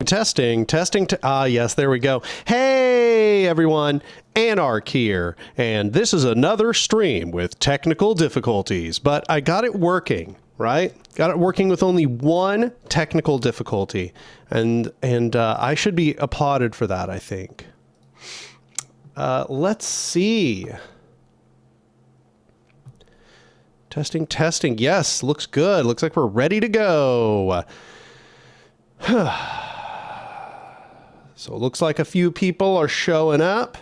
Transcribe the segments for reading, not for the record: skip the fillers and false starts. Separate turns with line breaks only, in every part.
Testing. Yes, there we go. Hey, everyone. Anark here. And this is another stream with technical difficulties, but I got it working, right? Got it working with only one technical difficulty. And I should be applauded for that, I think. Let's see. Testing. Yes, looks good. Looks like we're ready to go. So it looks like a few people are showing up.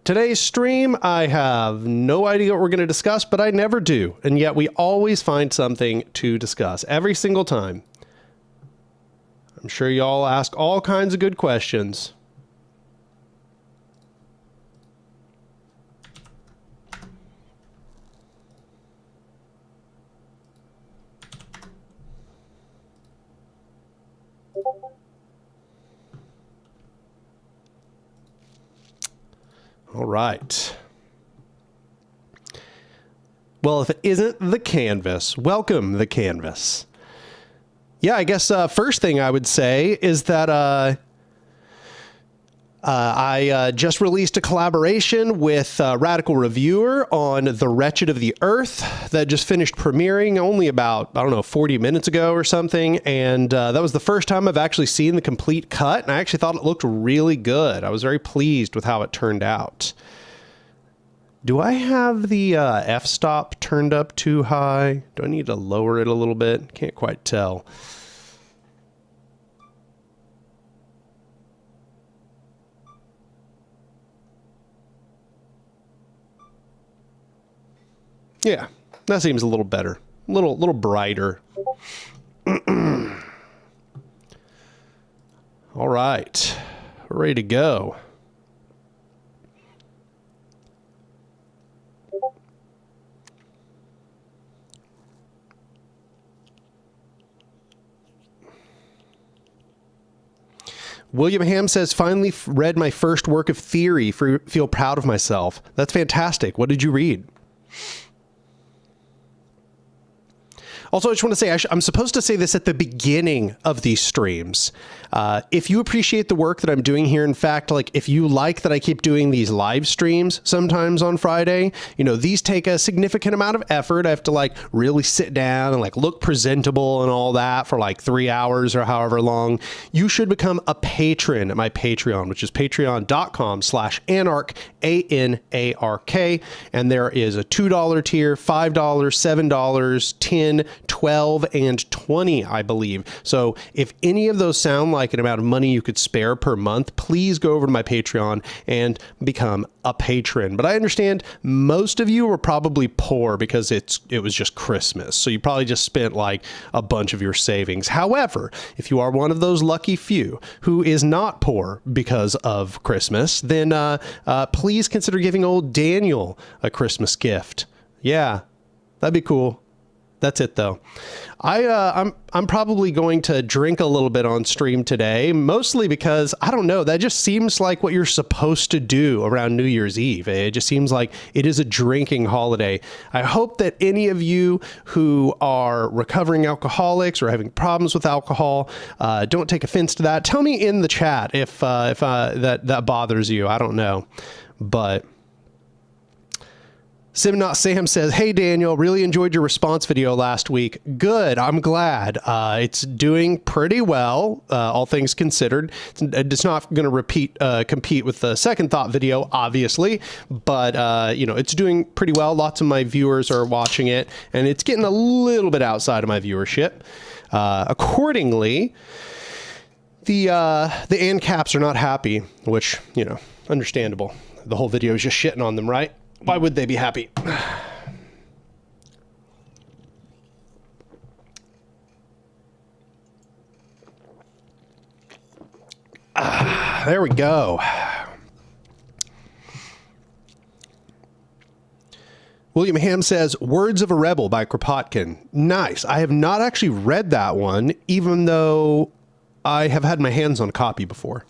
Today's stream, I have no idea what we're going to discuss, but I never do. And yet we always find something to discuss every single time. I'm sure y'all ask all kinds of good questions. All right. Well, if it isn't the canvas, welcome the canvas. Yeah, I guess first thing I would say is that I just released a collaboration with Radical Reviewer on The Wretched of the Earth that just finished premiering only about, 40 minutes ago or something. And that was the first time I've actually seen the complete cut. And I actually thought it looked really good. I was very pleased with how it turned out. Do I have the f-stop turned up too high? Do I need to lower it a little bit? Can't quite tell. Yeah, that seems a little better, a little brighter. All right, we're ready to go. William Ham says, finally read my first work of theory. Feel proud of myself. That's fantastic. What did you read? Also, I just want to say, I'm supposed to say this at the beginning of these streams. If you appreciate the work that I'm doing here, in fact, like if you like that I keep doing these live streams sometimes on Friday, these take a significant amount of effort. I have to like really sit down and like look presentable and all that for like 3 hours or however long. You should become a patron at my Patreon, which is patreon.com/anark, ANARK. And there is a $2 tier, $5, $7, 10, 12, and 20, I believe. So if any of those sound like an amount of money you could spare per month, please go over to my Patreon and become a patron. But I understand most of you were probably poor because it was just Christmas. So you probably just spent like a bunch of your savings. However, if you are one of those lucky few who is not poor because of Christmas, then please consider giving old Daniel a Christmas gift. Yeah, that'd be cool. That's it, though. I'm probably going to drink a little bit on stream today, mostly because, I don't know, that just seems like what you're supposed to do around New Year's Eve. It just seems like it is a drinking holiday. I hope that any of you who are recovering alcoholics or having problems with alcohol, don't take offense to that. Tell me in the chat if that bothers you. I don't know, but... Simnot Sam says, hey, Daniel, really enjoyed your response video last week. Good. I'm glad. It's doing pretty well, all things considered. It's not going to compete with the Second Thought video, obviously, but, it's doing pretty well. Lots of my viewers are watching it, and it's getting a little bit outside of my viewership. Accordingly, the ancaps are not happy, which, understandable. The whole video is just shitting on them, right? Why would they be happy? There we go. William Ham says, Words of a Rebel by Kropotkin. Nice. I have not actually read that one, even though I have had my hands on a copy before.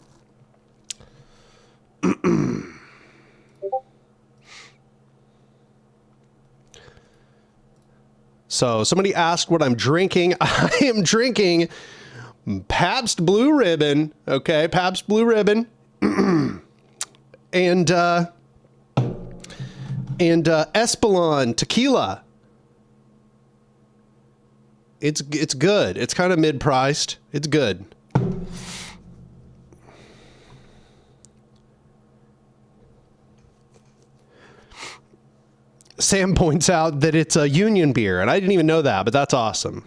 So somebody asked what I'm drinking. I am drinking Pabst Blue Ribbon. Okay, Pabst Blue Ribbon. and Espolon tequila. It's good. It's kind of mid-priced. It's good. Sam points out that it's a Union beer, and I didn't even know that, but that's awesome.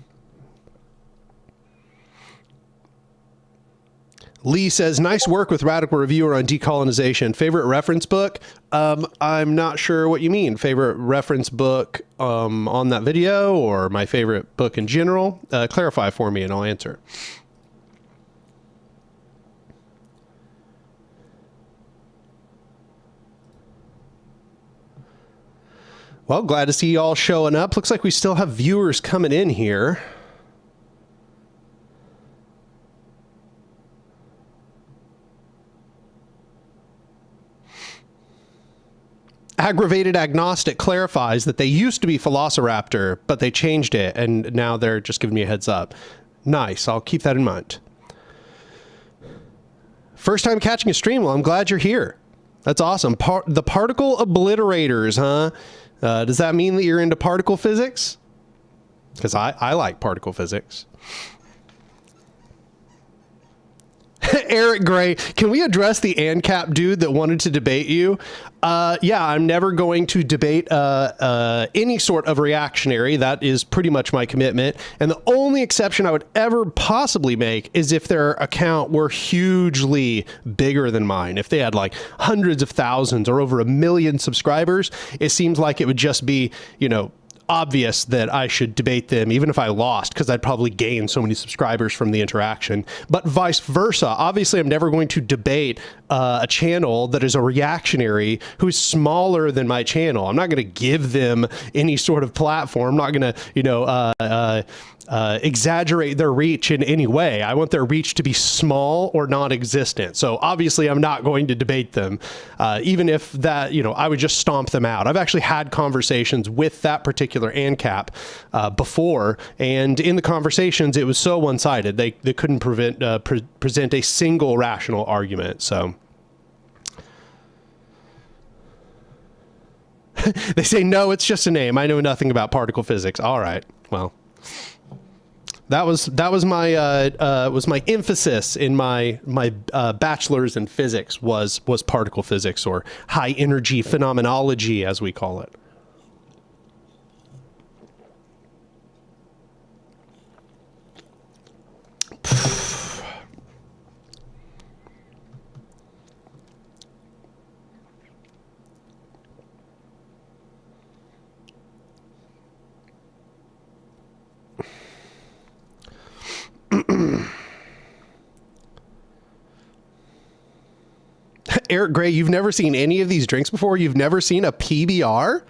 Lee says, nice work with Radical Reviewer on decolonization. Favorite reference book? I'm not sure what you mean. Favorite reference book on that video, or my favorite book in general? Clarify for me and I'll answer. Well, glad to see you all showing up. Looks like we still have viewers coming in here. Aggravated Agnostic clarifies that they used to be Velociraptor, but they changed it, and now they're just giving me a heads up. Nice. I'll keep that in mind. First time catching a stream. Well, I'm glad you're here. That's awesome. The particle obliterators, huh? Does that mean that you're into particle physics? Because I like particle physics. Eric Gray, can we address the ANCAP dude that wanted to debate you? Yeah, I'm never going to debate any sort of reactionary. That is pretty much my commitment. And the only exception I would ever possibly make is if their account were hugely bigger than mine. If they had like hundreds of thousands or over 1 million subscribers, it seems like it would just be, you know, obvious that I should debate them, even if I lost, because I'd probably gain so many subscribers from the interaction. But vice versa. Obviously, I'm never going to debate a channel that is a reactionary who's smaller than my channel. I'm not going to give them any sort of platform. I'm not going to, you know, exaggerate their reach in any way. I want their reach to be small or non-existent. So obviously I'm not going to debate them, even if that, you know, I would just stomp them out. I've actually had conversations with that particular ANCAP before, and in the conversations it was so one-sided they couldn't present a single rational argument. So they say, no, it's just a name. I know nothing about particle physics. All right, well. That was my emphasis in my bachelor's in physics was particle physics, or high energy phenomenology, as we call it. Eric Gray, you've never seen any of these drinks before? You've never seen a PBR?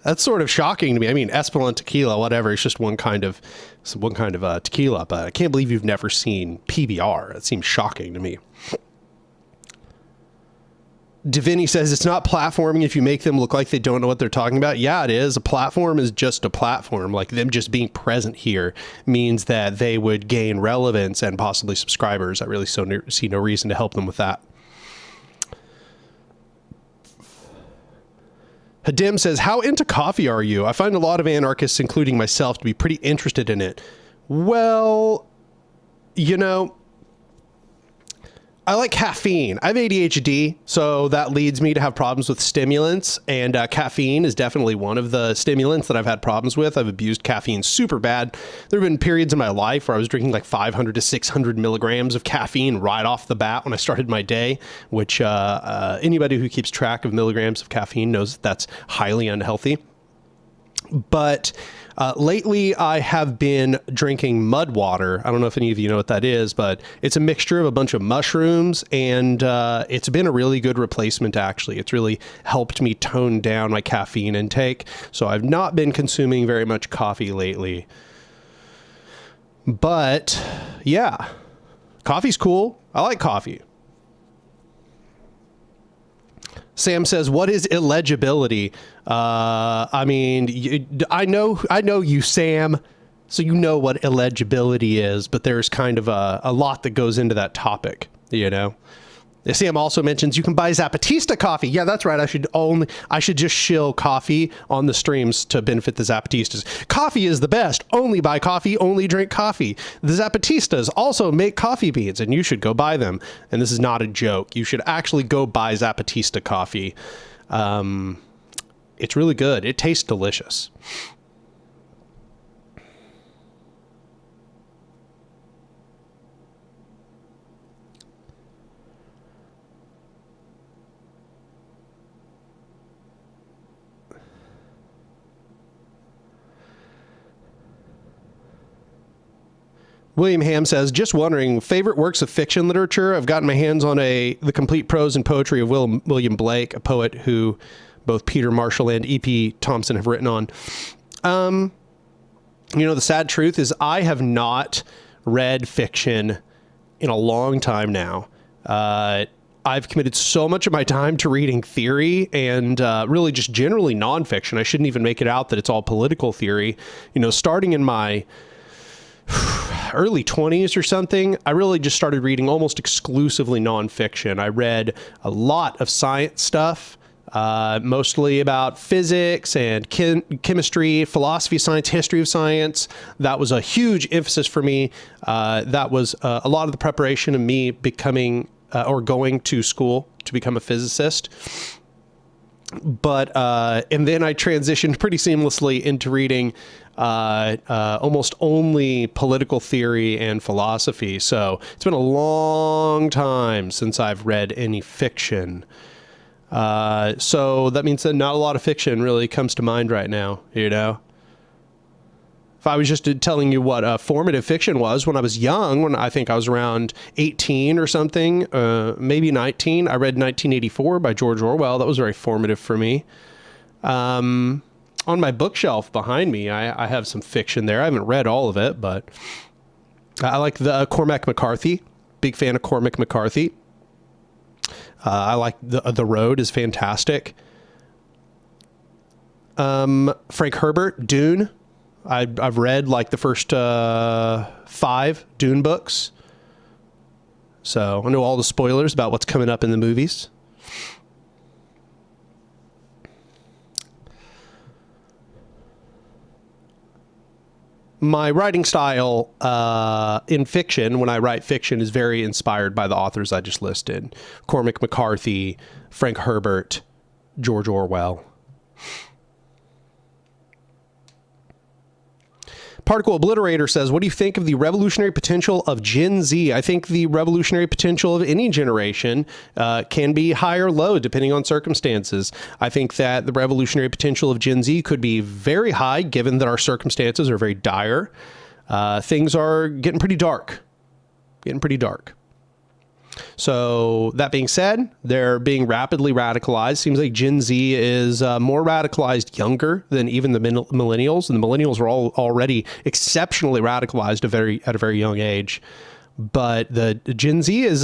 That's sort of shocking to me. I mean, Espolon tequila, whatever. It's just one kind of tequila, but I can't believe you've never seen PBR. That seems shocking to me. Divini says it's not platforming if you make them look like they don't know what they're talking about. Yeah, it is. A platform is just a platform. Like, them just being present here means that they would gain relevance and possibly subscribers. I really see no reason to help them with that. Hadim says, how into coffee are you? I find a lot of anarchists, including myself, to be pretty interested in it. Well, you know, I like caffeine. I have ADHD, so that leads me to have problems with stimulants, and caffeine is definitely one of the stimulants that I've had problems with. I've abused caffeine super bad. There have been periods in my life where I was drinking like 500 to 600 milligrams of caffeine right off the bat when I started my day, which anybody who keeps track of milligrams of caffeine knows that that's highly unhealthy. But lately, I have been drinking mud water. I don't know if any of you know what that is, but it's a mixture of a bunch of mushrooms, and it's been a really good replacement, actually. It's really helped me tone down my caffeine intake, so I've not been consuming very much coffee lately. But, yeah, coffee's cool. I like coffee. Sam says, what is illegibility? I mean, I know you, Sam, so you know what illegibility is, but there's kind of a lot that goes into that topic, you know? Sam also mentions you can buy Zapatista coffee. Yeah, that's right. I should just shill coffee on the streams to benefit the Zapatistas. Coffee is the best. Only buy coffee, only drink coffee. The Zapatistas also make coffee beans, and you should go buy them. And this is not a joke. You should actually go buy Zapatista coffee. It's really good. It tastes delicious. William Ham says, just wondering, favorite works of fiction literature? I've gotten my hands on the complete prose and poetry of William Blake, a poet who both Peter Marshall and E.P. Thompson have written on. You know, the sad truth is I have not read fiction in a long time now. I've committed so much of my time to reading theory and really just generally nonfiction. I shouldn't even make it out that it's all political theory. You know, starting in my early 20s or something, I really just started reading almost exclusively nonfiction. I read a lot of science stuff, mostly about physics and chemistry, philosophy of science, history of science. That was a huge emphasis for me. That was a lot of the preparation of me becoming or going to school to become a physicist. But and then I transitioned pretty seamlessly into reading almost only political theory and philosophy. So it's been a long time since I've read any fiction. So that means that not a lot of fiction really comes to mind right now, you know? If I was just telling you what formative fiction was when I was young, when I think I was around 18 or something, maybe 19, I read 1984 by George Orwell. That was very formative for me. On my bookshelf behind me, I have some fiction there. I haven't read all of it, but I like the Cormac McCarthy. Big fan of Cormac McCarthy. I like The Road is fantastic. Frank Herbert, Dune. I've read like the first 5 Dune books. So I know all the spoilers about what's coming up in the movies. My writing style in fiction, when I write fiction, is very inspired by the authors I just listed. Cormac McCarthy, Frank Herbert, George Orwell. Particle Obliterator says, what do you think of the revolutionary potential of Gen Z? I think the revolutionary potential of any generation can be high or low depending on circumstances. I think that the revolutionary potential of Gen Z could be very high given that our circumstances are very dire. Things are getting pretty dark. So that being said, they're being rapidly radicalized. Seems like Gen Z is more radicalized younger than even the millennials. And the millennials are all already exceptionally radicalized at a very young age. But the Gen Z is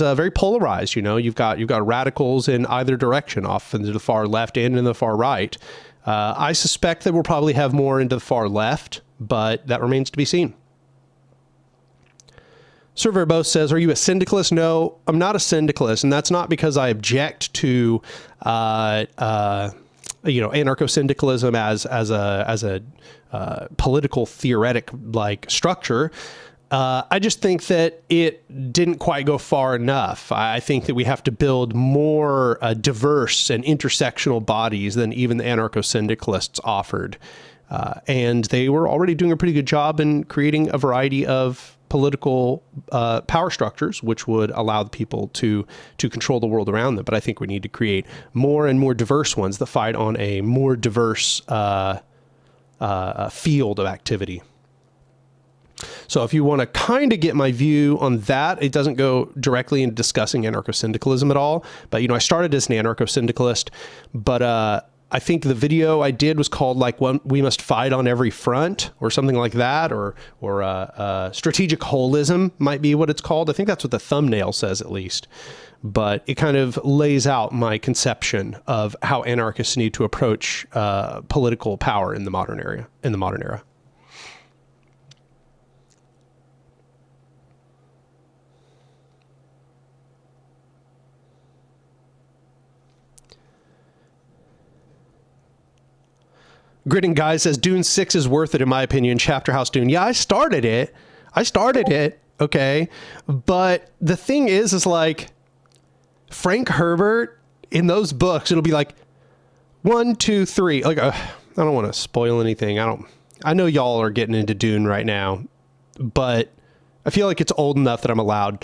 very polarized. You know, you've got radicals in either direction, off into the far left and in the far right. I suspect that we'll probably have more into the far left, but that remains to be seen. Sir Verbose says, are you a syndicalist? No, I'm not a syndicalist. And that's not because I object to, anarcho-syndicalism as a political theoretic like structure. I just think that it didn't quite go far enough. I think that we have to build more diverse and intersectional bodies than even the anarcho-syndicalists offered. And they were already doing a pretty good job in creating a variety of political power structures, which would allow the people to control the world around them. But I think we need to create more and more diverse ones that fight on a more diverse field of activity. So if you want to kind of get my view on that, it doesn't go directly into discussing anarcho-syndicalism at all. But, you know, I started as an anarcho-syndicalist, but I think the video I did was called like "We Must Fight on Every Front" or something like that, or strategic holism might be what it's called. I think that's what the thumbnail says, at least. But it kind of lays out my conception of how anarchists need to approach political power in the modern era. Gritting Guy says Dune 6 is worth it, in my opinion. Chapter House Dune. Yeah, I started it. Okay. But the thing is like Frank Herbert in those books, it'll be like 1, 2, 3. Like, I don't want to spoil anything. I know y'all are getting into Dune right now, but I feel like it's old enough that I'm allowed.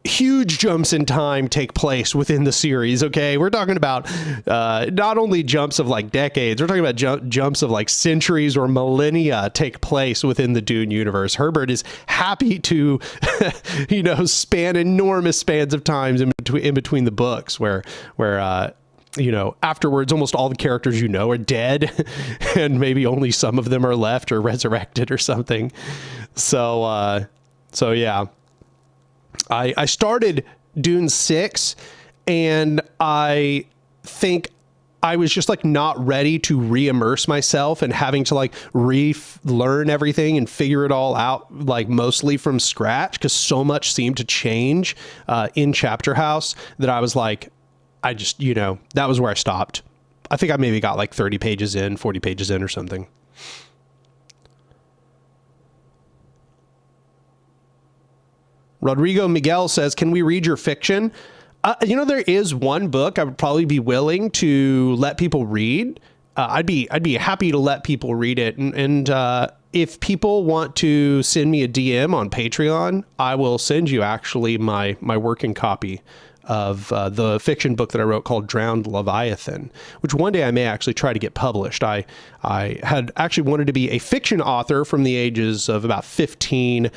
Huge jumps in time take place within the series. Okay. We're talking about, not only jumps of like decades, we're talking about jumps of like centuries or millennia take place within the Dune universe. Herbert is happy to, span enormous spans of times in between the books where, afterwards, almost all the characters are dead and maybe only some of them are left or resurrected or something. So yeah. I started Dune 6 and I think I was just like not ready to re-immerse myself and having to like relearn everything and figure it all out, like mostly from scratch, because so much seemed to change in Chapter House that I was like, that was where I stopped. I think I maybe got like 30 pages in, 40 pages in or something. Rodrigo Miguel says, can we read your fiction? There is one book I would probably be willing to let people read. I'd be happy to let people read it. And if people want to send me a DM on Patreon, I will send you actually my working copy of the fiction book that I wrote called Drowned Leviathan, which one day I may actually try to get published. I had actually wanted to be a fiction author from the ages of about 15.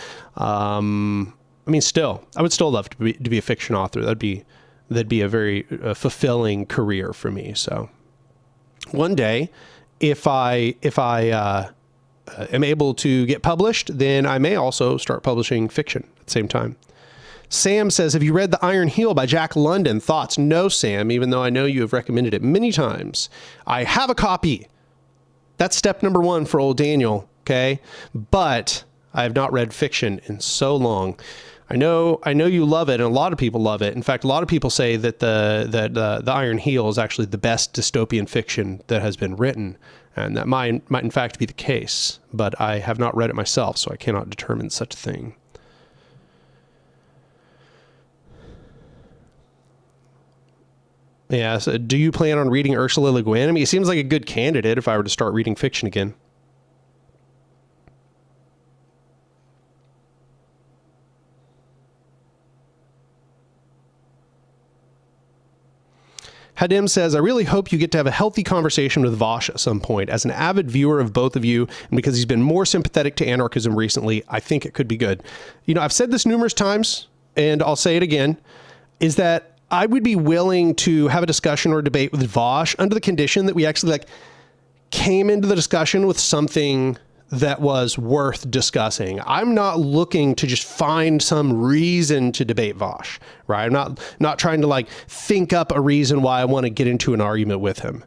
I would still love to be a fiction author. That'd be a very fulfilling career for me. So one day, if I am able to get published, then I may also start publishing fiction at the same time. Sam says, have you read The Iron Heel by Jack London? Thoughts? No, Sam, even though I know you have recommended it many times. I have a copy. That's step number 1 for old Daniel. Okay. But I have not read fiction in so long. I know you love it, and a lot of people love it. In fact, a lot of people say that the Iron Heel is actually the best dystopian fiction that has been written, and that might in fact be the case. But I have not read it myself, so I cannot determine such a thing. Yeah. So do you plan on reading Ursula Le Guin? I mean, it seems like a good candidate if I were to start reading fiction again. Hadim says, I really hope you get to have a healthy conversation with Vosh at some point. As an avid viewer of both of you, and because he's been more sympathetic to anarchism recently, I think it could be good. I've said this numerous times, and I'll say it again, is that I would be willing to have a discussion or debate with Vosh under the condition that we actually came into the discussion with something that was worth discussing. I'm not looking to just find some reason to debate Vosh, right? I'm not trying to think up a reason why I want to get into an argument with him.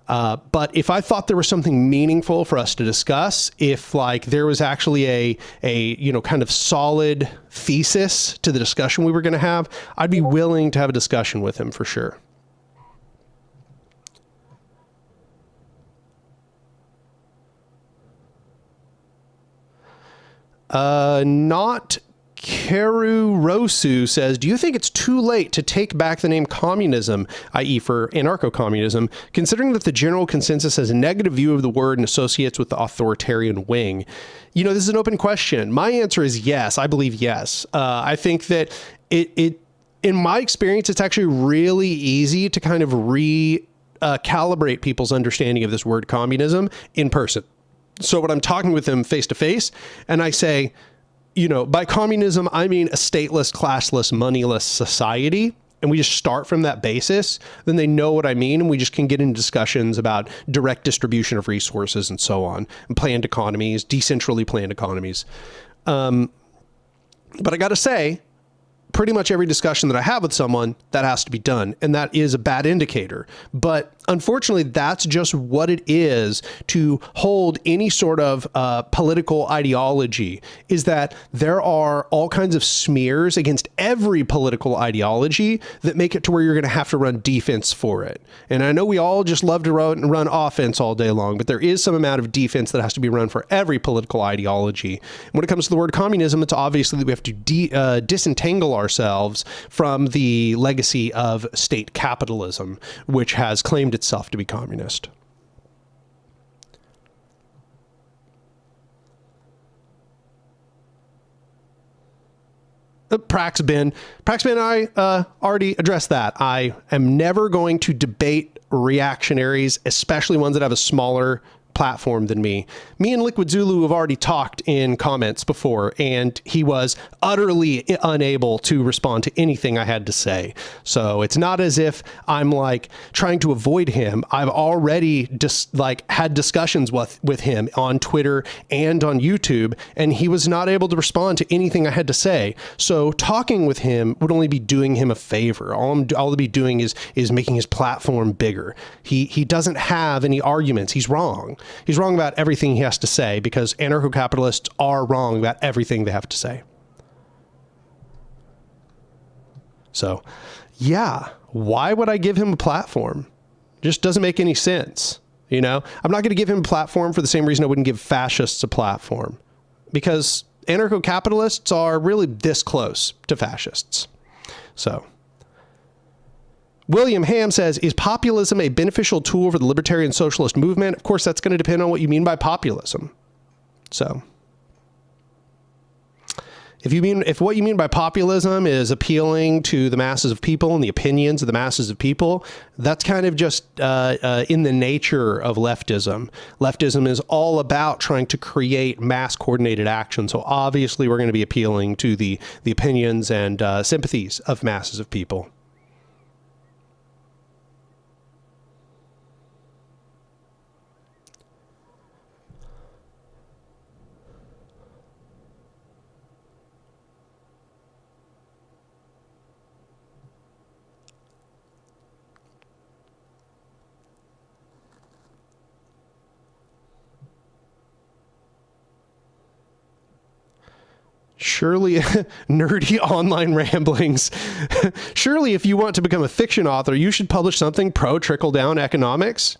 But if I thought there was something meaningful for us to discuss, if there was actually a kind of solid thesis to the discussion we were going to have, I'd be willing to have a discussion with him for sure. Not Keru Rosu says, do you think it's too late to take back the name communism, i.e. for anarcho-communism, considering that the general consensus has a negative view of the word and associates with the authoritarian wing? This is an open question. My answer is yes. I believe yes. I think that it in my experience, it's actually really easy to kind of calibrate people's understanding of this word communism in person. So when I'm talking with them face to face and I say, by communism, I mean a stateless, classless, moneyless society. and we just start from that basis, then they know what I mean, and we just can get into discussions about direct distribution of resources and so on, and planned economies, decentrally planned economies. But I got to say, pretty much every discussion that I have with someone, that has to be done. And that is a bad indicator. But unfortunately, that's just what it is to hold any sort of political ideology, is that there are all kinds of smears against every political ideology that make it to where you're going to have to run defense for it. And I know we all just love to run offense all day long, but there is some amount of defense that has to be run for every political ideology. And when it comes to the word communism, it's obviously that we have to disentangle ourselves from the legacy of state capitalism, which has claimed itself to be communist. Praxbin and I already addressed that. I am never going to debate reactionaries, especially ones that have a smaller platform than me. Me and Liquid Zulu have already talked in comments before, and he was utterly unable to respond to anything I had to say. So it's not as if I'm like trying to avoid him. I've already just had discussions with him on Twitter and on YouTube, and he was not able to respond to anything I had to say. So talking with him would only be doing him a favor. All I'll be doing is making his platform bigger. He doesn't have any arguments. He's wrong. He's wrong about everything he has to say, because anarcho-capitalists are wrong about everything they have to say. So, yeah, why would I give him a platform? Just doesn't make any sense. You know, I'm not going to give him a platform for the same reason I wouldn't give fascists a platform, because anarcho-capitalists are really this close to fascists. So, William Ham says, is populism a beneficial tool for the libertarian socialist movement? Of course, that's going to depend on what you mean by populism. So if what you mean by populism is appealing to the masses of people and the opinions of the masses of people, that's kind of just in the nature of leftism. Leftism is all about trying to create mass coordinated action. So obviously we're going to be appealing to the opinions and sympathies of masses of people. Surely, nerdy online ramblings. Surely, if you want to become a fiction author, you should publish something pro trickle-down economics.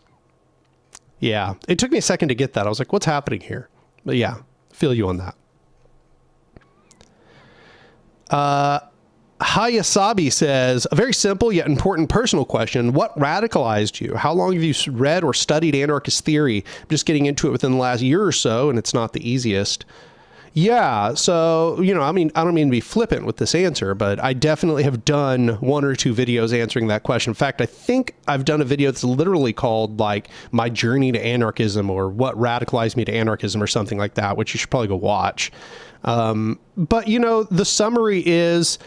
Yeah, it took me a second to get that. I was like, what's happening here? But yeah, feel you on that. Hayasabi says, a very simple yet important personal question. What radicalized you? How long have you read or studied anarchist theory? I'm just getting into it within the last year or so, and it's not the easiest. Yeah, so, you know, I mean, I don't mean to be flippant with this answer, but I definitely have done one or two videos answering that question. In fact, I think I've done a video that's literally called, like, My Journey to Anarchism, or What Radicalized Me to Anarchism, or something like that, which you should probably go watch. But, you know, the summary is,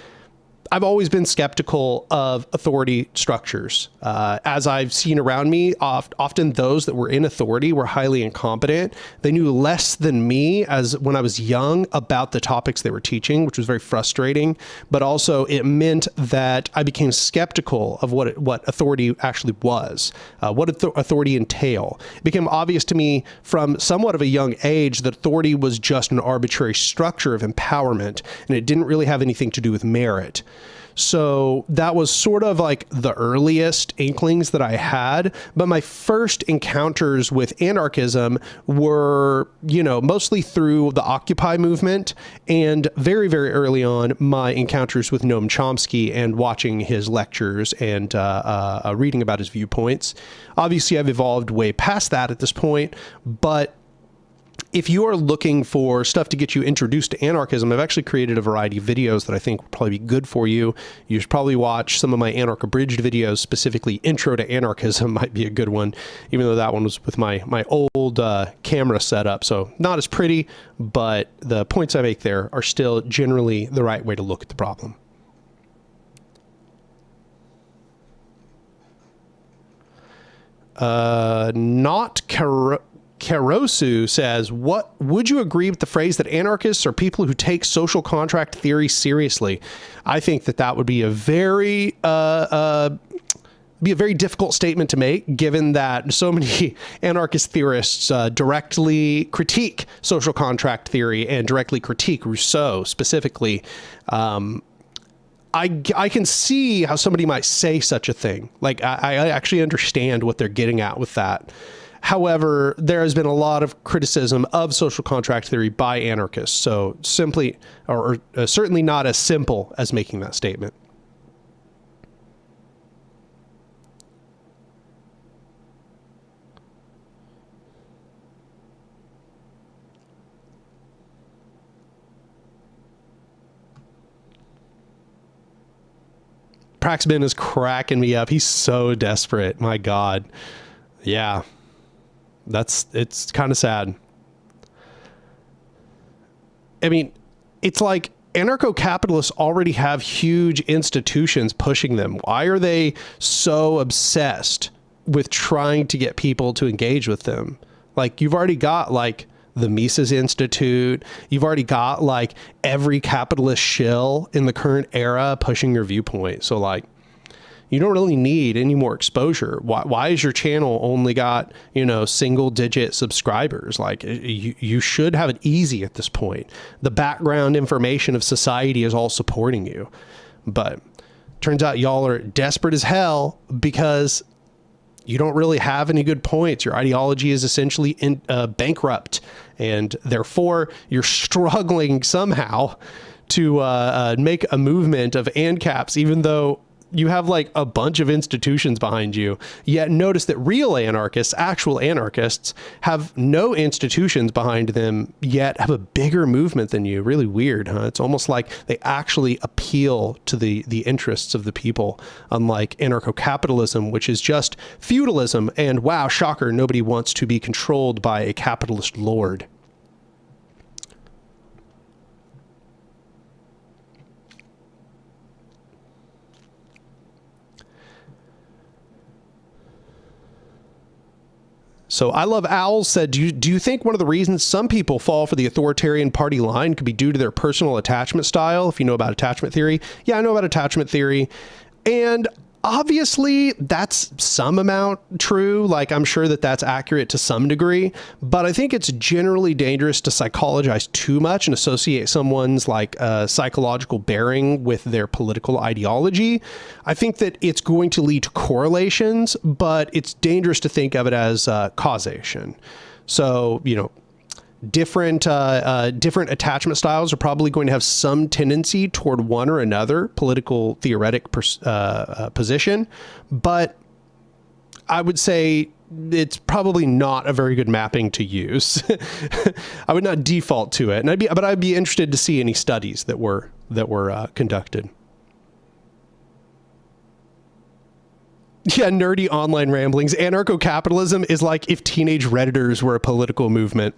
I've always been skeptical of authority structures. As I've seen around me, often those that were in authority were highly incompetent. They knew less than me when I was young about the topics they were teaching, which was very frustrating. But also it meant that I became skeptical of what authority actually was, what authority entail. It became obvious to me from somewhat of a young age that authority was just an arbitrary structure of empowerment, and it didn't really have anything to do with merit. So that was sort of like the earliest inklings that I had. But my first encounters with anarchism were, you know, mostly through the Occupy movement, and very, very early on, my encounters with Noam Chomsky and watching his lectures and reading about his viewpoints. Obviously, I've evolved way past that at this point, but if you are looking for stuff to get you introduced to anarchism, I've actually created a variety of videos that I think will probably be good for you. You should probably watch some of my Anark Abridged videos, specifically Intro to Anarchism might be a good one, even though that one was with my old camera setup. So not as pretty, but the points I make there are still generally the right way to look at the problem. Not Karosu says, what would you agree with the phrase that anarchists are people who take social contract theory seriously? I think that would be a very difficult statement to make, given that so many anarchist theorists directly critique social contract theory and directly critique Rousseau specifically. I can see how somebody might say such a thing. Like, I actually understand what they're getting at with that. However, there has been a lot of criticism of social contract theory by anarchists. So simply, or certainly not as simple as making that statement. Praxman is cracking me up. He's so desperate. My God. Yeah. It's kind of sad. I mean, it's like anarcho-capitalists already have huge institutions pushing them. Why are they so obsessed with trying to get people to engage with them? Like, you've already got like the Mises Institute. You've already got like every capitalist shill in the current era pushing your viewpoint. So like, you don't really need any more exposure. Why is your channel only got, single digit subscribers? Like, you should have it easy at this point. The background information of society is all supporting you. But turns out y'all are desperate as hell because you don't really have any good points. Your ideology is essentially bankrupt, and therefore you're struggling somehow to make a movement of ancaps, even though you have like a bunch of institutions behind you. Yet notice that real anarchists, actual anarchists, have no institutions behind them, yet have a bigger movement than you. Really weird, huh? It's almost like they actually appeal to the interests of the people, unlike anarcho-capitalism, which is just feudalism. And wow, shocker, nobody wants to be controlled by a capitalist lord. So I Love Owls said, do you think one of the reasons some people fall for the authoritarian party line could be due to their personal attachment style? If you know about attachment theory. Yeah, I know about attachment theory. And obviously that's some amount true. Like, I'm sure that that's accurate to some degree, but I think it's generally dangerous to psychologize too much and associate someone's like psychological bearing with their political ideology. I think that it's going to lead to correlations, but it's dangerous to think of it as causation. So, different attachment styles are probably going to have some tendency toward one or another political theoretic position, but I would say it's probably not a very good mapping to use. I would not default to it, and I'd be interested to see any studies that were conducted. Yeah, nerdy online ramblings. Anarcho-capitalism is like if teenage Redditors were a political movement.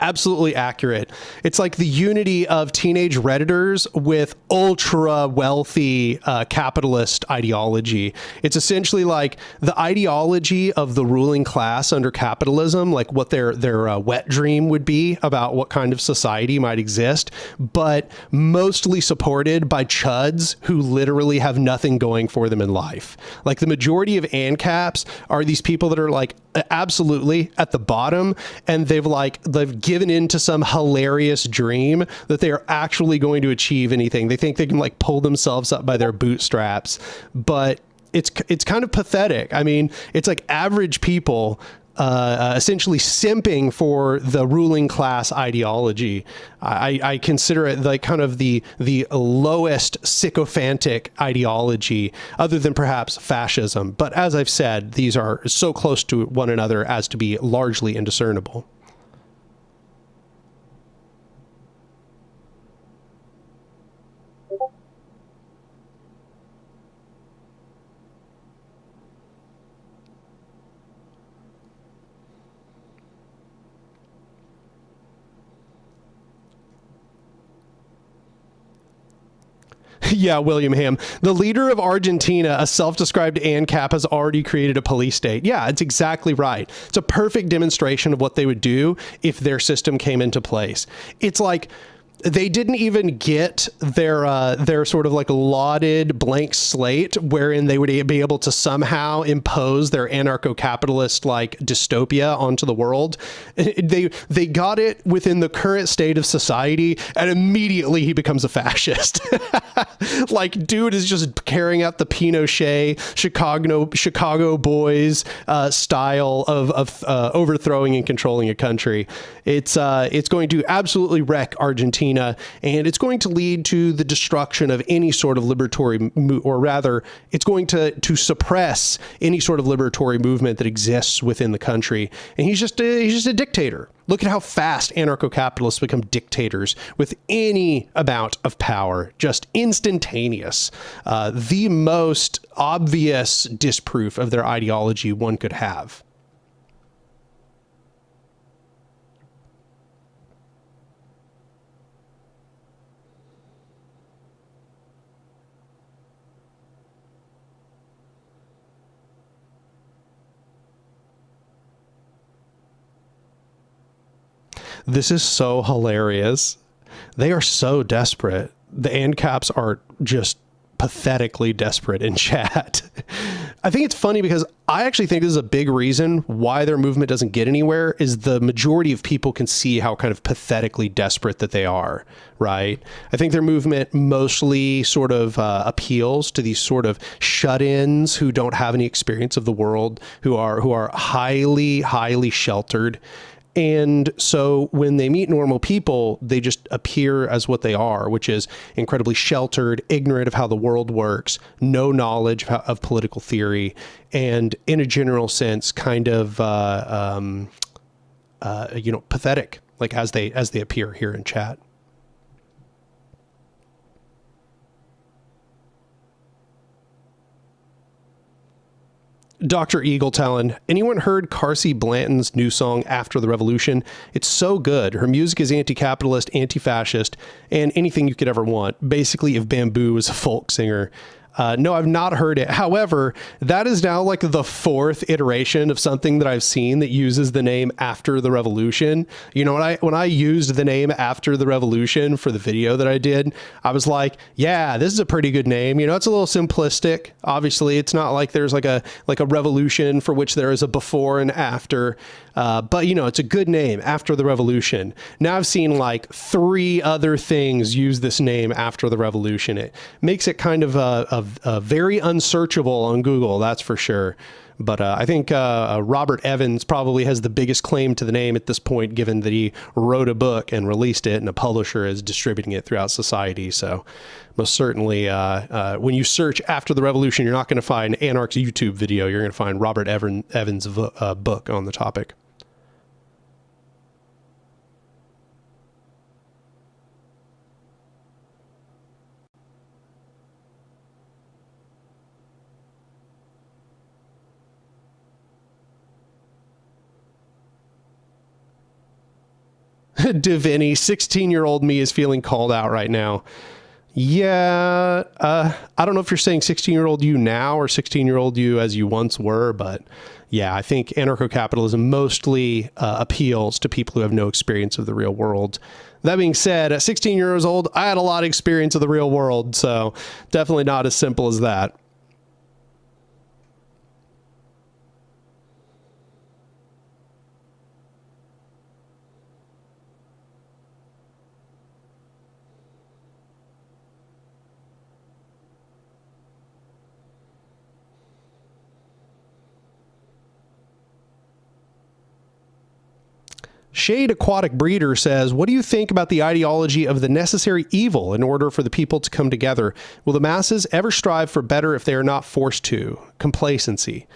Absolutely accurate. It's like the unity of teenage Redditors with ultra wealthy capitalist ideology. It's essentially like the ideology of the ruling class under capitalism, like what their wet dream would be about what kind of society might exist, but mostly supported by chuds who literally have nothing going for them in life. Like, the majority of ANCAPs are these people that are like absolutely at the bottom, and they've given into some hilarious dream that they are actually going to achieve anything. They think they can like pull themselves up by their bootstraps, but it's kind of pathetic. I mean, it's like average people essentially simping for the ruling class ideology. I consider it like kind of the lowest sycophantic ideology, other than perhaps fascism. But as I've said, these are so close to one another as to be largely indiscernible. Yeah, William Ham. The leader of Argentina, a self-described ANCAP, has already created a police state. Yeah, it's exactly right. It's a perfect demonstration of what they would do if their system came into place. It's like they didn't even get their sort of like lauded blank slate wherein they would be able to somehow impose their anarcho-capitalist like dystopia onto the world. They got it within the current state of society, and immediately he becomes a fascist. Like, dude is just carrying out the Pinochet Chicago boys style of overthrowing and controlling a country. It's going to absolutely wreck Argentina. And it's going to lead to the destruction of any sort of liberatory, or rather, it's going to suppress any sort of liberatory movement that exists within the country. And he's just a dictator. Look at how fast anarcho-capitalists become dictators with any amount of power, just instantaneous. The most obvious disproof of their ideology one could have. This is so hilarious. They are so desperate. The ANCAPs are just pathetically desperate in chat. I think it's funny because I actually think this is a big reason why their movement doesn't get anywhere, is the majority of people can see how kind of pathetically desperate that they are, right? I think their movement mostly sort of appeals to these sort of shut-ins who don't have any experience of the world, who are highly, highly sheltered. And so when they meet normal people, they just appear as what they are, which is incredibly sheltered, ignorant of how the world works, no knowledge of political theory, and in a general sense, kind of, pathetic, like as they appear here in chat. Dr. Eagle Talon, anyone heard Carsey Blanton's new song, After the Revolution? It's so good. Her music is anti-capitalist, anti-fascist, and anything you could ever want. Basically, if Bamboo was a folk singer. No, I've not heard it. However, that is now like the fourth iteration of something that I've seen that uses the name After the Revolution. You know, when I used the name After the Revolution for the video that I did, I was like, yeah, this is a pretty good name. You know, it's a little simplistic. Obviously, it's not like there's like a revolution for which there is a before and after. But, you know, it's a good name, After the Revolution. Now I've seen like 3 other things use this name After the Revolution. It makes it kind of very unsearchable on Google, that's for sure. But I think Robert Evans probably has the biggest claim to the name at this point, given that he wrote a book and released it, and a publisher is distributing it throughout society. So most certainly, when you search After the Revolution, you're not going to find Anark's YouTube video. You're going to find Robert Evans' book on the topic. Divini, 16-year-old me is feeling called out right now. Yeah, I don't know if you're saying 16-year-old you now or 16-year-old you as you once were, but yeah, I think anarcho-capitalism mostly appeals to people who have no experience of the real world. That being said, at 16 years old, I had a lot of experience of the real world, so definitely not as simple as that. Shade Aquatic Breeder says, what do you think about the ideology of the necessary evil in order for the people to come together? Will the masses ever strive for better if they are not forced to? Complacency.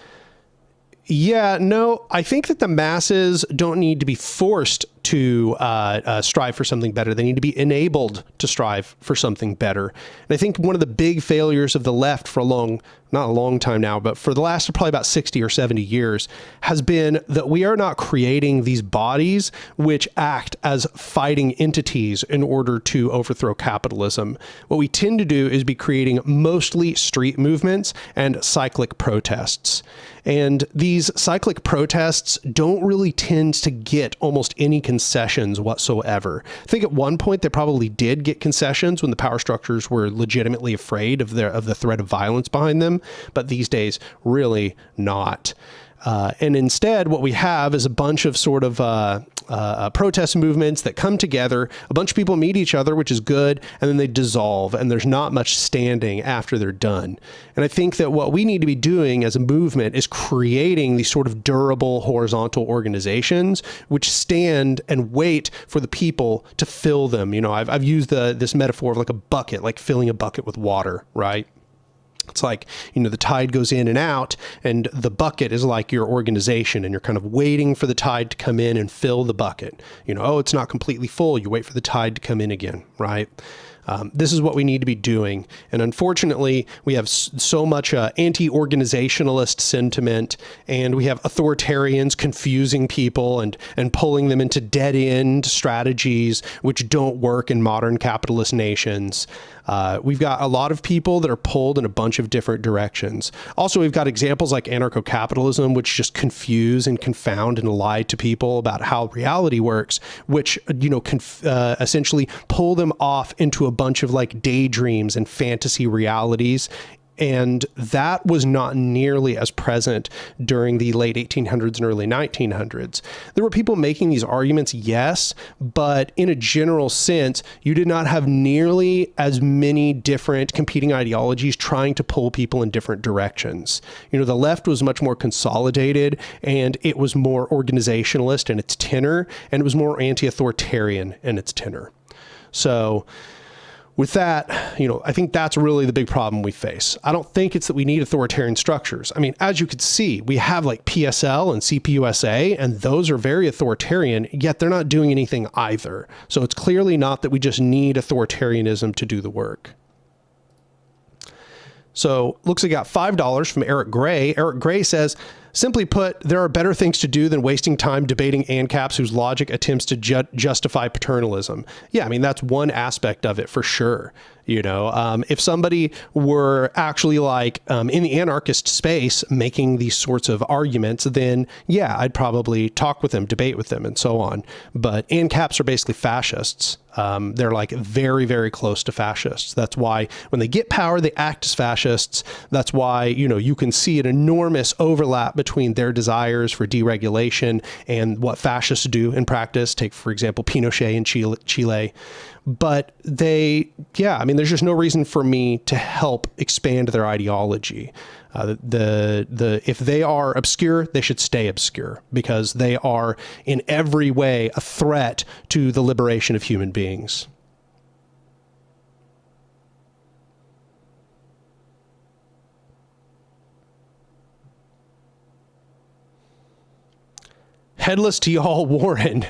Yeah, no, I think that the masses don't need to be forced to strive for something better. They need to be enabled to strive for something better. And I think one of the big failures of the left for not a long time now, but for the last probably about 60 or 70 years has been that we are not creating these bodies which act as fighting entities in order to overthrow capitalism. What we tend to do is be creating mostly street movements and cyclic protests. And these cyclic protests don't really tend to get almost any concessions whatsoever. I think at one point they probably did get concessions when the power structures were legitimately afraid of the threat of violence behind them, but these days really not. And instead, what we have is a bunch of sort of protest movements that come together. A bunch of people meet each other, which is good, and then they dissolve, and there's not much standing after they're done. And I think that what we need to be doing as a movement is creating these sort of durable horizontal organizations which stand and wait for the people to fill them. You know, I've used this metaphor of like a bucket, like filling a bucket with water, right? It's like, you know, the tide goes in and out, and the bucket is like your organization, and you're kind of waiting for the tide to come in and fill the bucket. You know, oh, it's not completely full. You wait for the tide to come in again, right? This is what we need to be doing. And unfortunately, we have so much anti-organizationalist sentiment, and we have authoritarians confusing people and pulling them into dead-end strategies which don't work in modern capitalist nations. We've got a lot of people that are pulled in a bunch of different directions. Also, we've got examples like anarcho-capitalism, which just confuse and confound and lie to people about how reality works, which, you know, essentially pull them off into a bunch of like daydreams and fantasy realities. And that was not nearly as present during the late 1800s and early 1900s. There were people making these arguments, yes, but in a general sense, you did not have nearly as many different competing ideologies trying to pull people in different directions. You know, the left was much more consolidated, and it was more organizationalist in its tenor, and it was more anti-authoritarian in its tenor. So with that, you know, I think that's really the big problem we face. I don't think it's that we need authoritarian structures. I mean, as you could see, we have like PSL and CPUSA, and those are very authoritarian, yet they're not doing anything either. So it's clearly not that we just need authoritarianism to do the work. So looks like I got $5 from Eric Gray. Eric Gray says, simply put, there are better things to do than wasting time debating ancaps whose logic attempts to justify paternalism. Yeah, I mean, that's one aspect of it for sure. You know, if somebody were actually like in the anarchist space making these sorts of arguments, then yeah, I'd probably talk with them, debate with them, and so on. But ancaps are basically fascists. They're like very, very close to fascists. That's why when they get power, they act as fascists. That's why, you know, you can see an enormous overlap between their desires for deregulation and what fascists do in practice. Take, for example, Pinochet in Chile. But yeah, I mean, there's just no reason for me to help expand their ideology. If they are obscure, they should stay obscure because they are in every way a threat to the liberation of human beings. Headless to y'all Warren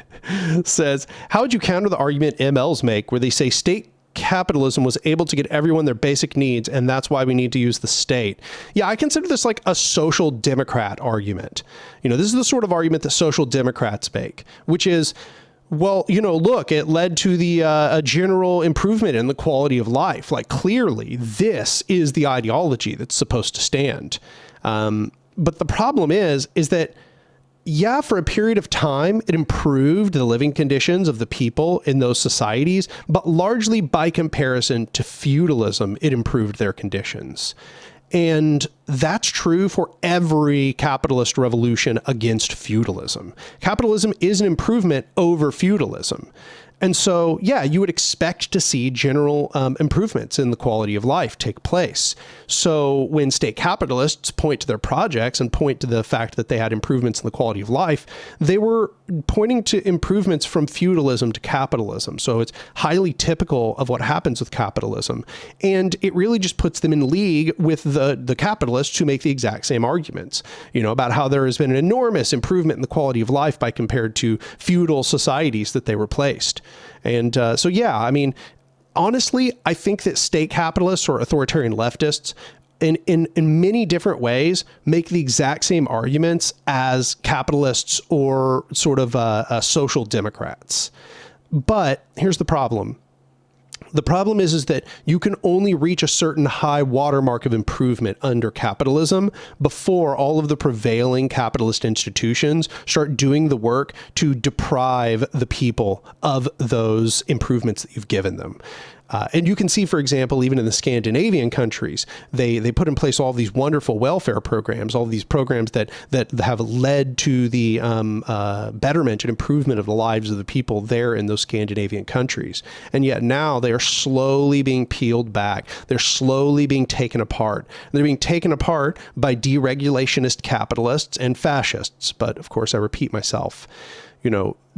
says, how would you counter the argument MLs make where they say state capitalism was able to get everyone their basic needs, and that's why we need to use the state? Yeah, I consider this like a social democrat argument. You know, this is the sort of argument that social democrats make, which is, well, you know, look, it led to the a general improvement in the quality of life. Like, clearly, this is the ideology that's supposed to stand. But the problem is that yeah, for a period of time, it improved the living conditions of the people in those societies, but largely by comparison to feudalism, it improved their conditions. And that's true for every capitalist revolution against feudalism. Capitalism is an improvement over feudalism. And so, yeah, you would expect to see general improvements in the quality of life take place. So when state capitalists point to their projects and point to the fact that they had improvements in the quality of life, they were pointing to improvements from feudalism to capitalism. So it's highly typical of what happens with capitalism. And it really just puts them in league with the capitalists who make the exact same arguments, about how there has been an enormous improvement in the quality of life by compared to feudal societies that they replaced. And so, yeah, I mean, honestly, I think that state capitalists or authoritarian leftists in many different ways make the exact same arguments as capitalists or sort of social democrats. But here's the problem. The problem is that you can only reach a certain high watermark of improvement under capitalism before all of the prevailing capitalist institutions start doing the work to deprive the people of those improvements that you've given them. And you can see, for example, even in the Scandinavian countries, they put in place all these wonderful welfare programs, all these programs that have led to the betterment and improvement of the lives of the people there in those Scandinavian countries. And yet now they are slowly being peeled back. They're slowly being taken apart. They're being taken apart by deregulationist capitalists and fascists. But of course, I repeat myself.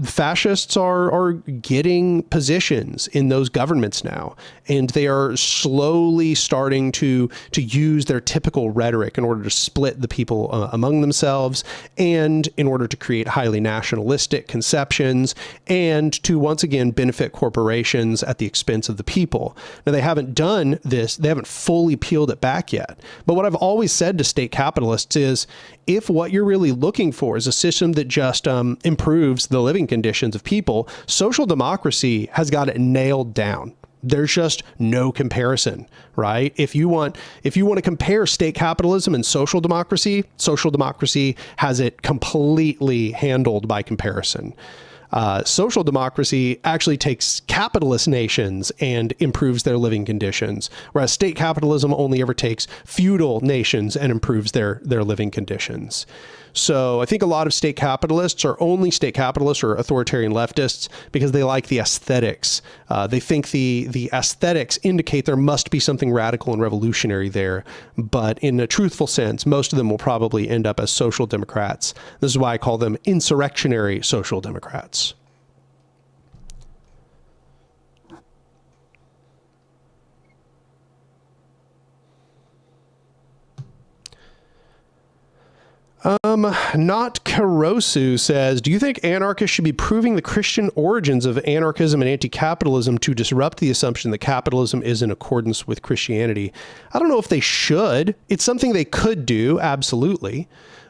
Fascists are getting positions in those governments now, and they are slowly starting to use their typical rhetoric in order to split the people among themselves, and in order to create highly nationalistic conceptions, and to once again benefit corporations at the expense of the people. Now, they haven't done this. They haven't fully peeled it back yet. But what I've always said to state capitalists is, if what you're really looking for is a system that just improves the living conditions of people, social democracy has got it nailed down. There's just no comparison, right? If you want to compare state capitalism and social democracy has it completely handled by comparison. Social democracy actually takes capitalist nations and improves their living conditions, whereas state capitalism only ever takes feudal nations and improves their living conditions. So I think a lot of state capitalists are only state capitalists or authoritarian leftists because they like the aesthetics. They think the aesthetics indicate there must be something radical and revolutionary there. But in a truthful sense, most of them will probably end up as social democrats. This is why I call them insurrectionary social democrats. Not Karosu says, do you think anarchists should be proving the Christian origins of anarchism and anti-capitalism to disrupt the assumption that capitalism is in accordance with Christianity? I don't know if they should. It's something they could do, absolutely.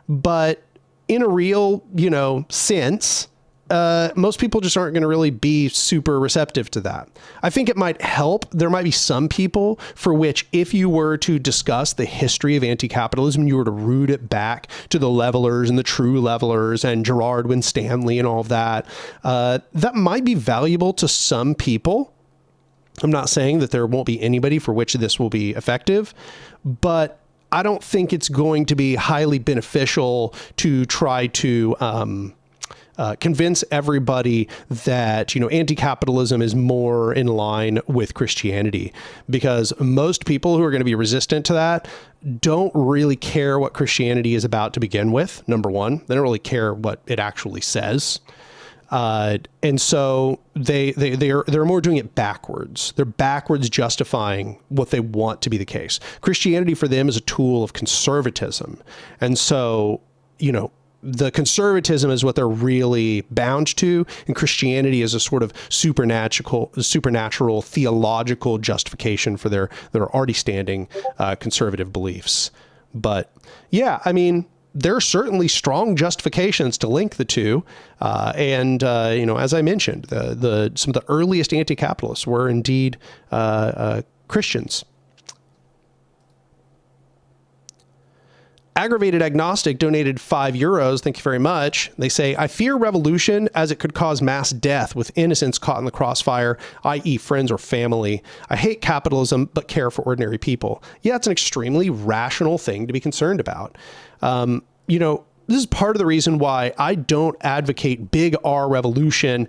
But in a real, sense, most people just aren't going to really be super receptive to that. I think it might help. There might be some people for which, if you were to discuss the history of anti-capitalism, you were to root it back to the levelers and the true levelers and Gerard Winstanley and all of that, that might be valuable to some people. I'm not saying that there won't be anybody for which this will be effective, but I don't think it's going to be highly beneficial to try to convince everybody that, anti-capitalism is more in line with Christianity, because most people who are going to be resistant to that don't really care what Christianity is about to begin with. Number one, they don't really care what it actually says. And so they're more doing it backwards. They're backwards justifying what they want to be the case. Christianity for them is a tool of conservatism. And so, the conservatism is what they're really bound to, and Christianity is a sort of supernatural theological justification for their already standing conservative beliefs. But yeah, I mean, there are certainly strong justifications to link the two, and as I mentioned, some of the earliest anti-capitalists were indeed Christians. Aggravated Agnostic donated €5. Thank you very much. They say, I fear revolution as it could cause mass death with innocents caught in the crossfire, i.e. friends or family. I hate capitalism, but care for ordinary people. Yeah, it's an extremely rational thing to be concerned about. this is part of the reason why I don't advocate big R revolution,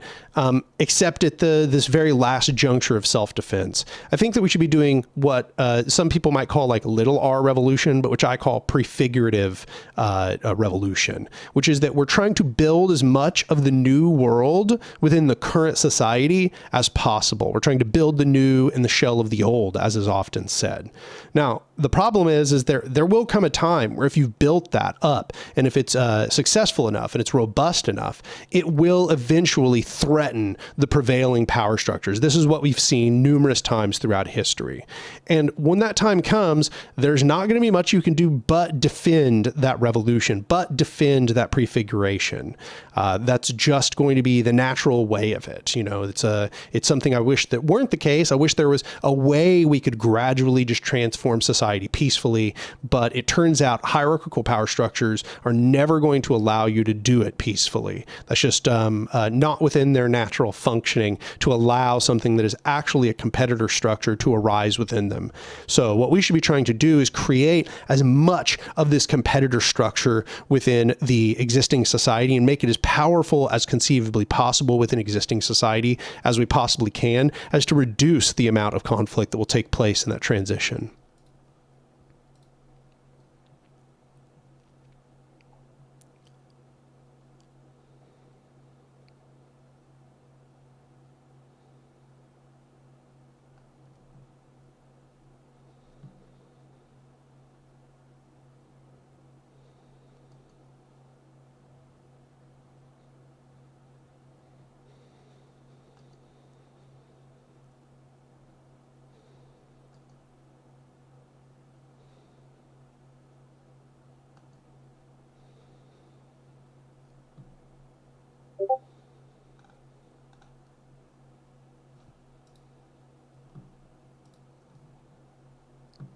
except at this very last juncture of self-defense. I think that we should be doing what some people might call like little R revolution, but which I call prefigurative revolution, which is that we're trying to build as much of the new world within the current society as possible. We're trying to build the new in the shell of the old, as is often said. Now, the problem is there will come a time where if you've built that up, and if it's successful enough and it's robust enough, it will eventually threaten the prevailing power structures. This is what we've seen numerous times throughout history. And when that time comes, there's not going to be much you can do but defend that revolution, but defend that prefiguration. That's just going to be the natural way of it. You know, it's something I wish that weren't the case. I wish there was a way we could gradually just transform society peacefully, but it turns out hierarchical power structures are never going to allow you to do it peacefully. That's just not within their natural functioning to allow something that is actually a competitor structure to arise within them. So what we should be trying to do is create as much of this competitor structure within the existing society and make it as powerful as conceivably possible within existing society as we possibly can, as to reduce the amount of conflict that will take place in that transition.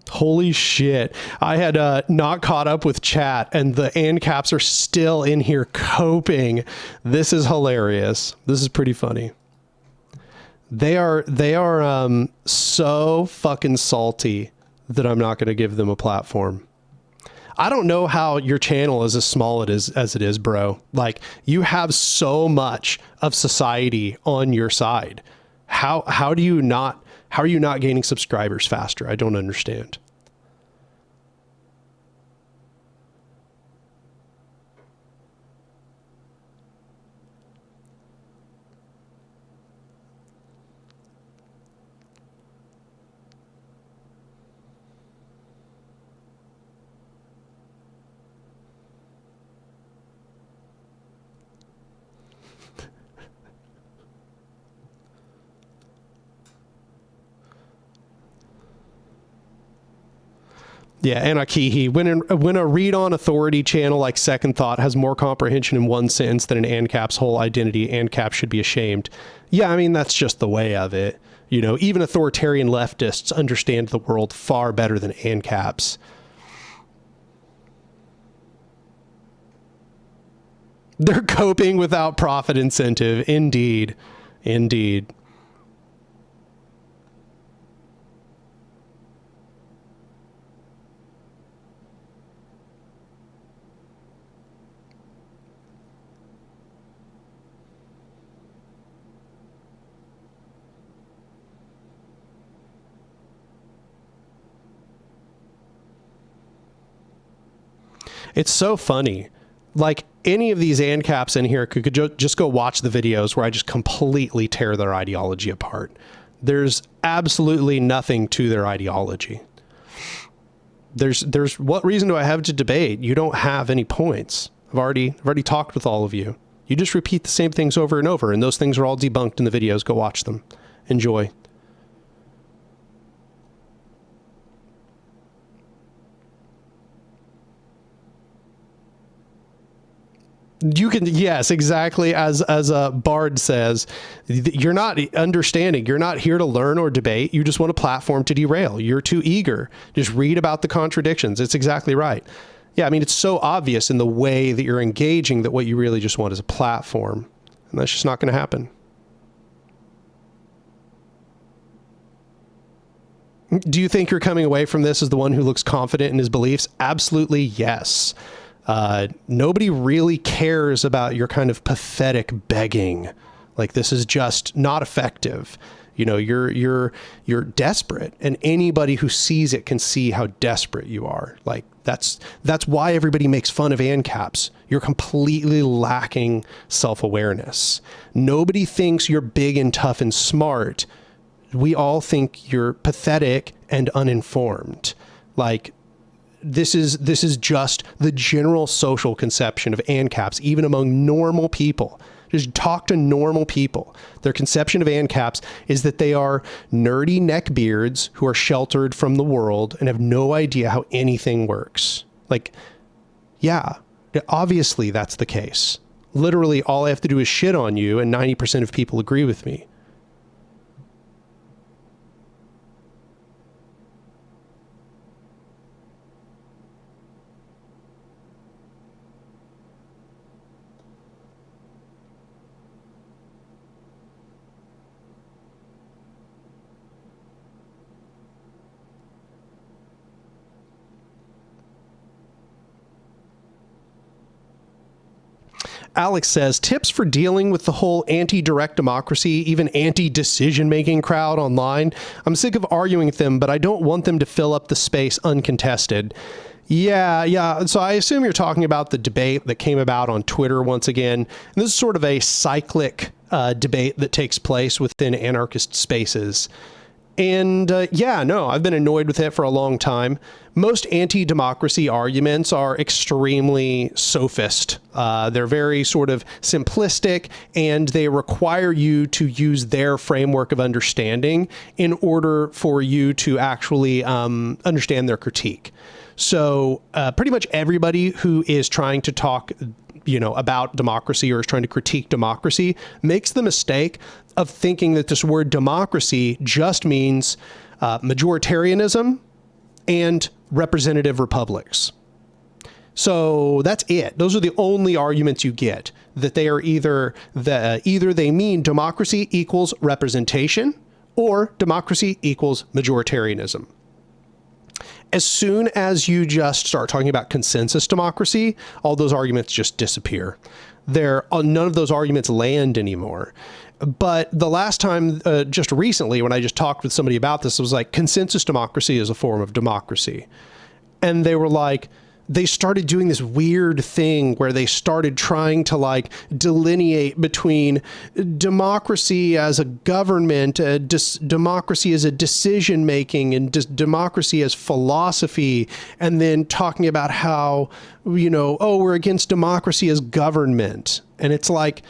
Holy shit. I had not caught up with chat and the ancaps are still in here coping. This is hilarious. This is pretty funny. They are so fucking salty that I'm not going to give them a platform. I don't know how your channel is as small as it is, bro. Like, you have so much of society on your side. How are you not gaining subscribers faster? I don't understand. Yeah, anarchy. When a read-on authority channel like Second Thought has more comprehension in one sentence than an ANCAP's whole identity, ANCAP should be ashamed. Yeah, I mean, that's just the way of it. You know, even authoritarian leftists understand the world far better than ANCAPs. They're coping without profit incentive. Indeed. Indeed. It's so funny. Like, any of these ANCAPs in here could just go watch the videos where I just completely tear their ideology apart. There's absolutely nothing to their ideology. There's what reason do I have to debate? You don't have any points. I've already talked with all of you. You just repeat the same things over and over, and those things are all debunked in the videos. Go watch them. Enjoy. You can, yes, exactly. As Bard says, you're not understanding. You're not here to learn or debate. You just want a platform to derail. You're too eager. Just read about the contradictions. It's exactly right. Yeah, I mean, it's so obvious in the way that you're engaging that what you really just want is a platform. And that's just not going to happen. Do you think you're coming away from this as the one who looks confident in his beliefs? Absolutely, yes. Nobody really cares about your kind of pathetic begging. Like, this is just not effective. You know, you're desperate, and anybody who sees it can see how desperate you are. Like, that's why everybody makes fun of ancaps. You're completely lacking self-awareness. Nobody thinks you're big and tough and smart. We all think you're pathetic and uninformed. Like, this is just the general social conception of ancaps, even among normal people. Just talk to normal people. Their conception of ancaps is that they are nerdy neckbeards who are sheltered from the world and have no idea how anything works. Like, yeah, obviously that's the case. Literally, all I have to do is shit on you, and 90% of people agree with me. Alex says, tips for dealing with the whole anti-direct democracy, even anti-decision-making crowd online. I'm sick of arguing with them, but I don't want them to fill up the space uncontested. Yeah. So I assume you're talking about the debate that came about on Twitter once again. And this is sort of a cyclic debate that takes place within anarchist spaces. And I've been annoyed with it for a long time. Most anti-democracy arguments are extremely sophist. They're very sort of simplistic, and they require you to use their framework of understanding in order for you to actually understand their critique. So pretty much everybody who is trying to talk about democracy or is trying to critique democracy makes the mistake of thinking that this word democracy just means majoritarianism and representative republics. So that's it. Those are the only arguments you get, that they are either they mean democracy equals representation or democracy equals majoritarianism. As soon as you just start talking about consensus democracy, all those arguments just disappear. None of those arguments land anymore. But the last time, just recently, when I just talked with somebody about this, it was like, consensus democracy is a form of democracy. And they were like, they started doing this weird thing where they started trying to like delineate between democracy as a government, democracy as a decision making, and democracy as philosophy, and then talking about how, we're against democracy as government. And it's like,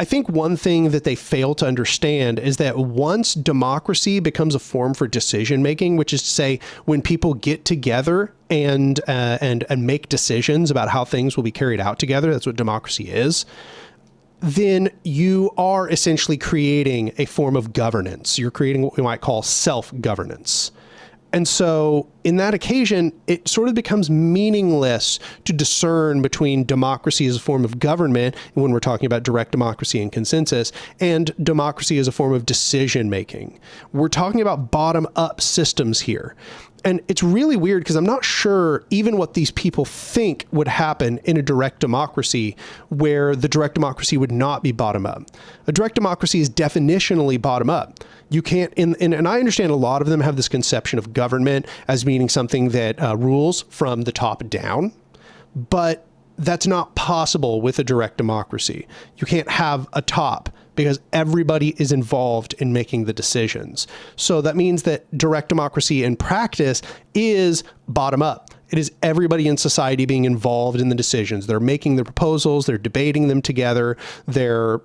I think one thing that they fail to understand is that once democracy becomes a form for decision making, which is to say when people get together and make decisions about how things will be carried out together, that's what democracy is, then you are essentially creating a form of governance. You're creating what we might call self-governance. And so in that occasion, it sort of becomes meaningless to discern between democracy as a form of government, when we're talking about direct democracy and consensus, and democracy as a form of decision making. We're talking about bottom-up systems here. And it's really weird because I'm not sure even what these people think would happen in a direct democracy where the direct democracy would not be bottom up. A direct democracy is definitionally bottom up. You can't, and I understand a lot of them have this conception of government as meaning something that rules from the top down, but that's not possible with a direct democracy. You can't have a top because everybody is involved in making the decisions. So that means that direct democracy in practice is bottom up. It is everybody in society being involved in the decisions. They're making the proposals, they're debating them together, they're,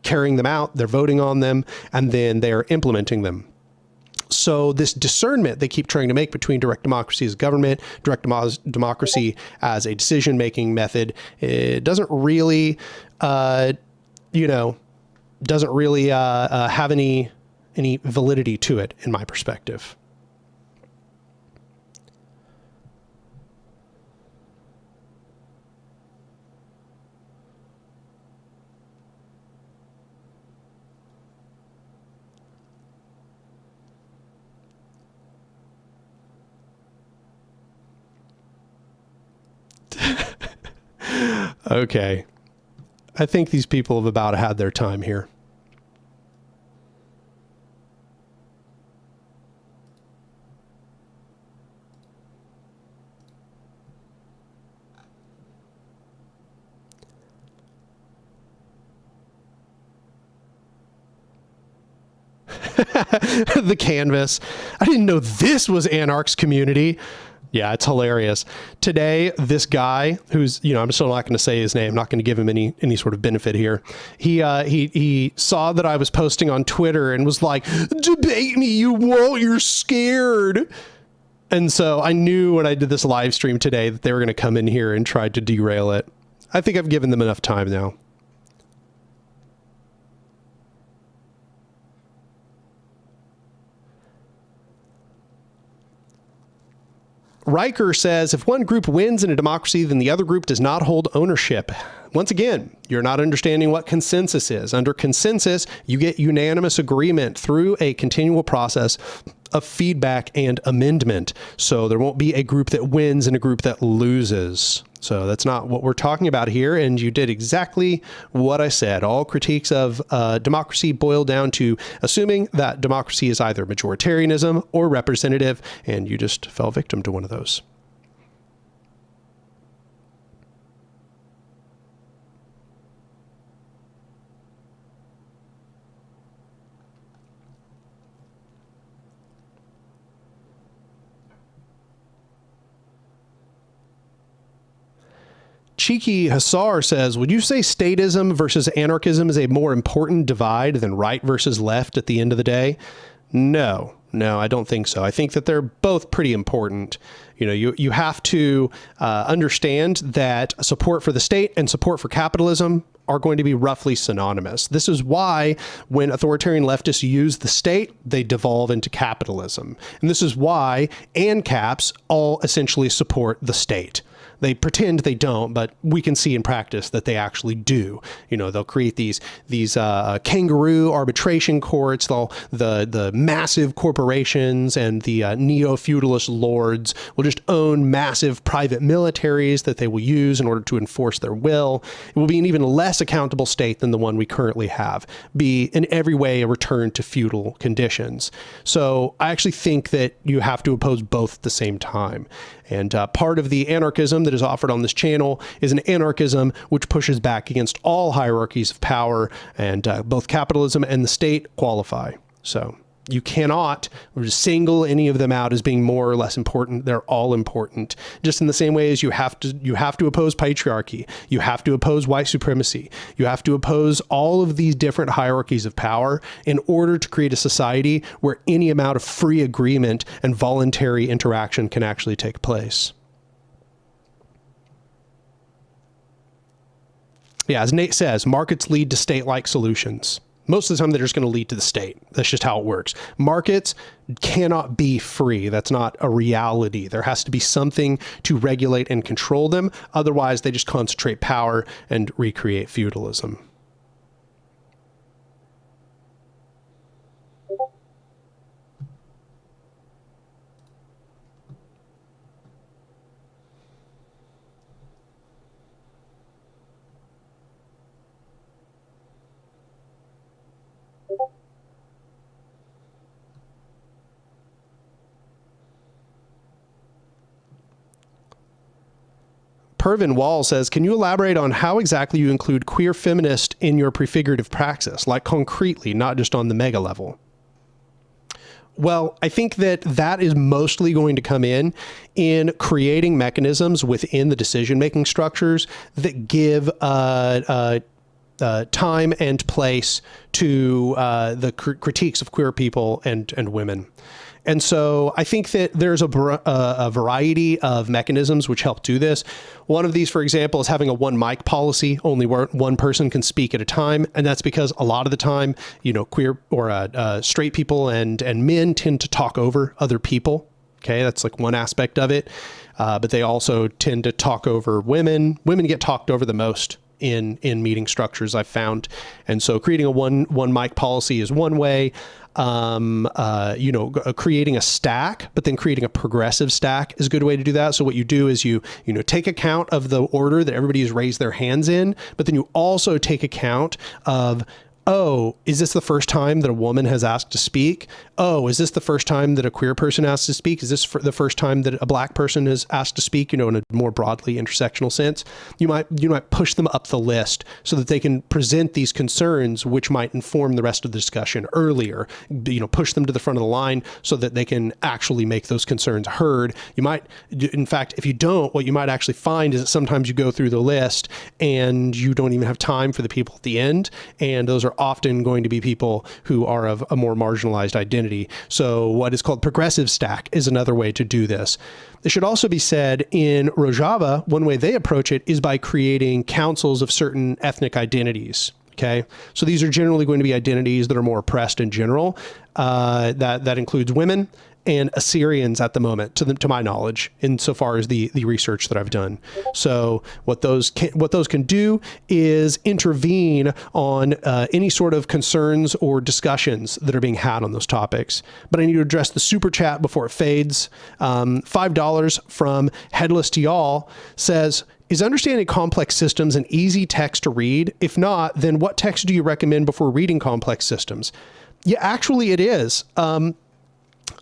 carrying them out, they're voting on them, and then they're implementing them. So this discernment they keep trying to make between direct democracy as government, direct democracy as a decision-making method, it doesn't really, have any validity to it in my perspective. Okay. I think these people have about had their time here. The canvas. I didn't know this was Anark's community. Yeah, it's hilarious. Today, this guy who's, I'm still not going to say his name. I'm not going to give him any sort of benefit here. He saw that I was posting on Twitter and was like, debate me, you won't, you're scared. And so I knew when I did this live stream today that they were going to come in here and try to derail it. I think I've given them enough time now. Riker says, if one group wins in a democracy, then the other group does not hold ownership. Once again, you're not understanding what consensus is. Under consensus, you get unanimous agreement through a continual process of feedback and amendment. So there won't be a group that wins and a group that loses. So that's not what we're talking about here. And you did exactly what I said. All critiques of democracy boil down to assuming that democracy is either majoritarianism or representative, and you just fell victim to one of those. Cheeky Hassar says, would you say statism versus anarchism is a more important divide than right versus left at the end of the day? No, I don't think so. I think that they're both pretty important. You have to understand that support for the state and support for capitalism are going to be roughly synonymous. This is why when authoritarian leftists use the state, they devolve into capitalism. And this is why ancaps all essentially support the state. They pretend they don't, but we can see in practice that they actually do. They'll create these kangaroo arbitration courts. The massive corporations and the neo-feudalist lords will just own massive private militaries that they will use in order to enforce their will. It will be an even less accountable state than the one we currently have. Be in every way a return to feudal conditions. So I actually think that you have to oppose both at the same time. And part of the anarchism that is offered on this channel is an anarchism which pushes back against all hierarchies of power, and both capitalism and the state qualify. So you cannot single any of them out as being more or less important. They're all important. Just in the same way as you have to oppose patriarchy, you have to oppose white supremacy, you have to oppose all of these different hierarchies of power in order to create a society where any amount of free agreement and voluntary interaction can actually take place. Yeah, as Nate says, markets lead to state-like solutions. Most of the time, they're just going to lead to the state. That's just how it works. Markets cannot be free. That's not a reality. There has to be something to regulate and control them. Otherwise, they just concentrate power and recreate feudalism. Pervin Wall says, can you elaborate on how exactly you include queer feminist in your prefigurative praxis, like concretely, not just on the mega level? Well, I think that is mostly going to come in creating mechanisms within the decision-making structures that give time and place to the critiques of queer people and women. And so I think that there's a variety of mechanisms which help do this. One of these, for example, is having a one mic policy. Only one person can speak at a time. And that's because a lot of the time, queer or straight people and men tend to talk over other people. Okay, that's like one aspect of it. But they also tend to talk over women. Women get talked over the most in meeting structures I've found. And so creating a one mic policy is one way. Creating a stack, but then creating a progressive stack is a good way to do that. So what you do is you take account of the order that everybody has raised their hands in, but then you also take account of, oh, is this the first time that a woman has asked to speak? Oh, is this the first time that a queer person asked to speak? Is this the first time that a black person has asked to speak, in a more broadly intersectional sense? You might push them up the list so that they can present these concerns, which might inform the rest of the discussion earlier, push them to the front of the line so that they can actually make those concerns heard. You might, in fact, if you don't, what you might actually find is that sometimes you go through the list and you don't even have time for the people at the end. And those are often going to be people who are of a more marginalized identity. So what is called progressive stack is another way to do this. It should also be said in Rojava, one way they approach it is by creating councils of certain ethnic identities. Okay, so these are generally going to be identities that are more oppressed in general. That includes women and Assyrians at the moment, to my knowledge, insofar as the research that I've done. So what those can do is intervene on any sort of concerns or discussions that are being had on those topics. But I need to address the super chat before it fades. $5 from Headless to Y'all says, is understanding complex systems an easy text to read? If not, then what text do you recommend before reading complex systems? Yeah, actually it is.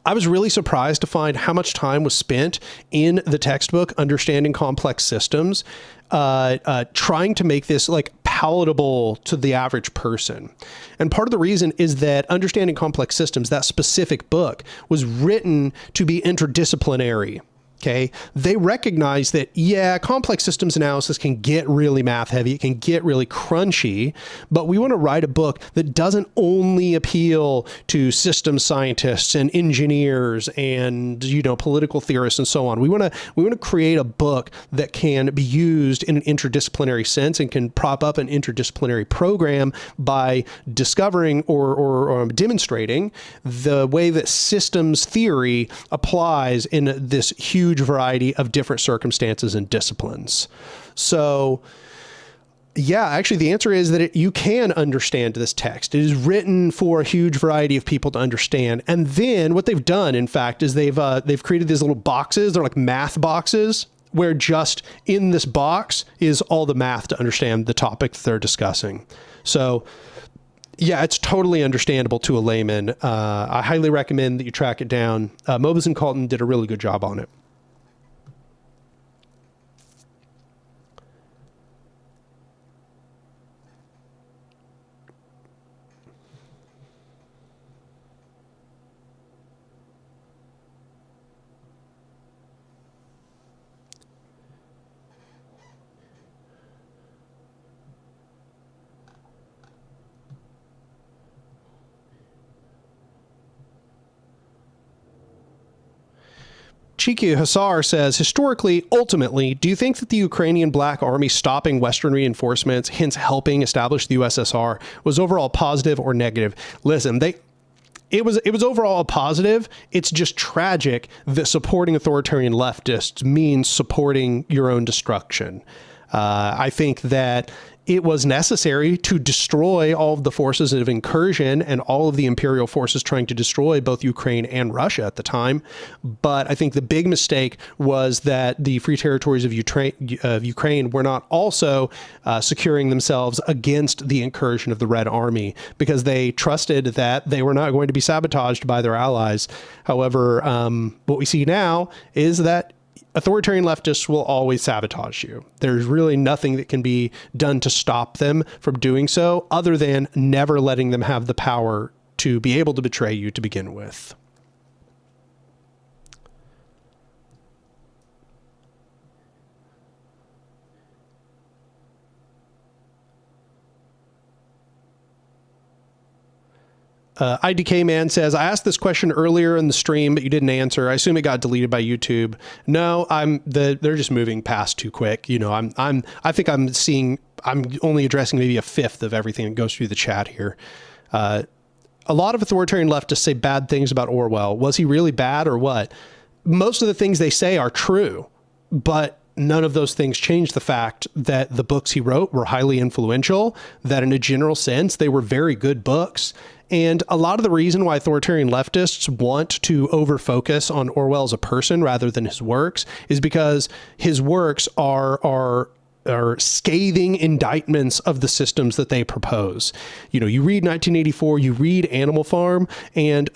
I was really surprised to find how much time was spent in the textbook understanding complex systems, trying to make this like palatable to the average person. And part of the reason is that understanding complex systems, that specific book, was written to be interdisciplinary. Okay, they recognize that, yeah, complex systems analysis can get really math heavy. It can get really crunchy, but we want to write a book that doesn't only appeal to system scientists and engineers and, political theorists and so on. We want to create a book that can be used in an interdisciplinary sense and can prop up an interdisciplinary program by discovering or demonstrating the way that systems theory applies in this huge variety of different circumstances and disciplines. So yeah, actually the answer is that you can understand this text. It is written for a huge variety of people to understand. And then what they've done, in fact, is they've created these little boxes. They're like math boxes, where just in this box is all the math to understand the topic that they're discussing. So yeah, it's totally understandable to a layman. I highly recommend that you track it down. Mobus and Colton did a really good job on it. Chiki Hassar says, historically, ultimately, do you think that the Ukrainian Black Army stopping Western reinforcements, hence helping establish the USSR, was overall positive or negative? Listen, it was overall a positive. It's just tragic that supporting authoritarian leftists means supporting your own destruction. I think that it was necessary to destroy all of the forces of incursion and all of the imperial forces trying to destroy both Ukraine and Russia at the time. But I think the big mistake was that the free territories of Ukraine were not also securing themselves against the incursion of the Red Army, because they trusted that they were not going to be sabotaged by their allies. However, what we see now is that authoritarian leftists will always sabotage you. There's really nothing that can be done to stop them from doing so, other than never letting them have the power to be able to betray you to begin with. IDK Man says, I asked this question earlier in the stream, but you didn't answer. I assume it got deleted by YouTube. No, they're just moving past too quick. I think I'm only addressing maybe a fifth of everything that goes through the chat here. A lot of authoritarian leftists say bad things about Orwell. Was he really bad or what? Most of the things they say are true, but none of those things change the fact that the books he wrote were highly influential, that in a general sense, they were very good books. And a lot of the reason why authoritarian leftists want to over-focus on Orwell as a person rather than his works is because his works are scathing indictments of the systems that they propose. You know, you read 1984, you read Animal Farm, and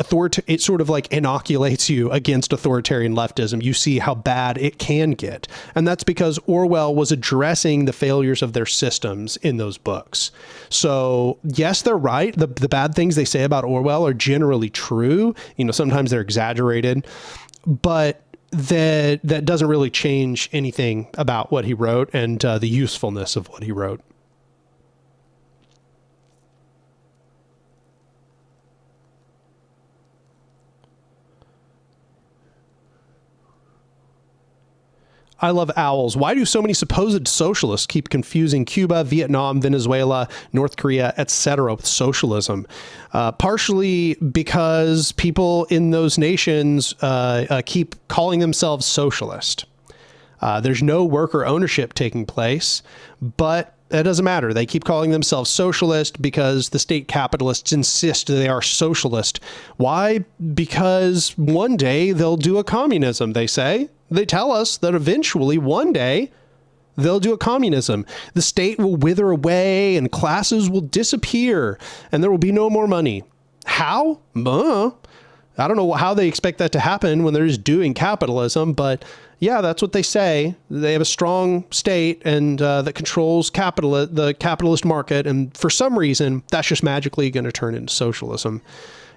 it sort of like inoculates you against authoritarian leftism. You see how bad it can get. And that's because Orwell was addressing the failures of their systems in those books. So yes, they're right. The bad things they say about Orwell are generally true. You know, sometimes they're exaggerated, but that doesn't really change anything about what he wrote and the usefulness of what he wrote. I love owls. Why do so many supposed socialists keep confusing Cuba, Vietnam, Venezuela, North Korea, etc. with socialism? Partially because people in those nations keep calling themselves socialist. There's no worker ownership taking place, but it doesn't matter. They keep calling themselves socialist because the state capitalists insist they are socialist. Why? Because one day they'll do a communism, they say. They tell us that eventually one day they'll do a communism. The state will wither away and classes will disappear and there will be no more money. How? I don't know how they expect that to happen when they're just doing capitalism, but yeah, that's what they say. They have a strong state and that controls the capitalist market. And for some reason, that's just magically going to turn into socialism.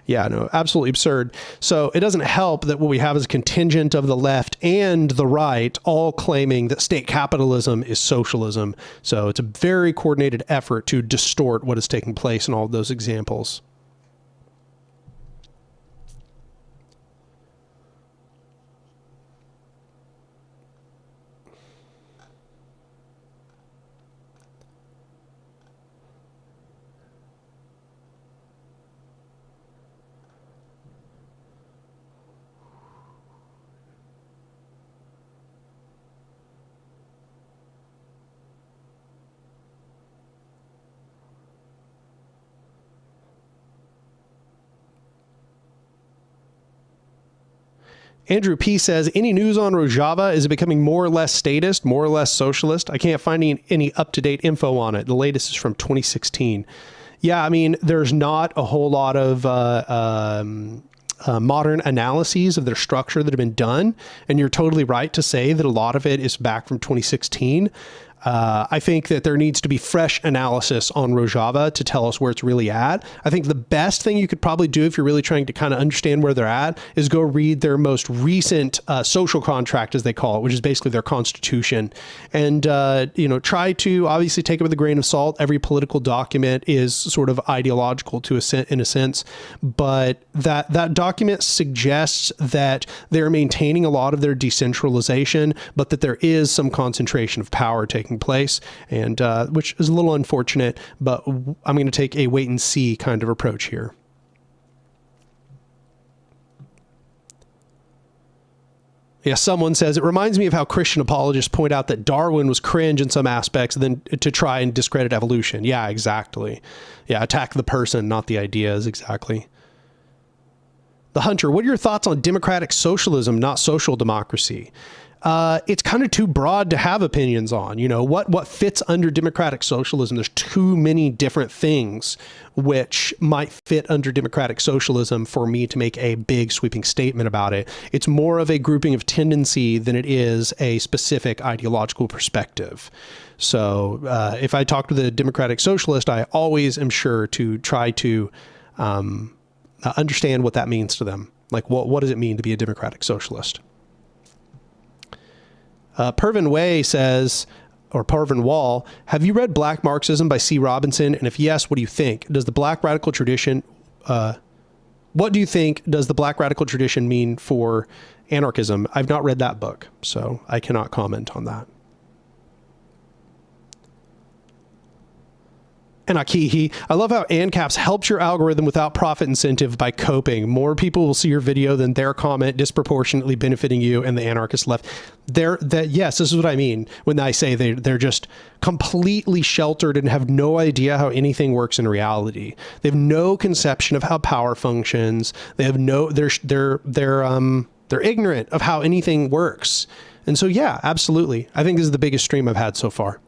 Yeah, no, absolutely absurd. So it doesn't help that what we have is a contingent of the left and the right all claiming that state capitalism is socialism. So it's a very coordinated effort to distort what is taking place in all of those examples. Andrew P. says, any news on Rojava? Is it becoming more or less statist, more or less socialist? I can't find any up-to-date info on it. The latest is from 2016. Yeah, I mean, there's not a whole lot of modern analyses of their structure that have been done. And you're totally right to say that a lot of it is back from 2016. I think that there needs to be fresh analysis on Rojava to tell us where it's really at. I think the best thing you could probably do if you're really trying to kind of understand where they're at is go read their most recent social contract, as they call it, which is basically their constitution. And, try to obviously take it with a grain of salt. Every political document is sort of ideological in a sense, but that document suggests that they're maintaining a lot of their decentralization, but that there is some concentration of power taking place, and which is a little unfortunate, but I'm going to take a wait and see kind of approach here. Yeah, someone says, it reminds me of how Christian apologists point out that Darwin was cringe in some aspects, then to try and discredit evolution. Yeah, exactly. Yeah, attack the person, not the ideas, exactly. The Hunter, what are your thoughts on democratic socialism, not social democracy? It's kind of too broad to have opinions on, what fits under democratic socialism. There's too many different things which might fit under democratic socialism for me to make a big sweeping statement about it. It's more of a grouping of tendency than it is a specific ideological perspective. So if I talk to the democratic socialist, I always am sure to try to understand what that means to them. Like, what does it mean to be a democratic socialist? Pervin Way says, or Pervin Wall, have you read Black Marxism by C. Robinson? And if yes, what do you think? Does the Black radical tradition, what do you think does the Black radical tradition mean for anarchism? I've not read that book, so I cannot comment on that. Anakihi. I love how ancaps helps your algorithm without profit incentive by coping. More people will see your video than their comment, disproportionately benefiting you and the anarchist left. Yes, this is what I mean when I say they're just completely sheltered and have no idea how anything works in reality. They have no conception of how power functions. They have they're ignorant of how anything works. And so, yeah, absolutely. I think this is the biggest stream I've had so far.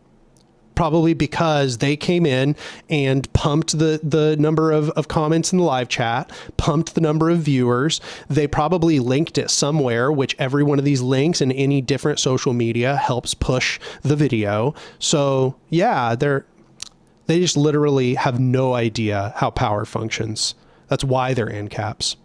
Probably because they came in and pumped the number of comments in the live chat, pumped the number of viewers. They probably linked it somewhere, which every one of these links in any different social media helps push the video. So yeah, they just literally have no idea how power functions. That's why they're ancaps.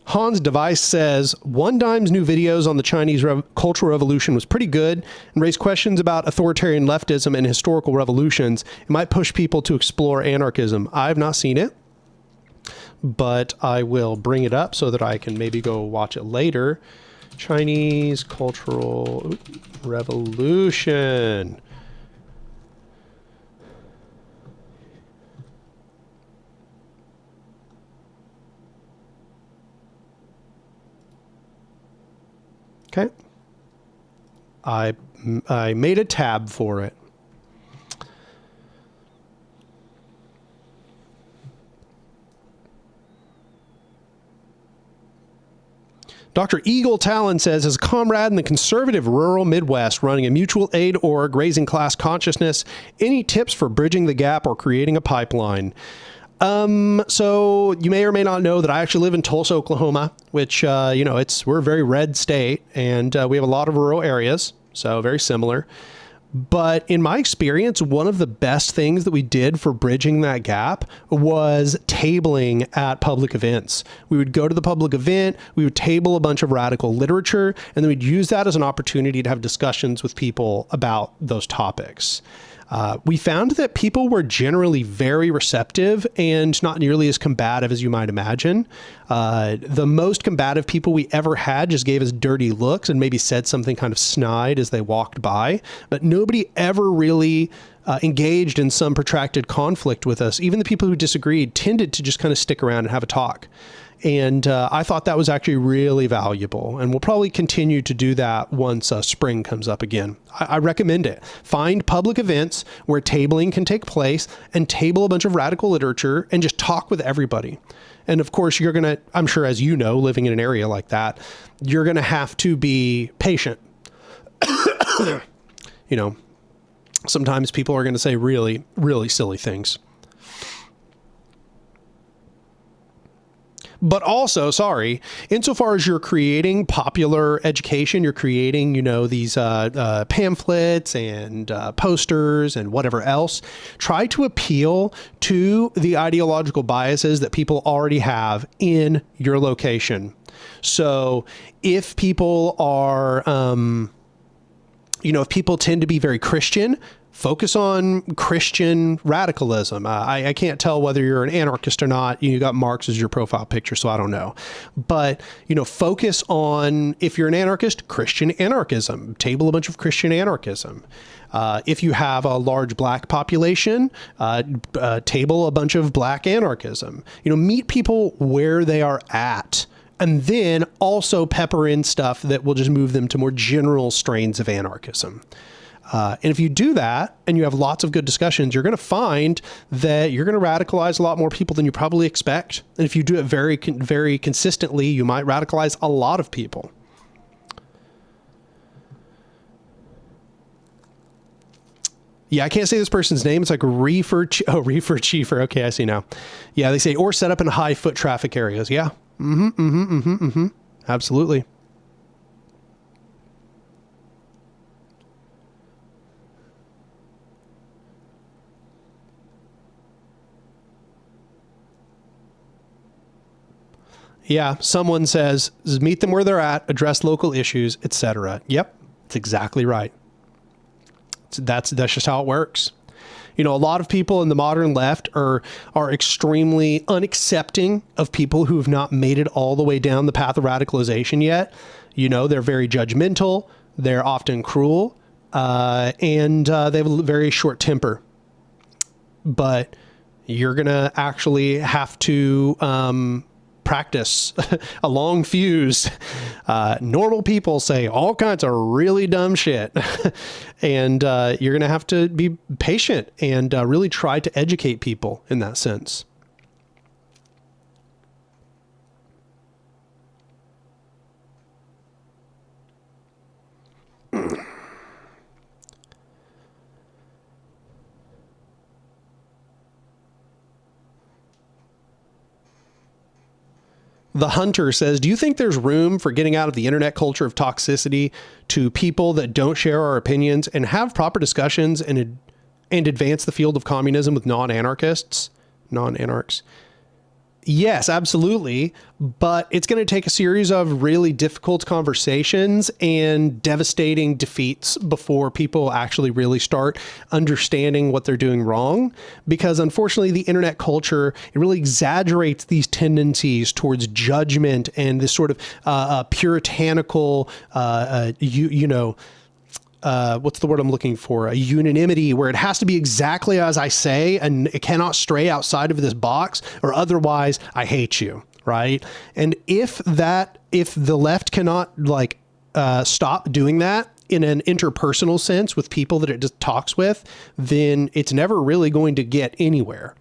Hans Device says, One Dime's new videos on the Chinese Cultural Revolution was pretty good and raised questions about authoritarian leftism and historical revolutions. It might push people to explore anarchism. I have not seen it, but I will bring it up so that I can maybe go watch it later. Chinese Cultural Revolution. Okay. I made a tab for it. Dr. Eagle Talon says, as a comrade in the conservative rural Midwest running a mutual aid org, raising class consciousness, any tips for bridging the gap or creating a pipeline? So you may or may not know that I actually live in Tulsa, Oklahoma, which, we're a very red state, and we have a lot of rural areas, so very similar. But in my experience, one of the best things that we did for bridging that gap was tabling at public events. We would go to the public event, we would table a bunch of radical literature, and then we'd use that as an opportunity to have discussions with people about those topics. We found that people were generally very receptive and not nearly as combative as you might imagine. The most combative people we ever had just gave us dirty looks and maybe said something kind of snide as they walked by, but nobody ever really engaged in some protracted conflict with us. Even the people who disagreed tended to just kind of stick around and have a talk. And I thought that was actually really valuable. And we'll probably continue to do that once spring comes up again. I recommend it. Find public events where tabling can take place and table a bunch of radical literature and just talk with everybody. And of course, you're going to, I'm sure, as you know, living in an area like that, you're going to have to be patient. Sometimes people are going to say really, really silly things. But also, insofar as you're creating popular education, you're creating, these pamphlets and posters and whatever else, try to appeal to the ideological biases that people already have in your location. So if people are, if people tend to be very Christian, focus on Christian radicalism. I can't tell whether you're an anarchist or not. You got Marx as your profile picture, so I don't know. But, focus on, if you're an anarchist, Christian anarchism. Table a bunch of Christian anarchism. If you have a large black population, table a bunch of black anarchism. Meet people where they are at. And then also pepper in stuff that will just move them to more general strains of anarchism. And if you do that and you have lots of good discussions, you're going to find that you're going to radicalize a lot more people than you probably expect. And if you do it very, very consistently, you might radicalize a lot of people. Yeah, I can't say this person's name. It's like Reefer Chiefer. Okay, I see now. Yeah, they say, or set up in high foot traffic areas. Yeah. Absolutely. Yeah, someone says, meet them where they're at, address local issues, etc. Yep, that's exactly right. That's just how it works. You know, a lot of people in the modern left are extremely unaccepting of people who have not made it all the way down the path of radicalization yet. You know, they're very judgmental. They're often cruel, and they have a very short temper. But you're going to actually have to practice a long fuse. Normal people say all kinds of really dumb shit. And you're going to have to be patient and really try to educate people in that sense. The Hunter says, do you think there's room for getting out of the internet culture of toxicity to people that don't share our opinions and have proper discussions and advance the field of communism with non-anarchists, non-anarchs? Yes, absolutely. But it's going to take a series of really difficult conversations and devastating defeats before people actually really start understanding what they're doing wrong. Because unfortunately, the internet culture, it really exaggerates these tendencies towards judgment and this sort of puritanical, what's the word I'm looking for? A unanimity where it has to be exactly as I say, and it cannot stray outside of this box, or otherwise I hate you. Right. And if the left cannot stop doing that in an interpersonal sense with people that it just talks with, then it's never really going to get anywhere.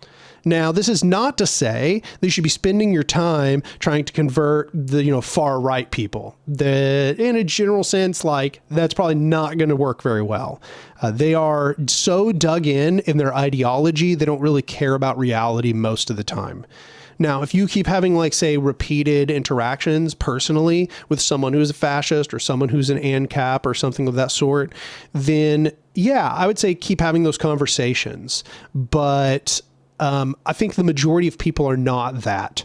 Now, this is not to say that you should be spending your time trying to convert the, far right people. In a general sense, that's probably not going to work very well. They are so dug in their ideology, they don't really care about reality most of the time. Now, if you keep having, say, repeated interactions personally with someone who's a fascist or someone who's an ANCAP or something of that sort, then yeah, I would say keep having those conversations. But I think the majority of people are not that.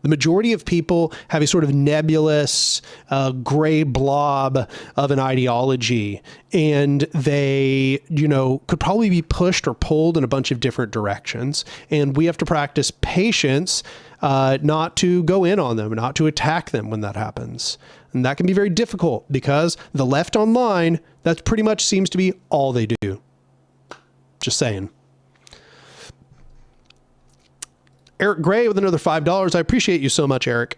The majority of people have a sort of nebulous, gray blob of an ideology, and they, could probably be pushed or pulled in a bunch of different directions. And we have to practice patience, not to go in on them, not to attack them when that happens. And that can be very difficult because the left online, that pretty much seems to be all they do. Just saying. Eric Gray with another $5. I appreciate you so much, Eric.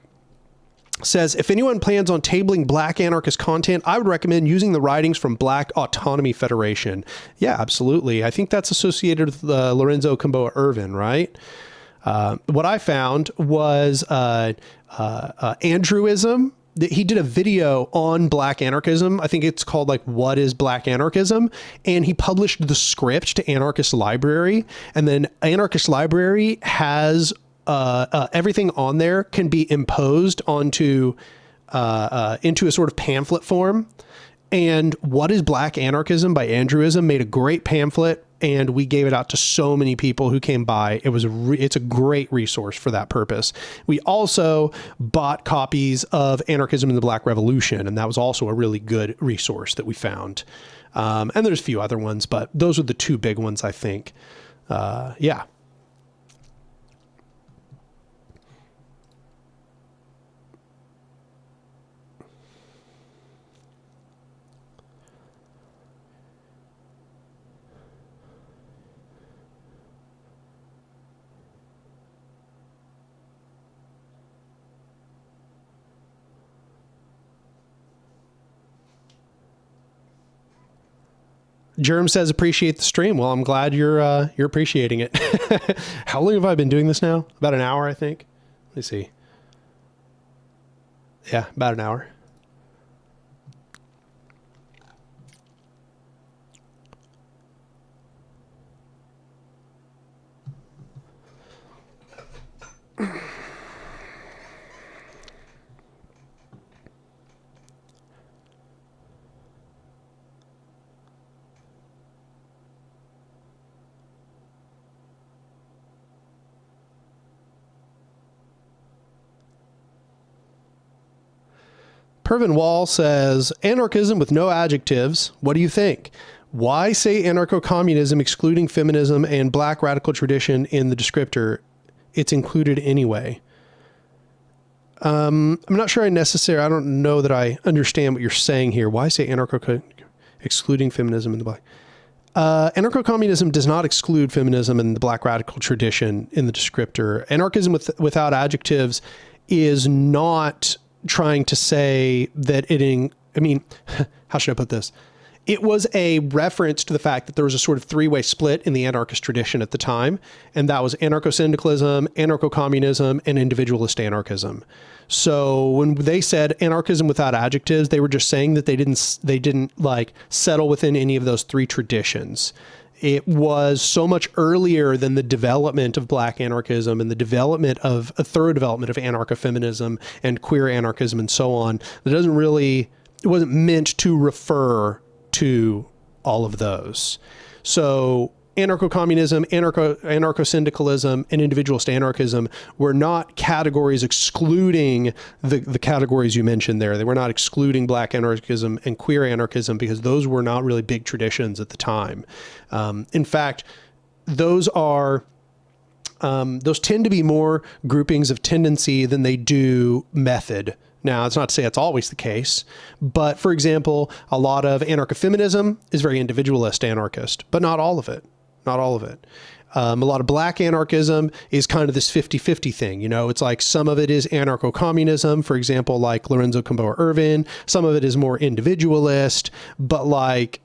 Says, if anyone plans on tabling Black anarchist content, I would recommend using the writings from Black Autonomy Federation. Yeah, absolutely. I think that's associated with Lorenzo Camboa Irvin, right? What I found was Andrewism. He did a video on Black anarchism. I think it's called What is Black Anarchism? And he published the script to Anarchist Library. And then Anarchist Library has everything on there can be imposed onto into a sort of pamphlet form. And What is Black Anarchism by Andrewism made a great pamphlet, and we gave it out to so many people who came by. It's a great resource for that purpose. We also bought copies of Anarchism in the Black Revolution, and that was also a really good resource that we found. And there's a few other ones, but those are the two big ones, I think. Yeah. Germ says, appreciate the stream. Well, I'm glad you're appreciating it. How long have I been doing this now? About an hour, I think. Let me see. Yeah, about an hour. Pervin Wall says, anarchism with no adjectives. What do you think? Why say anarcho-communism excluding feminism and black radical tradition in the descriptor? It's included anyway. I'm not sure I don't know that I understand what you're saying here. Why say anarcho excluding feminism and the black? Anarcho-communism does not exclude feminism and the black radical tradition in the descriptor. Anarchism without adjectives is not trying to say that how should I put this? It was a reference to the fact that there was a sort of three-way split in the anarchist tradition at the time, and that was anarcho-syndicalism, anarcho-communism, and individualist anarchism. So when they said anarchism without adjectives, they were just saying that they didn't like settle within any of those three traditions. It was so much earlier than the development of black anarchism and the development of a thorough development of anarcho-feminism and queer anarchism and so on. It wasn't meant to refer to all of those. So anarcho-communism, anarcho-syndicalism, and individualist anarchism were not categories excluding the categories you mentioned there. They were not excluding black anarchism and queer anarchism because those were not really big traditions at the time. In fact, those tend to be more groupings of tendency than they do method. Now, it's not to say that's always the case, but for example, a lot of anarcho-feminism is very individualist anarchist, but not all of it. Not all of it. A lot of black anarchism is kind of this 50-50 thing. You know, it's like some of it is anarcho-communism, for example, like Lorenzo Camboa Irvin. Some of it is more individualist, but like,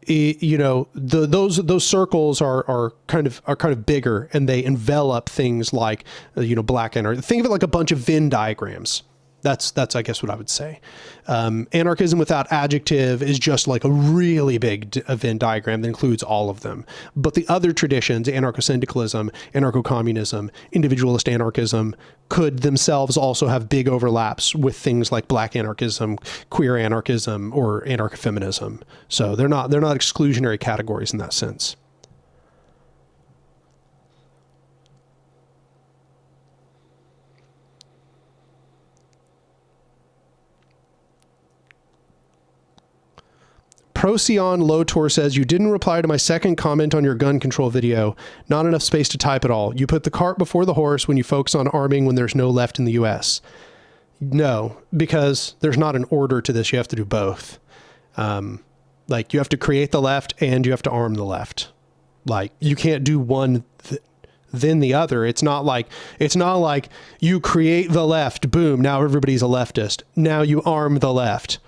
you know, those circles are kind of bigger, and they envelop things like, you know, black anarchism. Think of it like a bunch of Venn diagrams. That's I guess what I would say. Anarchism without adjective is just like a really big Venn diagram that includes all of them. But the other traditions, anarcho-syndicalism, anarcho-communism, individualist anarchism, could themselves also have big overlaps with things like black anarchism, queer anarchism, or anarcho-feminism. So they're not exclusionary categories in that sense. Procyon Lotor says, you didn't reply to my second comment on your gun control video. Not enough space to type it all. You put the cart before the horse when you focus on arming when there's no left in the US. No, because there's not an order to this. You have to do both. Like you have to create the left and you have to arm the left. Like you can't do one then the other. It's not like you create the left, boom, now everybody's a leftist. Now you arm the left.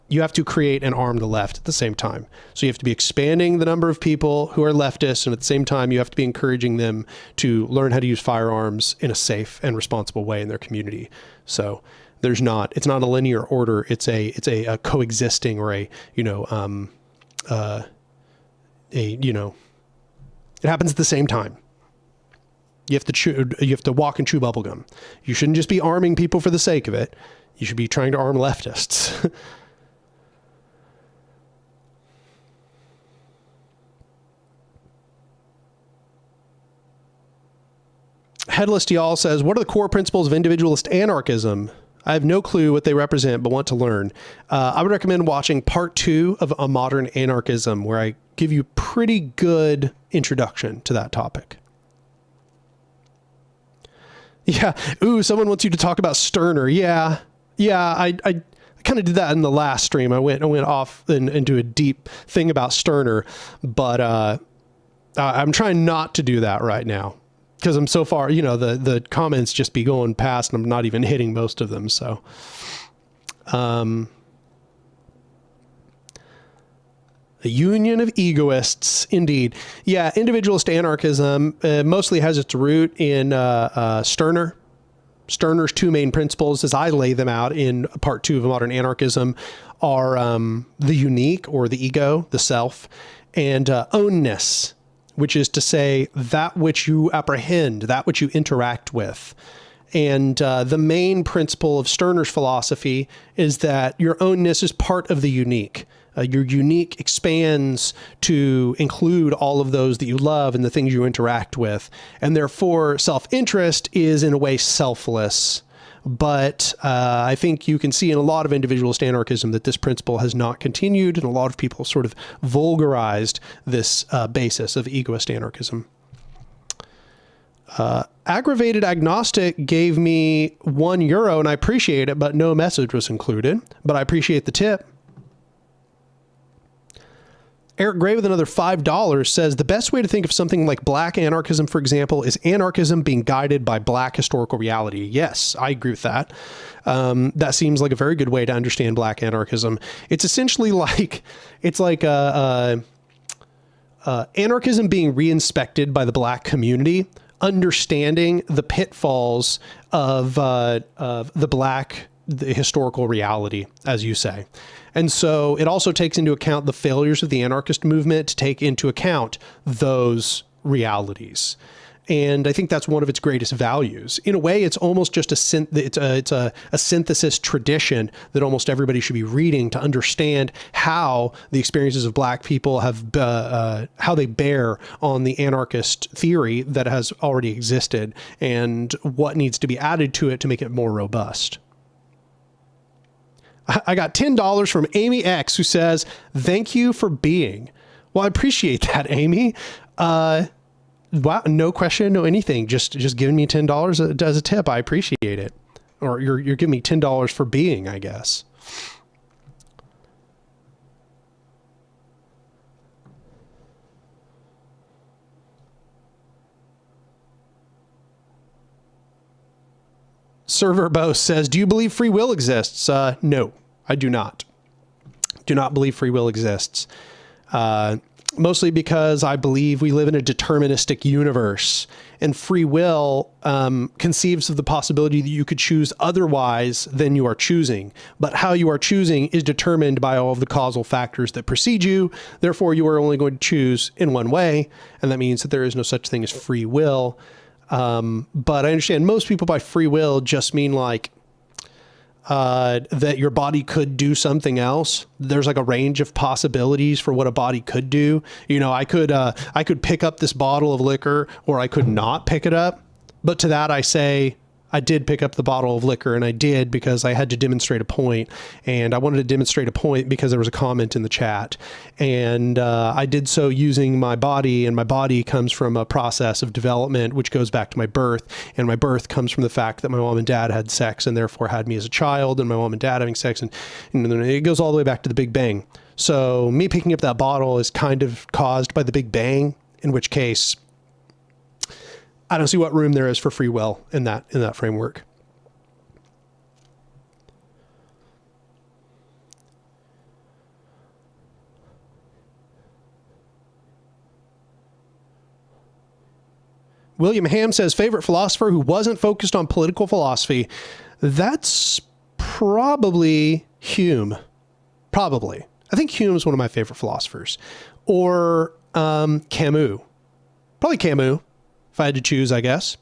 You have to create and arm the left at the same time. So you have to be expanding the number of people who are leftists, and at the same time, you have to be encouraging them to learn how to use firearms in a safe and responsible way in their community. So it's not a linear order. It's a coexisting or it happens at the same time. You have to walk and chew bubblegum. You shouldn't just be arming people for the sake of it. You should be trying to arm leftists. Headless Y'all says, what are the core principles of individualist anarchism? I have no clue what they represent, but want to learn. I would recommend watching part 2 of A Modern Anarchism, where I give you pretty good introduction to that topic. Yeah. Ooh, someone wants you to talk about Stirner. Yeah. I kind of did that in the last stream. I went off into a deep thing about Stirner, but I'm trying not to do that right now. Because I'm so far, you know, the comments just be going past and I'm not even hitting most of them. So, a union of egoists, indeed. Yeah, individualist anarchism mostly has its root in Stirner. Stirner's two main principles, as I lay them out in part 2 of Modern Anarchism, are the unique, or the ego, the self, and ownness, which is to say that which you apprehend, that which you interact with. And the main principle of Stirner's philosophy is that your ownness is part of the unique. Your unique expands to include all of those that you love and the things you interact with. And therefore, self-interest is in a way selfless, But I think you can see in a lot of individualist anarchism that this principle has not continued, and a lot of people sort of vulgarized this basis of egoist anarchism. Aggravated agnostic gave me €1, and I appreciate it, but no message was included. But I appreciate the tip. Eric Gray with another $5 says, the best way to think of something like black anarchism, for example, is anarchism being guided by black historical reality. Yes, I agree with that. That seems like a very good way to understand black anarchism. It's essentially like, it's like anarchism being reinspected by the black community, understanding the pitfalls of the historical reality, as you say. And so it also takes into account the failures of the anarchist movement to take into account those realities. And I think that's one of its greatest values. In a way, it's almost just a synthesis tradition that almost everybody should be reading to understand how the experiences of black people have, how they bear on the anarchist theory that has already existed and what needs to be added to it to make it more robust. I got $10 from Amy X, who says, thank you for being. Well, I appreciate that, Amy. Wow, no question, no anything. Just giving me $10 as a tip. I appreciate it. Or you're giving me $10 for being, I guess. Server Bo says, do you believe free will exists? No, I do not. Do not believe free will exists. Mostly because I believe we live in a deterministic universe, and free will conceives of the possibility that you could choose otherwise than you are choosing. But how you are choosing is determined by all of the causal factors that precede you. Therefore, you are only going to choose in one way. And that means that there is no such thing as free will. But I understand most people by free will just mean like, that your body could do something else. There's like a range of possibilities for what a body could do. You know, I could pick up this bottle of liquor, or I could not pick it up. But to that I say, I did pick up the bottle of liquor, and I did because I had to demonstrate a point, and I wanted to demonstrate a point because there was a comment in the chat, and I did so using my body, and my body comes from a process of development which goes back to my birth, and my birth comes from the fact that my mom and dad had sex and therefore had me as a child, and my mom and dad having sex, and it goes all the way back to the Big Bang. So me picking up that bottle is kind of caused by the Big Bang, in which case I don't see what room there is for free will in that framework. William Ham says, favorite philosopher who wasn't focused on political philosophy. That's probably Hume. Probably. I think Hume is one of my favorite philosophers. Or Camus. Probably Camus. If I had to choose, I guess.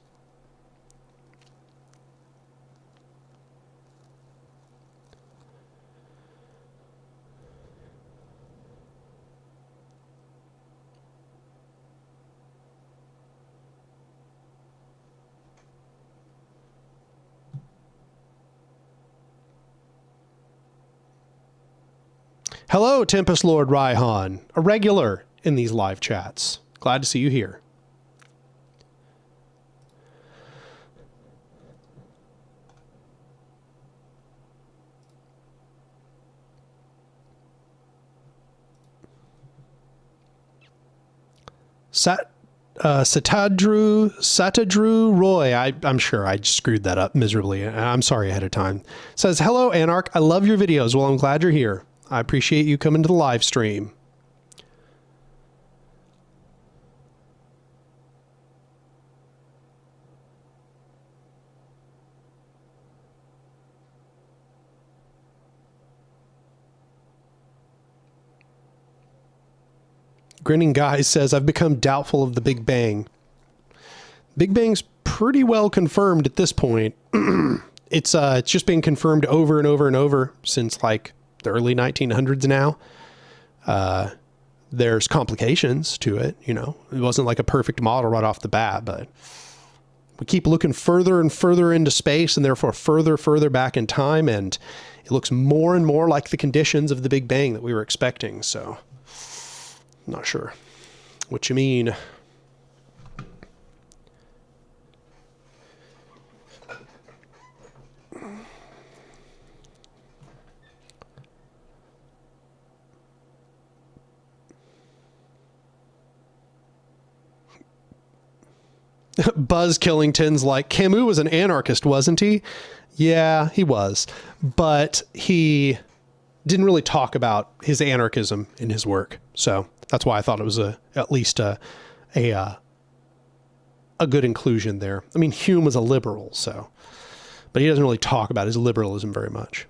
Hello, Tempest Lord Raihan, a regular in these live chats. Glad to see you here. Satadru Roy, I'm sure I screwed that up miserably. I'm sorry ahead of time. Says, hello, Anark. I love your videos. Well, I'm glad you're here. I appreciate you coming to the live stream. Grinning Guy says, I've become doubtful of the Big Bang. Big Bang's pretty well confirmed at this point. It's just been confirmed over and over and over since like the early 1900s now. There's complications to it, you know. It wasn't like a perfect model right off the bat, but We keep looking further and further into space and therefore further back in time. And it looks more and more like the conditions of the Big Bang that we were expecting. So I'm not sure what you mean. Buzz Killington's like, Camus was an anarchist, wasn't he? Yeah, he was. But he didn't really talk about his anarchism in his work. So that's why I thought it was at least a good inclusion there. I mean, Hume was a liberal, so, but he doesn't really talk about his liberalism very much.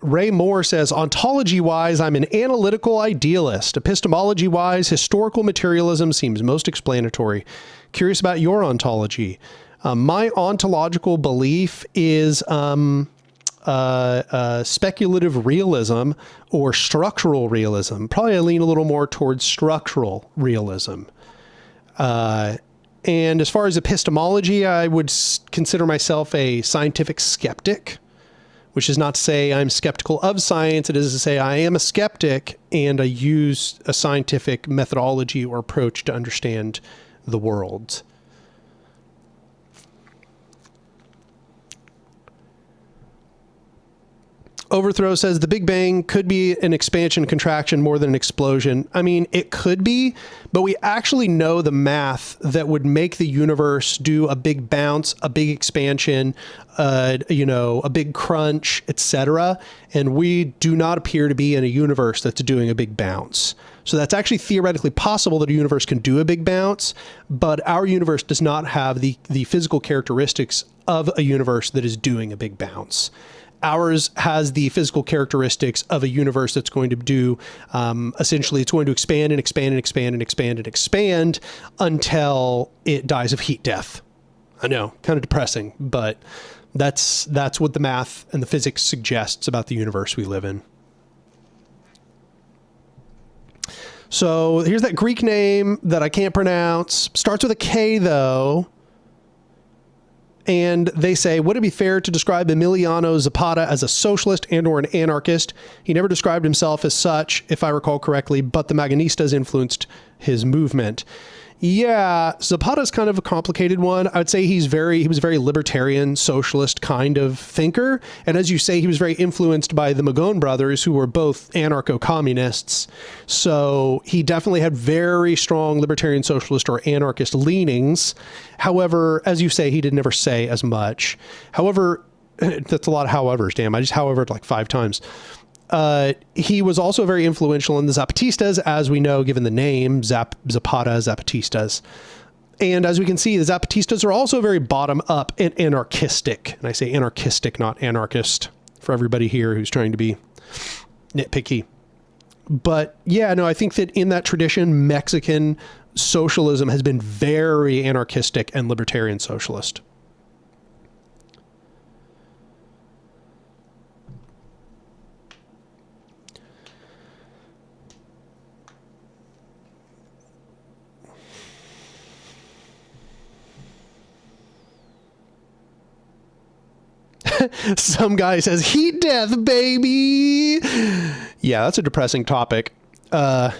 Ray Moore says, ontology-wise, I'm an analytical idealist. Epistemology-wise, historical materialism seems most explanatory. Curious about your ontology. My ontological belief is speculative realism or structural realism. Probably I lean a little more towards structural realism. And as far as epistemology, I would consider myself a scientific skeptic, which is not to say I'm skeptical of science. It is to say I am a skeptic and I use a scientific methodology or approach to understand the world. Overthrow says the Big Bang could be an expansion contraction more than an explosion. I mean, it could be, but we actually know the math that would make the universe do a big bounce, a big expansion, a big crunch, etc. And we do not appear to be in a universe that's doing a big bounce. So that's actually theoretically possible that a universe can do a big bounce, but our universe does not have the physical characteristics of a universe that is doing a big bounce. Ours has the physical characteristics of a universe that's going to do, essentially, it's going to expand and expand and expand and expand and expand until it dies of heat death. I know, kind of depressing, but that's what the math and the physics suggests about the universe we live in. So here's that Greek name that I can't pronounce. Starts with a K, though. And they say, would it be fair to describe Emiliano Zapata as a socialist and or an anarchist? He never described himself as such, if I recall correctly, but the Magonistas influenced his movement. Yeah, Zapata's kind of a complicated one. I would say he was a very libertarian, socialist kind of thinker. And as you say, he was very influenced by the Magon brothers, who were both anarcho-communists. So he definitely had very strong libertarian, socialist, or anarchist leanings. However, as you say, he did never say as much. However, that's a lot of howevers, damn. I just howevered like 5 times. He was also very influential in the Zapatistas, as we know, given the name, Zapata, Zapatistas. And as we can see, the Zapatistas are also very bottom-up and anarchistic. And I say anarchistic, not anarchist, for everybody here who's trying to be nitpicky. But yeah, no, I think that in that tradition, Mexican socialism has been very anarchistic and libertarian socialist. Some guy says, heat death, baby. Yeah, that's a depressing topic. Yeah,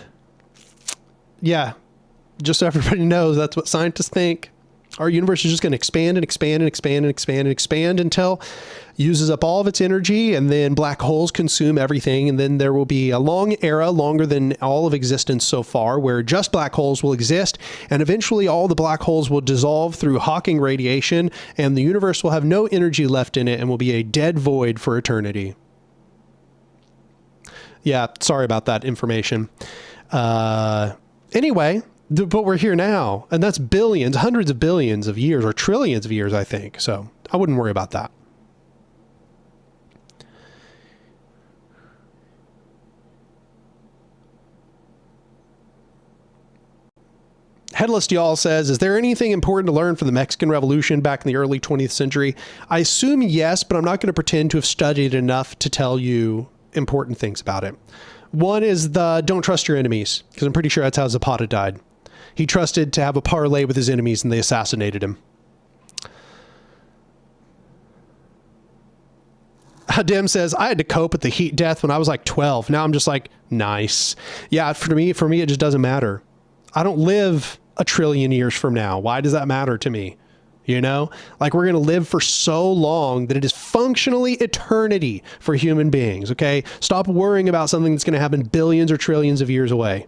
just so everybody knows, that's what scientists think. Our universe is just going to expand and expand and expand and expand and expand until it uses up all of its energy, and then black holes consume everything. And then there will be a long era, longer than all of existence so far, where just black holes will exist. And eventually all the black holes will dissolve through Hawking radiation, and the universe will have no energy left in it and will be a dead void for eternity. Yeah, sorry about that information. Anyway, but we're here now, and that's billions, hundreds of billions of years, or trillions of years, I think. So I wouldn't worry about that. Headless Y'all says, is there anything important to learn from the Mexican Revolution back in the early 20th century? I assume yes, but I'm not going to pretend to have studied enough to tell you important things about it. One is the don't trust your enemies, because I'm pretty sure that's how Zapata died. He trusted to have a parlay with his enemies and they assassinated him. Hadim says, I had to cope with the heat death when I was like 12. Now I'm just like, nice. Yeah, for me, it just doesn't matter. I don't live a trillion years from now. Why does that matter to me? You know, like we're going to live for so long that it is functionally eternity for human beings. Okay. Stop worrying about something that's going to happen billions or trillions of years away.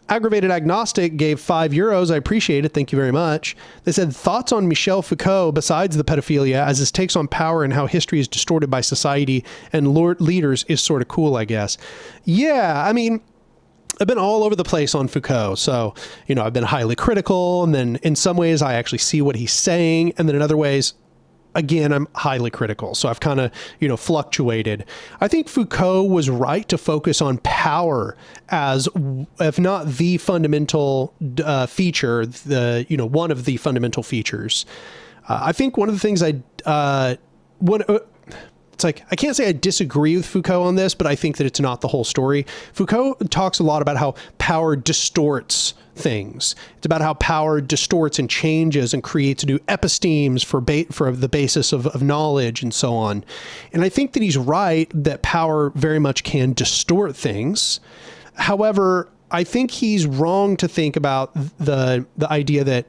Aggravated Agnostic gave €5. I appreciate it. Thank you very much. They said, thoughts on Michel Foucault besides the pedophilia as his takes on power and how history is distorted by society and leaders is sort of cool, I guess. Yeah. I mean, I've been all over the place on Foucault. So, you know, I've been highly critical, and then in some ways I actually see what he's saying. And then in other ways, again, I'm highly critical. So I've kind of, you know, fluctuated. I think Foucault was right to focus on power as, if not the fundamental feature, one of the fundamental features. I think one of the things it's like, I can't say I disagree with Foucault on this, but I think that it's not the whole story. Foucault talks a lot about how power distorts things. It's about how power distorts and changes and creates new epistemes for the basis of knowledge and so on. And I think that he's right that power very much can distort things. However, I think he's wrong to think about the idea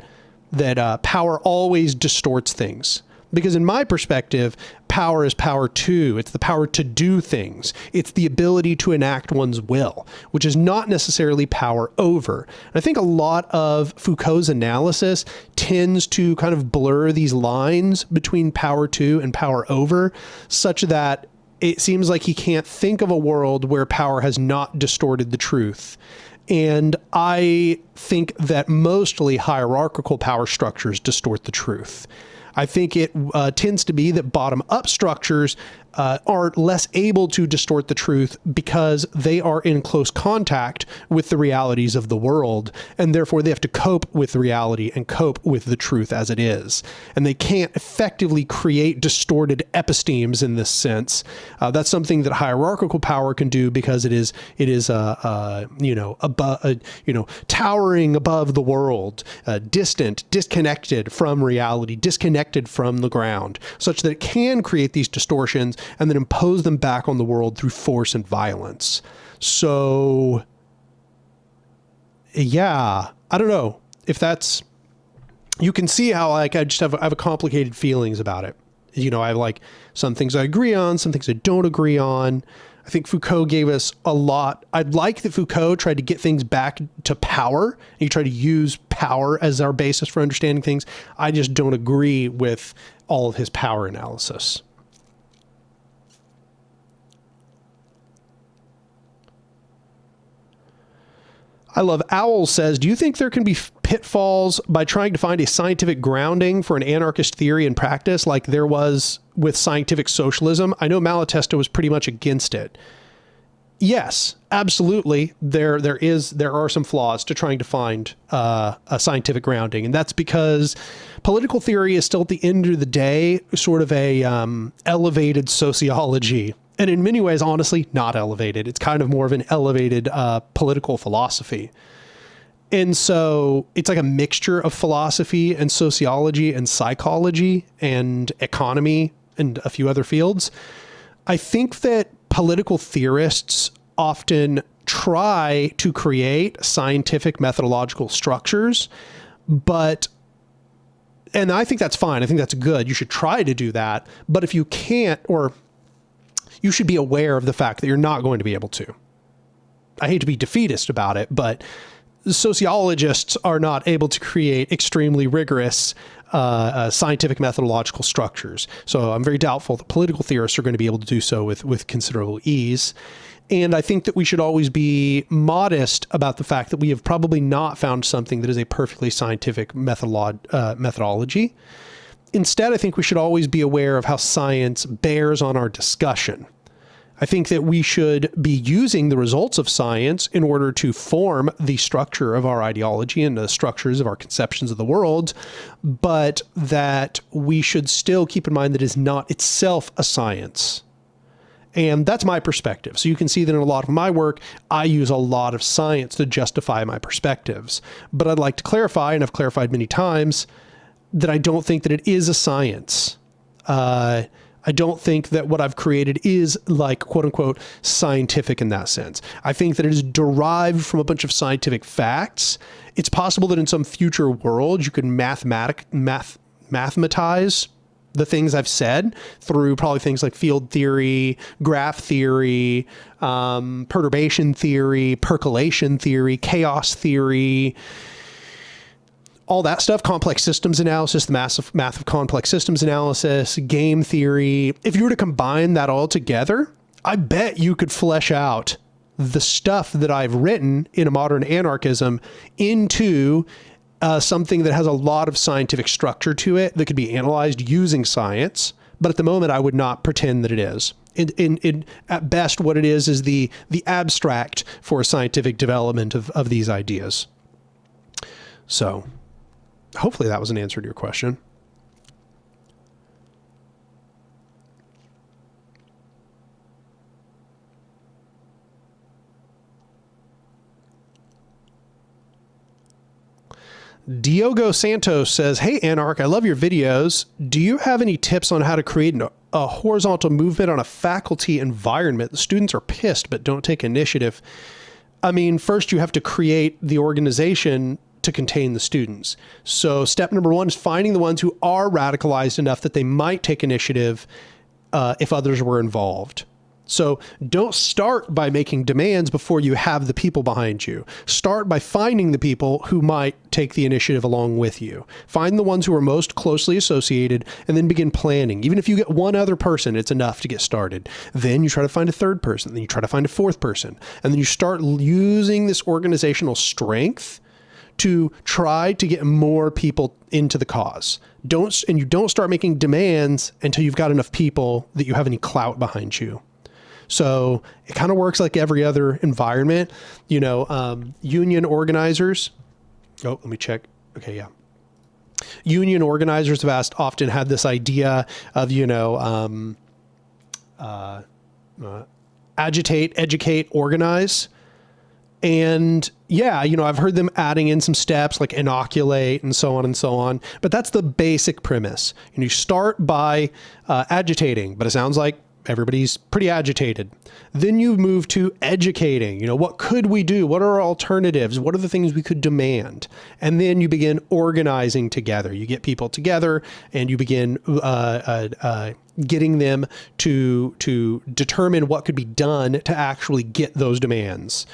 that power always distorts things. Because in my perspective, power is power too. It's the power to do things. It's the ability to enact one's will, which is not necessarily power over. And I think a lot of Foucault's analysis tends to kind of blur these lines between power to and power over, such that it seems like he can't think of a world where power has not distorted the truth. And I think that mostly hierarchical power structures distort the truth. I think it tends to be that bottom-up structures are less able to distort the truth because they are in close contact with the realities of the world, and therefore they have to cope with reality and cope with the truth as it is. And they can't effectively create distorted epistemes in this sense. That's something that hierarchical power can do because it is towering above the world, distant, disconnected from reality, disconnected from the ground, such that it can create these distortions and then impose them back on the world through force and violence. So, yeah, I don't know if that's, you can see how I just have a complicated feelings about it. You know, I have like some things I agree on, some things I don't agree on. I think Foucault gave us a lot. I'd like that Foucault tried to get things back to power. And he tried to use power as our basis for understanding things. I just don't agree with all of his power analysis. I Love Owl says, do you think there can be pitfalls by trying to find a scientific grounding for an anarchist theory and practice like there was with scientific socialism? I know Malatesta was pretty much against it. Yes, absolutely. There are some flaws to trying to find a scientific grounding. And that's because political theory is still at the end of the day sort of a elevated sociology. And in many ways, honestly, not elevated. It's kind of more of an elevated political philosophy. And so it's like a mixture of philosophy and sociology and psychology and economy and a few other fields. I think that political theorists often try to create scientific methodological structures, and I think that's fine. I think that's good. You should try to do that. But if you can't, or you should be aware of the fact that you're not going to be able to. I hate to be defeatist about it, but sociologists are not able to create extremely rigorous scientific methodological structures. So I'm very doubtful that political theorists are going to be able to do so with considerable ease. And I think that we should always be modest about the fact that we have probably not found something that is a perfectly scientific methodology. Instead, I think we should always be aware of how science bears on our discussion. I think that we should be using the results of science in order to form the structure of our ideology and the structures of our conceptions of the world, but that we should still keep in mind that it is not itself a science. And that's my perspective. So you can see that in a lot of my work, I use a lot of science to justify my perspectives. But I'd like to clarify, and I've clarified many times, that I don't think that it is a science. I don't think that what I've created is like, quote unquote, scientific in that sense. I think that it is derived from a bunch of scientific facts. It's possible that in some future world, you could mathematize the things I've said through probably things like field theory, graph theory, perturbation theory, percolation theory, chaos theory, all that stuff, complex systems analysis, the math of complex systems analysis, game theory. If you were to combine that all together, I bet you could flesh out the stuff that I've written in a modern anarchism into something that has a lot of scientific structure to it that could be analyzed using science. But at the moment, I would not pretend that it is. At best, what it is the abstract for scientific development of these ideas. So hopefully that was an answer to your question. Diogo Santos says, "Hey, Anark, I love your videos. Do you have any tips on how to create a horizontal movement on a faculty environment? The students are pissed but don't take initiative." I mean, first you have to create the organization to contain the students. So step number one is finding the ones who are radicalized enough that they might take initiative if others were involved. So don't start by making demands before you have the people behind you. Start by finding the people who might take the initiative along with you. Find the ones who are most closely associated and then begin planning. Even if you get one other person, it's enough to get started. Then you try to find a third person. Then you try to find a fourth person. And then you start using this organizational strength to try to get more people into the cause. You don't start making demands until you've got enough people that you have any clout behind you. So it kind of works like every other environment, union organizers. Oh, let me check. Okay. Yeah. Union organizers have often had this idea of, agitate, educate, organize. And yeah, I've heard them adding in some steps like inoculate and so on and so on, but that's the basic premise. And you start by agitating, but it sounds like everybody's pretty agitated. Then you move to educating. What could we do? What are our alternatives? What are the things we could demand? And then you begin organizing together. You get people together and you begin getting them to determine what could be done to actually get those demands.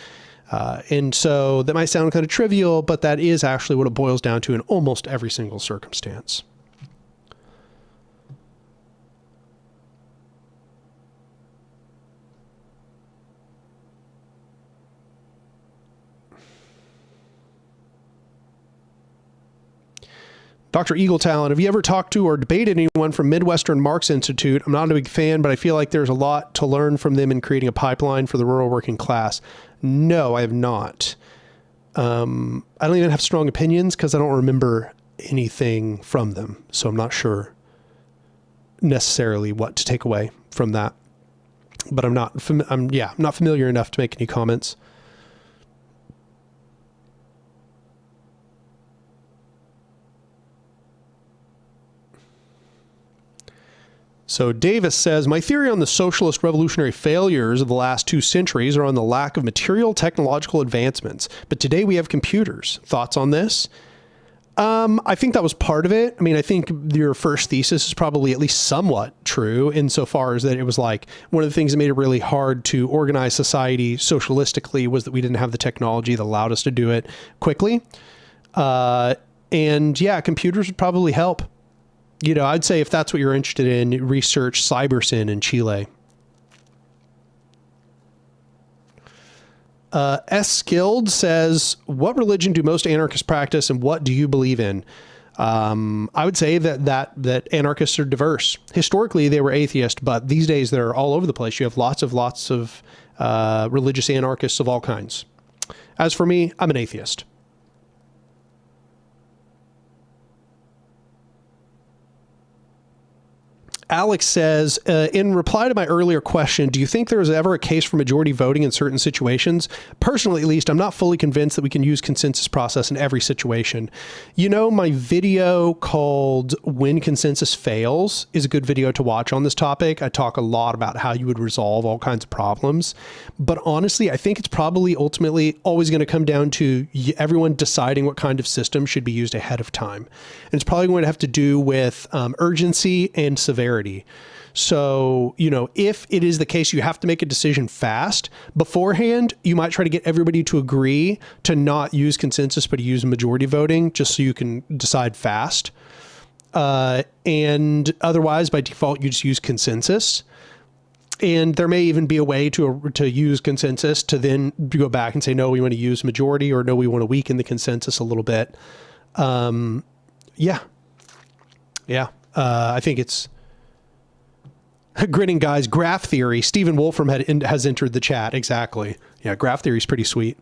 And so that might sound kind of trivial, but that is actually what it boils down to in almost every single circumstance. Dr. Eagle Talon, have you ever talked to or debated anyone from Midwestern Marx Institute? I'm not a big fan, but I feel like there's a lot to learn from them in creating a pipeline for the rural working class. No, I have not. I don't even have strong opinions because I don't remember anything from them. So I'm not sure necessarily what to take away from that. But I'm not familiar enough to make any comments. So Davis says, my theory on the socialist revolutionary failures of the last 2 centuries are on the lack of material technological advancements. But today we have computers. Thoughts on this? I think that was part of it. I mean, I think your first thesis is probably at least somewhat true insofar as that it was like one of the things that made it really hard to organize society socialistically was that we didn't have the technology that allowed us to do it quickly. And yeah, computers would probably help. I'd say if that's what you're interested in, research CyberSyn in Chile. S. Skilled says, what religion do most anarchists practice and what do you believe in? I would say that anarchists are diverse. Historically, they were atheist, but these days they're all over the place. You have lots of religious anarchists of all kinds. As for me, I'm an atheist. Alex says, in reply to my earlier question, do you think there is ever a case for majority voting in certain situations? Personally, at least, I'm not fully convinced that we can use consensus process in every situation. You know, my video called When Consensus Fails is a good video to watch on this topic. I talk a lot about how you would resolve all kinds of problems. But honestly, I think it's probably ultimately always going to come down to everyone deciding what kind of system should be used ahead of time. And it's probably going to have to do with urgency and severity. So, you know, if it is the case, you have to make a decision fast beforehand, you might try to get everybody to agree to not use consensus, but to use majority voting just so you can decide fast. And otherwise, by default, you just use consensus. And there may even be a way to use consensus to then go back and say, no, we want to use majority, or no, we want to weaken the consensus a little bit. Yeah. I think it's grinning guys. Graph theory. Stephen Wolfram has entered the chat. Exactly. Yeah. Graph theory is pretty sweet.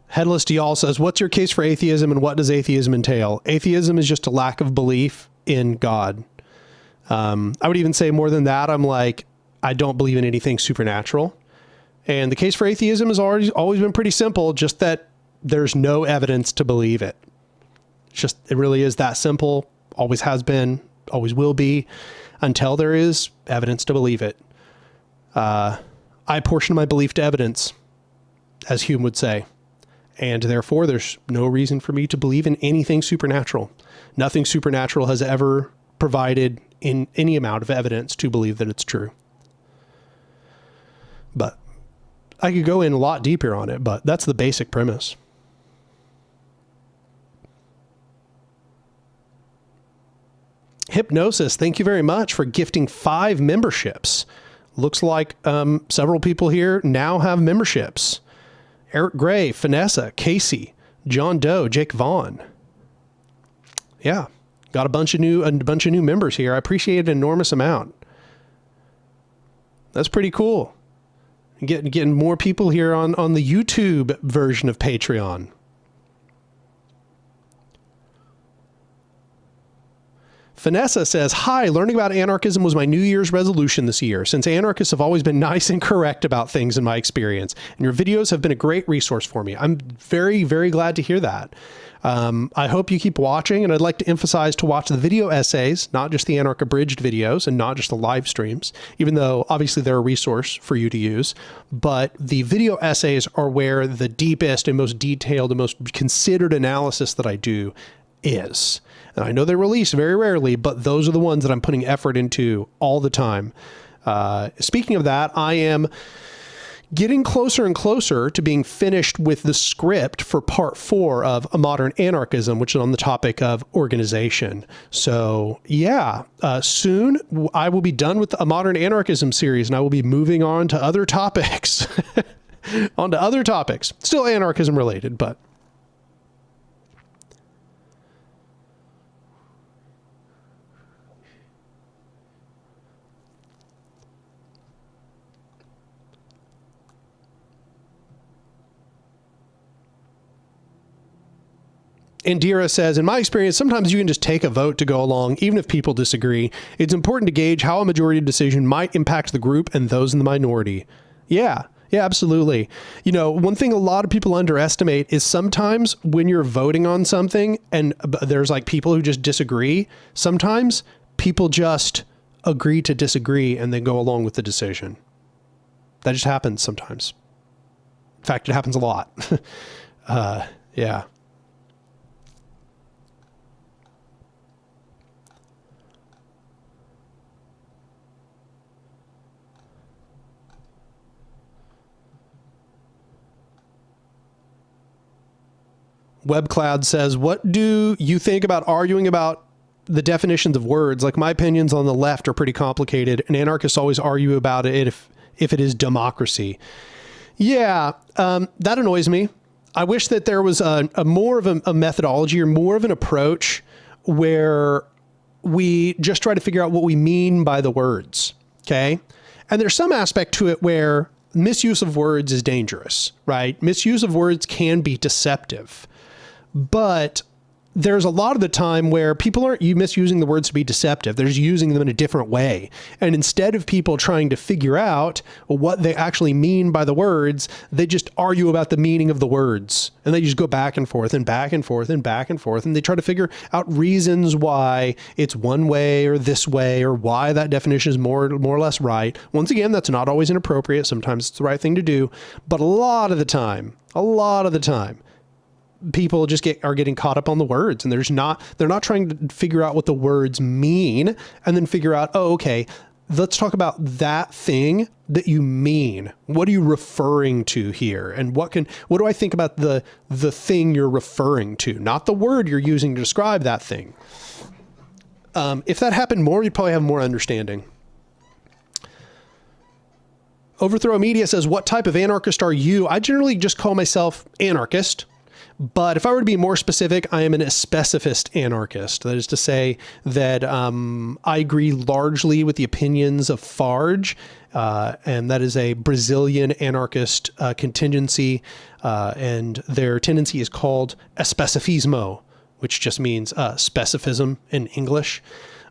Headless Dial says, what's your case for atheism and what does atheism entail? Atheism is just a lack of belief in God. I would even say more than that. I'm like, I don't believe in anything supernatural. And the case for atheism has always been pretty simple, just that there's no evidence to believe it. It really is that simple. Always has been, always will be, until there is evidence to believe it. I portion my belief to evidence, as Hume would say. And therefore, there's no reason for me to believe in anything supernatural. Nothing supernatural has ever provided in any amount of evidence to believe that it's true. But I could go in a lot deeper on it, but that's the basic premise. Hypnosis, thank you very much for gifting 5 memberships. Looks like several people here now have memberships. Eric Gray, Vanessa, Casey, John Doe, Jake Vaughn. Yeah, got a bunch of new members here. I appreciate an enormous amount. That's pretty cool. Getting more people here on the YouTube version of Patreon. Vanessa says, hi, learning about anarchism was my New Year's resolution this year, since anarchists have always been nice and correct about things in my experience, and your videos have been a great resource for me. I'm very, very glad to hear that. I hope you keep watching, and I'd like to emphasize to watch the video essays, not just the Anark abridged videos and not just the live streams, even though obviously they're a resource for you to use. But the video essays are where the deepest and most detailed and most considered analysis that I do is. And I know they're released very rarely, but those are the ones that I'm putting effort into all the time. Speaking of that, I am getting closer and closer to being finished with the script for part 4 of A Modern Anarchism, which is on the topic of organization. So yeah, soon I will be done with the A Modern Anarchism series and I will be moving on to other topics. Still anarchism related, but Indira says, in my experience, sometimes you can just take a vote to go along, even if people disagree. It's important to gauge how a majority decision might impact the group and those in the minority. Yeah, absolutely. You know, one thing a lot of people underestimate is sometimes when you're voting on something and there's like people who just disagree, sometimes people just agree to disagree and then go along with the decision. That just happens sometimes. In fact, it happens a lot. Yeah. WebCloud says, what do you think about arguing about the definitions of words? Like, my opinions on the left are pretty complicated, and anarchists always argue about it if it is democracy. Yeah, that annoys me. I wish that there was a more of a methodology or more of an approach where we just try to figure out what we mean by the words, okay? And there's some aspect to it where misuse of words is dangerous, right? Misuse of words can be deceptive. But there's a lot of the time where people aren't misusing the words to be deceptive. They're just using them in a different way. And instead of people trying to figure out what they actually mean by the words, they just argue about the meaning of the words. And they just go back and forth and back and forth and back and forth. And they try to figure out reasons why it's one way or this way, or why that definition is more or less right. Once again, that's not always inappropriate. Sometimes it's the right thing to do. But a lot of the time, people just are getting caught up on the words, and they're not trying to figure out what the words mean and then figure out, oh, okay, let's talk about that thing that you mean. What are you referring to here? And what do I think about the thing you're referring to, not the word you're using to describe that thing. If that happened more, you'd probably have more understanding. Overthrow Media says, what type of anarchist are you? I generally just call myself anarchist. But if I were to be more specific, I am an specificist anarchist. That is to say that I agree largely with the opinions of Farge, and that is a Brazilian anarchist contingency, and their tendency is called especificismo, which just means specificism in English.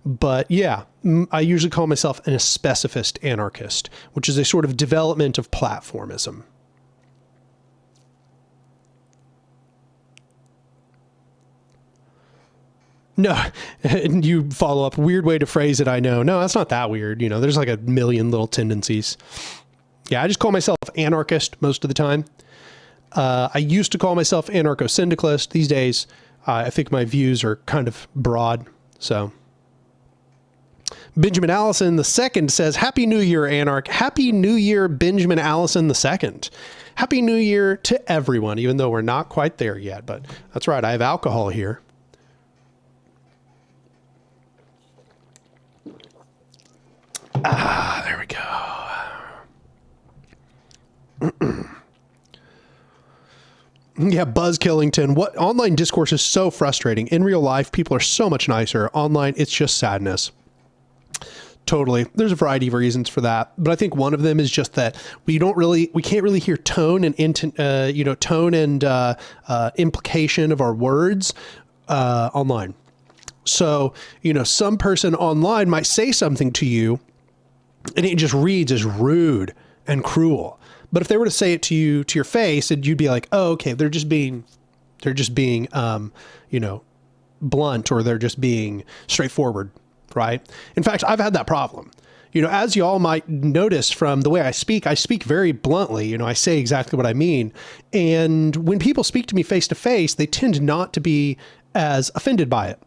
But yeah, I usually call myself an specificist anarchist, which is a sort of development of platformism. No, and you follow up, weird way to phrase it, I know. No, that's not that weird. You know, there's like a million little tendencies. Yeah, I just call myself anarchist most of the time. I used to call myself anarcho-syndicalist. These days, I think my views are kind of broad. So Benjamin Allison II says, Happy New Year, Anark. Happy New Year, Benjamin Allison II. Happy New Year to everyone, even though we're not quite there yet. But that's right, I have alcohol here. There we go. Yeah, Buzz Killington. What online discourse is so frustrating. In real life, people are so much nicer. Online, it's just sadness. Totally. There's a variety of reasons for that, but I think one of them is just that we can't really hear tone and implication of our words online. So, some person online might say something to you and it just reads as rude and cruel. But if they were to say it to you, to your face, and you'd be like, oh, okay, they're just being, blunt, or they're just being straightforward, right? In fact, I've had that problem. As you all might notice from the way I speak very bluntly. I say exactly what I mean. And when people speak to me face to face, they tend not to be as offended by it.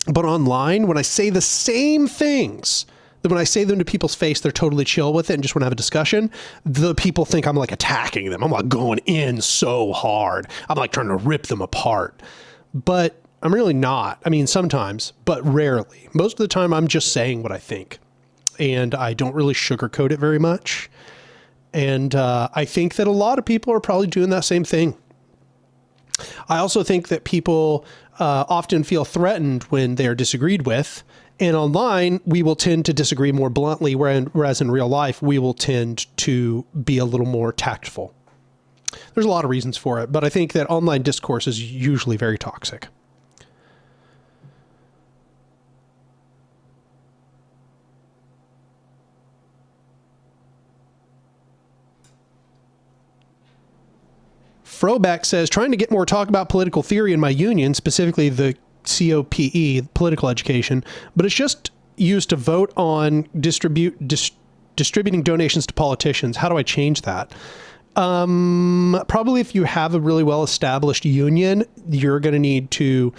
But online, when I say the same things, that when I say them to people's face, they're totally chill with it and just want to have a discussion. The people think I'm like attacking them. I'm like going in so hard. I'm like trying to rip them apart. But I'm really not. I mean, sometimes, but rarely. Most of the time, I'm just saying what I think. And I don't really sugarcoat it very much. And I think that a lot of people are probably doing that same thing. I also think that people often feel threatened when they're disagreed with. And online, we will tend to disagree more bluntly, whereas in real life, we will tend to be a little more tactful. There's a lot of reasons for it, but I think that online discourse is usually very toxic. Frobeck says, trying to get more talk about political theory in my union, specifically the COPE, political education, but it's just used to vote on distributing donations to politicians. How do I change that? Probably if you have a really well-established union, you're going to need to,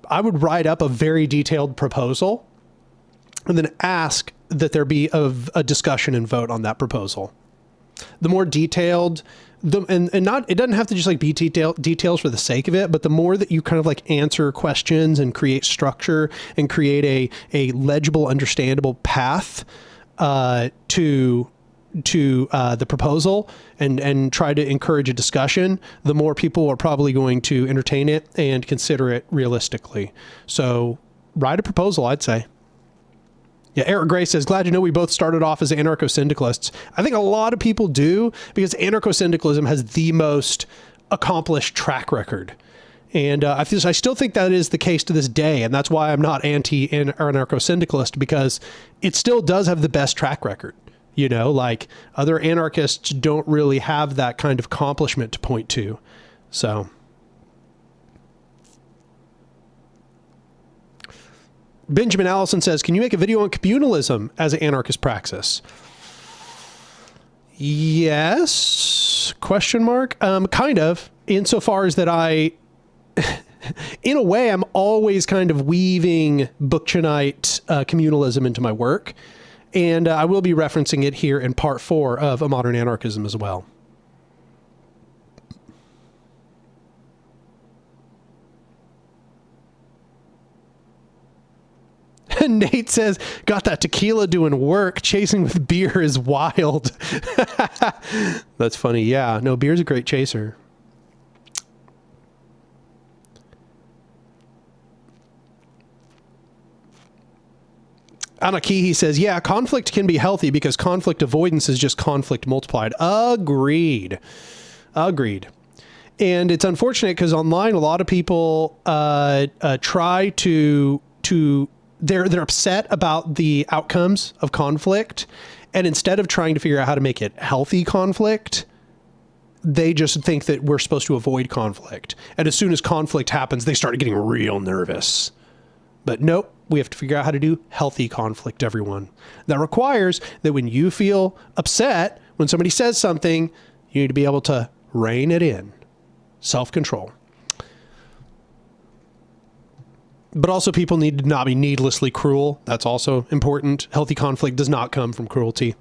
I would write up a very detailed proposal and then ask that there be a discussion and vote on that proposal. The more detailed, and not, it doesn't have to just like be details for the sake of it, but the more that you kind of like answer questions and create structure and create a legible, understandable path to the proposal and try to encourage a discussion, the more people are probably going to entertain it and consider it realistically. So write a proposal, I'd say. Yeah, Eric Gray says, glad to know we both started off as anarcho-syndicalists. I think a lot of people do, because anarcho-syndicalism has the most accomplished track record. And I still think that is the case to this day. And that's why I'm not anarcho-syndicalist, because it still does have the best track record. You know, like other anarchists don't really have that kind of accomplishment to point to. So Benjamin Allison says, can you make a video on communalism as an anarchist praxis? Yes, question mark. Kind of, insofar as that in a way, I'm always kind of weaving Bookchanite communalism into my work. And I will be referencing it here in part 4 of A Modern Anarchism as well. Nate says, got that tequila doing work. Chasing with beer is wild. That's funny. Yeah, no, beer's a great chaser. Anakihi says, yeah, conflict can be healthy because conflict avoidance is just conflict multiplied. Agreed. Agreed. And it's unfortunate because online, a lot of people try to they're upset about the outcomes of conflict. And instead of trying to figure out how to make it healthy conflict, they just think that we're supposed to avoid conflict. And as soon as conflict happens, they start getting real nervous. But nope, we have to figure out how to do healthy conflict, everyone. That requires that when you feel upset, when somebody says something, you need to be able to rein it in. Self-control. But also people need to not be needlessly cruel. That's also important. Healthy conflict does not come from cruelty.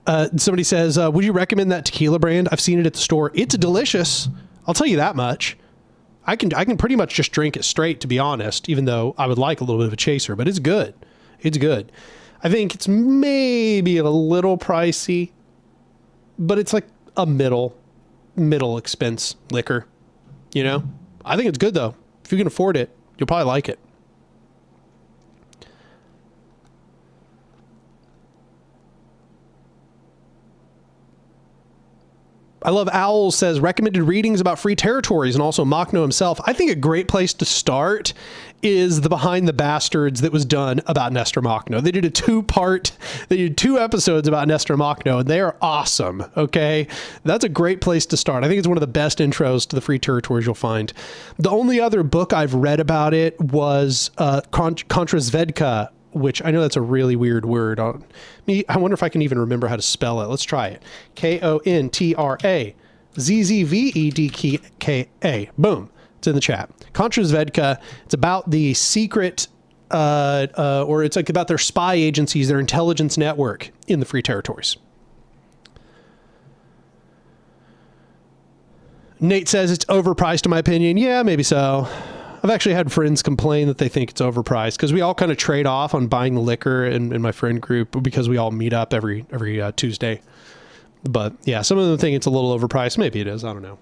Somebody says, would you recommend that tequila brand? I've seen it at the store. It's delicious. I'll tell you that much. I can pretty much just drink it straight, to be honest, even though I would like a little bit of a chaser, but it's good. It's good. I think it's maybe a little pricey, but it's like a middle expense liquor, you know? I think it's good though. If you can afford it, you'll probably like it. I love Owl says, recommended readings about free territories and also Machno himself. I think a great place to start is the Behind the Bastards that was done about Nestor Machno. They did they did 2 episodes about Nestor Machno, and they are awesome. Okay. That's a great place to start. I think it's one of the best intros to the free territories you'll find. The only other book I've read about it was Kontrasvedka, which I know that's a really weird word. I wonder if I can even remember how to spell it. Let's try it. Kontrazzvedka. Boom. It's in the chat. Kontrasvedka. It's about the secret, or it's like about their spy agencies, their intelligence network in the free territories. Nate says it's overpriced in my opinion. Yeah, maybe so. I've actually had friends complain that they think it's overpriced because we all kind of trade off on buying the liquor in my friend group because we all meet up every Tuesday. But yeah, some of them think it's a little overpriced. Maybe it is. I don't know.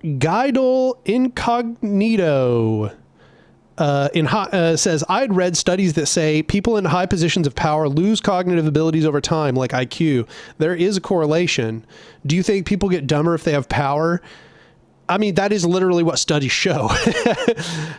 Guidal Incognito says, I'd read studies that say people in high positions of power lose cognitive abilities over time, like IQ. There is a correlation. Do you think people get dumber if they have power? I mean, that is literally what studies show.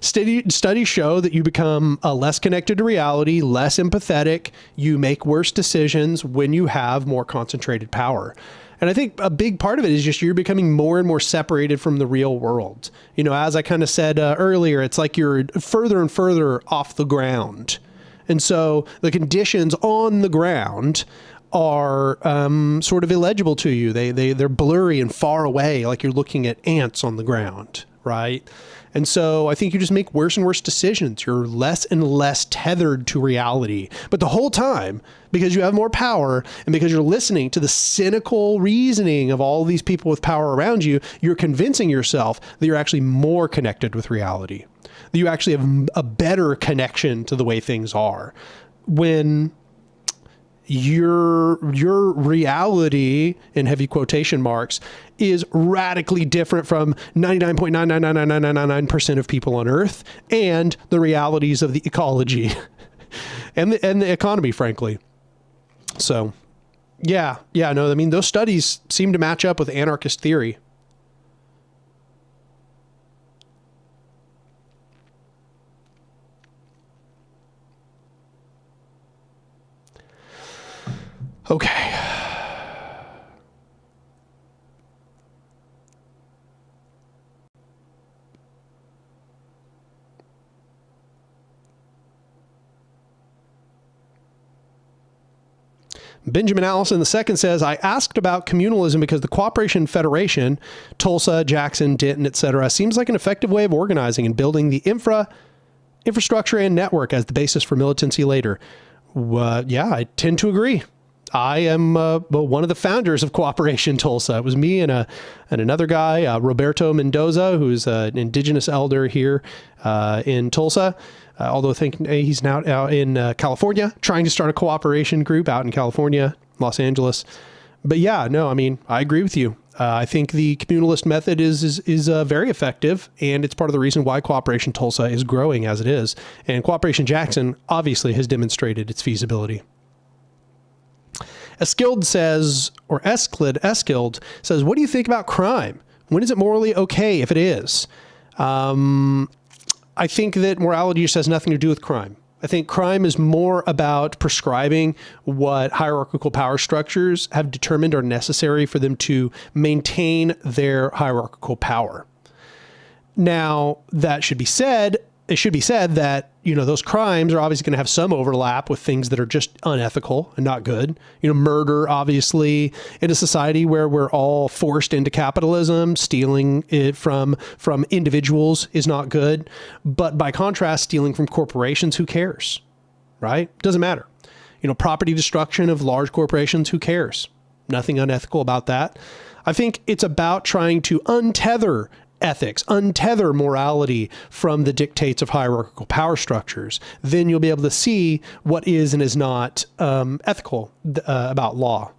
Studies show that you become less connected to reality, less empathetic. You make worse decisions when you have more concentrated power. And I think a big part of it is just you're becoming more and more separated from the real world. You know, as I kind of said earlier, it's like you're further and further off the ground. And so the conditions on the ground are sort of illegible to you. They're blurry and far away, like you're looking at ants on the ground, right? And so I think you just make worse and worse decisions. You're less and less tethered to reality. But the whole time, because you have more power and because you're listening to the cynical reasoning of all these people with power around you, you're convincing yourself that you're actually more connected with reality, that you actually have a better connection to the way things are. When your reality, in heavy quotation marks, is radically different from 99.9999999% of people on Earth and the realities of the ecology and the economy, frankly. So, no, I mean, those studies seem to match up with anarchist theory. Okay. Benjamin Allison II says, I asked about communalism because the Cooperation Federation, Tulsa, Jackson, Denton, etc., seems like an effective way of organizing and building the infrastructure and network as the basis for militancy later. Yeah, I tend to agree. I am one of the founders of Cooperation Tulsa. It was me and another guy, Roberto Mendoza, who's an indigenous elder here in Tulsa. Although I think he's now out in California, trying to start a cooperation group out in California, Los Angeles. But yeah, no, I mean, I agree with you. I think the communalist method is very effective, and it's part of the reason why Cooperation Tulsa is growing as it is. And Cooperation Jackson obviously has demonstrated its feasibility. Eskild says, what do you think about crime? When is it morally okay if it is? I think that morality just has nothing to do with crime. I think crime is more about prescribing what hierarchical power structures have determined are necessary for them to maintain their hierarchical power. Now, that should be said. It should be said that, those crimes are obviously going to have some overlap with things that are just unethical and not good. Murder, obviously, in a society where we're all forced into capitalism, stealing it from individuals is not good. But by contrast, stealing from corporations, who cares, right? Doesn't matter. Property destruction of large corporations, who cares? Nothing unethical about that. I think it's about trying to untether ethics, untether morality from the dictates of hierarchical power structures. Then you'll be able to see what is and is not ethical about law.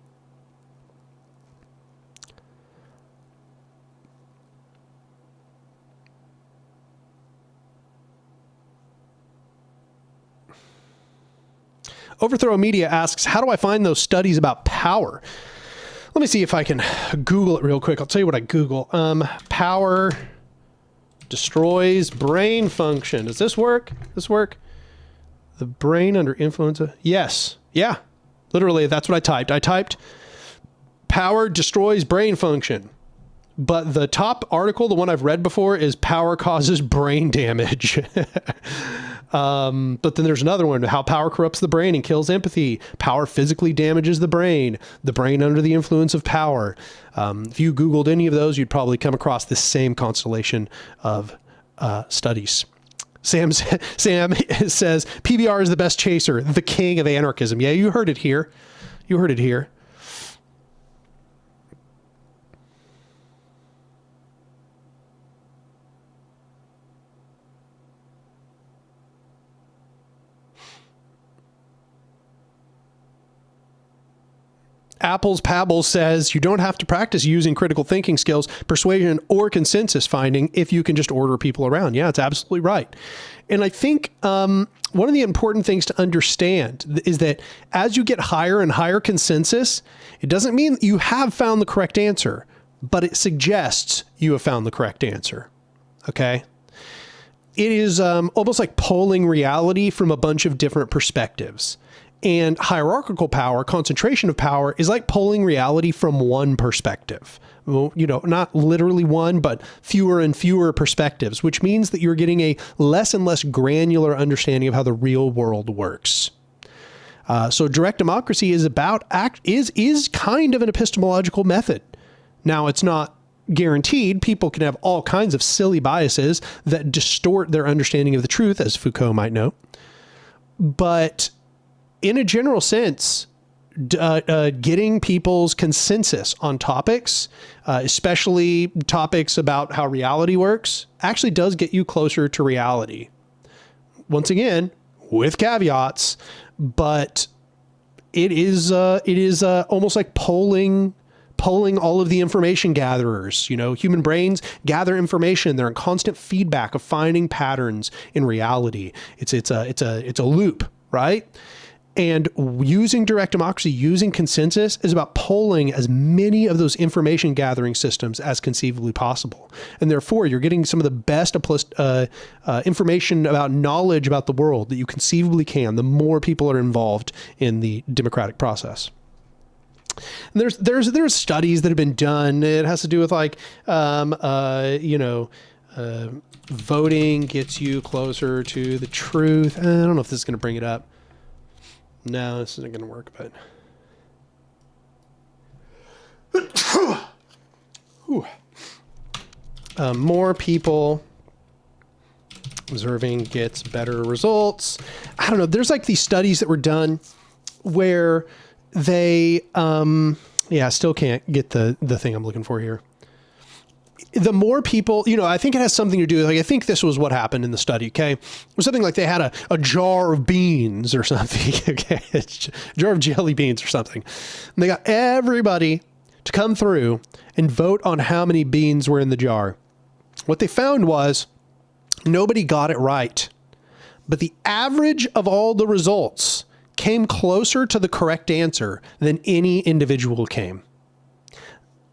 Overthrow Media asks, how do I find those studies about power? Let me see if I can Google it real quick. I'll tell you what I Google. Power destroys brain function. Does this work? The brain under influence of... Yes. Yeah. Literally, that's what I typed. I typed power destroys brain function. But the top article, the one I've read before, is power causes brain damage. But then there's another one, how power corrupts the brain and kills empathy. Power physically damages the brain under the influence of power. If you Googled any of those, you'd probably come across this same constellation of studies. Sam says, PBR is the best chaser, the king of anarchism. Yeah, you heard it here. Apple's Pabble says you don't have to practice using critical thinking skills, persuasion, or consensus finding if you can just order people around. Yeah, it's absolutely right. And I think one of the important things to understand is that as you get higher and higher consensus, it doesn't mean you have found the correct answer, but it suggests you have found the correct answer. Okay? It is almost like polling reality from a bunch of different perspectives. And hierarchical power, concentration of power, is like polling reality from one perspective. well, not literally one, but fewer and fewer perspectives, which means that you're getting a less and less granular understanding of how the real world works. So direct democracy is is kind of an epistemological method. Now, it's not guaranteed. People can have all kinds of silly biases that distort their understanding of the truth, as Foucault might know. But in a general sense, getting people's consensus on topics, especially topics about how reality works, actually does get you closer to reality. Once again, with caveats, but it is almost like polling all of the information gatherers. Human brains gather information. They're in constant feedback of finding patterns in reality. It's a loop, right? And using direct democracy, using consensus, is about polling as many of those information gathering systems as conceivably possible. And therefore, you're getting some of the best information about knowledge about the world that you conceivably can, the more people are involved in the democratic process. And there's studies that have been done. It has to do with voting gets you closer to the truth. I don't know if this is going to bring it up. No, this isn't going to work, but more people observing gets better results. I don't know. There's these studies that were done where they, I still can't get the thing I'm looking for here. The more people, I think it has something to do with, I think this was what happened in the study, okay? It was something like they had a jar of beans or something, okay? A jar of jelly beans or something. And they got everybody to come through and vote on how many beans were in the jar. What they found was nobody got it right, but the average of all the results came closer to the correct answer than any individual came.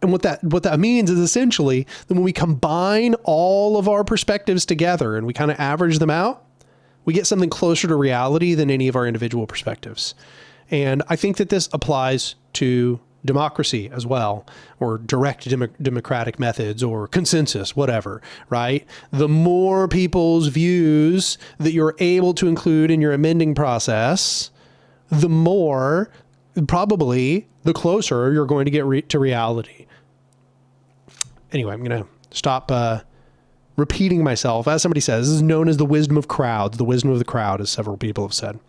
And what that means is essentially that when we combine all of our perspectives together and we kind of average them out, we get something closer to reality than any of our individual perspectives. And I think that this applies to democracy as well, or direct democratic methods, or consensus, whatever, right? The more people's views that you're able to include in your amending process, the more, probably, the closer you're going to get to reality. Anyway, I'm going to stop repeating myself. As somebody says, this is known as the wisdom of crowds, the wisdom of the crowd, as several people have said.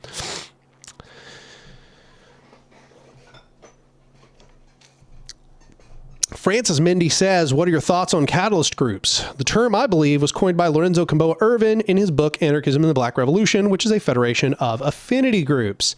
Francis Mindy says, what are your thoughts on catalyst groups? The term, I believe, was coined by Lorenzo Camboa Irvin in his book, Anarchism and the Black Revolution, which is a federation of affinity groups.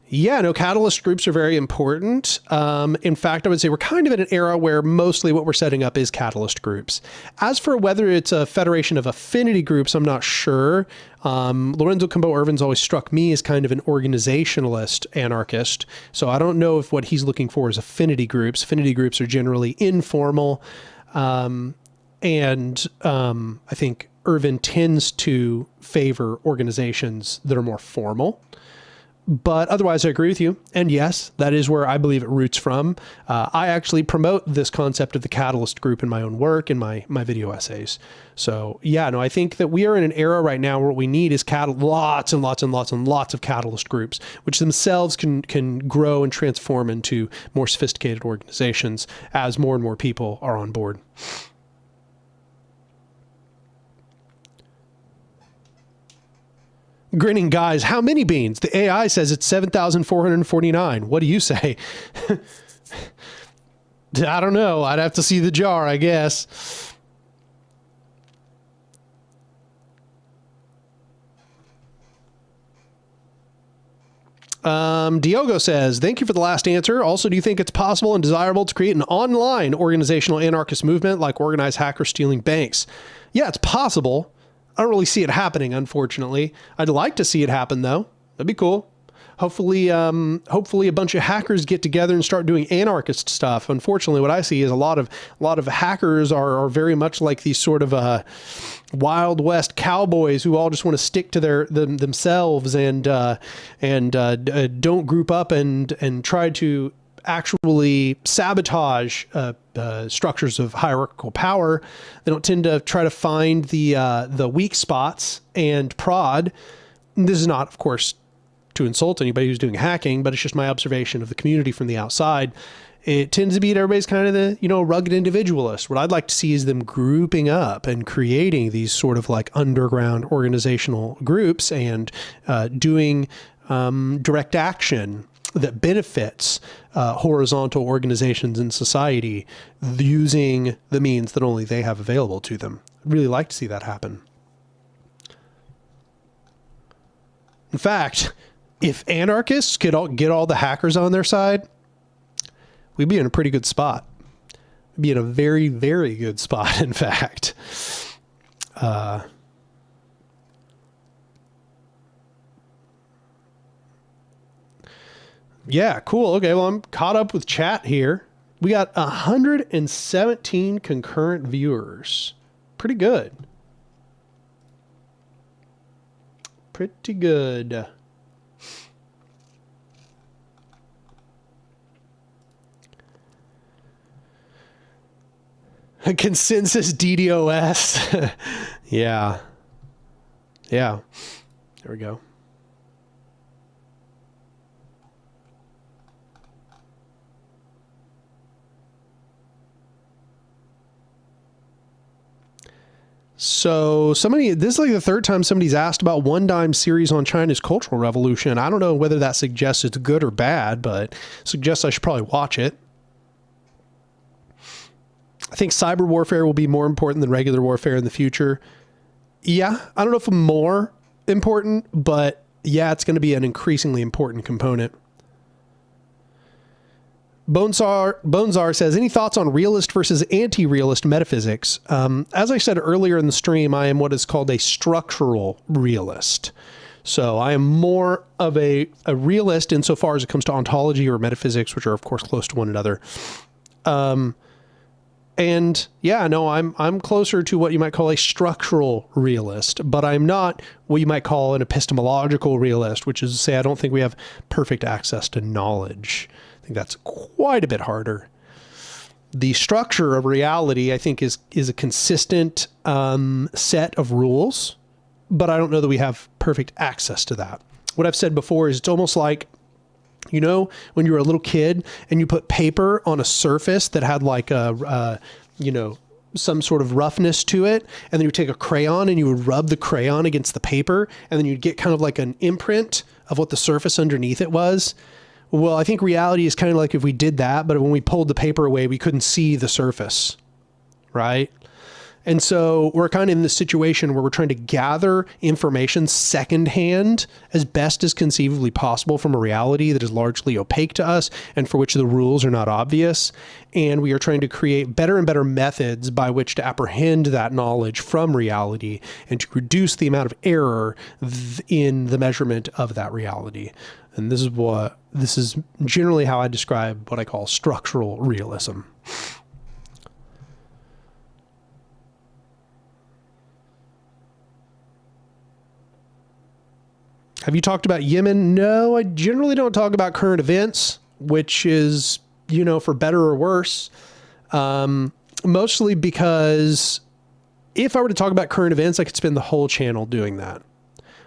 Yeah, no, catalyst groups are very important. In fact, I would say we're kind of in an era where mostly what we're setting up is catalyst groups. As for whether it's a federation of affinity groups, I'm not sure. Lorenzo Camboa Irvin's always struck me as kind of an organizationalist anarchist. So I don't know if what he's looking for is affinity groups. Affinity groups are generally informal. I think Irvin tends to favor organizations that are more formal. But otherwise, I agree with you. And yes, that is where I believe it roots from. I actually promote this concept of the catalyst group in my own work, in my video essays. So yeah, no, I think that we are in an era right now where what we need is lots and lots and lots and lots of catalyst groups, which themselves can grow and transform into more sophisticated organizations as more and more people are on board. Grinning guys, how many beans? The AI says it's 7,449. What do you say? I don't know. I'd have to see the jar, I guess. Diogo says, thank you for the last answer. Also, do you think it's possible and desirable to create an online organizational anarchist movement like organized hackers stealing banks? Yeah, it's possible. I don't really see it happening, unfortunately. I'd like to see it happen, though. That'd be cool. Hopefully a bunch of hackers get together and start doing anarchist stuff. Unfortunately, what I see is a lot of hackers are very much like these sort of Wild West cowboys who all just want to stick to themselves and don't group up and try to actually sabotage structures of hierarchical power. They don't tend to try to find the weak spots and prod. This is not, of course, to insult anybody who's doing hacking, but it's just my observation of the community from the outside. It tends to be that everybody's kind of the, rugged individualist. What I'd like to see is them grouping up and creating these sort of like underground organizational groups and doing direct action that benefits horizontal organizations in society using the means that only they have available to them. I'd really like to see that happen. In fact, if anarchists could get all the hackers on their side, we'd be in a pretty good spot. We'd be in a very, very good spot, in fact. Yeah, cool. Okay, well, I'm caught up with chat here. We got 117 concurrent viewers. Pretty good. Pretty good. A consensus DDoS. Yeah. Yeah. There we go. So this is like the third time somebody's asked about One Dime series on China's Cultural Revolution. I don't know whether that suggests it's good or bad, but suggests I should probably watch it. I think cyber warfare will be more important than regular warfare in the future. Yeah, I don't know if more important, but yeah, it's going to be an increasingly important component. Bonezar says, any thoughts on realist versus anti-realist metaphysics? As I said earlier in the stream, I am what is called a structural realist. So I am more of a realist insofar as it comes to ontology or metaphysics, which are of course close to one another. And yeah, no, I'm closer to what you might call a structural realist, but I'm not what you might call an epistemological realist, which is to say, I don't think we have perfect access to knowledge. I think that's quite a bit harder. The structure of reality, I think, is a consistent set of rules, but I don't know that we have perfect access to that. What I've said before is it's almost like, you know, when you were a little kid and you put paper on a surface that had like some sort of roughness to it, and then you would take a crayon and you would rub the crayon against the paper, and then you'd get kind of like an imprint of what the surface underneath it was. Well, I think reality is kind of like if we did that, but when we pulled the paper away, we couldn't see the surface, right? And so we're kind of in this situation where we're trying to gather information secondhand as best as conceivably possible from a reality that is largely opaque to us and for which the rules are not obvious. And we are trying to create better and better methods by which to apprehend that knowledge from reality and to reduce the amount of error in the measurement of that reality. And this is generally how I describe what I call structural realism. Have you talked about Yemen? No, I generally don't talk about current events, which is, for better or worse. Mostly because if I were to talk about current events, I could spend the whole channel doing that.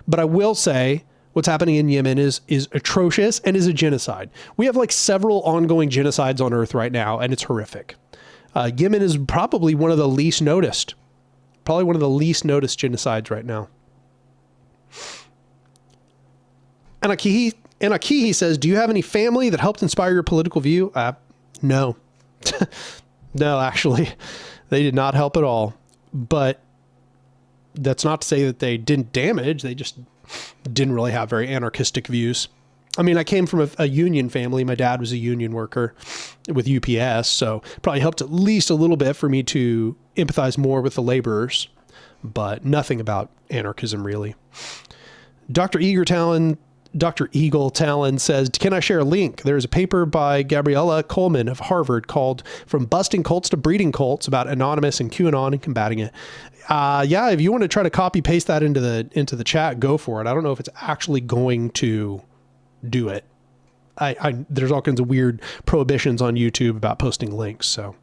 But I will say what's happening in Yemen is atrocious and is a genocide. We have like several ongoing genocides on Earth right now, and it's horrific. Yemen is probably one of the least noticed genocides right now. Anakihi says, do you have any family that helped inspire your political view? No. No, actually, they did not help at all. But that's not to say that they didn't damage. They just didn't really have very anarchistic views. I mean, I came from a union family. My dad was a union worker with UPS, so probably helped at least a little bit for me to empathize more with the laborers, but nothing about anarchism, really. Dr. Eagle Talon says, can I share a link? There's a paper by Gabriella Coleman of Harvard called From Busting Cults to Breeding Cults about Anonymous and QAnon and combating it. Yeah, if you want to try to copy paste that into the chat, go for it. I don't know if it's actually going to do it. there's all kinds of weird prohibitions on YouTube about posting links. So.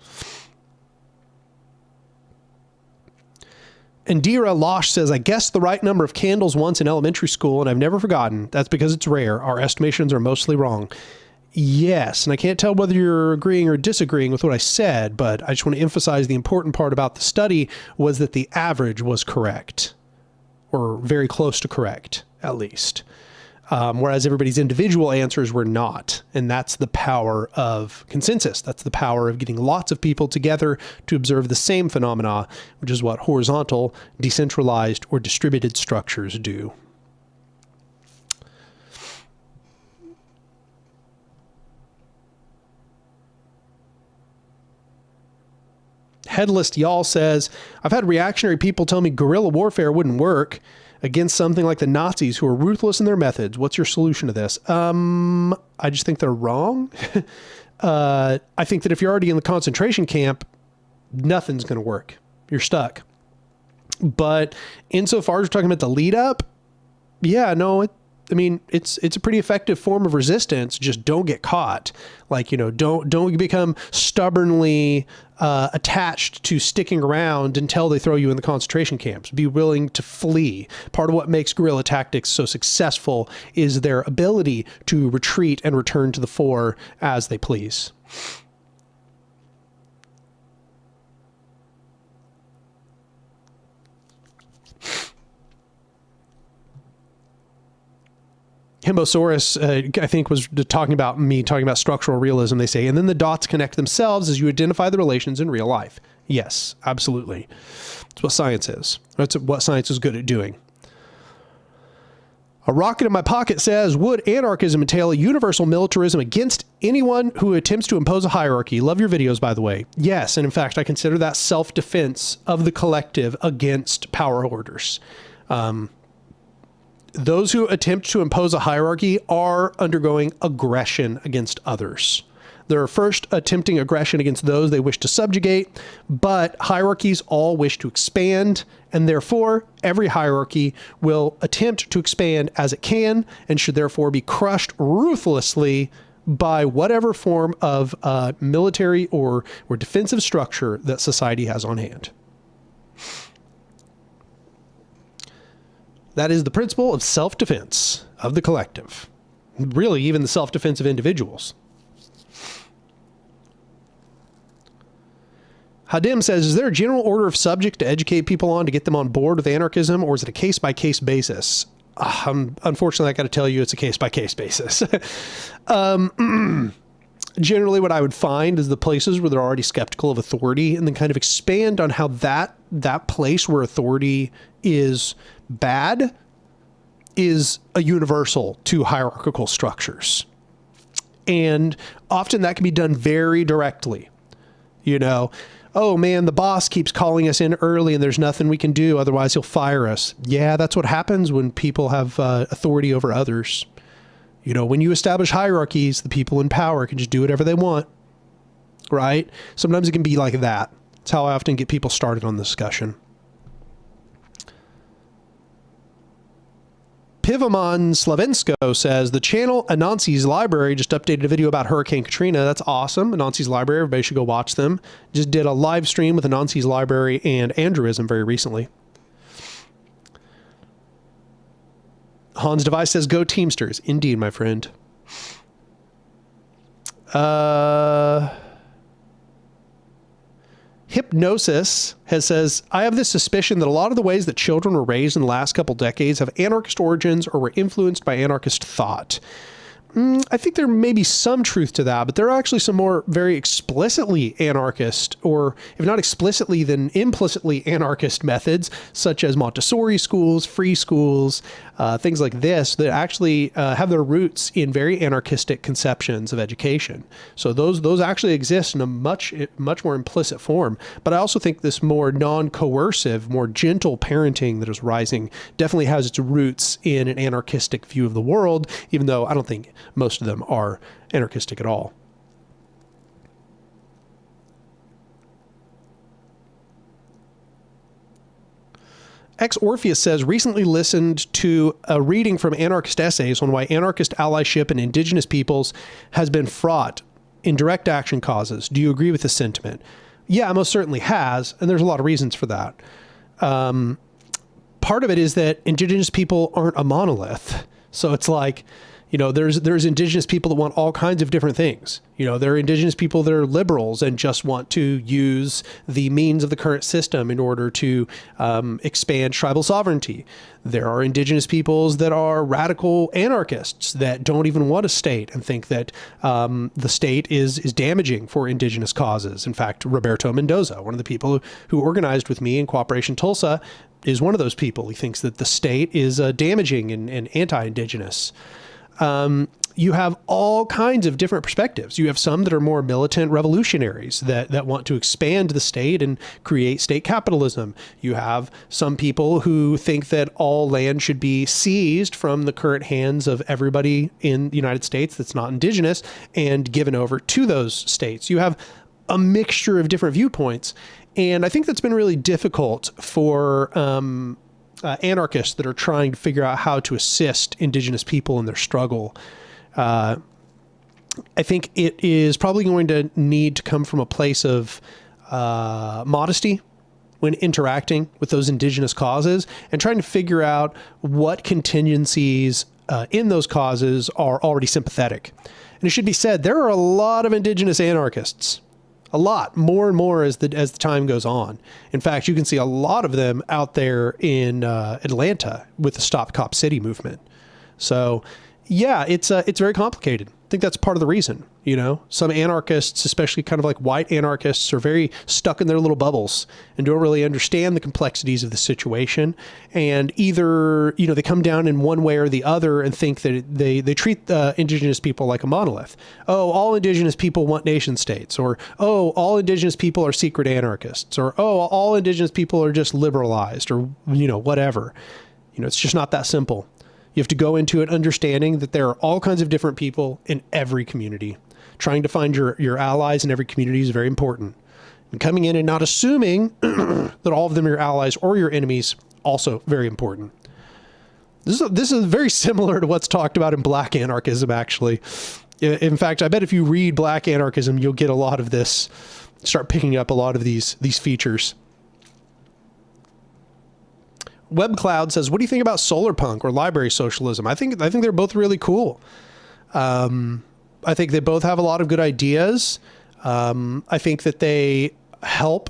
Indira Losh says, I guessed the right number of candles once in elementary school, and I've never forgotten. That's because it's rare. Our estimations are mostly wrong. Yes, and I can't tell whether you're agreeing or disagreeing with what I said, but I just want to emphasize the important part about the study was that the average was correct, or very close to correct, at least. Whereas everybody's individual answers were not. And that's the power of consensus. That's the power of getting lots of people together to observe the same phenomena, which is what horizontal, decentralized, or distributed structures do. Headless Y'all says, I've had reactionary people tell me guerrilla warfare wouldn't work against something like the Nazis who are ruthless in their methods. What's your solution to this? I just think they're wrong. I think that if you're already in the concentration camp, nothing's going to work. You're stuck. But insofar as we're talking about the lead up, yeah, no, it's a pretty effective form of resistance. Just don't get caught. Like, don't become stubbornly attached to sticking around until they throw you in the concentration camps. Be willing to flee. Part of what makes guerrilla tactics so successful is their ability to retreat and return to the fore as they please. Himbosaurus, I think, was talking about structural realism. They say, and then the dots connect themselves as you identify the relations in real life. Yes, absolutely. That's what science is. That's what science is good at doing. A rocket in my pocket says, would anarchism entail a universal militarism against anyone who attempts to impose a hierarchy? Love your videos, by the way. Yes, and in fact, I consider that self-defense of the collective against power hoarders. Those who attempt to impose a hierarchy are undergoing aggression against others. They're first attempting aggression against those they wish to subjugate, but hierarchies all wish to expand, and therefore every hierarchy will attempt to expand as it can and should therefore be crushed ruthlessly by whatever form of military or defensive structure that society has on hand. That is the principle of self-defense of the collective. Really, even the self-defense of individuals. Hadim says, is there a general order of subject to educate people on to get them on board with anarchism, or is it a case-by-case basis? Unfortunately, I got to tell you, it's a case-by-case basis. Generally, what I would find is the places where they're already skeptical of authority, and then kind of expand on how that place where authority is bad is a universal to hierarchical structures. And often that can be done very directly. Oh man, the boss keeps calling us in early and there's nothing we can do, otherwise he'll fire us. Yeah, that's what happens when people have authority over others. When you establish hierarchies, the people in power can just do whatever they want, right? Sometimes it can be like that. That's how I often get people started on the discussion. Pivamon Slavensko says, the channel Anansi's Library just updated a video about Hurricane Katrina. That's awesome. Anansi's Library, everybody should go watch them. Just did a live stream with Anansi's Library and Andrewism very recently. Hans Device says, go Teamsters. Indeed, my friend. Hypnosis says, I have this suspicion that a lot of the ways that children were raised in the last couple decades have anarchist origins or were influenced by anarchist thought. I think there may be some truth to that, but there are actually some more very explicitly anarchist, or if not explicitly, then implicitly anarchist methods, such as Montessori schools, free schools, things like this, that actually have their roots in very anarchistic conceptions of education. So those actually exist in a much more implicit form. But I also think this more non-coercive, more gentle parenting that is rising definitely has its roots in an anarchistic view of the world, even though I don't think most of them are anarchistic at all. Orpheus says, recently listened to a reading from anarchist essays on why anarchist allyship in indigenous peoples has been fraught in direct action causes. Do you agree with this sentiment? Yeah, most certainly has, and there's a lot of reasons for that. Part of it is that indigenous people aren't a monolith. So it's like, you know, there's indigenous people that want all kinds of different things. You know, there are indigenous people that are liberals and just want to use the means of the current system in order to expand tribal sovereignty. There are indigenous peoples that are radical anarchists that don't even want a state and think that the state is damaging for indigenous causes. In fact, Roberto Mendoza, one of the people who organized with me in Cooperation Tulsa, is one of those people. He thinks that the state is damaging and anti-indigenous. You have all kinds of different perspectives. You have some that are more militant revolutionaries that want to expand the state and create state capitalism. You have some people who think that all land should be seized from the current hands of everybody in the United States that's not indigenous and given over to those states. You have a mixture of different viewpoints. And I think that's been really difficult for anarchists that are trying to figure out how to assist indigenous people in their struggle. I think it is probably going to need to come from a place of modesty when interacting with those indigenous causes and trying to figure out what contingencies in those causes are already sympathetic. And it should be said, there are a lot of indigenous anarchists. A lot, more and more as the time goes on. In fact, you can see a lot of them out there in Atlanta with the Stop Cop City movement. So, yeah, it's very complicated. I think that's part of the reason. You know, some anarchists, especially kind of like white anarchists, are very stuck in their little bubbles and don't really understand the complexities of the situation. And either, you know, they come down in one way or the other and think that they treat indigenous people like a monolith. Oh, all indigenous people want nation states, or, oh, all indigenous people are secret anarchists, or, oh, all indigenous people are just liberalized, or, you know, whatever. You know, it's just not that simple. You have to go into it understanding that there are all kinds of different people in every community. Trying to find your allies in every community is very important. And coming in and not assuming that all of them are your allies or your enemies, also very important. This is very similar to what's talked about in Black anarchism, actually. In fact, I bet if you read Black anarchism, you'll get a lot of this, start picking up a lot of these features. WebCloud says, what do you think about solar punk or library socialism? I think they're both really cool. I think they both have a lot of good ideas. I think that they help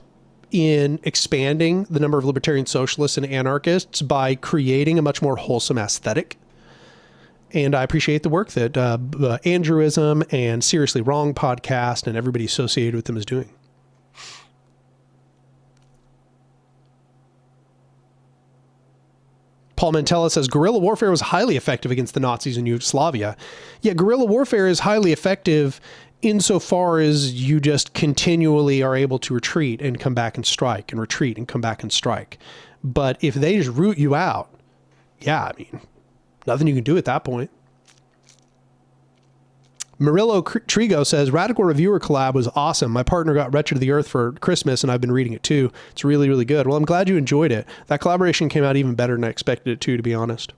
in expanding the number of libertarian socialists and anarchists by creating a much more wholesome aesthetic. And I appreciate the work that Andrewism and Seriously Wrong podcast and everybody associated with them is doing. Paul Mantella says, guerrilla warfare was highly effective against the Nazis in Yugoslavia. Yeah, guerrilla warfare is highly effective insofar as you just continually are able to retreat and come back and strike and retreat and come back and strike. But if they just root you out, yeah, I mean, nothing you can do at that point. Murillo Trigo says, Radical Reviewer collab was awesome. My partner got Wretched of the Earth for Christmas, and I've been reading it too. It's really, really good. Well, I'm glad you enjoyed it. That collaboration came out even better than I expected it to be honest.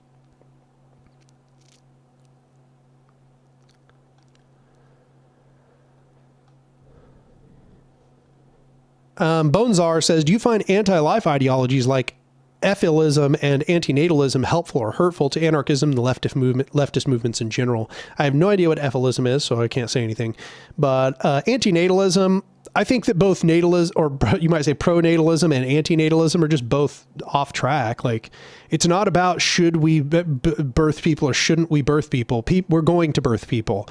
Bonezar says, do you find anti-life ideologies like ethilism and antinatalism helpful or hurtful to anarchism and the leftist movements in general? I have no idea what ethilism is, so I can't say anything. But antinatalism, I think that both natalism, or you might say pronatalism and antinatalism, are just both off track. Like, it's not about should we birth people or shouldn't we birth people. We're going to birth people.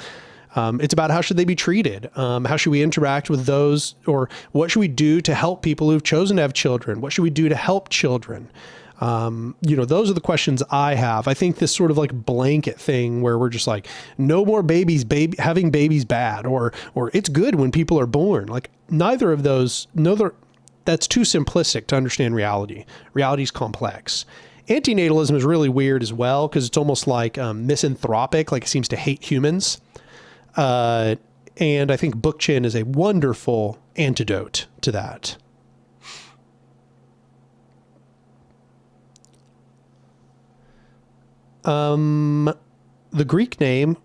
It's about how should they be treated? How should we interact with those, or what should we do to help people who've chosen to have children? What should we do to help children? You know, those are the questions I have. I think this sort of like blanket thing where we're just like, no more babies, having babies bad, or it's good when people are born. Like neither of those, that's too simplistic to understand reality. Reality is complex. Antinatalism is really weird as well, because it's almost like misanthropic, like it seems to hate humans. And I think Bookchin is a wonderful antidote to that. The Greek name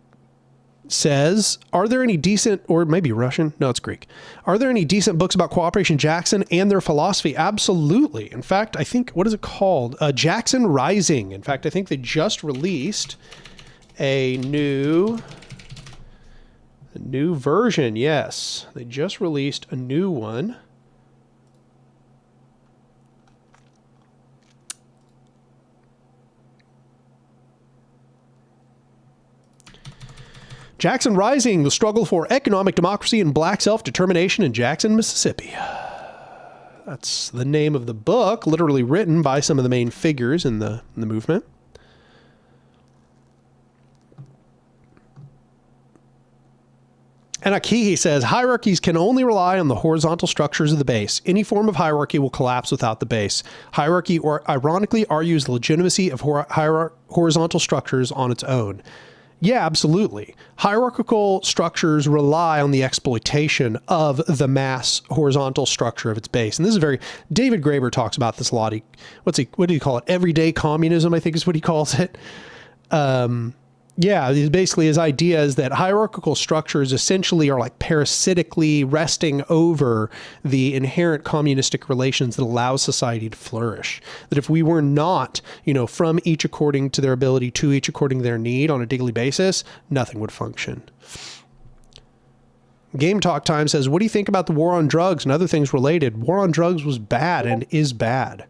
says, are there any decent, or maybe Russian? No, it's Greek. Are there any decent books about Cooperation Jackson and their philosophy? Absolutely. In fact, I think, what is it called? Jackson Rising. In fact, I think they just released a new version. Yes, they just released a new one. Jackson Rising, the struggle for economic democracy and black self-determination in Jackson, Mississippi. That's the name of the book, literally written by some of the main figures in the movement. Anarchy says, hierarchies can only rely on the horizontal structures of the base. Any form of hierarchy will collapse without the base. Hierarchy, or ironically, argues the legitimacy of horizontal structures on its own. Yeah, absolutely. Hierarchical structures rely on the exploitation of the mass horizontal structure of its base. And this is David Graeber talks about this a lot. What do you call it? Everyday communism, I think is what he calls it. Yeah, basically his idea is that hierarchical structures essentially are like parasitically resting over the inherent communistic relations that allow society to flourish. That if we were not, from each according to their ability to each according to their need on a daily basis, nothing would function. Game Talk Time says, what do you think about the war on drugs and other things related? War on drugs was bad and is bad.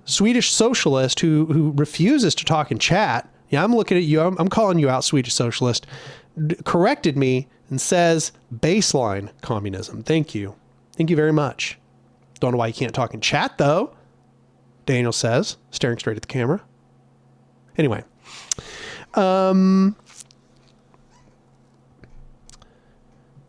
Swedish socialist who refuses to talk in chat. Yeah, I'm looking at you. I'm calling you out, Swedish socialist. Corrected me and says baseline communism. Thank you. Thank you very much. Don't know why you can't talk in chat, though. Daniel says, staring straight at the camera. Anyway. Let's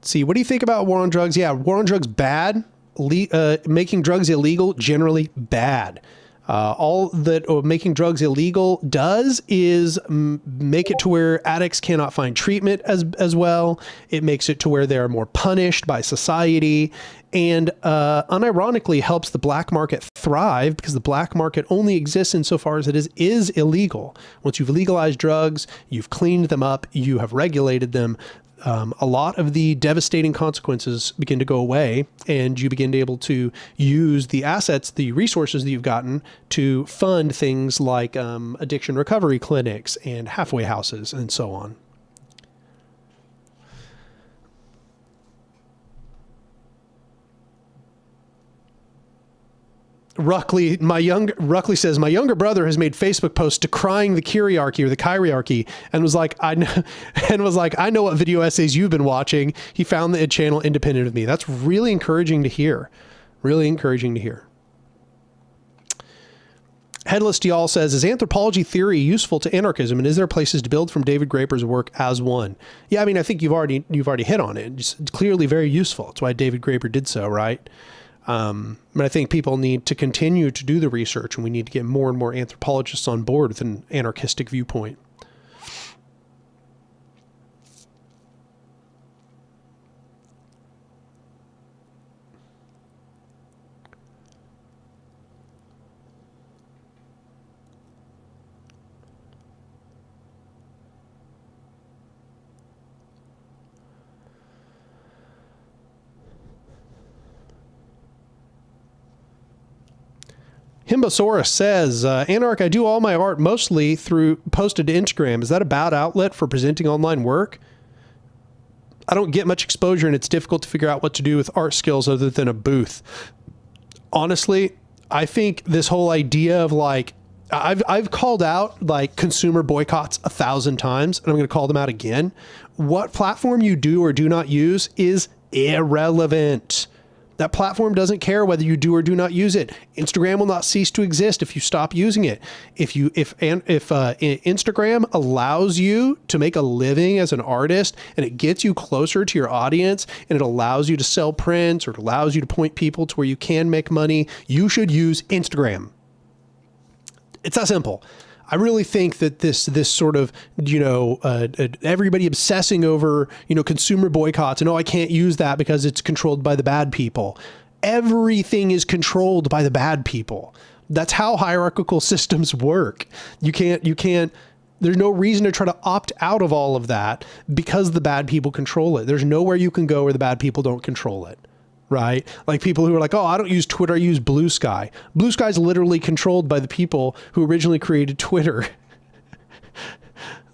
see. What do you think about war on drugs? Yeah, war on drugs, bad. Making drugs illegal, generally bad. All that making drugs illegal does is make it to where addicts cannot find treatment as well. It makes it to where they are more punished by society, and unironically helps the black market thrive, because the black market only exists insofar as it is illegal. Once you've legalized drugs, you've cleaned them up, you have regulated them, a lot of the devastating consequences begin to go away, and you begin to be able to use the assets, the resources that you've gotten to fund things like addiction recovery clinics and halfway houses and so on. Ruckley says, my younger brother has made Facebook posts decrying the kyriarchy or the kyriarchy, and was like, I know what video essays you've been watching. He found the channel independent of me. That's really encouraging to hear. Really encouraging to hear. Headless Y'all says, is anthropology theory useful to anarchism, and is there places to build from David Graeber's work as one? Yeah, I mean, I think you've already hit on it. It's clearly very useful. That's why David Graeber did so, right? But I think people need to continue to do the research, and we need to get more and more anthropologists on board with an anarchistic viewpoint. Himbosaurus says, Anark, I do all my art mostly through posted to Instagram. Is that a bad outlet for presenting online work? I don't get much exposure, and it's difficult to figure out what to do with art skills other than a booth. Honestly, I think this whole idea of like, I've called out like consumer boycotts 1,000 times, and I'm going to call them out again. What platform you do or do not use is irrelevant. That platform doesn't care whether you do or do not use it. Instagram will not cease to exist if you stop using it. If Instagram allows you to make a living as an artist, and it gets you closer to your audience, and it allows you to sell prints, or it allows you to point people to where you can make money, you should use Instagram. It's that simple. I really think that this sort of, everybody obsessing over, consumer boycotts and, I can't use that because it's controlled by the bad people. Everything is controlled by the bad people. That's how hierarchical systems work. There's no reason to try to opt out of all of that because the bad people control it. There's nowhere you can go where the bad people don't control it, right? Like people who are like, oh, I don't use Twitter, I use Blue Sky. Blue Sky is literally controlled by the people who originally created Twitter.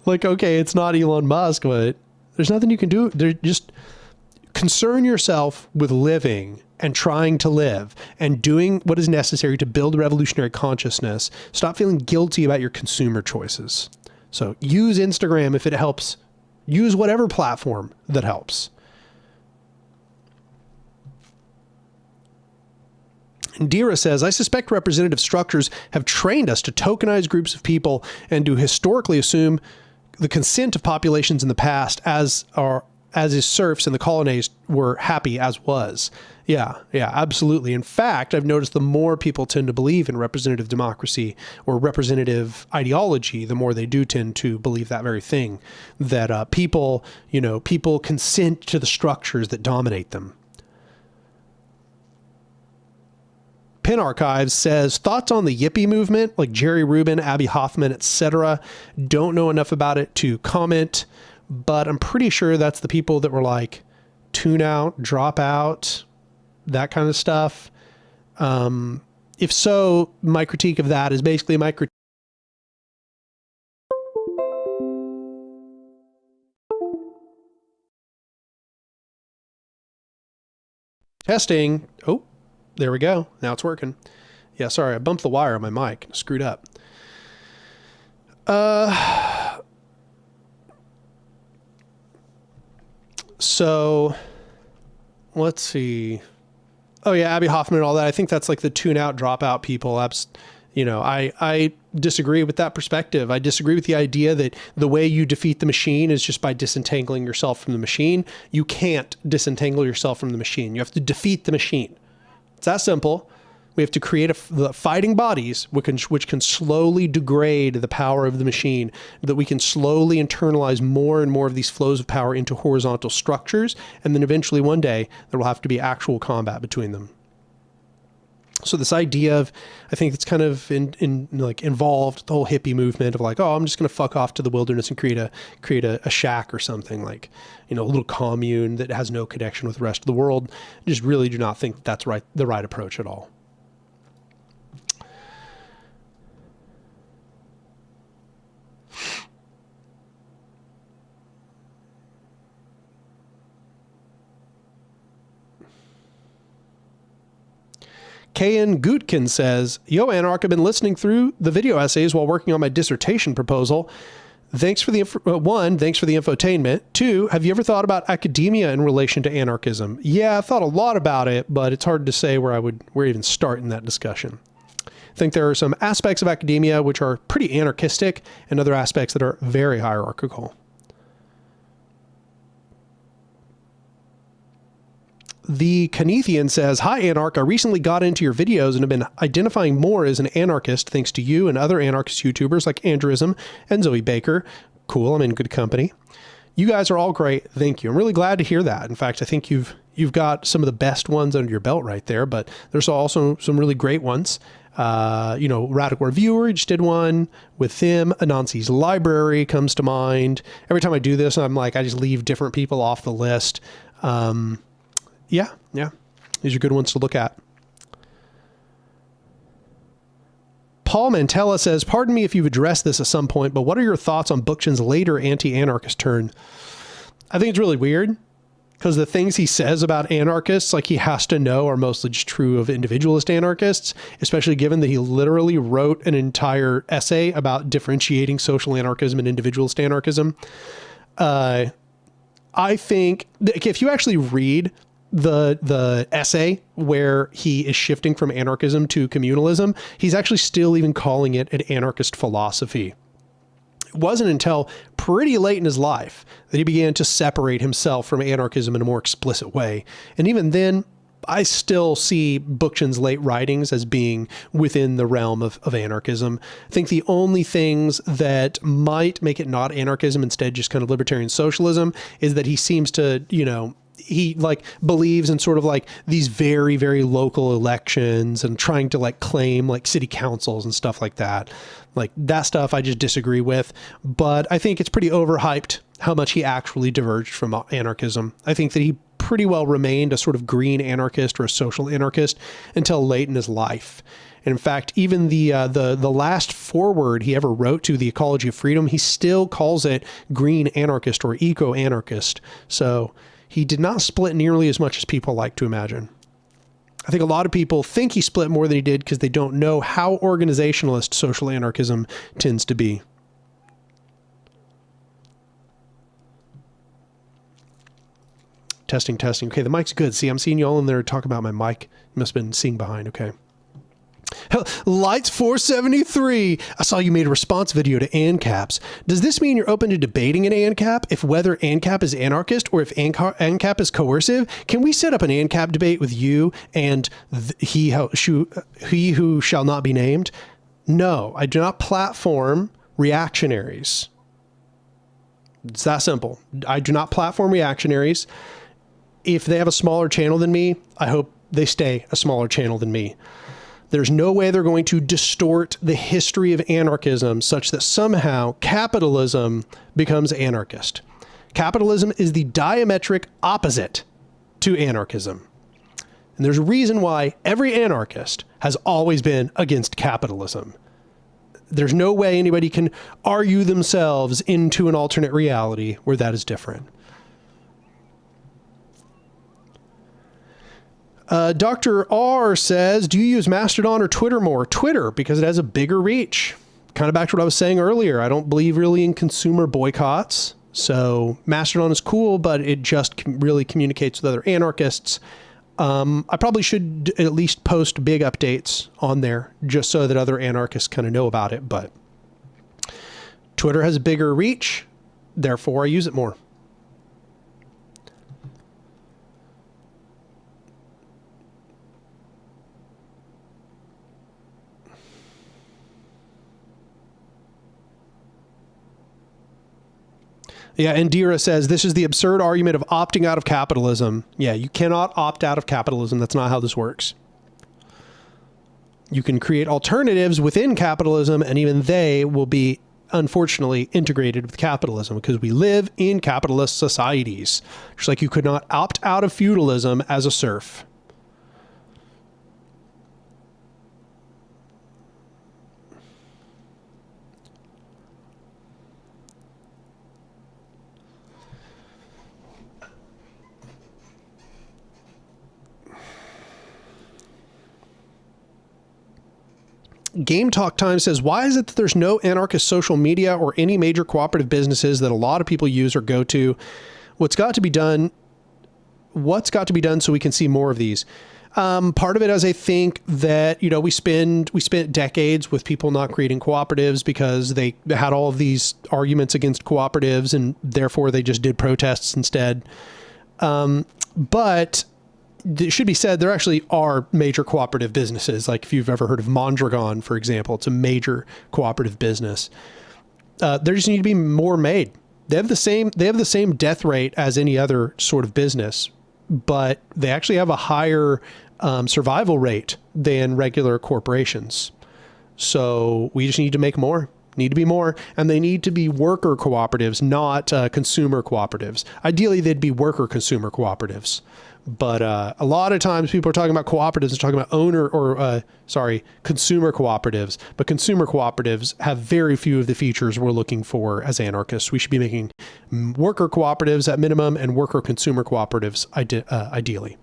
Like, okay, it's not Elon Musk, but there's nothing you can do. Just concern yourself with living and trying to live and doing what is necessary to build revolutionary consciousness. Stop feeling guilty about your consumer choices. So use Instagram if it helps. Use whatever platform that helps. Indira says, I suspect representative structures have trained us to tokenize groups of people and to historically assume the consent of populations in the past as his serfs and the colonized were happy as was. Yeah, absolutely. In fact, I've noticed the more people tend to believe in representative democracy or representative ideology, the more they do tend to believe that very thing, that people consent to the structures that dominate them. Pin Archives says, thoughts on the Yippie movement, like Jerry Rubin, Abby Hoffman, etc. Don't know enough about it to comment, but I'm pretty sure that's the people that were like, tune out, drop out, that kind of stuff. If so, my critique of that is basically my critique. Testing. Oh, there we go. Now it's working. Yeah, sorry, I bumped the wire on my mic. Screwed up. So let's see. Oh yeah, Abby Hoffman and all that. I think that's like the tune out, drop out people. I disagree with that perspective. I disagree with the idea that the way you defeat the machine is just by disentangling yourself from the machine. You can't disentangle yourself from the machine. You have to defeat the machine. It's that simple. We have to create the fighting bodies which can slowly degrade the power of the machine, that we can slowly internalize more and more of these flows of power into horizontal structures. And then eventually one day there will have to be actual combat between them. So this idea of, I think it's kind of involved the whole hippie movement of like, oh, I'm just going to fuck off to the wilderness and create a shack or something, like, a little commune that has no connection with the rest of the world. I just really do not think that's the right approach at all. K.N. Gutkin says, yo, Anark, I've been listening through the video essays while working on my dissertation proposal. Thanks for the thanks for the infotainment. 2, have you ever thought about academia in relation to anarchism? Yeah, I've thought a lot about it, but it's hard to say where even start in that discussion. I think there are some aspects of academia which are pretty anarchistic and other aspects that are very hierarchical. The Canethian says, hi, Anark. I recently got into your videos and have been identifying more as an anarchist thanks to you and other anarchist YouTubers like Andrism and Zoe Baker. Cool. I'm in good company. You guys are all great. Thank you. I'm really glad to hear that. In fact, I think you've got some of the best ones under your belt right there, but there's also some really great ones. Radical Reviewer just did one with them. Anansi's Library comes to mind. Every time I do this, I'm like, I just leave different people off the list. Yeah. These are good ones to look at. Paul Mantella says, pardon me if you've addressed this at some point, but what are your thoughts on Bookchin's later anti-anarchist turn? I think it's really weird because the things he says about anarchists, like he has to know, are mostly just true of individualist anarchists, especially given that he literally wrote an entire essay about differentiating social anarchism and individualist anarchism. I think that if you actually read the essay where he is shifting from anarchism to communalism, he's actually still even calling it an anarchist philosophy. It wasn't until pretty late in his life that he began to separate himself from anarchism in a more explicit way. And even then, I still see Bookchin's late writings as being within the realm of anarchism. I think the only things that might make it not anarchism, instead just kind of libertarian socialism, is that he seems to, he like believes in sort of like these very, very local elections and trying to like claim like city councils and stuff like that. Like that stuff I just disagree with, but I think it's pretty overhyped how much he actually diverged from anarchism. I think that he pretty well remained a sort of green anarchist or a social anarchist until late in his life. And in fact, even the last foreword he ever wrote to The Ecology of Freedom, he still calls it green anarchist or eco-anarchist. So he did not split nearly as much as people like to imagine. I think a lot of people think he split more than he did because they don't know how organizationalist social anarchism tends to be. Testing. Okay, the mic's good. See, I'm seeing you all in there talk about my mic. You must have been seeing behind. Okay. Lights 473. I saw you made a response video to ANCAPs. Does this mean you're open to debating an ANCAP if whether ANCAP is anarchist or if ANCAP is coercive? Can we set up an ANCAP debate with you and he who shall not be named? No, I do not platform reactionaries. It's that simple. I do not platform reactionaries. If they have a smaller channel than me, I hope they stay a smaller channel than me. There's no way they're going to distort the history of anarchism such that somehow capitalism becomes anarchist. Capitalism is the diametric opposite to anarchism. And there's a reason why every anarchist has always been against capitalism. There's no way anybody can argue themselves into an alternate reality where that is different. Dr. R says, do you use Mastodon or Twitter more? Twitter, because it has a bigger reach. Kind of back to what I was saying earlier. I don't believe really in consumer boycotts. So Mastodon is cool, but it just really communicates with other anarchists. I probably should at least post big updates on there just so that other anarchists kind of know about it. But Twitter has a bigger reach. Therefore, I use it more. Yeah, Indira says, this is the absurd argument of opting out of capitalism. Yeah, you cannot opt out of capitalism. That's not how this works. You can create alternatives within capitalism, and even they will be, unfortunately, integrated with capitalism because we live in capitalist societies. Just like you could not opt out of feudalism as a serf. Game Talk Time says, why is it that there's no anarchist social media or any major cooperative businesses that a lot of people use or go to? What's got to be done so we can see more of these? Part of it is I think that, we spent decades with people not creating cooperatives because they had all of these arguments against cooperatives and therefore they just did protests instead. But it should be said, there actually are major cooperative businesses. Like if you've ever heard of Mondragon, for example, it's a major cooperative business. There just need to be more made. They have the same death rate as any other sort of business, but they actually have a higher survival rate than regular corporations. So we just need to make more. Need to be more, and they need to be worker cooperatives, not consumer cooperatives. Ideally, they'd be worker consumer cooperatives. But a lot of times people are talking about cooperatives and talking about consumer cooperatives. But consumer cooperatives have very few of the features we're looking for as anarchists. We should be making worker cooperatives at minimum and worker consumer cooperatives ideally.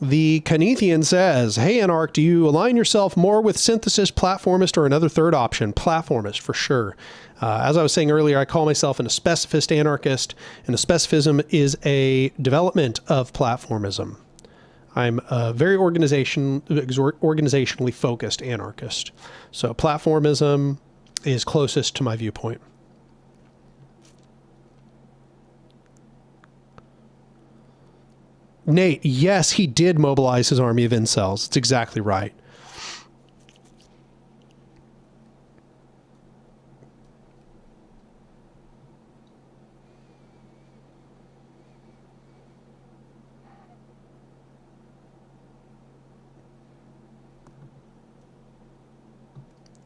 The Canethian says, hey, Anark, do you align yourself more with synthesis, platformist, or another third option? Platformist, for sure. As I was saying earlier, I call myself an specificist anarchist, and a specificism is a development of platformism. I'm a very organizationally focused anarchist. So platformism is closest to my viewpoint. Nate, yes, he did mobilize his army of incels. It's exactly right.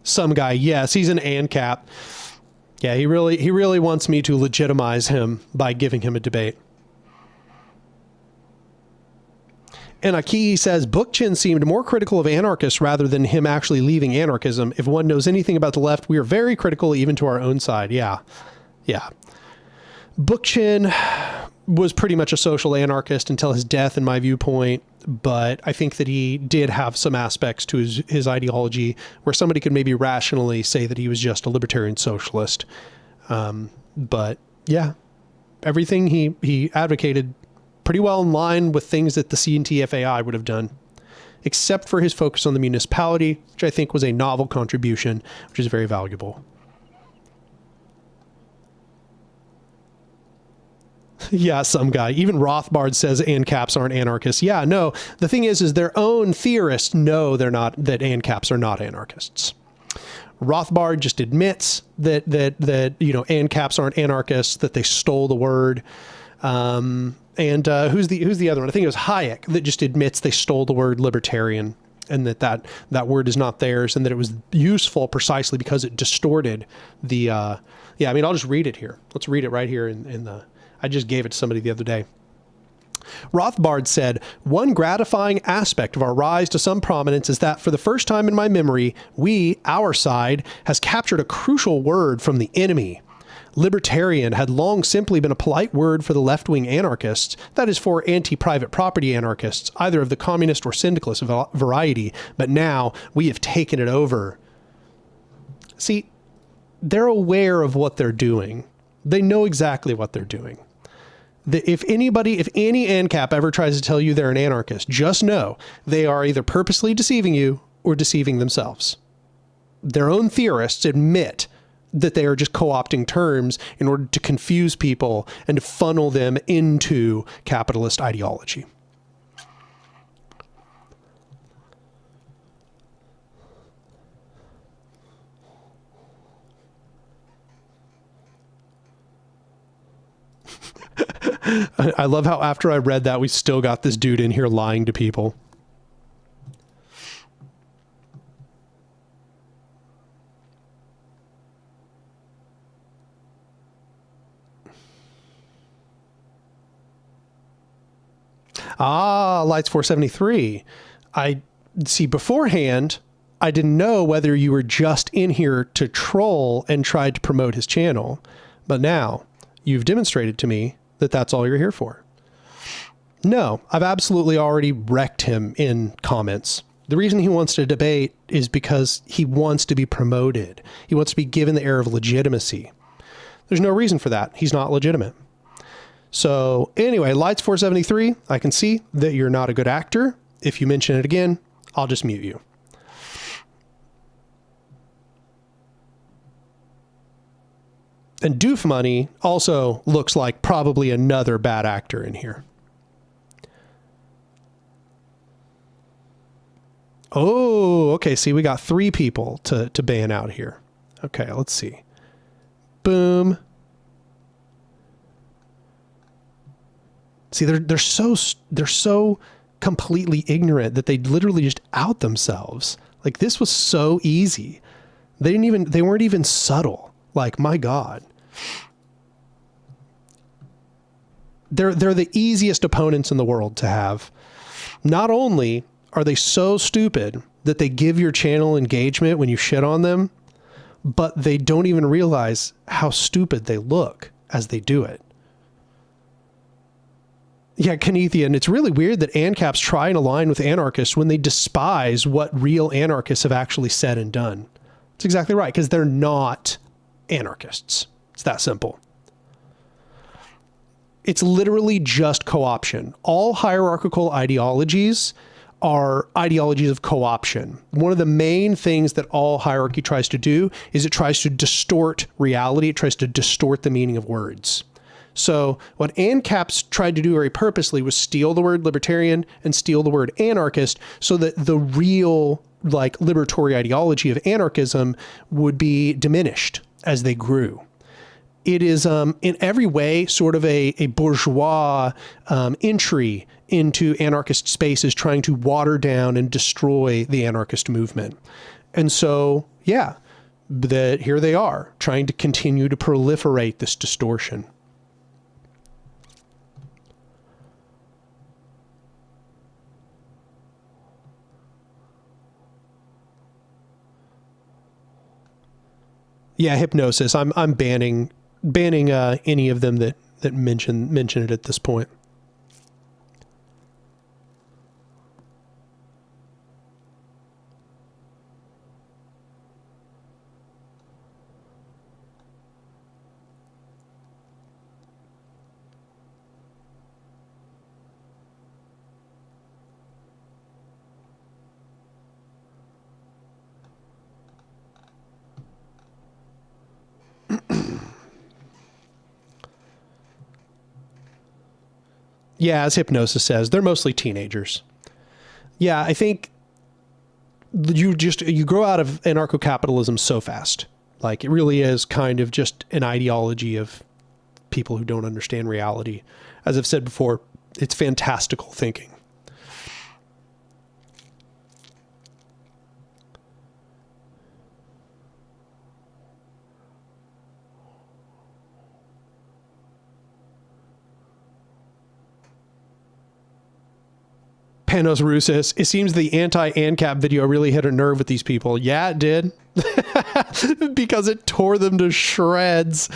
Some guy, yes, he's an ANCAP. Yeah, he really wants me to legitimize him by giving him a debate. And Aki says, Bookchin seemed more critical of anarchists rather than him actually leaving anarchism. If one knows anything about the left, we are very critical even to our own side. Yeah. Yeah. Bookchin was pretty much a social anarchist until his death, in my viewpoint. But I think that he did have some aspects to his ideology where somebody could maybe rationally say that he was just a libertarian socialist. But yeah, everything he advocated pretty well in line with things that the CNTFAI would have done, except for his focus on the municipality, which I think was a novel contribution, which is very valuable. Yeah, some guy. Even Rothbard says ANCAPs aren't anarchists. Yeah, no. The thing is their own theorists know they're not, that ANCAPs are not anarchists. Rothbard just admits that ANCAPs aren't anarchists, that they stole the word. And who's the other one? I think it was Hayek that just admits they stole the word libertarian, and that word is not theirs, and that it was useful precisely because it distorted the. Yeah, I mean, I'll just read it here. Let's read it right here in the. I just gave it to somebody the other day. Rothbard said, one gratifying aspect of our rise to some prominence is that for the first time in my memory, our side, has captured a crucial word from the enemy. Libertarian had long simply been a polite word for the left-wing anarchists, that is for anti-private property anarchists, either of the communist or syndicalist variety, but now we have taken it over. See, they're aware of what they're doing. They know exactly what they're doing. If any ANCAP ever tries to tell you they're an anarchist, just know they are either purposely deceiving you or deceiving themselves. Their own theorists admit that they are just co-opting terms in order to confuse people and to funnel them into capitalist ideology. I love how after I read that, we still got this dude in here lying to people. Ah, Lights 473. I see beforehand, I didn't know whether you were just in here to troll and tried to promote his channel, but now you've demonstrated to me that that's all you're here for. No, I've absolutely already wrecked him in comments. The reason he wants to debate is because he wants to be promoted. He wants to be given the air of legitimacy. There's no reason for that. He's not legitimate. So anyway, Lights 473, I can see that you're not a good actor. If you mention it again, I'll just mute you. And Doof Money also looks like probably another bad actor in here. Oh, okay. See, we got 3 people to ban out here. Okay, let's see. Boom. See, they're so completely ignorant that they literally just out themselves. Like, this was so easy. They weren't even subtle. Like, my God. They're the easiest opponents in the world to have. Not only are they so stupid that they give your channel engagement when you shit on them, but they don't even realize how stupid they look as they do it. Yeah, Kenethian, it's really weird that ANCAPs try and align with anarchists when they despise what real anarchists have actually said and done. That's exactly right, because they're not anarchists. It's that simple. It's literally just co-option. All hierarchical ideologies are ideologies of co-option. One of the main things that all hierarchy tries to do is it tries to distort reality. It tries to distort the meaning of words. So what ANCAPs tried to do very purposely was steal the word libertarian and steal the word anarchist so that the real like liberatory ideology of anarchism would be diminished as they grew. It is in every way sort of a bourgeois entry into anarchist spaces, trying to water down and destroy the anarchist movement. And so, yeah, here they are trying to continue to proliferate this distortion. Yeah, hypnosis. I'm banning any of them that mention it at this point. Yeah, as Hypnosis says, they're mostly teenagers. Yeah, I think you grow out of anarcho-capitalism so fast. Like, it really is kind of just an ideology of people who don't understand reality. As I've said before, it's fantastical thinking. Panos Roussis, it seems the anti-ANCAP video really hit a nerve with these people. Yeah, it did. Because it tore them to shreds.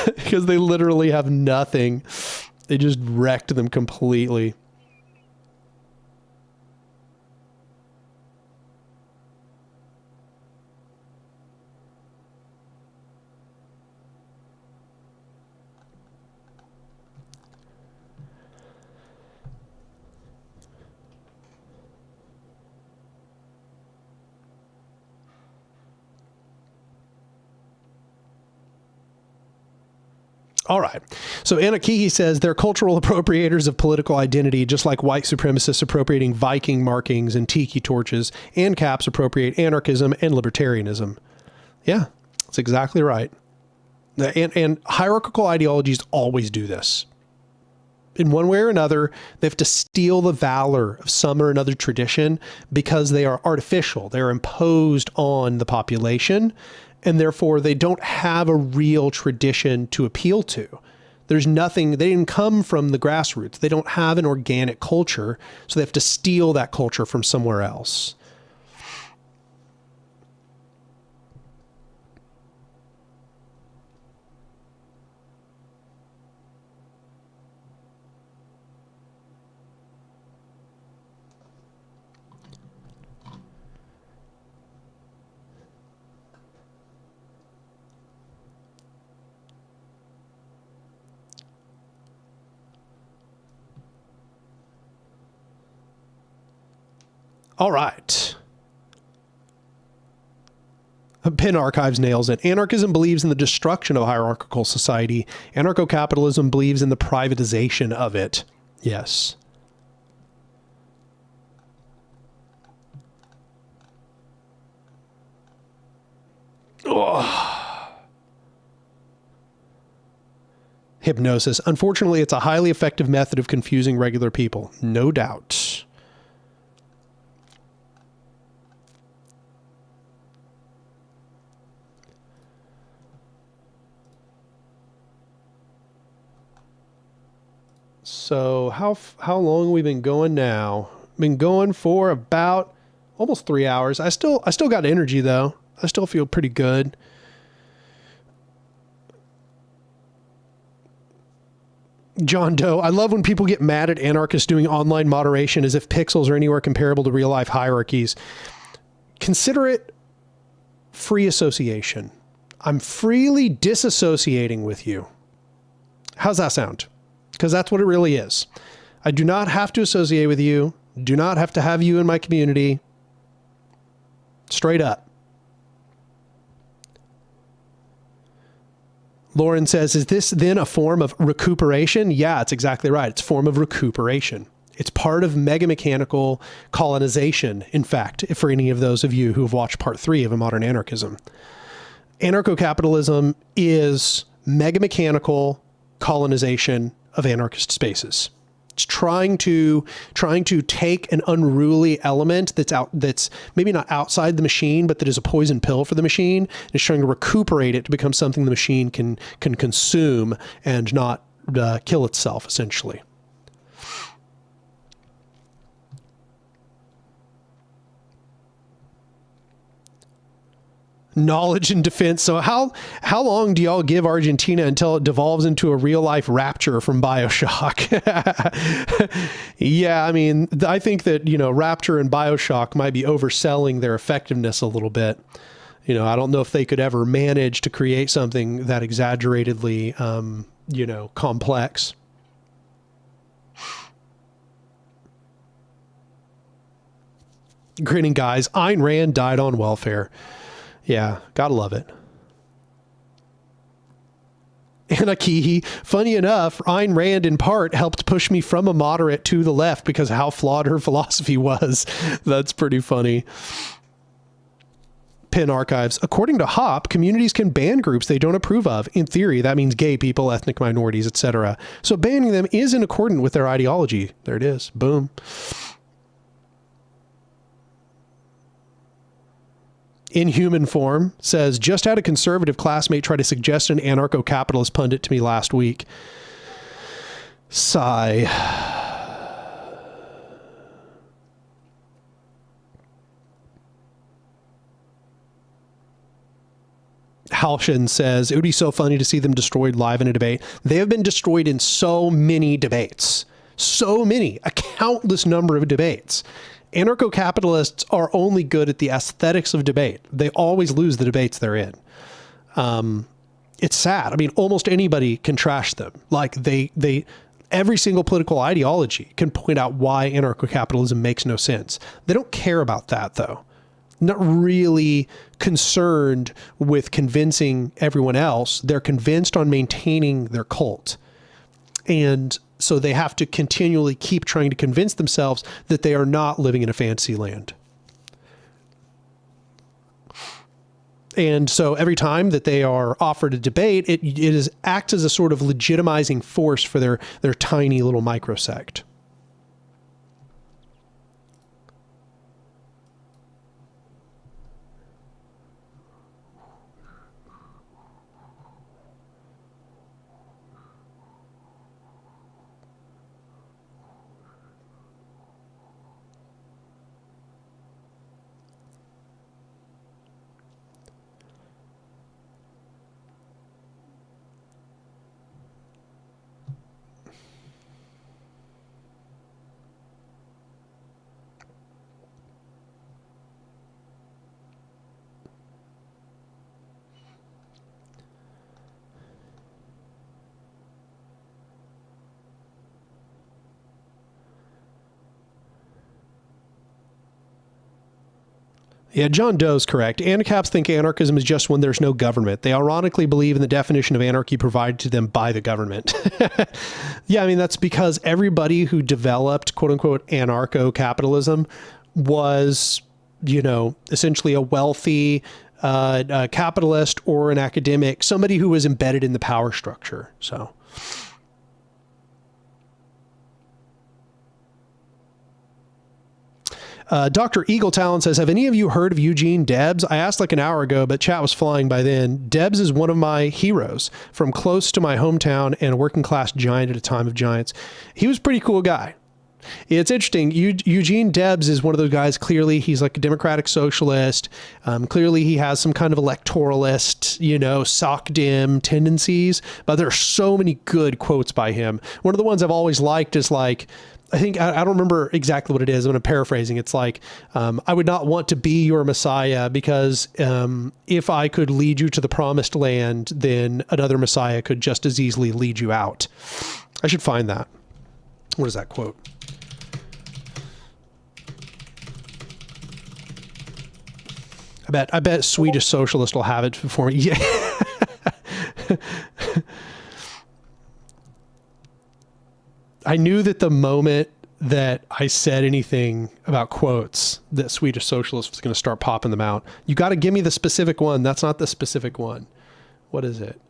Because they literally have nothing. They just wrecked them completely. All right. So Anakihi says they're cultural appropriators of political identity, just like white supremacists appropriating Viking markings and tiki torches, and caps appropriate anarchism and libertarianism. Yeah, that's exactly right. And hierarchical ideologies always do this. In one way or another, they have to steal the valor of some or another tradition because they are artificial. They're imposed on the population, and therefore they don't have a real tradition to appeal to. There's nothing, they didn't come from the grassroots. They don't have an organic culture, so they have to steal that culture from somewhere else. All right. Pin Archives nails it. Anarchism believes in the destruction of a hierarchical society. Anarcho-capitalism believes in the privatization of it. Yes. Oh. Hypnosis. Unfortunately, it's a highly effective method of confusing regular people. No doubt. So how long have we been going now? Been going for about almost 3 hours. I still got energy though. I still feel pretty good. John Doe, I love when people get mad at anarchists doing online moderation as if pixels are anywhere comparable to real life hierarchies. Consider it free association. I'm freely disassociating with you. How's that sound? Because that's what it really is. I do not have to associate with you. Do not have to have you in my community. Straight up. Lauren says, is this then a form of recuperation? Yeah, it's exactly right. It's a form of recuperation. It's part of mega mechanical colonization, in fact, for any of those of you who have watched part 3 of A Modern Anarchism. Anarcho-capitalism is mega mechanical colonization of anarchist spaces. It's trying to take an unruly element that's maybe not outside the machine, but that is a poison pill for the machine, and it's trying to recuperate it to become something the machine can consume and not kill itself, essentially. Knowledge and defense. So how long do y'all give Argentina until it devolves into a real life rapture from BioShock? Yeah, I mean, I think that, Rapture and BioShock might be overselling their effectiveness a little bit. I don't know if they could ever manage to create something that exaggeratedly, complex. Grinning guys, Ayn Rand died on welfare. Yeah, gotta love it. Anna Keehee, funny enough, Ayn Rand in part helped push me from a moderate to the left because of how flawed her philosophy was. That's pretty funny. Pin Archives. According to Hop, communities can ban groups they don't approve of. In theory, that means gay people, ethnic minorities, etc. So banning them is in accordance with their ideology. There it is. Boom. In Human Form says, just had a conservative classmate try to suggest an anarcho-capitalist pundit to me last week. Sigh. Halshin says, it would be so funny to see them destroyed live in a debate. They have been destroyed in so many debates. So many. A countless number of debates. Anarcho-capitalists are only good at the aesthetics of debate. They always lose the debates they're in. It's sad. I mean, almost anybody can trash them. Like every single political ideology can point out why anarcho-capitalism makes no sense. They don't care about that, though. Not really concerned with convincing everyone else. They're convinced on maintaining their cult. And so they have to continually keep trying to convince themselves that they are not living in a fantasy land. And so every time that they are offered a debate, it acts as a sort of legitimizing force for their tiny little microsect. Yeah, John Doe's correct. Anarcaps think anarchism is just when there's no government. They ironically believe in the definition of anarchy provided to them by the government. Yeah, I mean, that's because everybody who developed, quote unquote, anarcho-capitalism was, essentially a wealthy capitalist or an academic, somebody who was embedded in the power structure. So... Dr. Eagle Talon says, have any of you heard of Eugene Debs? I asked like an hour ago, but chat was flying by then. Debs is one of my heroes from close to my hometown and a working class giant at a time of giants. He was a pretty cool guy. It's interesting. Eugene Debs is one of those guys. Clearly, he's like a democratic socialist. Clearly, he has some kind of electoralist, sock dim tendencies. But there are so many good quotes by him. One of the ones I've always liked is like, I don't remember exactly what it is. I'm going to paraphrasing. It's like, I would not want to be your Messiah because if I could lead you to the promised land, then another Messiah could just as easily lead you out. I should find that. What is that quote? I bet Swedish socialist will have it before me. Yeah. I knew that the moment that I said anything about quotes, that Swedish socialist was going to start popping them out. You got to give me the specific one. That's not the specific one. What is it?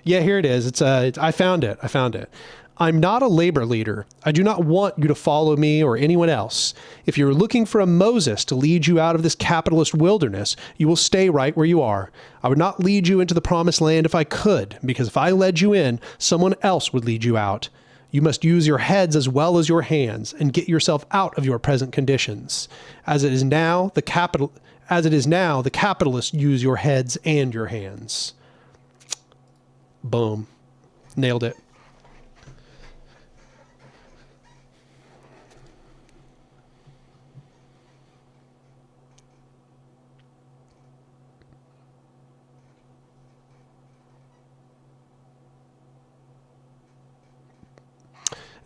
Yeah, here it is. I found it. I'm not a labor leader. I do not want you to follow me or anyone else. If you're looking for a Moses to lead you out of this capitalist wilderness, you will stay right where you are. I would not lead you into the promised land if I could, because if I led you in, someone else would lead you out. You must use your heads as well as your hands and get yourself out of your present conditions. As it is now, the capitalists use your heads and your hands. Boom. Nailed it.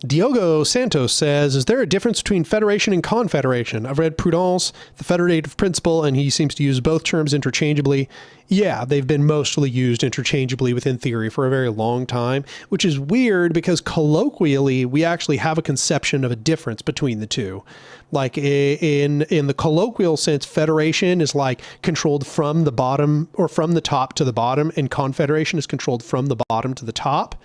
Diogo Santos says, is there a difference between federation and confederation? I've read Proudhon's The Federative Principle, and he seems to use both terms interchangeably. Yeah, they've been mostly used interchangeably within theory for a very long time, which is weird because colloquially, we actually have a conception of a difference between the two. Like in the colloquial sense, federation is like controlled from the bottom or from the top to the bottom, and confederation is controlled from the bottom to the top.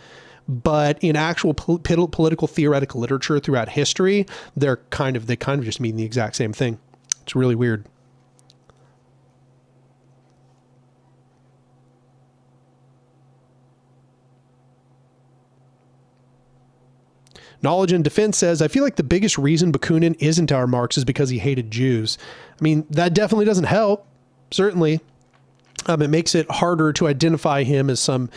But in actual political theoretical literature throughout history, they kind of just mean the exact same thing. It's really weird. Knowledge and Defense says, I feel like the biggest reason Bakunin isn't our Marx is because he hated Jews. I mean, that definitely doesn't help. Certainly. It makes it harder to identify him as some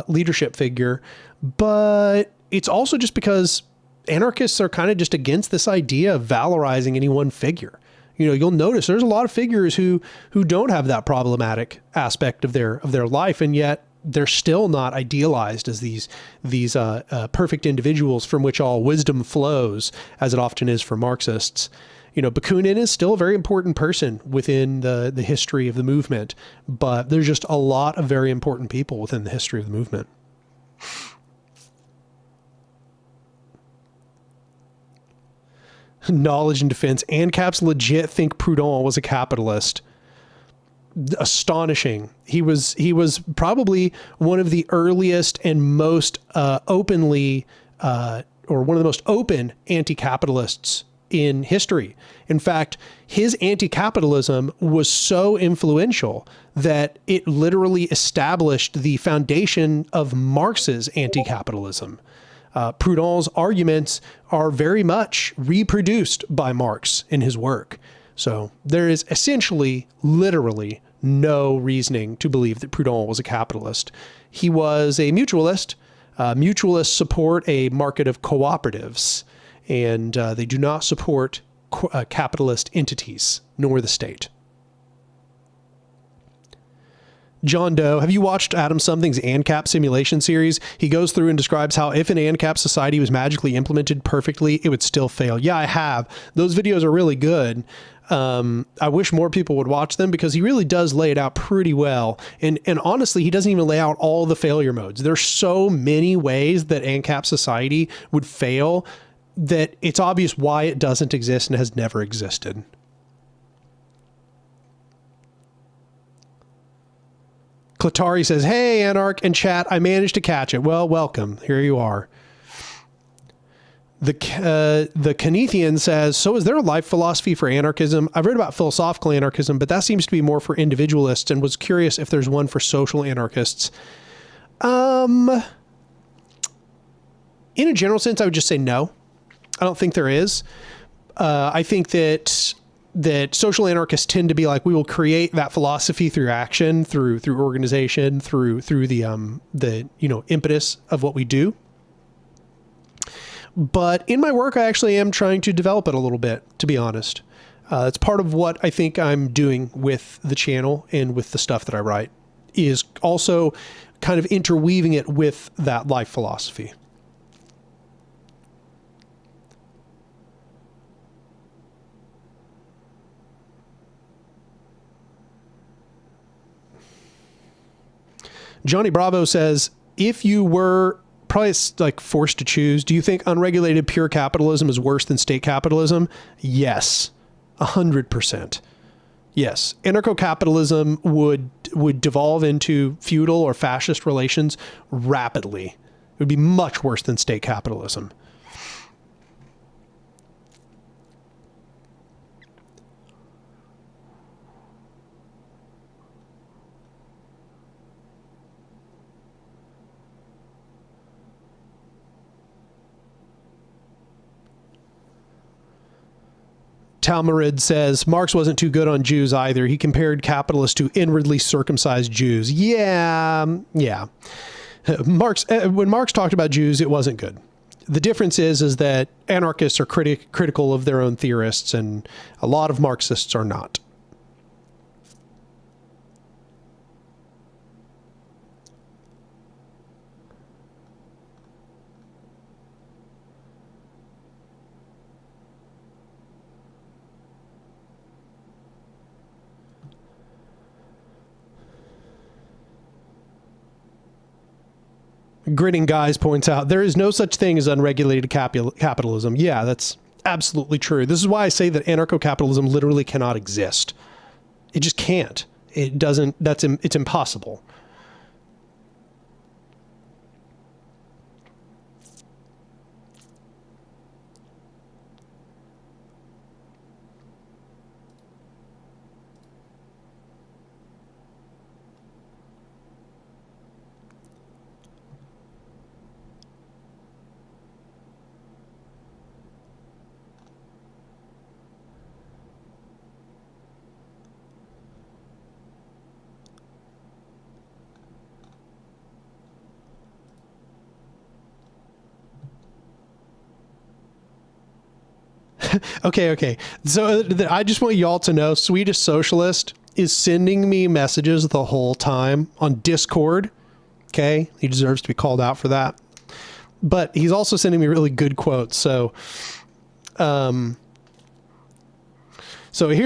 leadership figure, but it's also just because anarchists are kind of just against this idea of valorizing any one figure. You know, you'll notice there's a lot of figures who don't have that problematic aspect of their life, and yet they're still not idealized as these perfect individuals from which all wisdom flows, as it often is for Marxists. You know, Bakunin is still a very important person within the history of the movement, but there's just a lot of very important people within the history of the movement. Knowledge and Defense. ANCAPs legit think Proudhon was a capitalist. Astonishing. He was probably one of the earliest and most openly, or one of the most open anti-capitalists in history. In fact, his anti-capitalism was so influential that it literally established the foundation of Marx's anti-capitalism. Proudhon's arguments are very much reproduced by Marx in his work. So there is essentially, literally, no reasoning to believe that Proudhon was a capitalist. He was a mutualist. Mutualists support a market of cooperatives, and they do not support capitalist entities, nor the state. John Doe, have you watched Adam Something's ANCAP simulation series? He goes through and describes how if an ANCAP society was magically implemented perfectly, it would still fail. Yeah, I have. Those videos are really good. I wish more people would watch them because he really does lay it out pretty well. And honestly, he doesn't even lay out all the failure modes. There's so many ways that ANCAP society would fail that it's obvious why it doesn't exist and has never existed. Klatari says, hey, Anark and chat, I managed to catch it. Well, welcome. Here you are. The Canethian says, so is there a life philosophy for anarchism? I've read about philosophical anarchism, but that seems to be more for individualists and was curious if there's one for social anarchists. In a general sense, I would just say no. I don't think there is. I think that social anarchists tend to be like, we will create that philosophy through action, through organization, through the impetus of what we do. But in my work, I actually am trying to develop it a little bit, to be honest. It's part of what I think I'm doing with the channel and with the stuff that I write, is also kind of interweaving it with that life philosophy. Johnny Bravo says, if you were probably like forced to choose, do you think unregulated pure capitalism is worse than state capitalism? Yes. 100%. Yes. Anarcho-capitalism would devolve into feudal or fascist relations rapidly. It would be much worse than state capitalism. Talmurid says, Marx wasn't too good on Jews either. He compared capitalists to inwardly circumcised Jews. Yeah. When Marx talked about Jews, it wasn't good. The difference is that anarchists are critical of their own theorists, and a lot of Marxists are not. Grinning Guys points out, there is no such thing as unregulated capitalism. Yeah, that's absolutely true. This is why I say that anarcho-capitalism literally cannot exist. It just can't. It doesn't, it's impossible. Okay. So I just want y'all to know, Swedish Socialist is sending me messages the whole time on Discord. Okay. He deserves to be called out for that. But he's also sending me really good quotes. So here's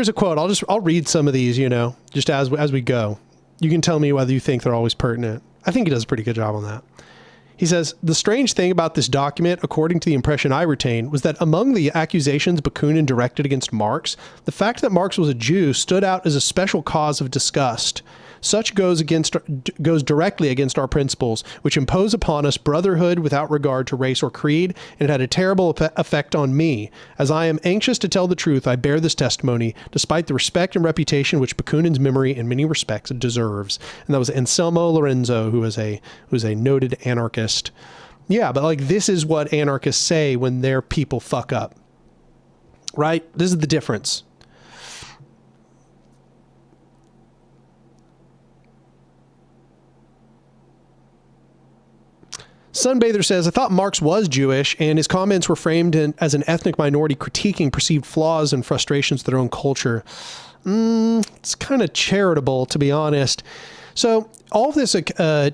a quote. I'll read some of these, just as we go. You can tell me whether you think they're always pertinent. I think he does a pretty good job on that. He says, the strange thing about this document, according to the impression I retain, was that among the accusations Bakunin directed against Marx, the fact that Marx was a Jew stood out as a special cause of disgust. Such goes directly against our principles, which impose upon us brotherhood without regard to race or creed, and it had a terrible effect on me. As I am anxious to tell the truth, I bear this testimony, despite the respect and reputation which Bakunin's memory in many respects deserves. And that was Anselmo Lorenzo, who was a noted anarchist. Yeah, but this is what anarchists say when their people fuck up. Right? This is the difference. Sunbather says, I thought Marx was Jewish, and his comments were framed as an ethnic minority critiquing perceived flaws and frustrations of their own culture. It's kind of charitable, to be honest. So all of this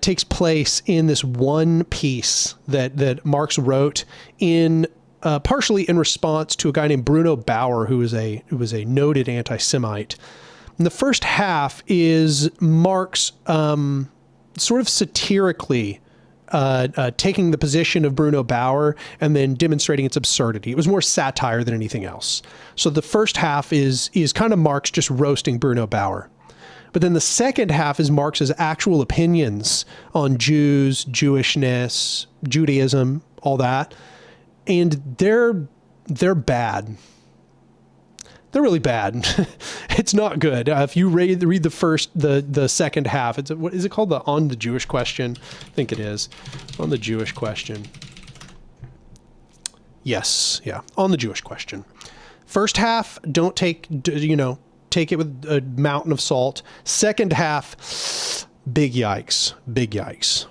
takes place in this one piece that Marx wrote in partially in response to a guy named Bruno Bauer, who was a noted anti-Semite. And the first half is Marx sort of satirically taking the position of Bruno Bauer and then demonstrating its absurdity. It was more satire than anything else. So the first half is kind of Marx just roasting Bruno Bauer. But then the second half is Marx's actual opinions on Jews, Jewishness, Judaism, all that. And they're bad. They're really bad. It's not good. If you read the second half, what is it called? On the Jewish question? I think it is. On the Jewish question. Yes. Yeah. On the Jewish question. First half, don't take it with a mountain of salt. Second half, big yikes. Big yikes.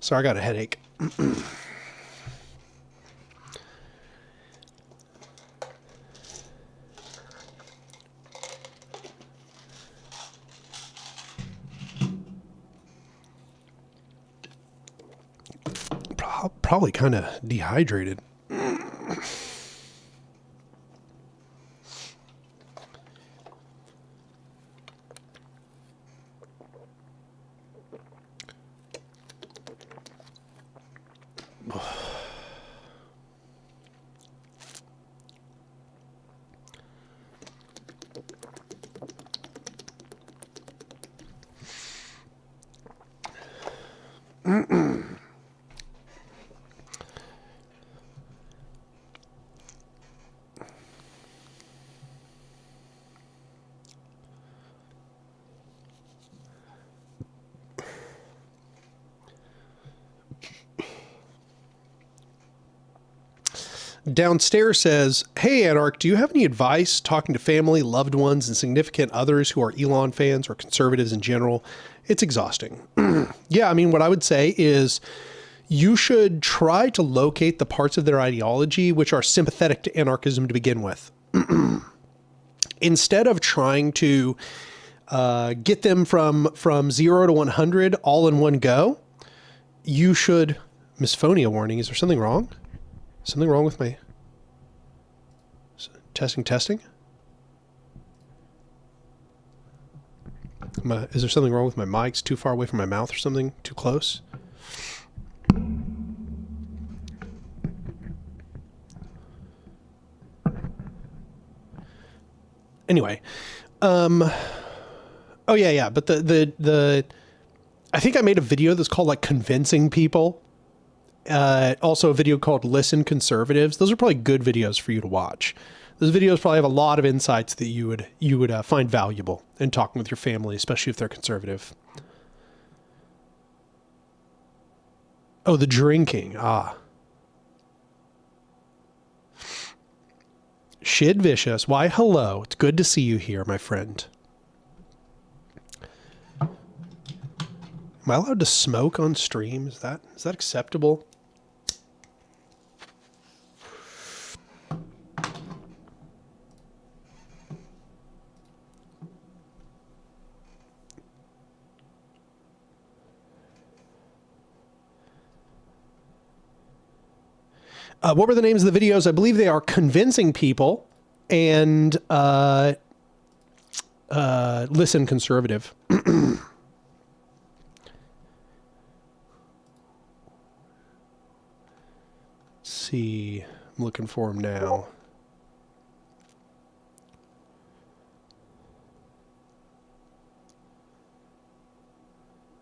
Sorry, I got a headache. Probably kind of dehydrated. Downstairs says, hey, Anark, do you have any advice talking to family, loved ones, and significant others who are Elon fans or conservatives in general? It's exhausting. Yeah, I mean, what I would say is you should try to locate the parts of their ideology which are sympathetic to anarchism to begin with. Instead of trying to get them from 0 to 100 all in one go, you should... Misphonia warning. Is there something wrong? Something wrong with my... Testing. Is there something wrong with my mics? Too far away from my mouth or something? Too close? Anyway. Oh, yeah. But I think I made a video that's called, like, convincing people. Also a video called Listen Conservatives. Those are probably good videos for you to watch. Those videos probably have a lot of insights that you would find valuable in talking with your family, especially if they're conservative. Oh, the drinking. Ah. Shid Vicious. Why, hello. It's good to see you here, my friend. Am I allowed to smoke on stream? Is that acceptable? What were the names of the videos? I believe they are Convincing People and Listen Conservative. Let's see. I'm looking for them now.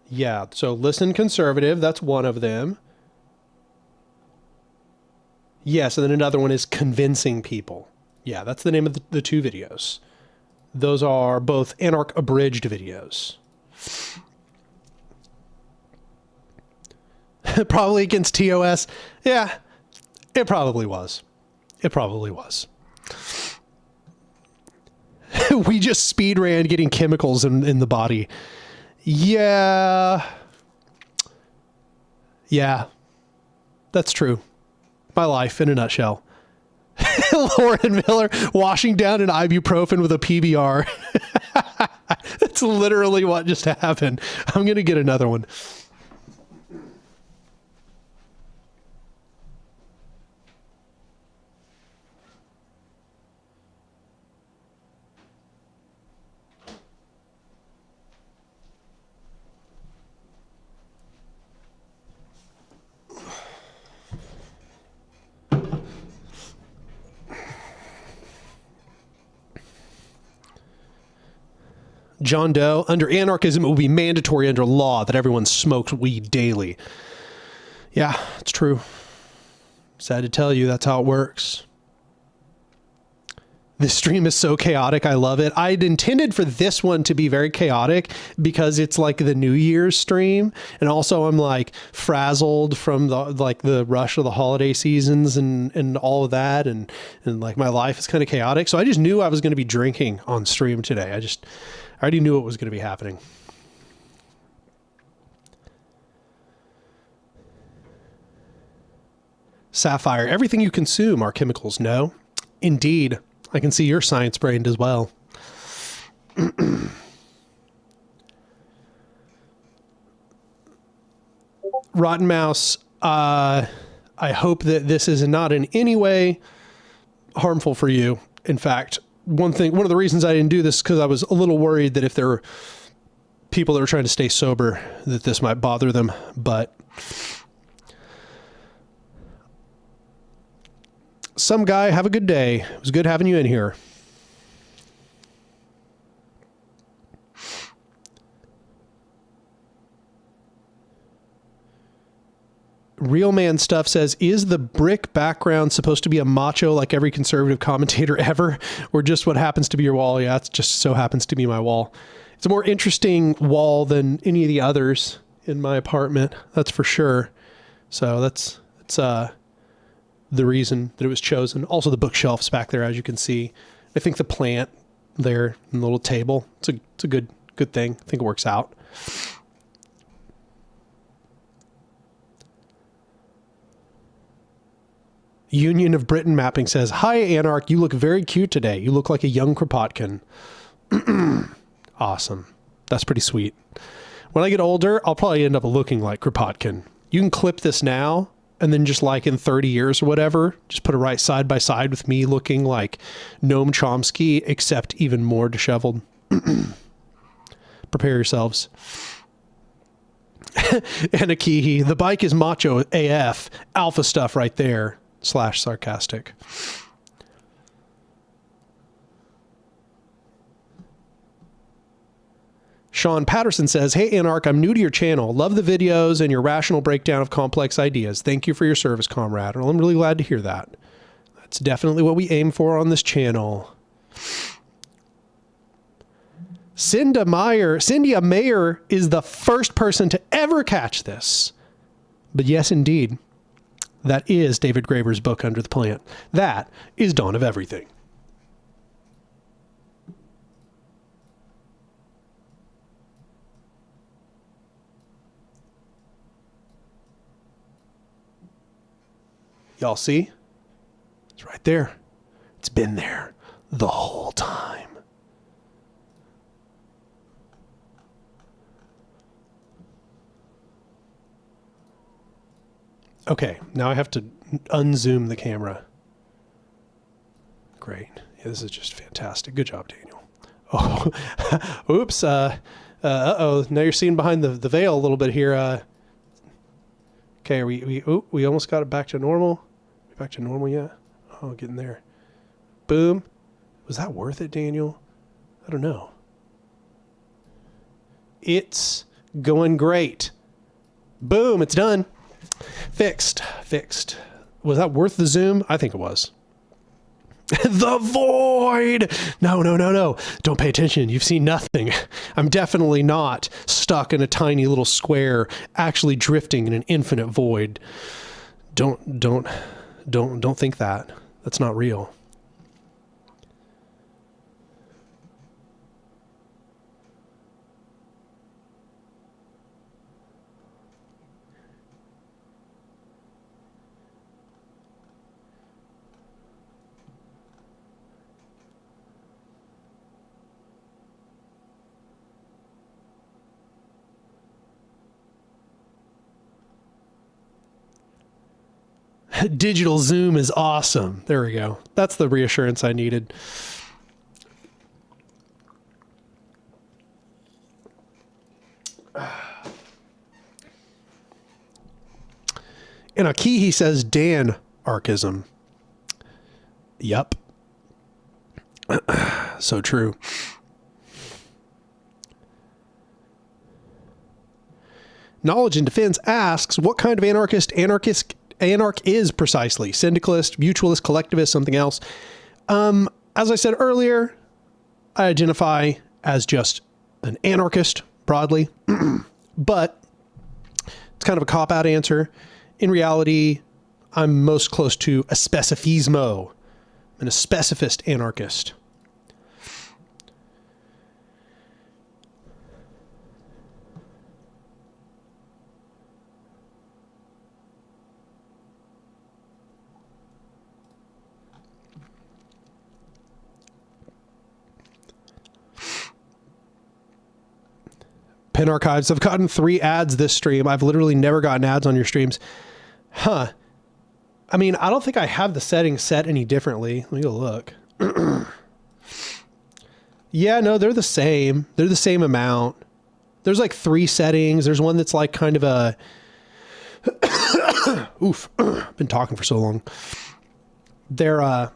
Yeah, so Listen Conservative, that's one of them. Yes, and then another one is Convincing People. Yeah, that's the name of the two videos. Those are both Anark abridged videos. Probably against TOS. Yeah, it probably was. It probably was. We just speed ran getting chemicals in the body. Yeah. Yeah. That's true. My life in a nutshell. Lauren Miller washing down an ibuprofen with a PBR. That's literally what just happened. I'm going to get another one. John Doe, under anarchism, it will be mandatory under law that everyone smokes weed daily. Yeah, it's true. Sad to tell you, that's how it works. This stream is so chaotic. I love it. I'd intended for this one to be very chaotic because it's like the New Year's stream. And also I'm like frazzled from the rush of the holiday seasons and all of that. And like my life is kind of chaotic. So I just knew I was going to be drinking on stream today. I already knew it was going to be happening. Sapphire, everything you consume are chemicals. No, indeed. I can see you're science-brained as well. Rotten Mouse, I hope that this is not in any way harmful for you. In fact, one of the reasons I didn't do this is because I was a little worried that if there were people that were trying to stay sober, that this might bother them. But some guy, have a good day. It was good having you in here. Real Man Stuff says, is the brick background supposed to be a macho like every conservative commentator ever, or just what happens to be your wall? Yeah, it just so happens to be my wall. It's a more interesting wall than any of the others in my apartment, that's for sure. So that's the reason that it was chosen. Also, the bookshelves back there, as you can see. I think the plant there in the little table, it's a good thing. I think it works out. Union of Britain Mapping says, hi, Anark, you look very cute today. You look like a young Kropotkin. Awesome. That's pretty sweet. When I get older, I'll probably end up looking like Kropotkin. You can clip this now, and then just like in 30 years or whatever, just put it right side by side with me looking like Noam Chomsky, except even more disheveled. Prepare yourselves. Anakihi, the bike is macho AF. Alpha stuff right there. / sarcastic. Sean Patterson says, hey, Anark, I'm new to your channel. Love the videos and your rational breakdown of complex ideas. Thank you for your service, comrade. Well, I'm really glad to hear that. That's definitely what we aim for on this channel. Cynthia Mayer is the first person to ever catch this. But yes, indeed. That is David Graeber's book, Under the Plant. That is Dawn of Everything. Y'all see? It's right there. It's been there the whole time. Okay, now I have to unzoom the camera. Great. Yeah, this is just fantastic. Good job, Daniel. Oh, oops. Uh-oh. Now you're seeing behind the veil a little bit here. Okay, we almost got it back to normal. Back to normal yet? Oh, getting there. Boom. Was that worth it, Daniel? I don't know. It's going great. Boom, it's done. Fixed. Was that worth the zoom? I think it was. The void! No. Don't pay attention. You've seen nothing. I'm definitely not stuck in a tiny little square, actually drifting in an infinite void. Don't think that. That's not real. Digital zoom is awesome. There we go. That's the reassurance I needed. In a key, he says, Dan archism. Yup. So true. Knowledge in Defense asks, what kind of Anark is precisely? Syndicalist, mutualist, collectivist, something else? As I said earlier, I identify as just an anarchist broadly, but it's kind of a cop-out answer. In reality, I'm most close to a specifismo. I'm a specificist anarchist. Pin archives. I've gotten 3 ads this stream. I've literally never gotten ads on your streams. Huh. I mean, I don't think I have the settings set any differently. Let me go look. Yeah, no, they're the same. They're the same amount. There's like 3 settings. There's one that's like kind of a... Oof. Been talking for so long. There's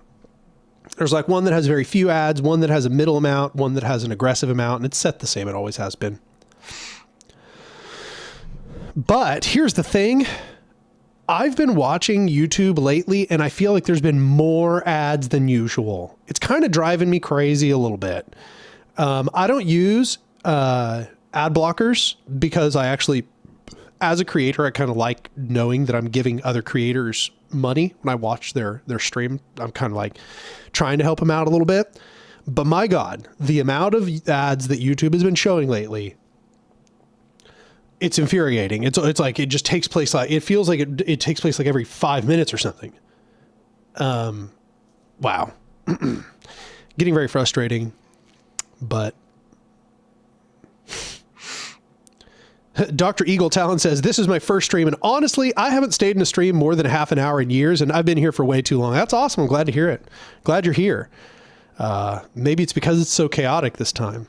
like one that has very few ads, one that has a middle amount, one that has an aggressive amount, and it's set the same. It always has been. But here's the thing. I've been watching YouTube lately, and I feel like there's been more ads than usual. It's kind of driving me crazy a little bit. I don't use ad blockers because I actually, as a creator, I kind of like knowing that I'm giving other creators money when I watch their stream. I'm kind of like trying to help them out a little bit. But my God, the amount of ads that YouTube has been showing lately, it's infuriating. It's like, it just takes place. Like, it feels like it takes place like every 5 minutes or something. Wow. Getting very frustrating, but Dr. Eagle Talon says, this is my first stream. And honestly, I haven't stayed in a stream more than half an hour in years. And I've been here for way too long. That's awesome. I'm glad to hear it. Glad you're here. Maybe it's because it's so chaotic this time.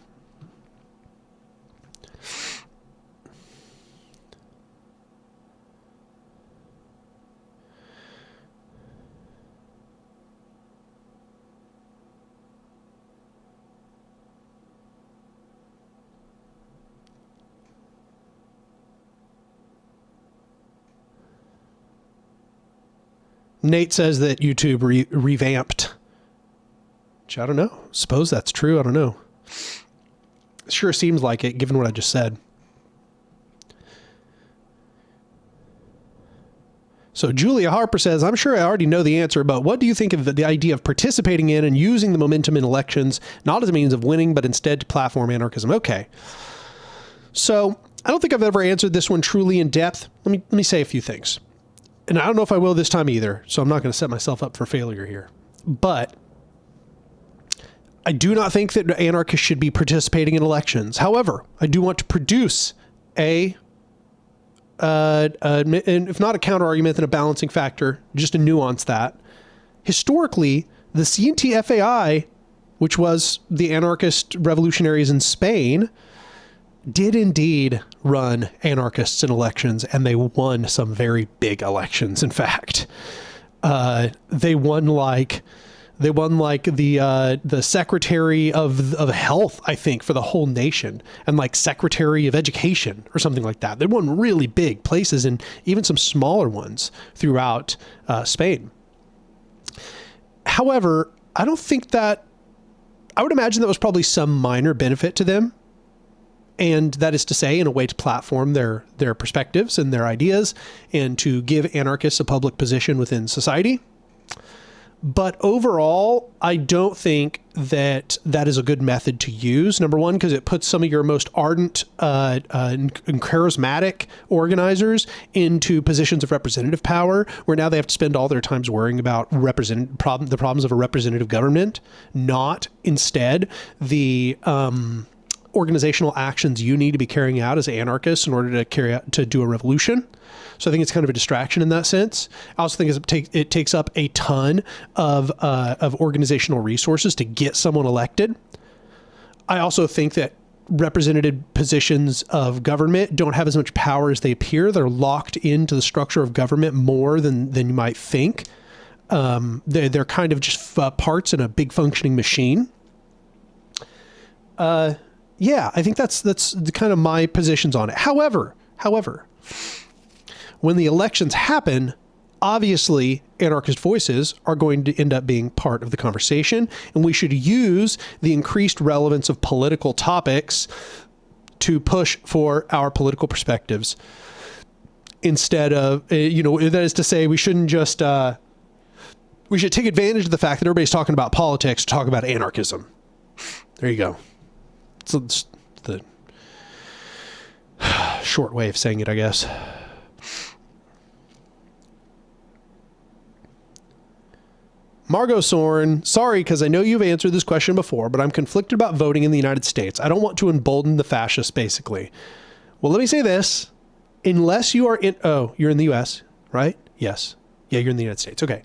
Nate says that YouTube revamped, which I don't know. Suppose that's true. I don't know. It sure seems like it, given what I just said. So Julia Harper says, I'm sure I already know the answer, but what do you think of the idea of participating in and using the momentum in elections, not as a means of winning, but instead to platform anarchism? Okay. So I don't think I've ever answered this one truly in depth. Let me say a few things. And I don't know if I will this time either, so I'm not going to set myself up for failure here. But I do not think that anarchists should be participating in elections. However, I do want to produce if not a counter-argument, then a balancing factor, just to nuance that. Historically, the CNT-FAI, which was the anarchist revolutionaries in Spain, did indeed run anarchists in elections, and they won some very big elections. In fact, they won like the secretary of health, I think, for the whole nation, and like secretary of education or something like that. They won really big places and even some smaller ones throughout Spain. However, I don't think that, I would imagine that was probably some minor benefit to them. And that is to say, in a way to platform their perspectives and their ideas and to give anarchists a public position within society. But overall, I don't think that that is a good method to use. Number one, because it puts some of your most ardent and charismatic organizers into positions of representative power, where now they have to spend all their times worrying about the problems of a representative government, not instead the organizational actions you need to be carrying out as anarchists in order to do a revolution. So I think it's kind of a distraction in that sense. I also think it takes up a ton of organizational resources to get someone elected. I also think that represented positions of government don't have as much power as they appear. They're locked into the structure of government more than you might think. They're kind of just parts in a big functioning machine. Yeah, I think that's the kind of my positions on it. However, when the elections happen, obviously anarchist voices are going to end up being part of the conversation, and we should use the increased relevance of political topics to push for our political perspectives instead of, that is to say, we shouldn't just, we should take advantage of the fact that everybody's talking about politics to talk about anarchism. There you go. So it's the short way of saying it, I guess. Margot Soren, sorry, because I know you've answered this question before, but I'm conflicted about voting in the United States. I don't want to embolden the fascists, basically. Well, let me say this. Unless you are in, oh, you're in the US, right? Yes. Yeah, you're in the United States. Okay.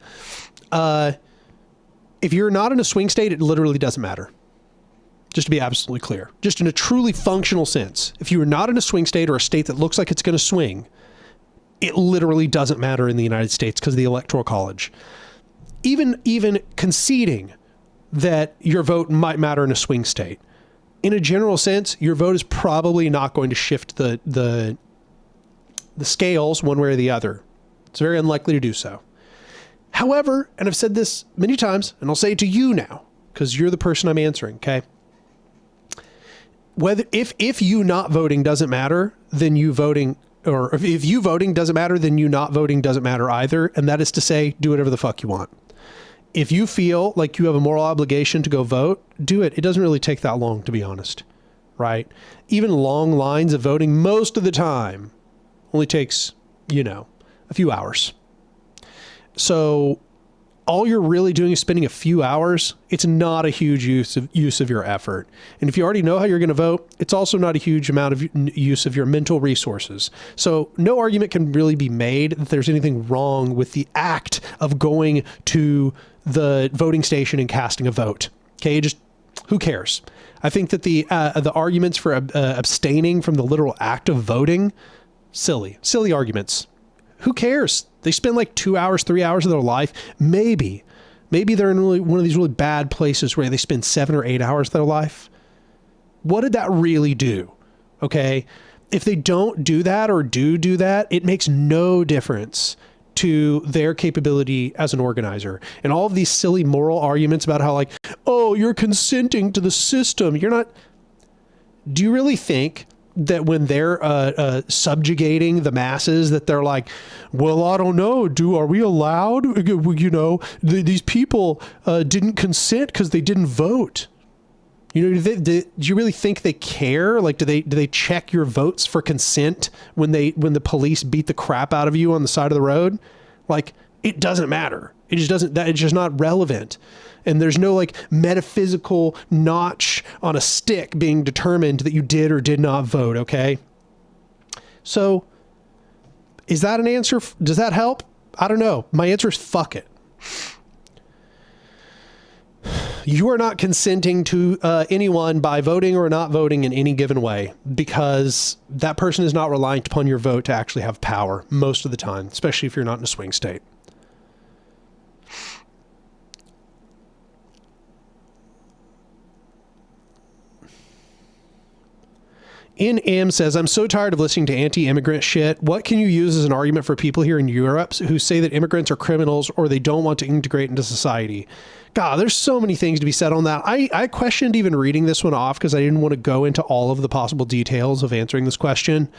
If you're not in a swing state, it literally doesn't matter. Just to be absolutely clear. Just in a truly functional sense. If you are not in a swing state or a state that looks like it's going to swing, it literally doesn't matter in the United States because of the Electoral College. Even conceding that your vote might matter in a swing state, in a general sense, your vote is probably not going to shift the scales one way or the other. It's very unlikely to do so. However, and I've said this many times, and I'll say it to you now, because you're the person I'm answering, okay? Whether if you not voting doesn't matter, then you voting, or if you voting doesn't matter, then you not voting doesn't matter either. And that is to say, do whatever the fuck you want. If you feel like you have a moral obligation to go vote, do it. It doesn't really take that long, to be honest, right? Even long lines of voting most of the time only takes, a few hours. So all you're really doing is spending a few hours. It's not a huge use of your effort. And if you already know how you're going to vote, it's also not a huge amount of use of your mental resources. So no argument can really be made that there's anything wrong with the act of going to the voting station and casting a vote. Okay, just who cares? I think that the arguments for abstaining from the literal act of voting, silly arguments. Who cares? They spend like 2 hours, 3 hours of their life. Maybe they're in one of these really bad places where they spend 7 or 8 hours of their life. What did that really do? Okay. If they don't do that or do that, it makes no difference to their capability as an organizer. And all of these silly moral arguments about how like, oh, you're consenting to the system. You're not. Do you really think that when they're subjugating the masses, that they're like, well, I don't know, are we allowed? These people didn't consent because they didn't vote. Do you really think they care? Like, do they check your votes for consent when the police beat the crap out of you on the side of the road? Like, it doesn't matter. It just doesn't. It's just not relevant. And there's no like metaphysical notch on a stick being determined that you did or did not vote. Okay. So is that an answer? Does that help? I don't know. My answer is fuck it. You are not consenting to anyone by voting or not voting in any given way, because that person is not reliant upon your vote to actually have power most of the time, especially if you're not in a swing state. NM says, I'm so tired of listening to anti-immigrant shit. What can you use as an argument for people here in Europe who say that immigrants are criminals or they don't want to integrate into society? God, there's so many things to be said on that. I questioned even reading this one off because I didn't want to go into all of the possible details of answering this question.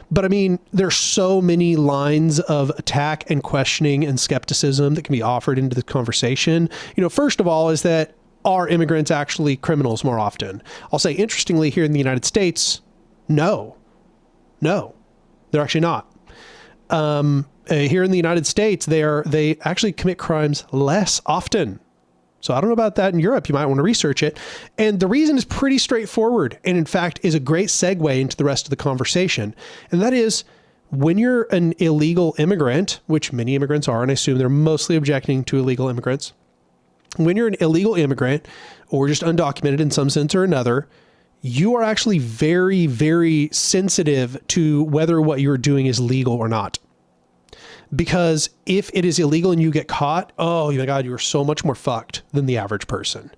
But I mean, there's so many lines of attack and questioning and skepticism that can be offered into the conversation. First of all, is that are immigrants actually criminals more often? I'll say, interestingly, here in the United States, no, they're actually not. Here in the United States, they actually commit crimes less often. So I don't know about that in Europe. You might want to research it. And the reason is pretty straightforward. And in fact, is a great segue into the rest of the conversation. And that is, when you're an illegal immigrant, which many immigrants are, and I assume they're mostly objecting to illegal immigrants. When you're an illegal immigrant or just undocumented in some sense or another, you are actually very, very sensitive to whether what you're doing is legal or not. Because if it is illegal and you get caught, oh my God, you are so much more fucked than the average person.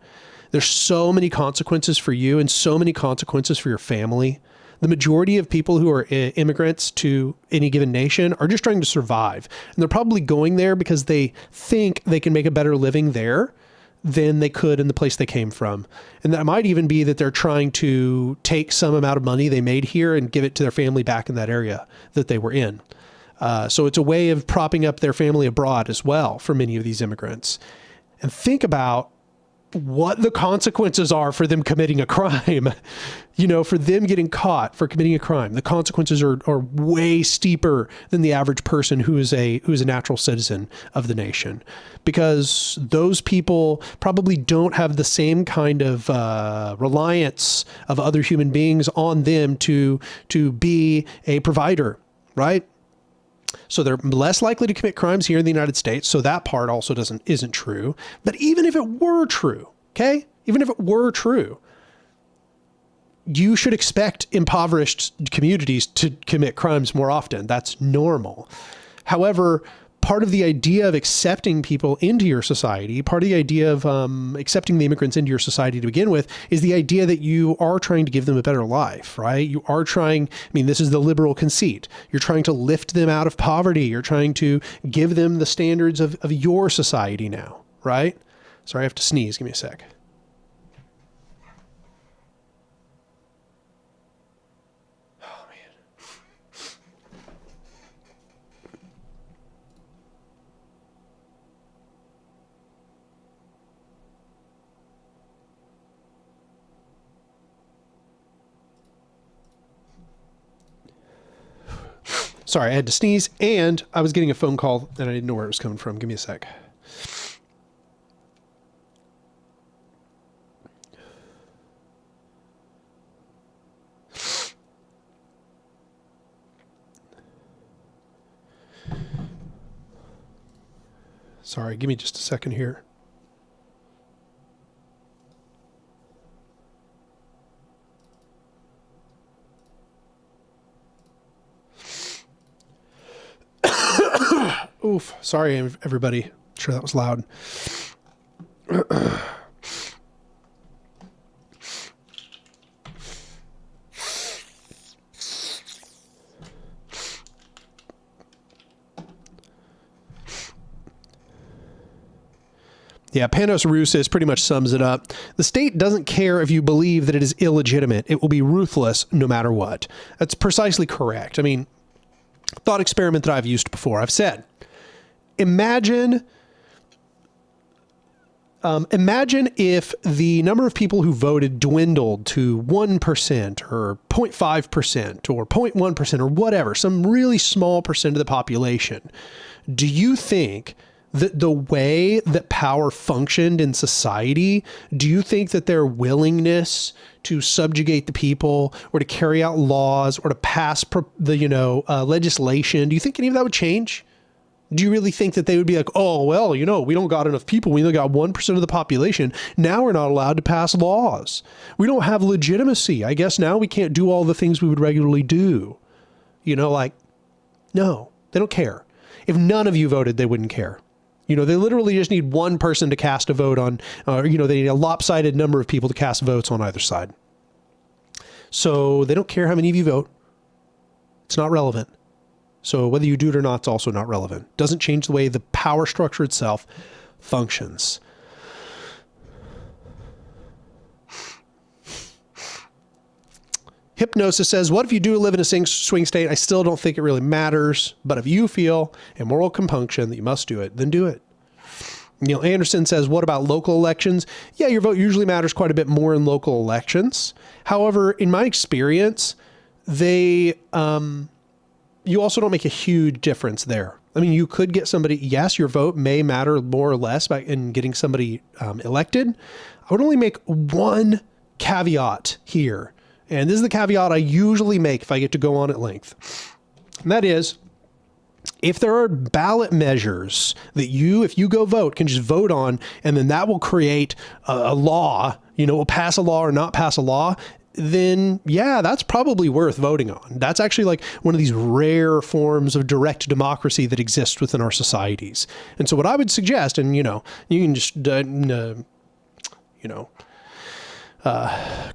There's so many consequences for you and so many consequences for your family. The majority of people who are immigrants to any given nation are just trying to survive. And they're probably going there because they think they can make a better living there than they could in the place they came from. And that might even be that they're trying to take some amount of money they made here and give it to their family back in that area that they were in. So it's a way of propping up their family abroad as well for many of these immigrants. And think about what the consequences are for them committing a crime, for them getting caught for committing a crime. The consequences are way steeper than the average person who is a natural citizen of the nation, because those people probably don't have the same kind of reliance of other human beings on them to be a provider, right? So they're less likely to commit crimes here in the United States. So that part also isn't true. But even if it were true, okay? Even if it were true, you should expect impoverished communities to commit crimes more often. That's normal. However, part of the idea of accepting people into your society, part of the idea of accepting the immigrants into your society to begin with, is the idea that you are trying to give them a better life, right? You are trying, this is the liberal conceit. You're trying to lift them out of poverty. You're trying to give them the standards of your society now, right? Sorry, I have to sneeze. Give me a sec. Sorry, I had to sneeze, and I was getting a phone call, and I didn't know where it was coming from. Give me a sec. Sorry, give me just a second here. Oof. Sorry, everybody. Sure, that was loud. Yeah, Panos Rousseau pretty much sums it up. The state doesn't care if you believe that it is illegitimate. It will be ruthless no matter what. That's precisely correct. Thought experiment that I've used before. I've said, imagine if the number of people who voted dwindled to 1% or 0.5% or 0.1% or whatever, some really small percent of the population. Do you think that the way that power functioned in society, do you think that their willingness to subjugate the people or to carry out laws or to pass legislation, do you think any of that would change? Do you really think that they would be like, oh, well, we don't got enough people. We only got 1% of the population. Now we're not allowed to pass laws. We don't have legitimacy. I guess now we can't do all the things we would regularly do. No, they don't care. If none of you voted, they wouldn't care. They literally just need one person to cast a vote on, they need a lopsided number of people to cast votes on either side. So they don't care how many of you vote. It's not relevant. So whether you do it or not, it's also not relevant. Doesn't change the way the power structure itself functions. Hypnosis says, what if you do live in a swing state? I still don't think it really matters. But if you feel a moral compunction that you must do it, then do it. Neil Anderson says, what about local elections? Yeah, your vote usually matters quite a bit more in local elections. However, in my experience, you also don't make a huge difference there. You could get somebody, yes, your vote may matter more or less in getting somebody elected. I would only make one caveat here. And this is the caveat I usually make if I get to go on at length. And that is, if there are ballot measures that if you go vote, can just vote on, and then that will create a law, will pass a law or not pass a law, then yeah, that's probably worth voting on. That's actually like one of these rare forms of direct democracy that exists within our societies. And so what I would suggest, and you can just,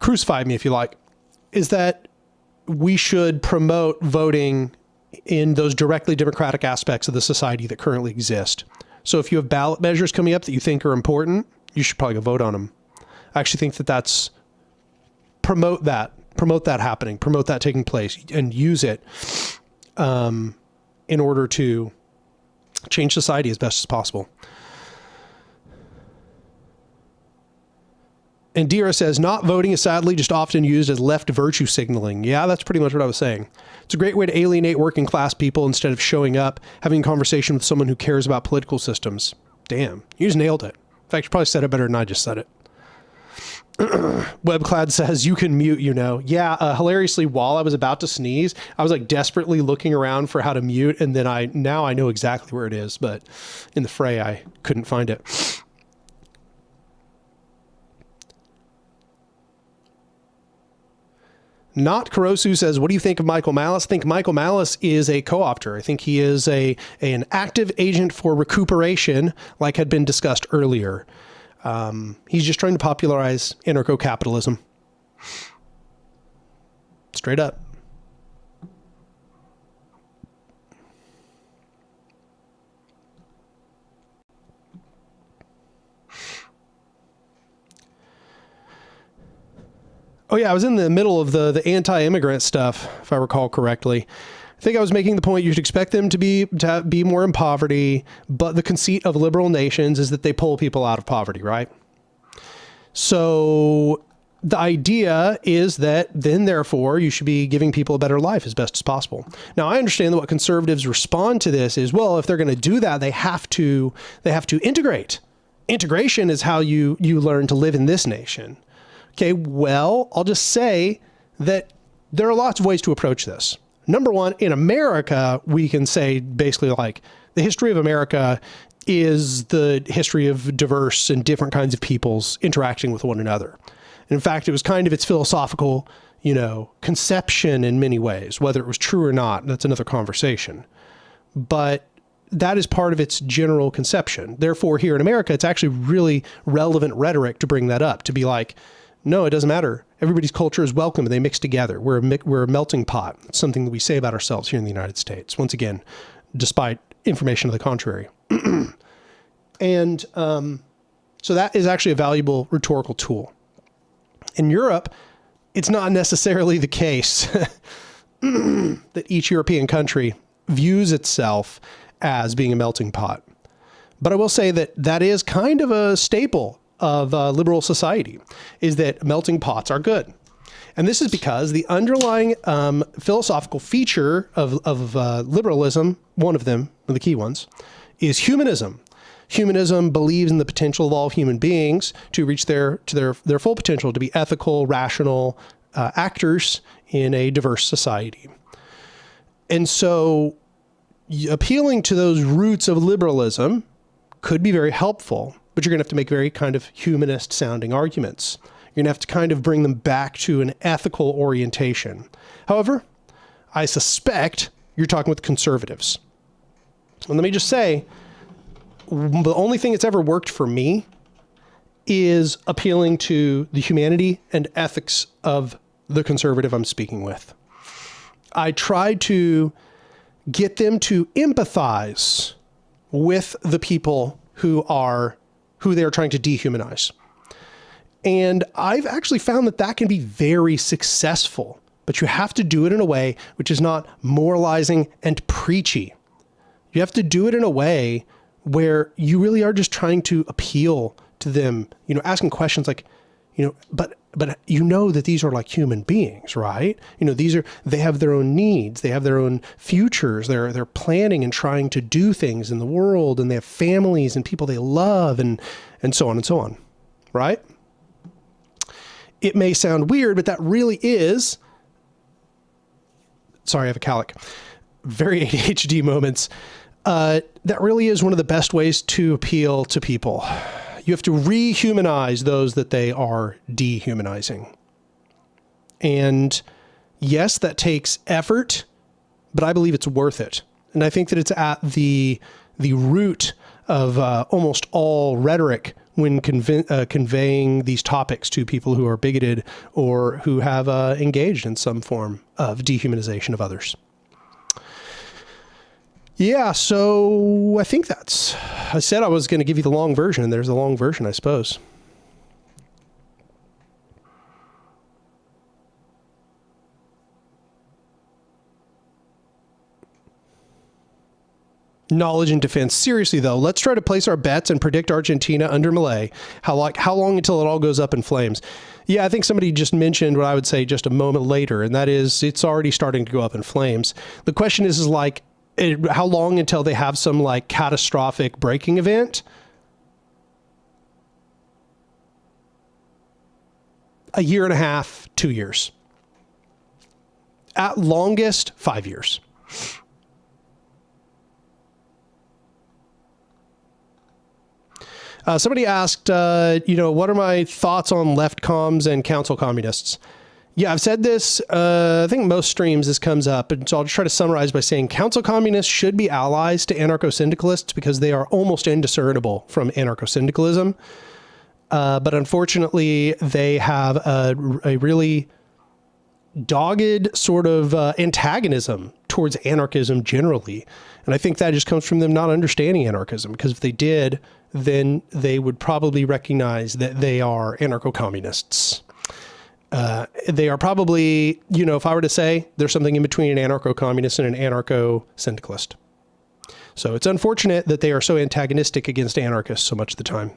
crucify me if you like, is that we should promote voting in those directly democratic aspects of the society that currently exist. So if you have ballot measures coming up that you think are important, you should probably go vote on them. I actually think that's promote that happening, promote that taking place, and use it in order to change society as best as possible. And Dira says, not voting is sadly just often used as left virtue signaling. Yeah, that's pretty much what I was saying. It's a great way to alienate working class people instead of showing up, having a conversation with someone who cares about political systems. Damn, you just nailed it. In fact, you probably said it better than I just said it. Webclad says, you can mute, you know. Yeah, hilariously, while I was about to sneeze, I was like desperately looking around for how to mute, and then now I know exactly where it is, but in the fray, I couldn't find it. Not Kurosu says, what do you think of Michael Malice? I think Michael Malice is a co-opter. I think he is an active agent for recuperation, like had been discussed earlier. He's just trying to popularize anarcho-capitalism. Straight up. Oh yeah, I was in the middle of the anti-immigrant stuff, if I recall correctly. I think I was making the point you should expect them to be more in poverty, but the conceit of liberal nations is that they pull people out of poverty, right? So the idea is that then, therefore, you should be giving people a better life as best as possible. Now, I understand that what conservatives respond to this is, well, if they're going to do that, they have to integrate. Integration is how you learn to live in this nation. Okay, well, I'll just say that there are lots of ways to approach this. Number one, in America, we can say basically like the history of America is the history of diverse and different kinds of peoples interacting with one another. And in fact, it was kind of its philosophical, conception in many ways. Whether it was true or not, that's another conversation. But that is part of its general conception. Therefore, here in America, it's actually really relevant rhetoric to bring that up, to be like, no, it doesn't matter. Everybody's culture is welcome and they mix together. We're a melting pot. It's something that we say about ourselves here in the United States. Once again, despite information to the contrary. And so that is actually a valuable rhetorical tool. In Europe, it's not necessarily the case that each European country views itself as being a melting pot. But I will say that that is kind of a staple of liberal society, is that melting pots are good. And this is because the underlying philosophical feature of liberalism, one of them, one of the key ones, is humanism. Humanism believes in the potential of all human beings to reach their full potential, to be ethical, rational actors in a diverse society. And so appealing to those roots of liberalism could be very helpful, but you're going to have to make very kind of humanist sounding arguments. You're going to have to kind of bring them back to an ethical orientation. However, I suspect you're talking with conservatives. And let me just say, the only thing that's ever worked for me is appealing to the humanity and ethics of the conservative I'm speaking with. I try to get them to empathize with the people who they're trying to dehumanize. And I've actually found that can be very successful, but you have to do it in a way which is not moralizing and preachy. You have to do it in a way where you really are just trying to appeal to them, asking questions like, but that these are like human beings, right? They have their own needs, they have their own futures, they're planning and trying to do things in the world, and they have families and people they love, and so on and so on, right? It may sound weird, but that really is, sorry, I have a calic, very ADHD moments. That really is one of the best ways to appeal to people. You have to rehumanize those that they are dehumanizing. And yes, that takes effort, but I believe it's worth it. And I think that it's at the root of almost all rhetoric when conveying these topics to people who are bigoted or who have engaged in some form of dehumanization of others. Yeah, so I think I said I was going to give you the long version, and there's the long version, I suppose. Knowledge and defense. Seriously, though, let's try to place our bets and predict Argentina under Milei. How long until it all goes up in flames? Yeah, I think somebody just mentioned what I would say just a moment later, and that is it's already starting to go up in flames. The question is like, how long until they have some like catastrophic breaking event? A year and a half, 2 years. At longest, 5 years. Somebody asked, what are my thoughts on left comms and council communists? Yeah, I've said this, I think most streams this comes up, and so I'll just try to summarize by saying council communists should be allies to anarcho-syndicalists because they are almost indiscernible from anarcho-syndicalism. But unfortunately, they have a really dogged sort of antagonism towards anarchism generally. And I think that just comes from them not understanding anarchism, because if they did, then they would probably recognize that they are anarcho-communists. They are probably, if I were to say, there's something in between an anarcho-communist and an anarcho-syndicalist. So it's unfortunate that they are so antagonistic against anarchists so much of the time.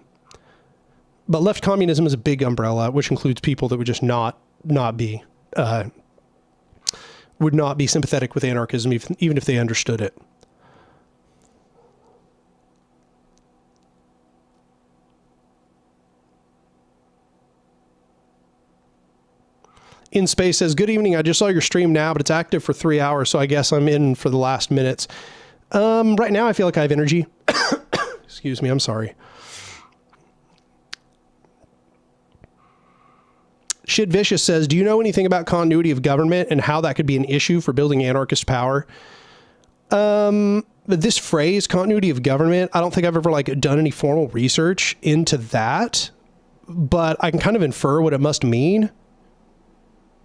But left communism is a big umbrella, which includes people that would just would not be sympathetic with anarchism, even if they understood it. In Space says, good evening. I just saw your stream now, but it's active for 3 hours. So I guess I'm in for the last minutes. Right now I feel like I have energy. Excuse me. I'm sorry. Shit Vicious says, do you know anything about continuity of government and how that could be an issue for building anarchist power? This phrase, continuity of government, I don't think I've ever done any formal research into that, but I can kind of infer what it must mean.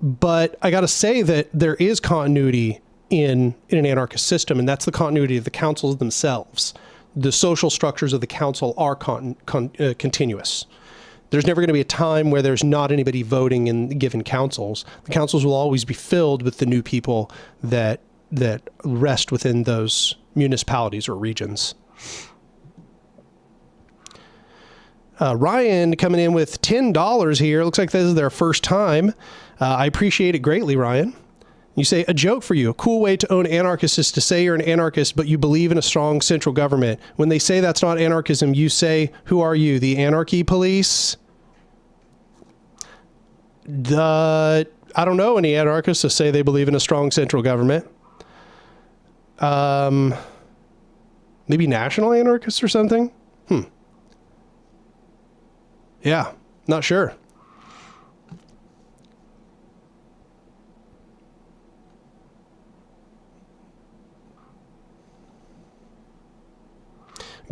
But I got to say that there is continuity in an anarchist system, and that's the continuity of the councils themselves. The social structures of the council are continuous. There's never going to be a time where there's not anybody voting in given councils. The councils will always be filled with the new people that rest within those municipalities or regions. Ryan coming in with $10 here. Looks like this is their first time. I appreciate it greatly, Ryan. You say, a joke for you. A cool way to own anarchists is to say you're an anarchist, but you believe in a strong central government. When they say that's not anarchism, you say, who are you, the anarchy police? I don't know any anarchists that say they believe in a strong central government. Maybe national anarchists or something? Yeah, not sure.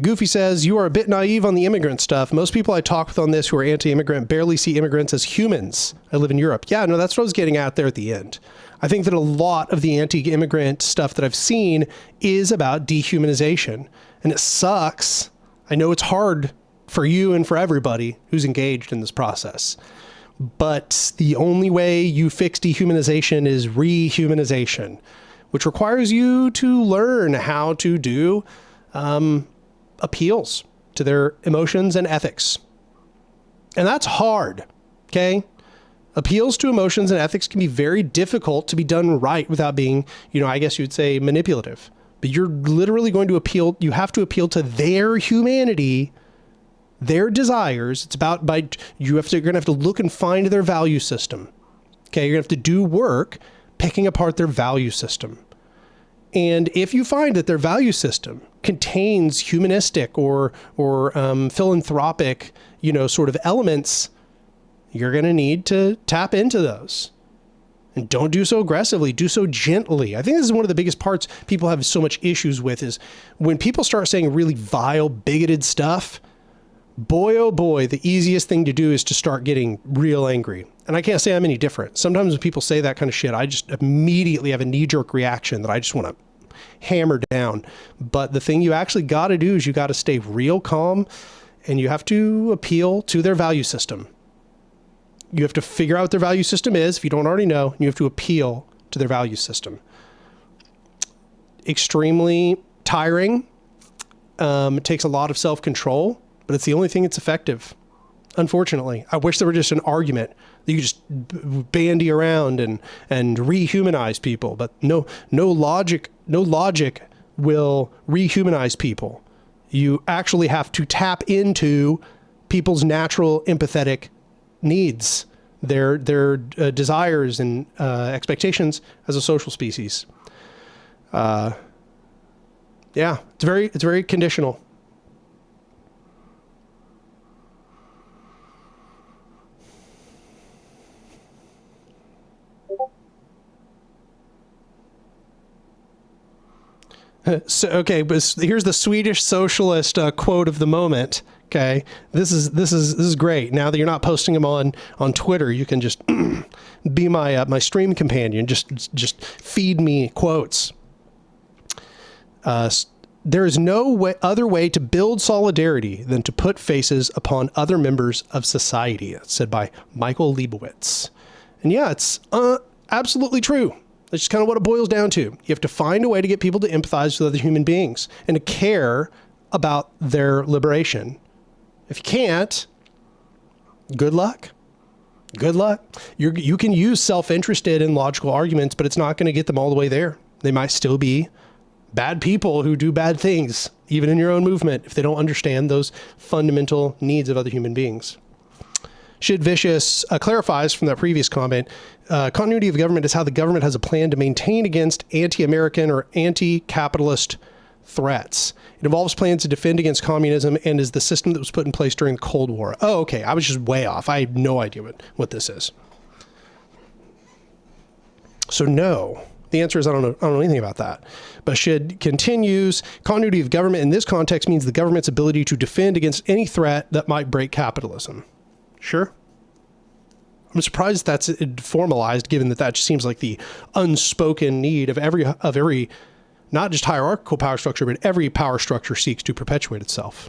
Goofy says, you are a bit naive on the immigrant stuff. Most people I talk with on this who are anti-immigrant barely see immigrants as humans. I live in Europe. Yeah, no, that's what I was getting at there at the end. I think that a lot of the anti-immigrant stuff that I've seen is about dehumanization. And it sucks. I know it's hard for you and for everybody who's engaged in this process. But the only way you fix dehumanization is rehumanization, which requires you to learn how to do appeals to their emotions and ethics. And that's hard, okay? Appeals to emotions and ethics can be very difficult to be done right without being, I guess you'd say manipulative. But you're literally going to appeal, you have to appeal to their humanity, their desires. It's about, you're going to have to look and find their value system. Okay, you're going to have to do work picking apart their value system. And if you find that their value system contains humanistic or philanthropic, sort of elements, you're going to need to tap into those. And don't do so aggressively, do so gently. I think this is one of the biggest parts people have so much issues with is when people start saying really vile, bigoted stuff, boy, oh boy, the easiest thing to do is to start getting real angry. And I can't say I'm any different. Sometimes when people say that kind of shit, I just immediately have a knee-jerk reaction that I just want to hammer down. But the thing you actually got to do is you got to stay real calm and you have to appeal to their value system. You have to figure out what their value system is, if you don't already know, and you have to appeal to their value system. Extremely tiring It takes a lot of self-control, but it's the only thing that's effective. Unfortunately, I wish there were just an argument that you could just bandy around and rehumanize people, but no logic will rehumanize people. You actually have to tap into people's natural empathetic needs, their desires and expectations as a social species. Yeah, it's very conditional. So, okay, but here's the Swedish socialist quote of the moment. Okay, this is great. Now that you're not posting them on Twitter, you can just be my stream companion. Just feed me quotes. There is no other way to build solidarity than to put faces upon other members of society. That's said by Michael Leibowitz. And yeah, it's absolutely true. That's just kind of what it boils down to. You have to find a way to get people to empathize with other human beings and to care about their liberation. If you can't, good luck. Good luck. You can use self-interested and logical arguments, but it's not going to get them all the way there. They might still be bad people who do bad things, even in your own movement, if they don't understand those fundamental needs of other human beings. Shit Vicious clarifies from that previous comment, continuity of government is how the government has a plan to maintain against anti-American or anti-capitalist threats. It involves plans to defend against communism and is the system that was put in place during the Cold War. Oh, okay. I was just way off. I have no idea what this is. So no. The answer is I don't know anything about that. But Shid continues, continuity of government in this context means the government's ability to defend against any threat that might break capitalism. Sure. I'm surprised that's formalized, given that just seems like the unspoken need of every, not just hierarchical power structure, but every power structure seeks to perpetuate itself.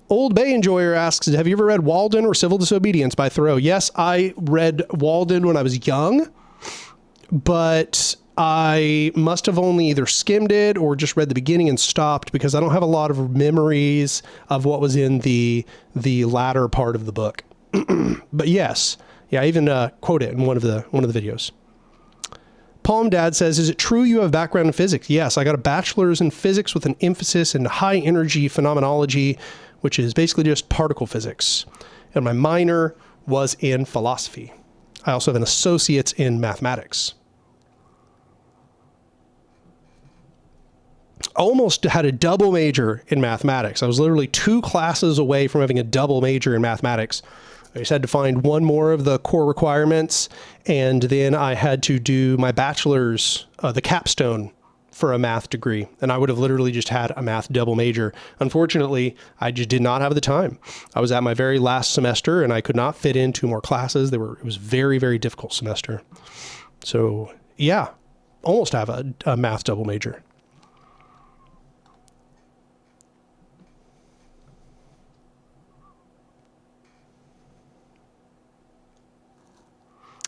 Old Bay Enjoyer asks, have you ever read Walden or Civil Disobedience by Thoreau? Yes, I read Walden when I was young, but I must have only either skimmed it or just read the beginning and stopped because I don't have a lot of memories of what was in the latter part of the book. But yes, yeah, I even quote it in one of the videos. Palm Dad says, is it true you have a background in physics? Yes, I got a bachelor's in physics with an emphasis in high energy phenomenology, which is basically just particle physics. And my minor was in philosophy. I also have an associate's in mathematics. Almost had a double major in mathematics. I was literally 2 classes away from having a double major in mathematics. I just had to find one more of the core requirements, and then I had to do my bachelor's, the capstone for a math degree, and I would have literally just had a math double major. Unfortunately, I just did not have the time. I was at my very last semester, and I could not fit in 2 more classes. It was very, very difficult semester. So yeah, almost have a math double major.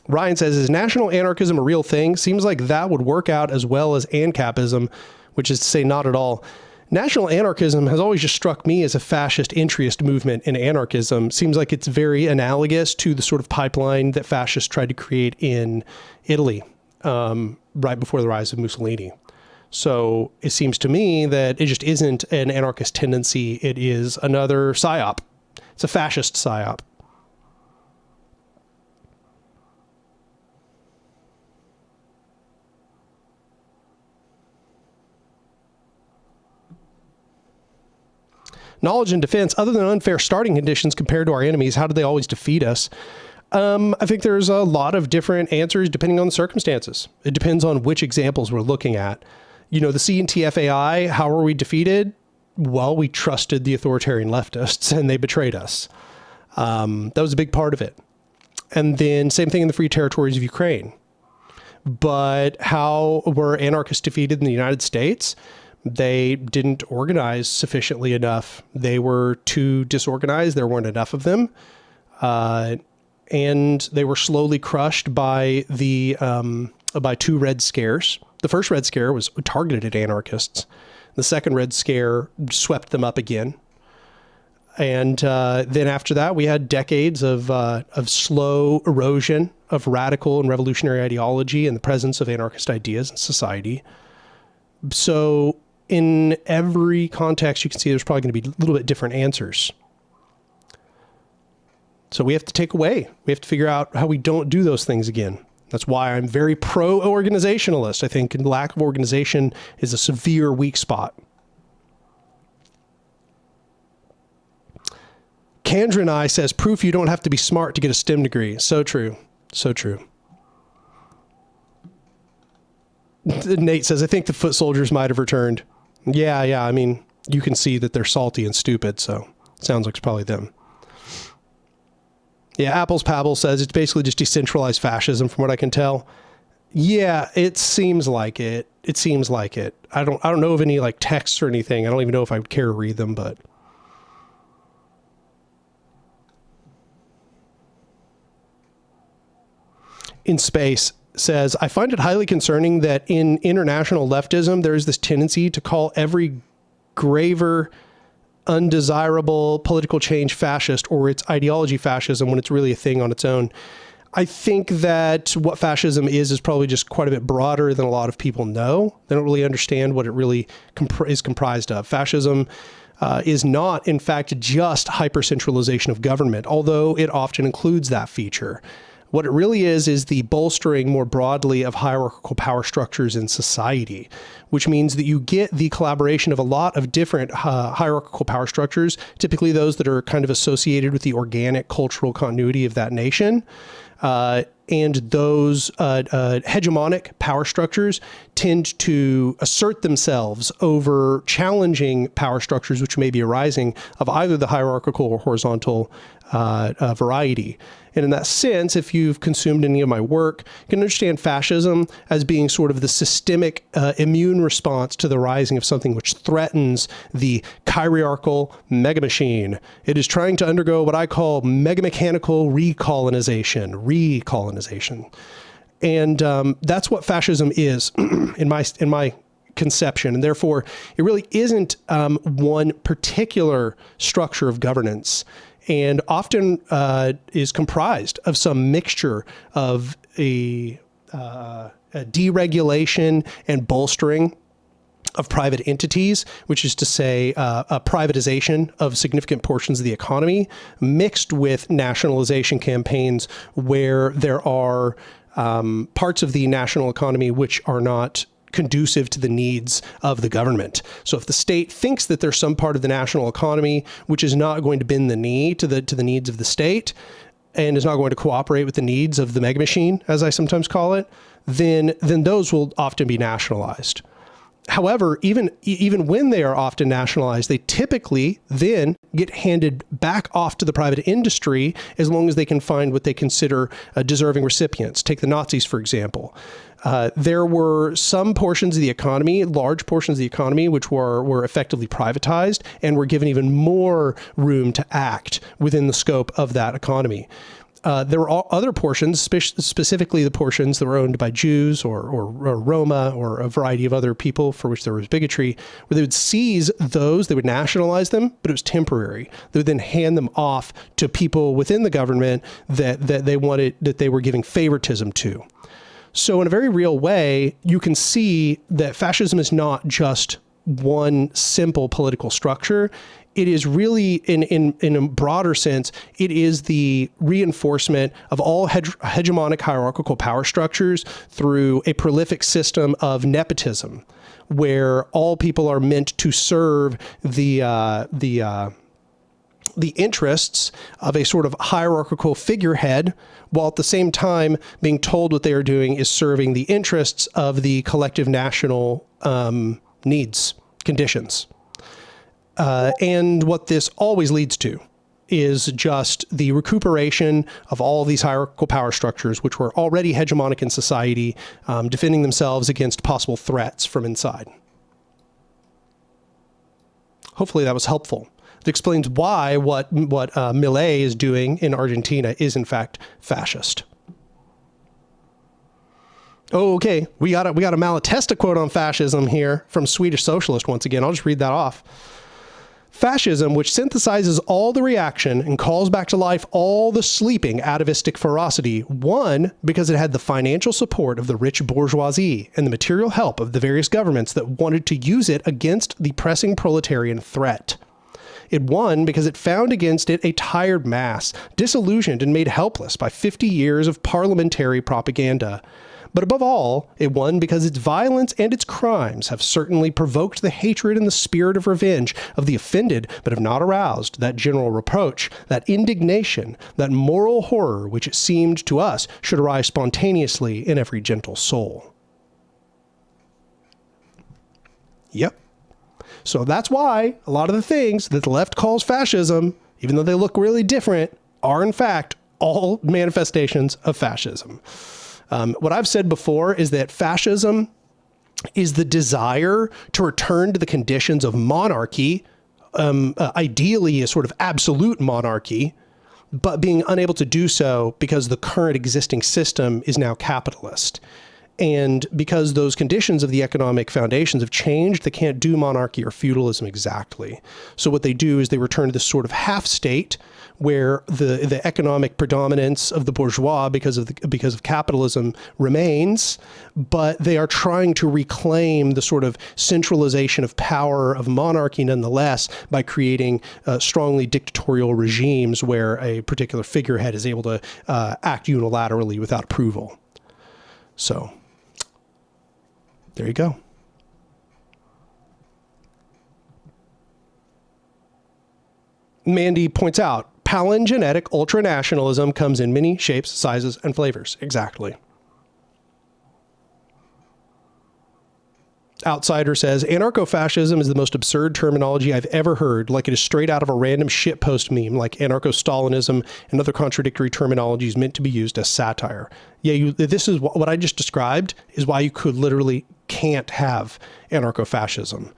Ryan says, is national anarchism a real thing? Seems like that would work out as well as ancapism, which is to say not at all. National anarchism has always just struck me as a fascist interest movement in anarchism. Seems like it's very analogous to the sort of pipeline that fascists tried to create in Italy right before the rise of Mussolini. So it seems to me that it just isn't an anarchist tendency. It is another psyop. It's a fascist psyop. Knowledge and defense, other than unfair starting conditions compared to our enemies, how do they always defeat us? I think there's a lot of different answers depending on the circumstances. It depends on which examples we're looking at. You know, the CNTFAI, how were we defeated? Well, we trusted the authoritarian leftists and they betrayed us. That was a big part of it. And then same thing in the Free Territories of Ukraine. But how were anarchists defeated in the United States? They didn't organize sufficiently enough. They were too disorganized. There weren't enough of them. and they were slowly crushed by by two Red Scares. The first Red Scare was targeted at anarchists. The second Red Scare swept them up again. And then after that, we had decades of slow erosion of radical and revolutionary ideology and the presence of anarchist ideas in society. So in every context, you can see there's probably going to be a little bit different answers. So we have to take away. We have to figure out how we don't do those things again. That's why I'm very pro-organizationalist. I think lack of organization is a severe weak spot. Kendra and I says, proof you don't have to be smart to get a STEM degree. So true. So true. Nate says, I think the foot soldiers might have returned. Yeah. I mean, you can see that they're salty and stupid, so it sounds like it's probably them. Yeah, Apples Pabble says it's basically just decentralized fascism from what I can tell. Yeah, it seems like it. It seems like it. I don't know of any like texts or anything. I don't even know if I would care to read them, but In Space says, I find it highly concerning that in international leftism, there is this tendency to call every graver, undesirable political change fascist, or its ideology fascism, when it's really a thing on its own. I think that what fascism is probably just quite a bit broader than a lot of people know. They don't really understand what it really is comprised of. Fascism is not, in fact, just hypercentralization of government, although it often includes that feature. What it really is the bolstering more broadly of hierarchical power structures in society, which means that you get the collaboration of a lot of different hierarchical power structures, typically those that are kind of associated with the organic cultural continuity of that nation. And those hegemonic power structures tend to assert themselves over challenging power structures which may be arising of either the hierarchical or horizontal variety. And in that sense, if you've consumed any of my work, you can understand fascism as being sort of the systemic immune response to the rising of something which threatens the chiriarchal megamachine. It is trying to undergo what I call megamechanical recolonization. And that's what fascism is in my conception. And therefore, it really isn't one particular structure of governance, and often is comprised of some mixture of a deregulation and bolstering of private entities, which is to say a privatization of significant portions of the economy, mixed with nationalization campaigns where there are parts of the national economy which are not conducive to the needs of the government. So if the state thinks that there's some part of the national economy which is not going to bend the knee to the needs of the state and is not going to cooperate with the needs of the mega machine, as I sometimes call it, then those will often be nationalized. However, even when they are often nationalized, they typically then get handed back off to the private industry as long as they can find what they consider deserving recipients. Take the Nazis, for example. There were some portions of the economy, large portions of the economy, which were effectively privatized and were given even more room to act within the scope of that economy. There were other portions, specifically the portions that were owned by Jews or Roma or a variety of other people for which there was bigotry, where they would seize those, they would nationalize them, but it was temporary. They would then hand them off to people within the government that they were giving favoritism to. So in a very real way, you can see that fascism is not just one simple political structure. It is really, in a broader sense, it is the reinforcement of all hegemonic hierarchical power structures through a prolific system of nepotism, where all people are meant to serve the interests of a sort of hierarchical figurehead, while at the same time being told what they are doing is serving the interests of the collective national needs, conditions. And what this always leads to is just the recuperation of all of these hierarchical power structures, which were already hegemonic in society, defending themselves against possible threats from inside. Hopefully that was helpful. It explains why what Milei is doing in Argentina is in fact fascist. Oh, okay. We got a Malatesta quote on fascism here from Swedish Socialist once again. I'll just read that off. Fascism, which synthesizes all the reaction and calls back to life all the sleeping atavistic ferocity, won because it had the financial support of the rich bourgeoisie and the material help of the various governments that wanted to use it against the pressing proletarian threat. It won because it found against it a tired mass, disillusioned and made helpless by 50 years of parliamentary propaganda. But above all, it won because its violence and its crimes have certainly provoked the hatred and the spirit of revenge of the offended, but have not aroused that general reproach, that indignation, that moral horror which it seemed to us should arise spontaneously in every gentle soul. Yep. So that's why a lot of the things that the left calls fascism, even though they look really different, are in fact all manifestations of fascism. What I've said before is that fascism is the desire to return to the conditions of monarchy, ideally a sort of absolute monarchy, but being unable to do so because the current existing system is now capitalist. And because those conditions of the economic foundations have changed, they can't do monarchy or feudalism exactly. So what they do is they return to this sort of half state where the economic predominance of the bourgeois because of capitalism remains, but they are trying to reclaim the sort of centralization of power of monarchy nonetheless by creating strongly dictatorial regimes where a particular figurehead is able to act unilaterally without approval. So there you go. Mandy points out, palingenetic ultranationalism comes in many shapes, sizes, and flavors. Exactly. Outsider says, anarcho-fascism is the most absurd terminology I've ever heard, like it is straight out of a random shitpost meme, like anarcho-Stalinism and other contradictory terminologies meant to be used as satire. Yeah, this is what I just described is why you could literally can't have anarcho-fascism.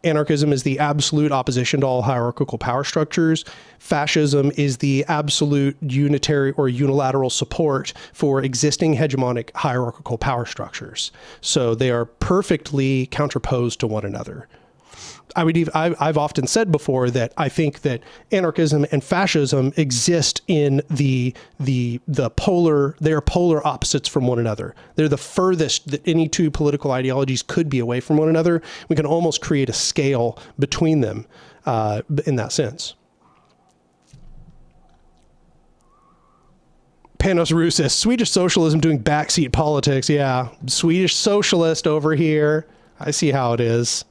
Anarchism is the absolute opposition to all hierarchical power structures. Fascism is the absolute unitary or unilateral support for existing hegemonic hierarchical power structures. So they are perfectly counterposed to one another. I've often said before that I think that anarchism and fascism exist in they are polar opposites from one another. They're the furthest that any two political ideologies could be away from one another. We can almost create a scale between them in that sense. Panos Rousseff, Swedish socialism doing backseat politics. Yeah, Swedish socialist over here. I see how it is.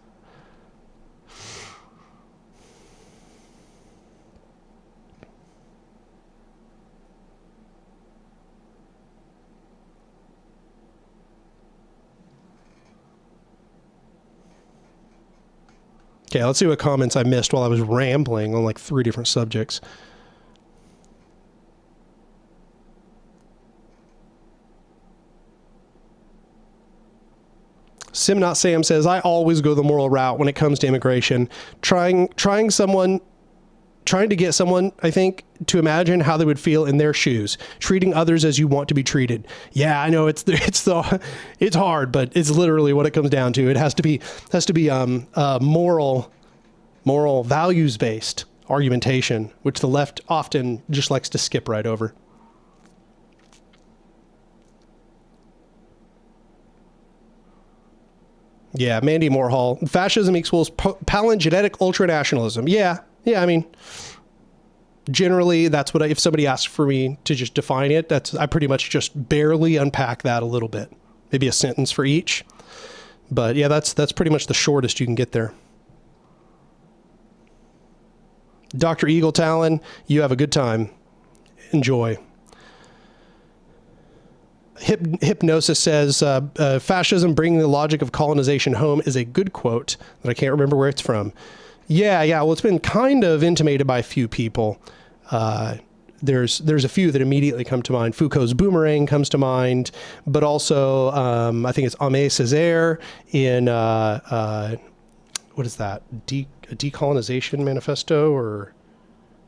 Okay, let's see what comments I missed while I was rambling on like 3 different subjects. Simnot Sam says, I always go the moral route when it comes to immigration. Trying to get someone, I think, to imagine how they would feel in their shoes, treating others as you want to be treated. Yeah, I know it's hard, but it's literally what it comes down to. It has to be moral values-based argumentation, which the left often just likes to skip right over. Yeah, Mandy Moorhall, fascism equals palingenetic ultranationalism. Yeah, I mean, generally that's what if somebody asks for me to just define it, I pretty much just barely unpack that a little bit, maybe a sentence for each. But yeah, that's pretty much the shortest you can get there. Dr. Eagle Talon, you have a good time. Enjoy. Hypnosis says, fascism bringing the logic of colonization home is a good quote that I can't remember where it's from. Yeah. Well, it's been kind of intimated by a few people. There's a few that immediately come to mind. Foucault's Boomerang comes to mind, but also I think it's Aimé Césaire in what is that? A decolonization manifesto, or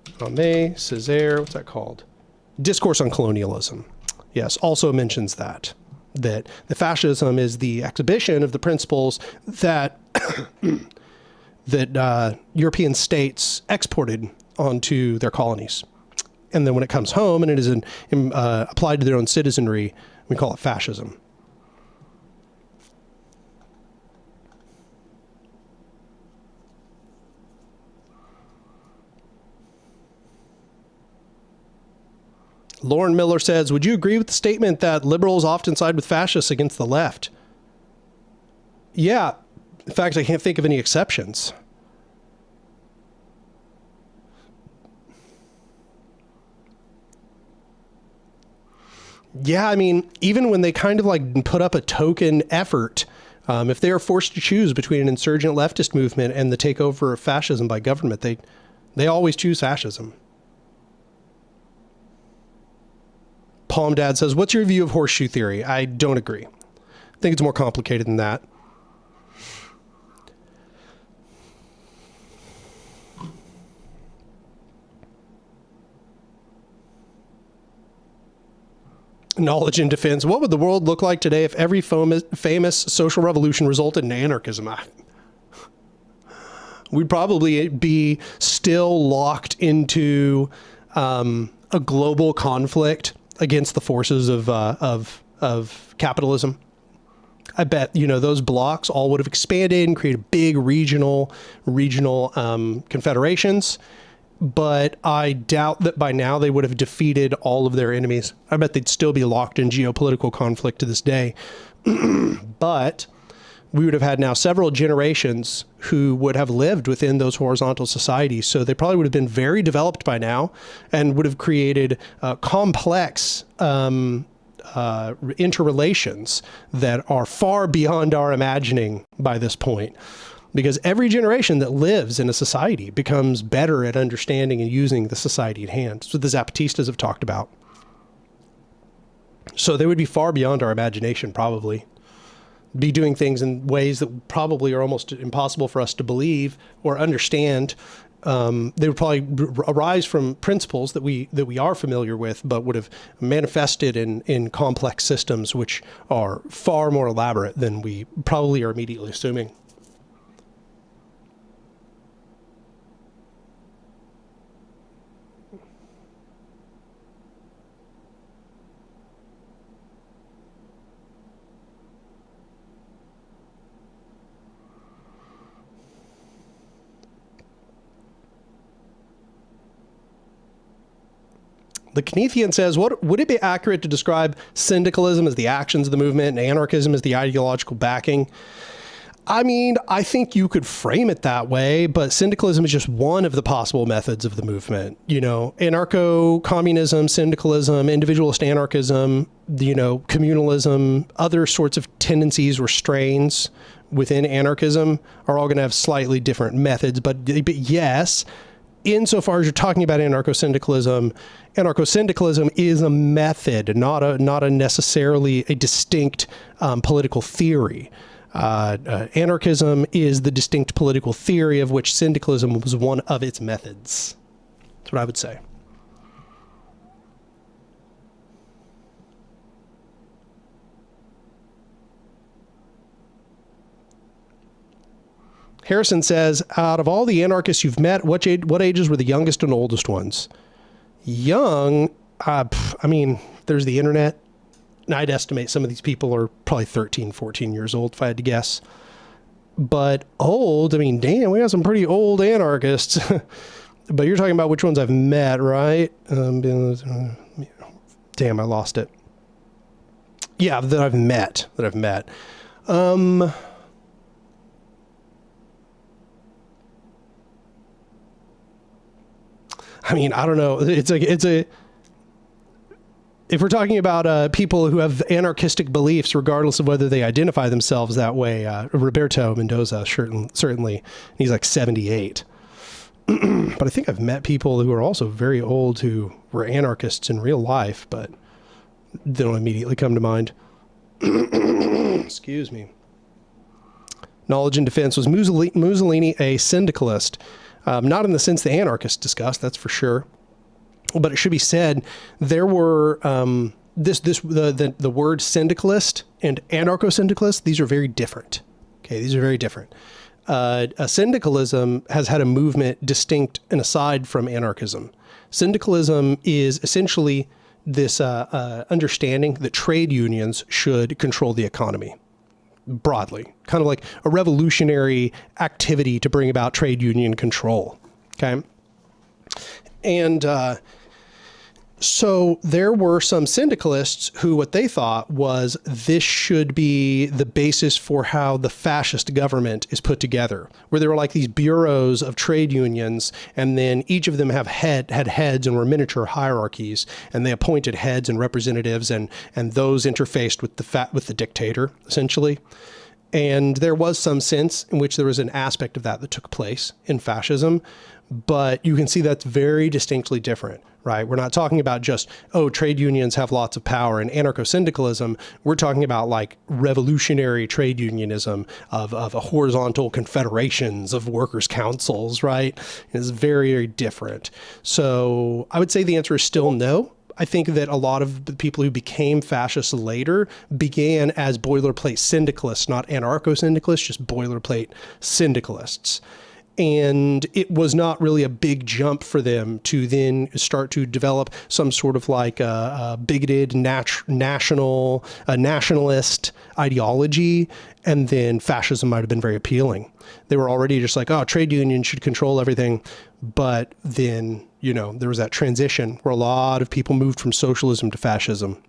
Césaire, what's that called? Discourse on Colonialism. Yes, also mentions that the fascism is the exhibition of the principles that that European states exported onto their colonies. And then when it comes home and it is applied to their own citizenry, we call it fascism. Lauren Miller says, would you agree with the statement that liberals often side with fascists against the left? Yeah. In fact, I can't think of any exceptions. Yeah, I mean, even when they kind of like put up a token effort, if they are forced to choose between an insurgent leftist movement and the takeover of fascism by government, they always choose fascism. Palm Dad says, what's your view of horseshoe theory? I don't agree. I think it's more complicated than that. Knowledge in defense. What would the world look like today if every famous social revolution resulted in anarchism? We'd probably be still locked into a global conflict against the forces of capitalism. I bet, those blocks all would have expanded and created big regional confederations. But I doubt that by now they would have defeated all of their enemies. I bet they'd still be locked in geopolitical conflict to this day. But we would have had now several generations who would have lived within those horizontal societies. So they probably would have been very developed by now and would have created complex interrelations that are far beyond our imagining by this point. Because every generation that lives in a society becomes better at understanding and using the society at hand. That's what the Zapatistas have talked about. So they would be far beyond our imagination, probably. Be doing things in ways that probably are almost impossible for us to believe or understand. They would probably arise from principles that we are familiar with, but would have manifested in complex systems which are far more elaborate than we probably are immediately assuming. The Knethian says, would it be accurate to describe syndicalism as the actions of the movement and anarchism as the ideological backing? I mean, I think you could frame it that way, but syndicalism is just one of the possible methods of the movement. Anarcho-communism, syndicalism, individualist anarchism, communalism, other sorts of tendencies or strains within anarchism are all going to have slightly different methods. But yes, insofar as you're talking about anarcho-syndicalism is a method, not a necessarily a distinct political theory. Anarchism is the distinct political theory of which syndicalism was one of its methods. That's what I would say. Harrison says, out of all the anarchists you've met, what ages were the youngest and oldest ones? Young, I mean, there's the internet. And I'd estimate some of these people are probably 13, 14 years old, if I had to guess. But old, I mean, damn, we got some pretty old anarchists. But you're talking about which ones I've met, right? Damn, I lost it. Yeah, that I've met. I mean, I don't know. If we're talking about people who have anarchistic beliefs, regardless of whether they identify themselves that way, Roberto Mendoza, certainly, he's like 78. But I think I've met people who are also very old who were anarchists in real life, but they don't immediately come to mind. Excuse me. Knowledge and Defense. Was Mussolini a syndicalist? Not in the sense the anarchists discussed, that's for sure. But it should be said, there were the word syndicalist and anarcho-syndicalist, these are very different. Okay, these are very different. A syndicalism has had a movement distinct and aside from anarchism. Syndicalism is essentially this understanding that trade unions should control the economy broadly, kind of like a revolutionary activity to bring about trade union control. Okay. And so there were some syndicalists who what they thought was this should be the basis for how the fascist government is put together, where there were like these bureaus of trade unions, and then each of them had heads and were miniature hierarchies, and they appointed heads and representatives, and those interfaced with the dictator, essentially. And there was some sense in which there was an aspect of that took place in fascism, but you can see that's very distinctly different, right? We're not talking about just, oh, trade unions have lots of power and anarcho-syndicalism. We're talking about like revolutionary trade unionism of a horizontal confederations of workers' councils, right? It's very, very different. So I would say the answer is still no. I think that a lot of the people who became fascists later began as boilerplate syndicalists, not anarcho-syndicalists, just boilerplate syndicalists. And it was not really a big jump for them to then start to develop some sort of like a bigoted nationalist ideology. And then fascism might have been very appealing. They were already just like, oh, trade unions should control everything. But then, you know, there was that transition where a lot of people moved from socialism to fascism.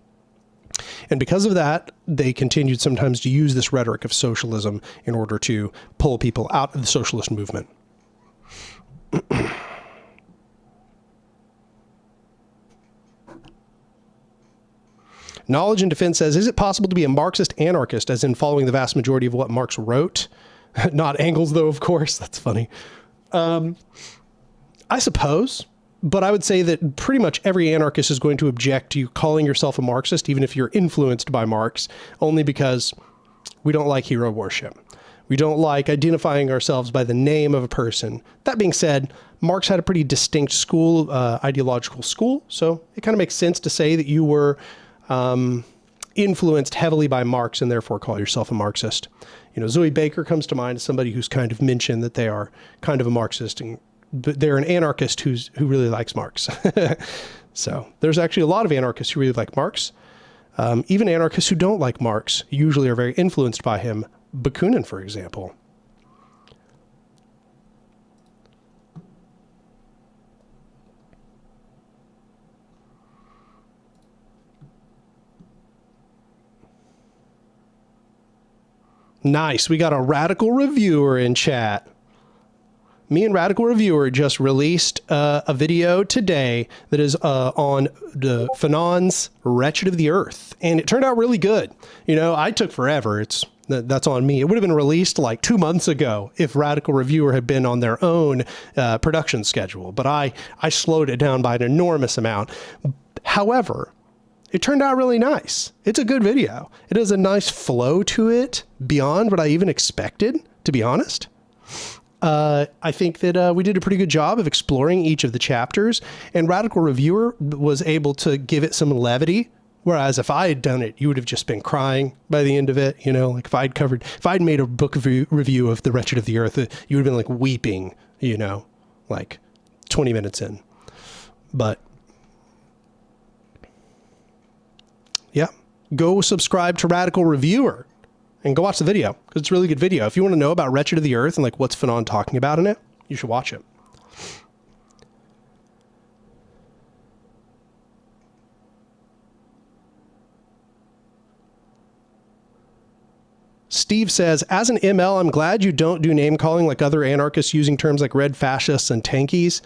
And because of that, they continued sometimes to use this rhetoric of socialism in order to pull people out of the socialist movement. Knowledge and Defense says, is it possible to be a Marxist anarchist, as in following the vast majority of what Marx wrote? Not Engels, though, of course. That's funny. I suppose. But I would say that pretty much every anarchist is going to object to you calling yourself a Marxist, even if you're influenced by Marx, only because we don't like hero worship. We don't like identifying ourselves by the name of a person. That being said, Marx had a pretty distinct school, ideological school, so it kind of makes sense to say that you were influenced heavily by Marx and therefore call yourself a Marxist. You know, Zoe Baker comes to mind as somebody who's kind of mentioned that they are kind of a Marxist, but they're an anarchist who really likes Marx. So there's actually a lot of anarchists who really like Marx. Even anarchists who don't like Marx usually are very influenced by him. Bakunin, for example. Nice. We got a radical reviewer in chat. Me and Radical Reviewer just released a video today that is on the Fanon's Wretched of the Earth, and it turned out really good. You know, I took forever. That's on me. It would have been released like 2 months ago if Radical Reviewer had been on their own production schedule, but I slowed it down by an enormous amount. However, it turned out really nice. It's a good video. It has a nice flow to it beyond what I even expected, to be honest. I think that we did a pretty good job of exploring each of the chapters, and Radical Reviewer was able to give it some levity. Whereas if I had done it, you would have just been crying by the end of it. You know, like if I'd made a book review of The Wretched of the Earth, you would have been like weeping, you know, like 20 minutes in. But yeah, go subscribe to Radical Reviewer. And go watch the video, because it's a really good video. If you want to know about Wretched of the Earth and like what's Fanon talking about in it, you should watch it. Steve says, as an ML, I'm glad you don't do name calling like other anarchists using terms like red fascists and tankies.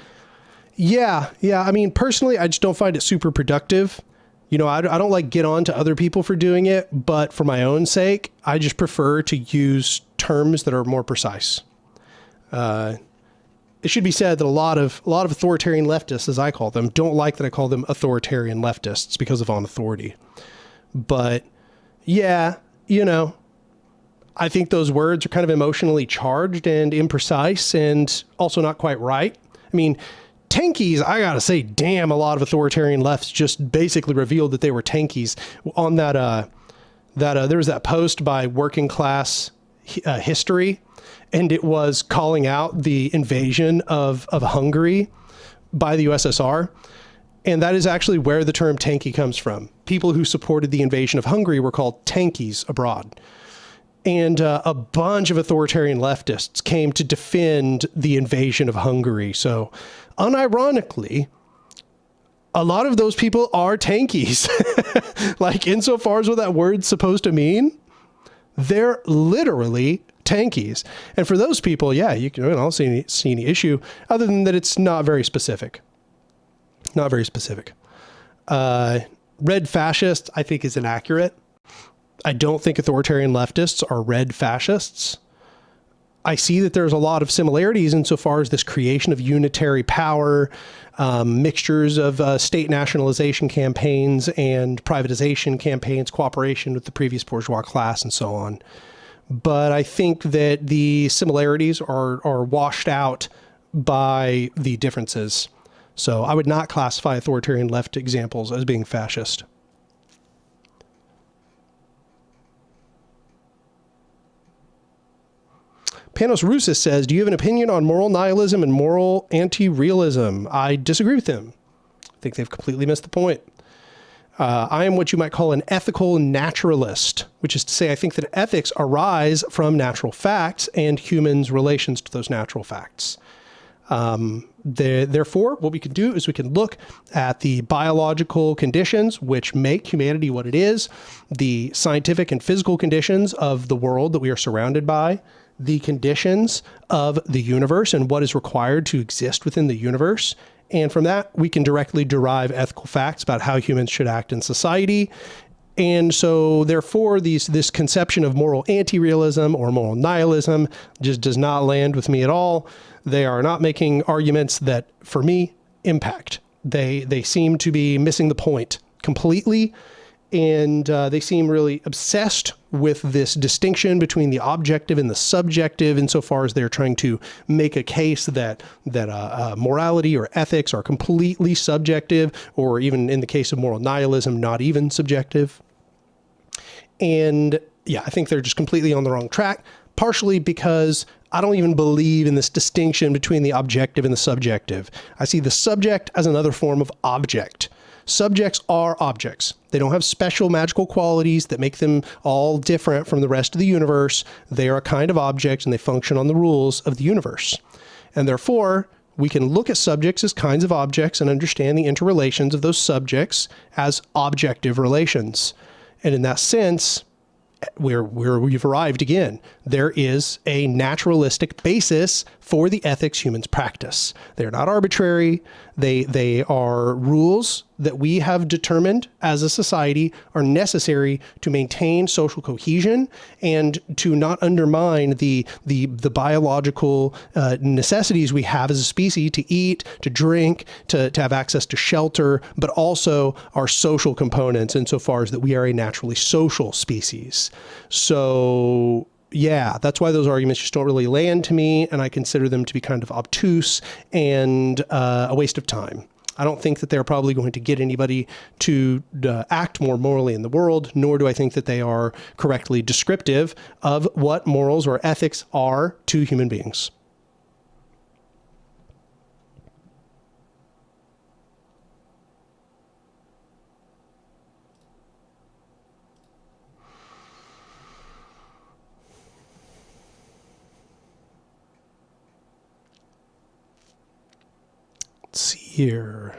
Yeah. I mean, personally, I just don't find it super productive. You know, I don't like get on to other people for doing it, but for my own sake, I just prefer to use terms that are more precise. It should be said that a lot of authoritarian leftists, as I call them, don't like that I call them authoritarian leftists because of on authority. But yeah, you know, I think those words are kind of emotionally charged and imprecise and also not quite right. I mean, tankies, I gotta say, damn, a lot of authoritarian lefts just basically revealed that they were tankies. On that, there was that post by Working Class History, and it was calling out the invasion of Hungary by the USSR. And that is actually where the term tanky comes from. People who supported the invasion of Hungary were called tankies abroad. And a bunch of authoritarian leftists came to defend the invasion of Hungary. So unironically, a lot of those people are tankies. Like, insofar as what that word's supposed to mean, they're literally tankies. And for those people, yeah, I don't see any issue other than that it's not very specific. Not very specific. Red fascist, I think, is inaccurate. I don't think authoritarian leftists are red fascists. I see that there's a lot of similarities insofar as this creation of unitary power, mixtures of state nationalization campaigns and privatization campaigns, cooperation with the previous bourgeois class, and so on. But I think that the similarities are washed out by the differences. So I would not classify authoritarian left examples as being fascist. Panos Roussis says, do you have an opinion on moral nihilism and moral anti-realism? I disagree with him. I think they've completely missed the point. I am what you might call an ethical naturalist, which is to say I think that ethics arise from natural facts and humans' relations to those natural facts. Therefore, what we can do is we can look at the biological conditions which make humanity what it is, the scientific and physical conditions of the world that we are surrounded by, the conditions of the universe and what is required to exist within the universe. And from that, we can directly derive ethical facts about how humans should act in society. And so therefore, this conception of moral anti-realism or moral nihilism just does not land with me at all. They are not making arguments that, for me, impact. They seem to be missing the point completely. And they seem really obsessed with this distinction between the objective and the subjective, insofar as they're trying to make a case that morality or ethics are completely subjective, or even in the case of moral nihilism, not even subjective. And yeah, I think they're just completely on the wrong track, partially because I don't even believe in this distinction between the objective and the subjective. I see the subject as another form of object. Subjects are objects. They don't have special magical qualities that make them all different from the rest of the universe. They are a kind of object and they function on the rules of the universe. And therefore, we can look at subjects as kinds of objects and understand the interrelations of those subjects as objective relations. And in that sense, we've arrived again. There is a naturalistic basis for the ethics humans practice. They're not arbitrary. They are rules that we have determined as a society are necessary to maintain social cohesion and to not undermine the biological necessities we have as a species to eat, to drink, to have access to shelter, but also our social components insofar as that we are a naturally social species. So yeah, that's why those arguments just don't really land to me, and I consider them to be kind of obtuse and a waste of time. I don't think that they're probably going to get anybody to act more morally in the world, nor do I think that they are correctly descriptive of what morals or ethics are to human beings. Let's see here.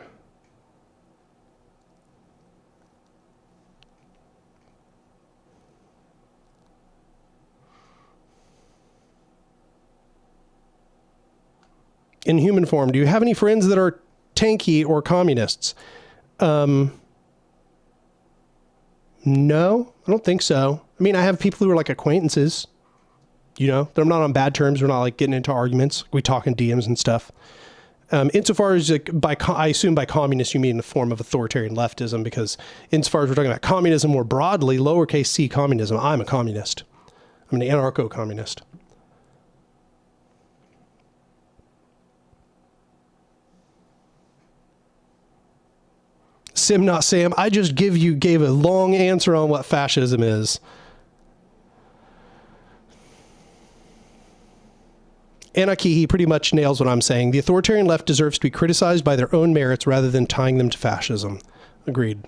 In human form, do you have any friends that are tanky or communists? No, I don't think so. I mean, I have people who are like acquaintances, you know, they're not on bad terms. We're not like getting into arguments. We talk in DMs and stuff. Insofar as I assume by communist, you mean in the form of authoritarian leftism, because insofar as we're talking about communism more broadly, lowercase c communism, I'm a communist. I'm an anarcho-communist. Sim not Sam, I just gave a long answer on what fascism is. Anarchy, he pretty much nails what I'm saying. The authoritarian left deserves to be criticized by their own merits rather than tying them to fascism. Agreed.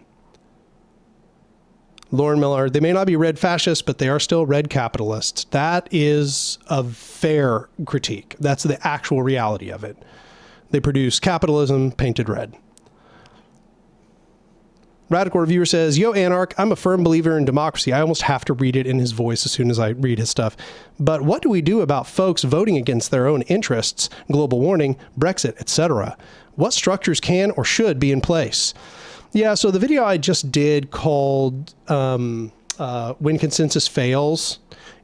Lauren Miller, they may not be red fascists, but they are still red capitalists. That is a fair critique. That's the actual reality of it. They produce capitalism painted red. Radical Reviewer says, yo, Anark, I'm a firm believer in democracy. I almost have to read it in his voice as soon as I read his stuff. But what do we do about folks voting against their own interests, global warming, Brexit, etc.? What structures can or should be in place? Yeah, so the video I just did called When Consensus Fails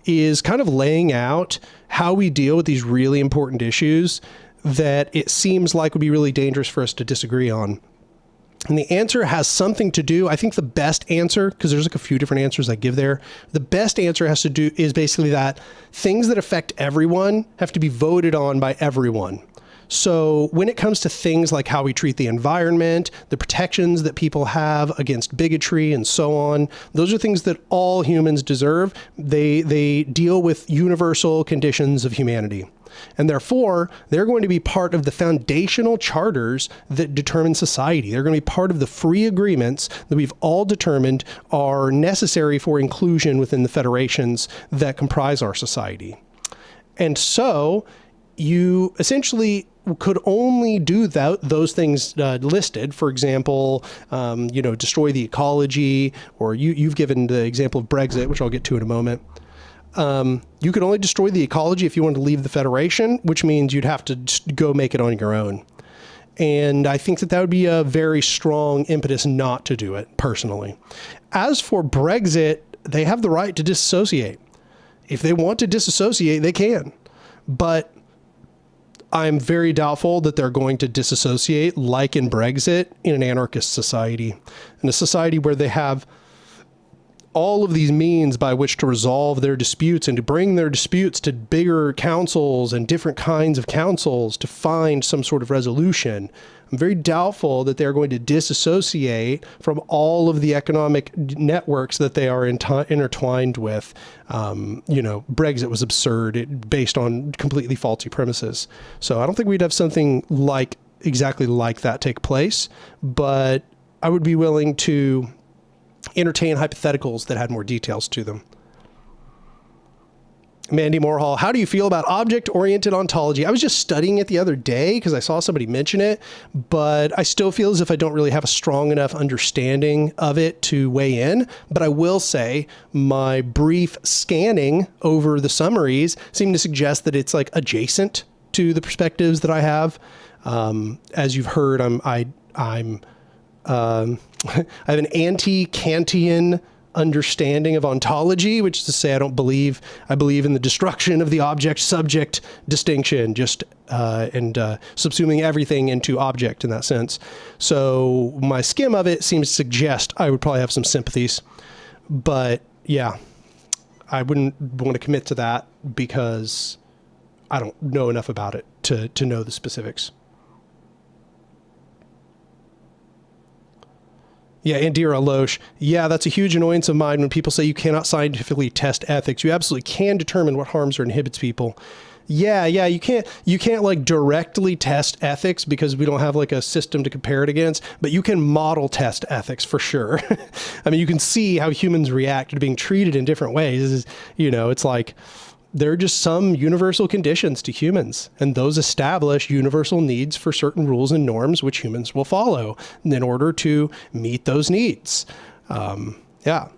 is kind of laying out how we deal with these really important issues that it seems like would be really dangerous for us to disagree on. And the answer has something to do, I think the best answer, because there's like a few different answers I give there. The best answer has to do is basically that things that affect everyone have to be voted on by everyone. So when it comes to things like how we treat the environment, the protections that people have against bigotry and so on, those are things that all humans deserve. They deal with universal conditions of humanity. And therefore, they're going to be part of the foundational charters that determine society. They're going to be part of the free agreements that we've all determined are necessary for inclusion within the federations that comprise our society. And so you essentially could only do those things listed. For example, destroy the ecology, or you've given the example of Brexit, which I'll get to in a moment. You could only destroy the ecology if you wanted to leave the Federation, which means you'd have to just go make it on your own. And I think that would be a very strong impetus not to do it, personally. As for Brexit, they have the right to disassociate. If they want to disassociate, they can. But I'm very doubtful that they're going to disassociate, like in Brexit, in an anarchist society. In a society where they have all of these means by which to resolve their disputes and to bring their disputes to bigger councils and different kinds of councils to find some sort of resolution. I'm very doubtful that they're going to disassociate from all of the economic networks that they are intertwined with. Brexit was absurd, based on completely faulty premises. So I don't think we'd have something exactly like that take place, but I would be willing to entertain hypotheticals that had more details to them. Mandy Moorhall, how do you feel about object-oriented ontology? I was just studying it the other day because I saw somebody mention it, but I still feel as if I don't really have a strong enough understanding of it to weigh in. But I will say my brief scanning over the summaries seem to suggest that it's like adjacent to the perspectives that I have. As you've heard, I have an anti-Kantian understanding of ontology, which is to say I believe in the destruction of the object-subject distinction, and subsuming everything into object in that sense. So my skim of it seems to suggest I would probably have some sympathies, but yeah, I wouldn't want to commit to that because I don't know enough about it to know the specifics. Yeah, Indira Loesch. Yeah, that's a huge annoyance of mine when people say you cannot scientifically test ethics. You absolutely can determine what harms or inhibits people. Yeah, you can't like directly test ethics because we don't have like a system to compare it against, but you can model test ethics for sure. I mean, you can see how humans react to being treated in different ways. It's like there are just some universal conditions to humans, and those establish universal needs for certain rules and norms which humans will follow in order to meet those needs. Yeah.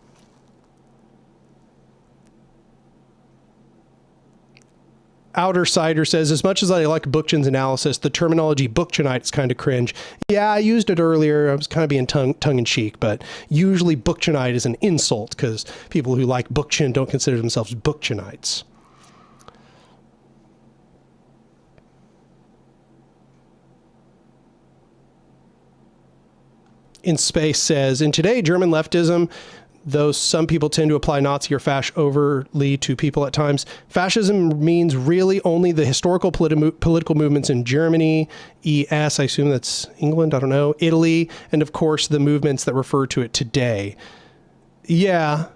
Outer Sider says, as much as I like Bookchin's analysis, the terminology Bookchinite is kind of cringe. Yeah, I used it earlier. I was kind of being tongue-in-cheek, but usually Bookchinite is an insult because people who like Bookchin don't consider themselves Bookchinites. In Space says, in today, German leftism, though some people tend to apply Nazi or Fash overly to people at times. Fascism means really only the historical political movements in Germany, ES, I assume that's England, I don't know, Italy, and of course the movements that refer to it today. Yeah,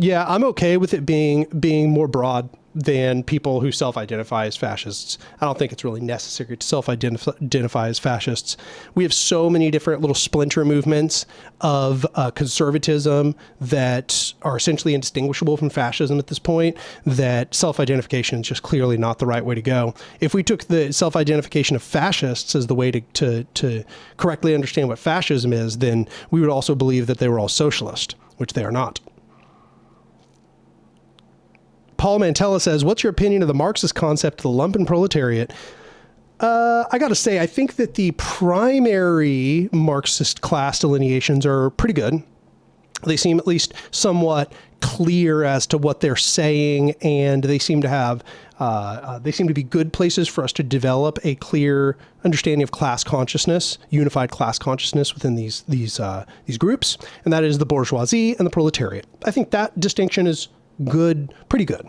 I'm okay with it being more broad than people who self-identify as fascists. I don't think it's really necessary to self-identify as fascists. We have so many different little splinter movements of conservatism that are essentially indistinguishable from fascism at this point, that self-identification is just clearly not the right way to go. If we took the self-identification of fascists as the way to correctly understand what fascism is, then we would also believe that they were all socialist, which they are not. Paul Mantella says, what's your opinion of the Marxist concept of the lumpen proletariat? I got to say, I think that the primary Marxist class delineations are pretty good. They seem at least somewhat clear as to what they're saying, and they seem to have, they seem to be good places for us to develop a clear understanding of class consciousness, unified class consciousness within these groups, and that is the bourgeoisie and the proletariat. I think that distinction is good, pretty good.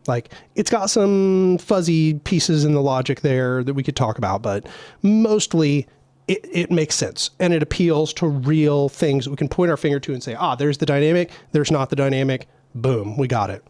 Like, it's got some fuzzy pieces in the logic there that we could talk about, but mostly it makes sense, and it appeals to real things that we can point our finger to and say, there's the dynamic, there's not the dynamic, boom, we got it.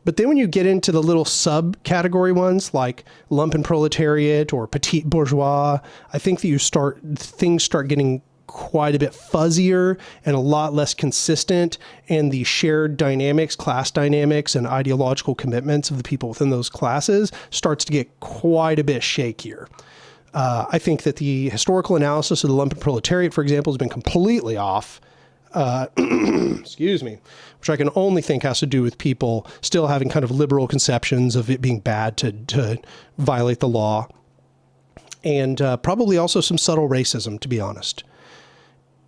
But then when you get into the little subcategory ones like lumpen proletariat or petite bourgeois, I think that things start getting quite a bit fuzzier and a lot less consistent, and the shared dynamics, class dynamics, and ideological commitments of the people within those classes starts to get quite a bit shakier. I think that the historical analysis of the lumpen proletariat, for example, has been completely off. Excuse me, which I can only think has to do with people still having kind of liberal conceptions of it being bad to violate the law, and probably also some subtle racism, to be honest.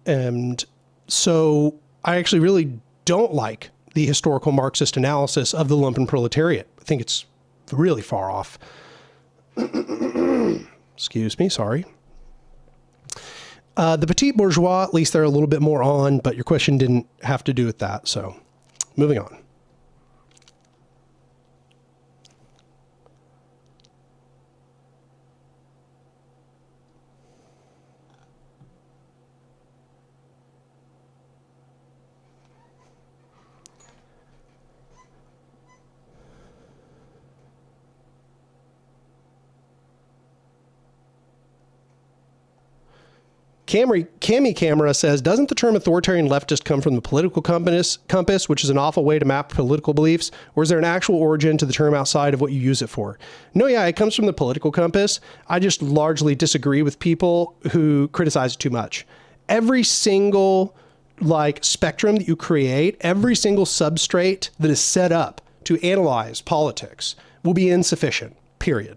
And so I actually really don't like the historical Marxist analysis of the lumpen proletariat. I think it's really far off. Excuse me, sorry. The petite bourgeois, at least they're a little bit more on, but your question didn't have to do with that. So moving on. Cami Camera says, doesn't the term authoritarian leftist come from the political compass, which is an awful way to map political beliefs? Or is there an actual origin to the term outside of what you use it for? No, yeah, it comes from the political compass. I just largely disagree with people who criticize it too much. Every single spectrum that you create, every single substrate that is set up to analyze politics will be insufficient, period.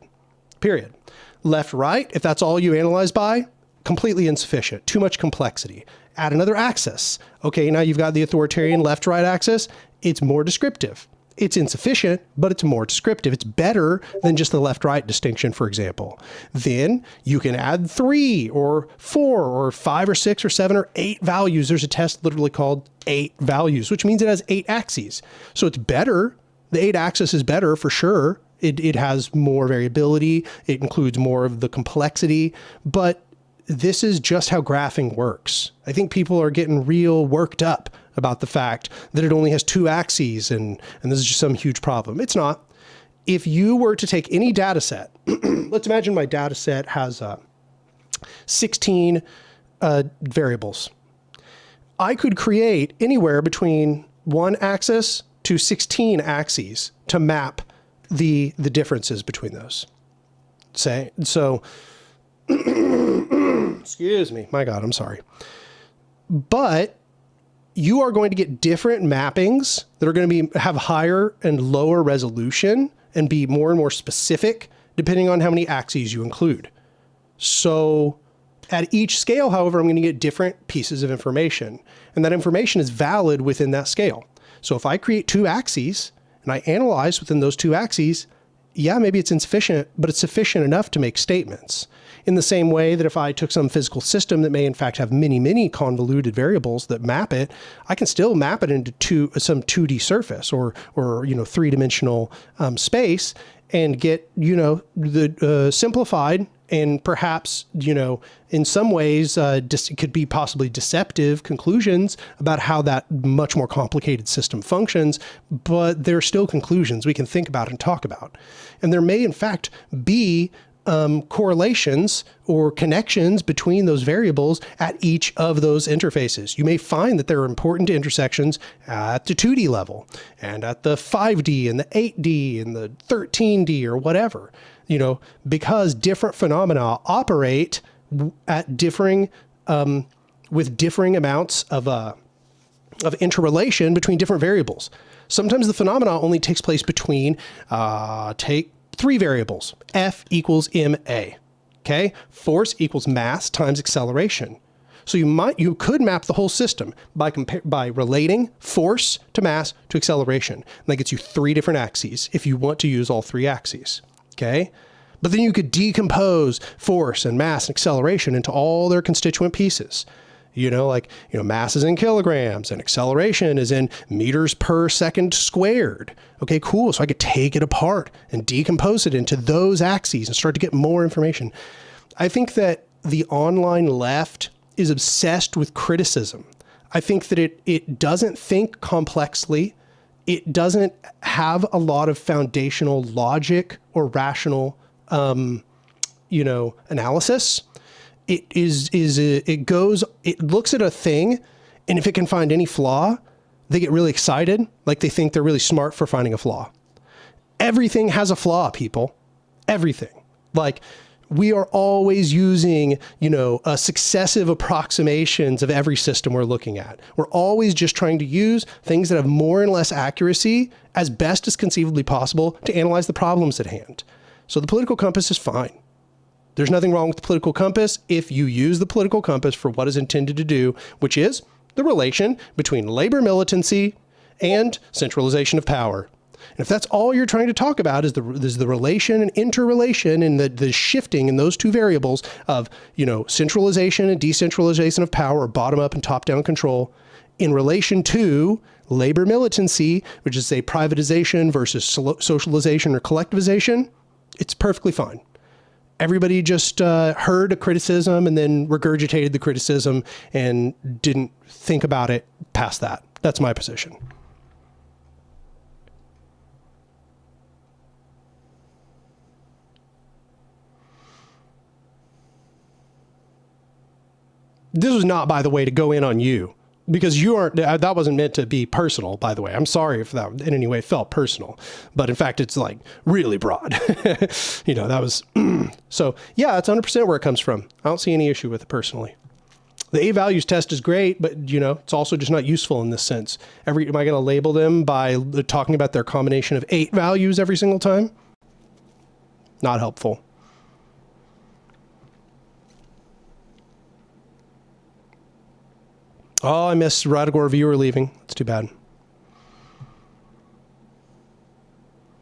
Left, right, if that's all you analyze by, completely insufficient, too much complexity. Add another axis. Okay, now you've got the authoritarian left-right axis. It's more descriptive. It's insufficient, but it's more descriptive. It's better than just the left-right distinction, for example. Then you can add 3 or 4 or 5 or 6 or 7 or 8 values. There's a test literally called 8 values, which means it has 8 axes. So it's better. The 8 axis is better for sure. It has more variability. It includes more of the complexity, but this is just how graphing works. I think people are getting real worked up about the fact that it only has 2 axes and this is just some huge problem. It's not. If you were to take any data set, let's imagine my data set has 16 variables. I could create anywhere between 1 axis to 16 axes to map the differences between those. Excuse me. My God, I'm sorry. But you are going to get different mappings that are going to have higher and lower resolution and be more and more specific depending on how many axes you include. So at each scale, however, I'm going to get different pieces of information, and that information is valid within that scale. So if I create 2 axes and I analyze within those 2 axes, yeah, maybe it's insufficient, but it's sufficient enough to make statements. In the same way that if I took some physical system that may in fact have many, many convoluted variables that map it, I can still map it into some 2D surface or three-dimensional space and get, the simplified and perhaps, in some ways, could be possibly deceptive conclusions about how that much more complicated system functions, but they're still conclusions we can think about and talk about. And there may, in fact, be correlations or connections between those variables at each of those interfaces. You may find that there are important intersections at the 2D level and at the 5D and the 8D and the 13D or whatever, because different phenomena operate at differing, with differing amounts of interrelation between different variables. Sometimes the phenomena only takes place between, take 3 variables, F equals ma, okay? Force equals mass times acceleration. So you could map the whole system by relating force to mass to acceleration. And that gets you 3 different axes if you want to use all 3 axes, okay? But then you could decompose force and mass and acceleration into all their constituent pieces. Mass is in kilograms and acceleration is in meters per second squared. Okay, cool. So I could take it apart and decompose it into those axes and start to get more information. I think that the online left is obsessed with criticism. I think that it doesn't think complexly. It doesn't have a lot of foundational logic or rational, analysis. It looks at a thing, and if it can find any flaw, they get really excited, like they think they're really smart for finding a flaw. Everything has a flaw, people. Everything. Like, we are always using, successive approximations of every system we're looking at. We're always just trying to use things that have more and less accuracy as best as conceivably possible to analyze the problems at hand. So the political compass is fine. There's nothing wrong with the political compass if you use the political compass for what is intended to do, which is the relation between labor militancy and centralization of power. And if that's all you're trying to talk about is the relation and interrelation and the shifting in those 2 variables of, centralization and decentralization of power, or bottom-up and top-down control, in relation to labor militancy, which is a privatization versus socialization or collectivization, it's perfectly fine. Everybody just heard a criticism and then regurgitated the criticism and didn't think about it past that. That's my position. This was not, by the way, to go in on you, because you aren't, that wasn't meant to be personal, by the way. I'm sorry if that in any way felt personal, but in fact, it's like really broad. That was, so yeah, it's 100% where it comes from. I don't see any issue with it personally. The 8 values test is great, but it's also just not useful in this sense. Am I going to label them by talking about their combination of 8 values every single time? Not helpful. Oh, I missed Radagor viewer leaving. That's too bad.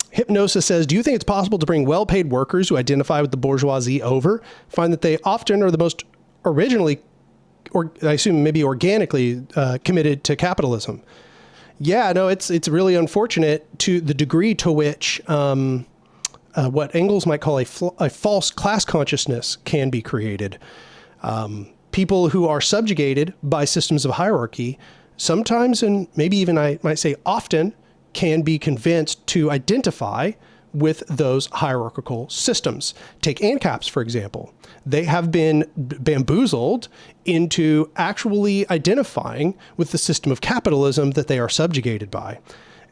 Hypnosis says, do you think it's possible to bring well-paid workers who identify with the bourgeoisie over, find that they often are the most originally, or I assume maybe organically committed to capitalism? Yeah, no, it's really unfortunate to the degree to which what Engels might call a false class consciousness can be created. People who are subjugated by systems of hierarchy sometimes, and maybe even I might say often, can be convinced to identify with those hierarchical systems. Take ancaps, for example. They have been bamboozled into actually identifying with the system of capitalism that they are subjugated by.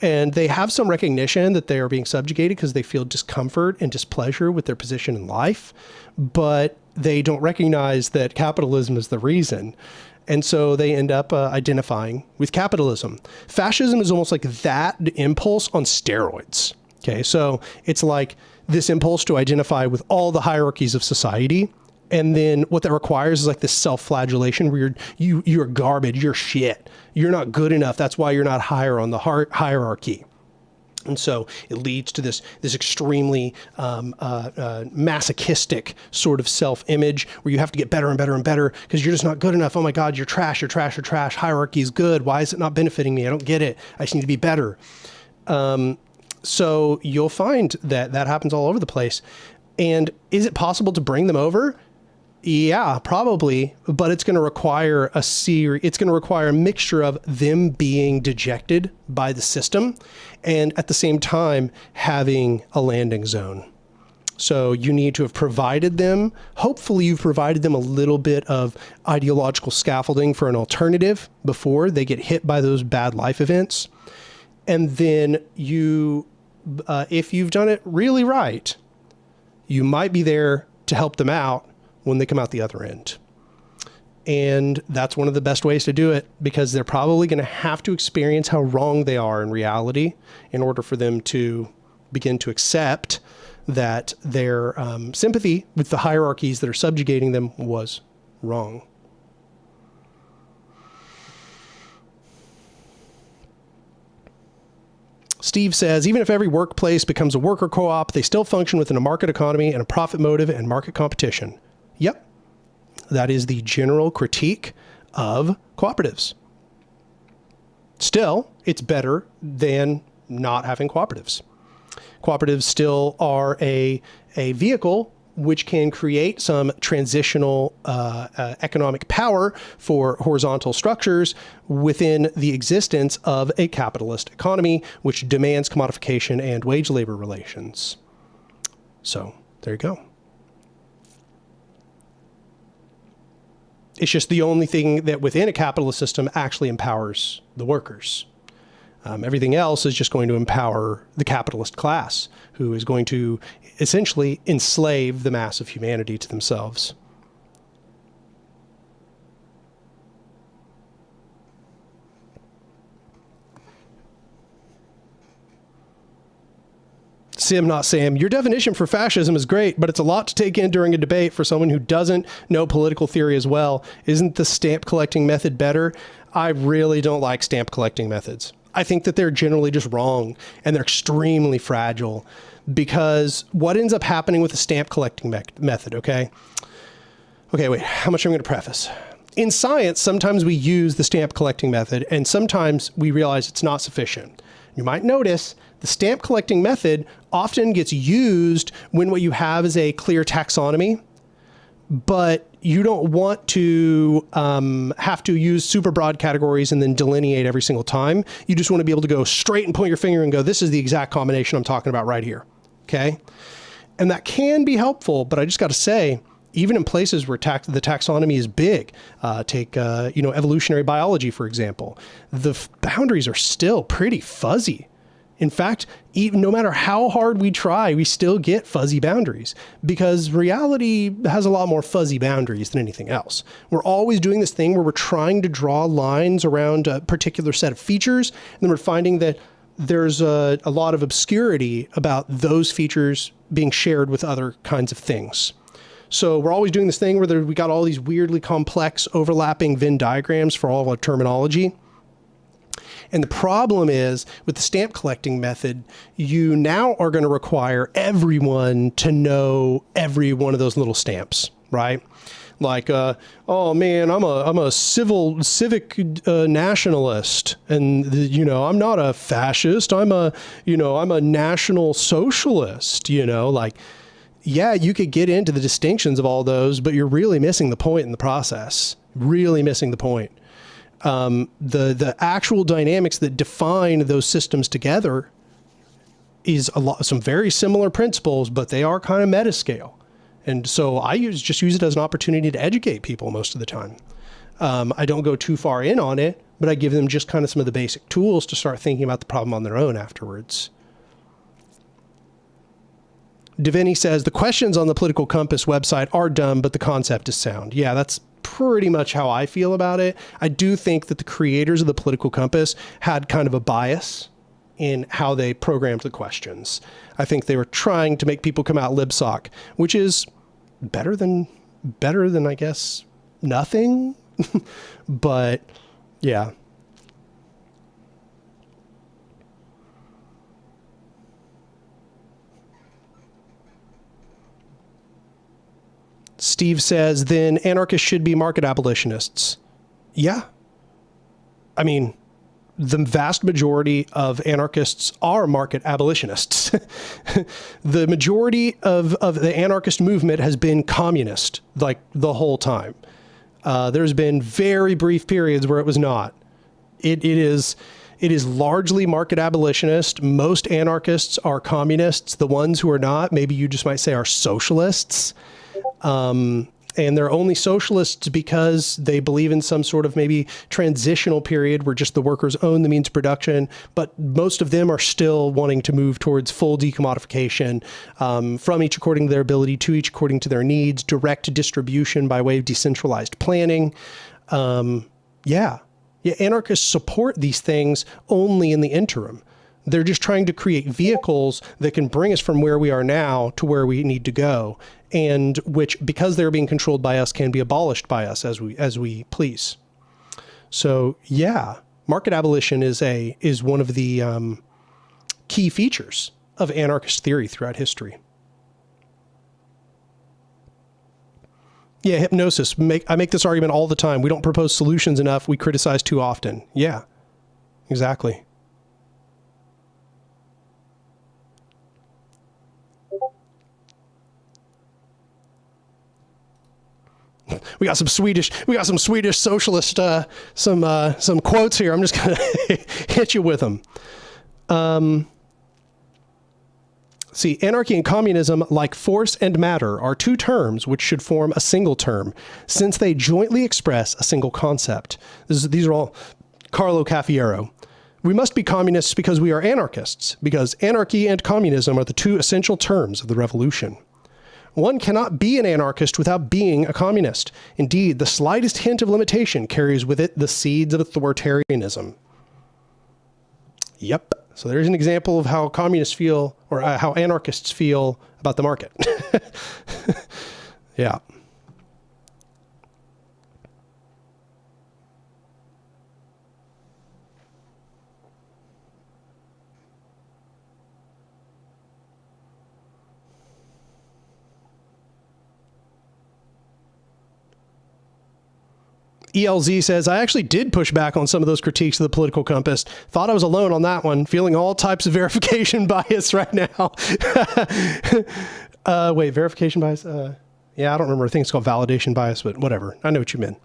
And they have some recognition that they are being subjugated because they feel discomfort and displeasure with their position in life, but they don't recognize that capitalism is the reason. And so they end up identifying with capitalism. Fascism is almost like that impulse on steroids. Okay, so it's like this impulse to identify with all the hierarchies of society. And then what that requires is like this self-flagellation where you're garbage, you're shit, you're not good enough. That's why you're not higher on the hierarchy. And so it leads to this extremely masochistic sort of self-image where you have to get better and better and better because you're just not good enough. Oh my God, you're trash, you're trash, you're trash. Hierarchy is good. Why is it not benefiting me? I don't get it. I just need to be better. So you'll find that happens all over the place. And is it possible to bring them over? Yeah, probably, but it's going to require it's going to require a mixture of them being dejected by the system and at the same time having a landing zone. So you need to have provided them, hopefully you've provided them a little bit of ideological scaffolding for an alternative before they get hit by those bad life events. And then if you've done it really right, you might be there to help them out when they come out the other end. And that's one of the best ways to do it because they're probably going to have to experience how wrong they are in reality in order for them to begin to accept that their sympathy with the hierarchies that are subjugating them was wrong. Steve says, even if every workplace becomes a worker co-op, they still function within a market economy and a profit motive and market competition. Yep. That is the general critique of cooperatives. Still, it's better than not having cooperatives. Cooperatives still are a vehicle which can create some transitional economic power for horizontal structures within the existence of a capitalist economy, which demands commodification and wage labor relations. So there you go. It's just the only thing that within a capitalist system actually empowers the workers. Everything else is just going to empower the capitalist class, who is going to essentially enslave the mass of humanity to themselves. Sim, not Sam. Your definition for fascism is great, but it's a lot to take in during a debate for someone who doesn't know political theory as well. Isn't the stamp collecting method better? I really don't like stamp collecting methods. I think that they're generally just wrong and they're extremely fragile because what ends up happening with the stamp collecting method, okay? Okay, wait, how much am I going to preface? In science, sometimes we use the stamp collecting method and sometimes we realize it's not sufficient. You might notice the stamp collecting method often gets used when what you have is a clear taxonomy, but you don't want to have to use super broad categories and then delineate every single time. You just want to be able to go straight and point your finger and go, this is the exact combination I'm talking about right here. Okay. And that can be helpful, but I just got to say, even in places where the taxonomy is big, take evolutionary biology, for example, the boundaries are still pretty fuzzy. In fact, even no matter how hard we try, we still get fuzzy boundaries because reality has a lot more fuzzy boundaries than anything else. We're always doing this thing where we're trying to draw lines around a particular set of features, and then we're finding that there's a lot of obscurity about those features being shared with other kinds of things. So we're always doing this thing where we got all these weirdly complex overlapping Venn diagrams for all of our terminology. And the problem is with the stamp collecting method, you now are going to require everyone to know every one of those little stamps, right? Like, oh man, I'm a civic nationalist, and I'm not a fascist. I'm a national socialist. Like, yeah, you could get into the distinctions of all those, but you're really missing the point in the process. Really missing the point. The actual dynamics that define those systems together is some very similar principles, but they are kind of meta scale. And so I just use it as an opportunity to educate people most of the time. I don't go too far in on it, but I give them just kind of some of the basic tools to start thinking about the problem on their own afterwards. Deviney says, the questions on the Political Compass website are dumb, but the concept is sound. Yeah, that's pretty much how I feel about it. I do think that the creators of the Political Compass had kind of a bias in how they programmed the questions. I think they were trying to make people come out libsoc, which is better than I guess nothing. But yeah. Steve says, then anarchists should be market abolitionists. Yeah. I mean, the vast majority of anarchists are market abolitionists. The majority of the anarchist movement has been communist, like the whole time. There's been very brief periods where it was not. It is largely market abolitionist. Most anarchists are communists. The ones who are not, maybe you just might say, are socialists. And they're only socialists because they believe in some sort of maybe transitional period where just the workers own the means of production. But most of them are still wanting to move towards full decommodification, from each according to their ability, to each according to their needs, direct distribution by way of decentralized planning. Yeah, anarchists support these things only in the interim. They're just trying to create vehicles that can bring us from where we are now to where we need to go, and which, because they're being controlled by us, can be abolished by us as we please. So yeah, market abolition is one of the key features of anarchist theory throughout history. Yeah, hypnosis. I make this argument all the time. We don't propose solutions enough. We criticize too often. Yeah, exactly. We got some Swedish socialist, some quotes here. I'm just going to hit you with them. See, anarchy and communism, like force and matter, are two terms which should form a single term, since they jointly express a single concept. These are all Carlo Caffiero. We must be communists because we are anarchists, because anarchy and communism are the two essential terms of the revolution. One cannot be an anarchist without being a communist. Indeed, the slightest hint of limitation carries with it the seeds of authoritarianism. Yep. So there's an example of how communists feel, or how anarchists feel about the market. Yeah. ELZ says, I actually did push back on some of those critiques of the political compass. Thought I was alone on that one, feeling all types of verification bias right now. Wait, verification bias? Yeah, I don't remember. I think it's called validation bias, but whatever. I know what you meant.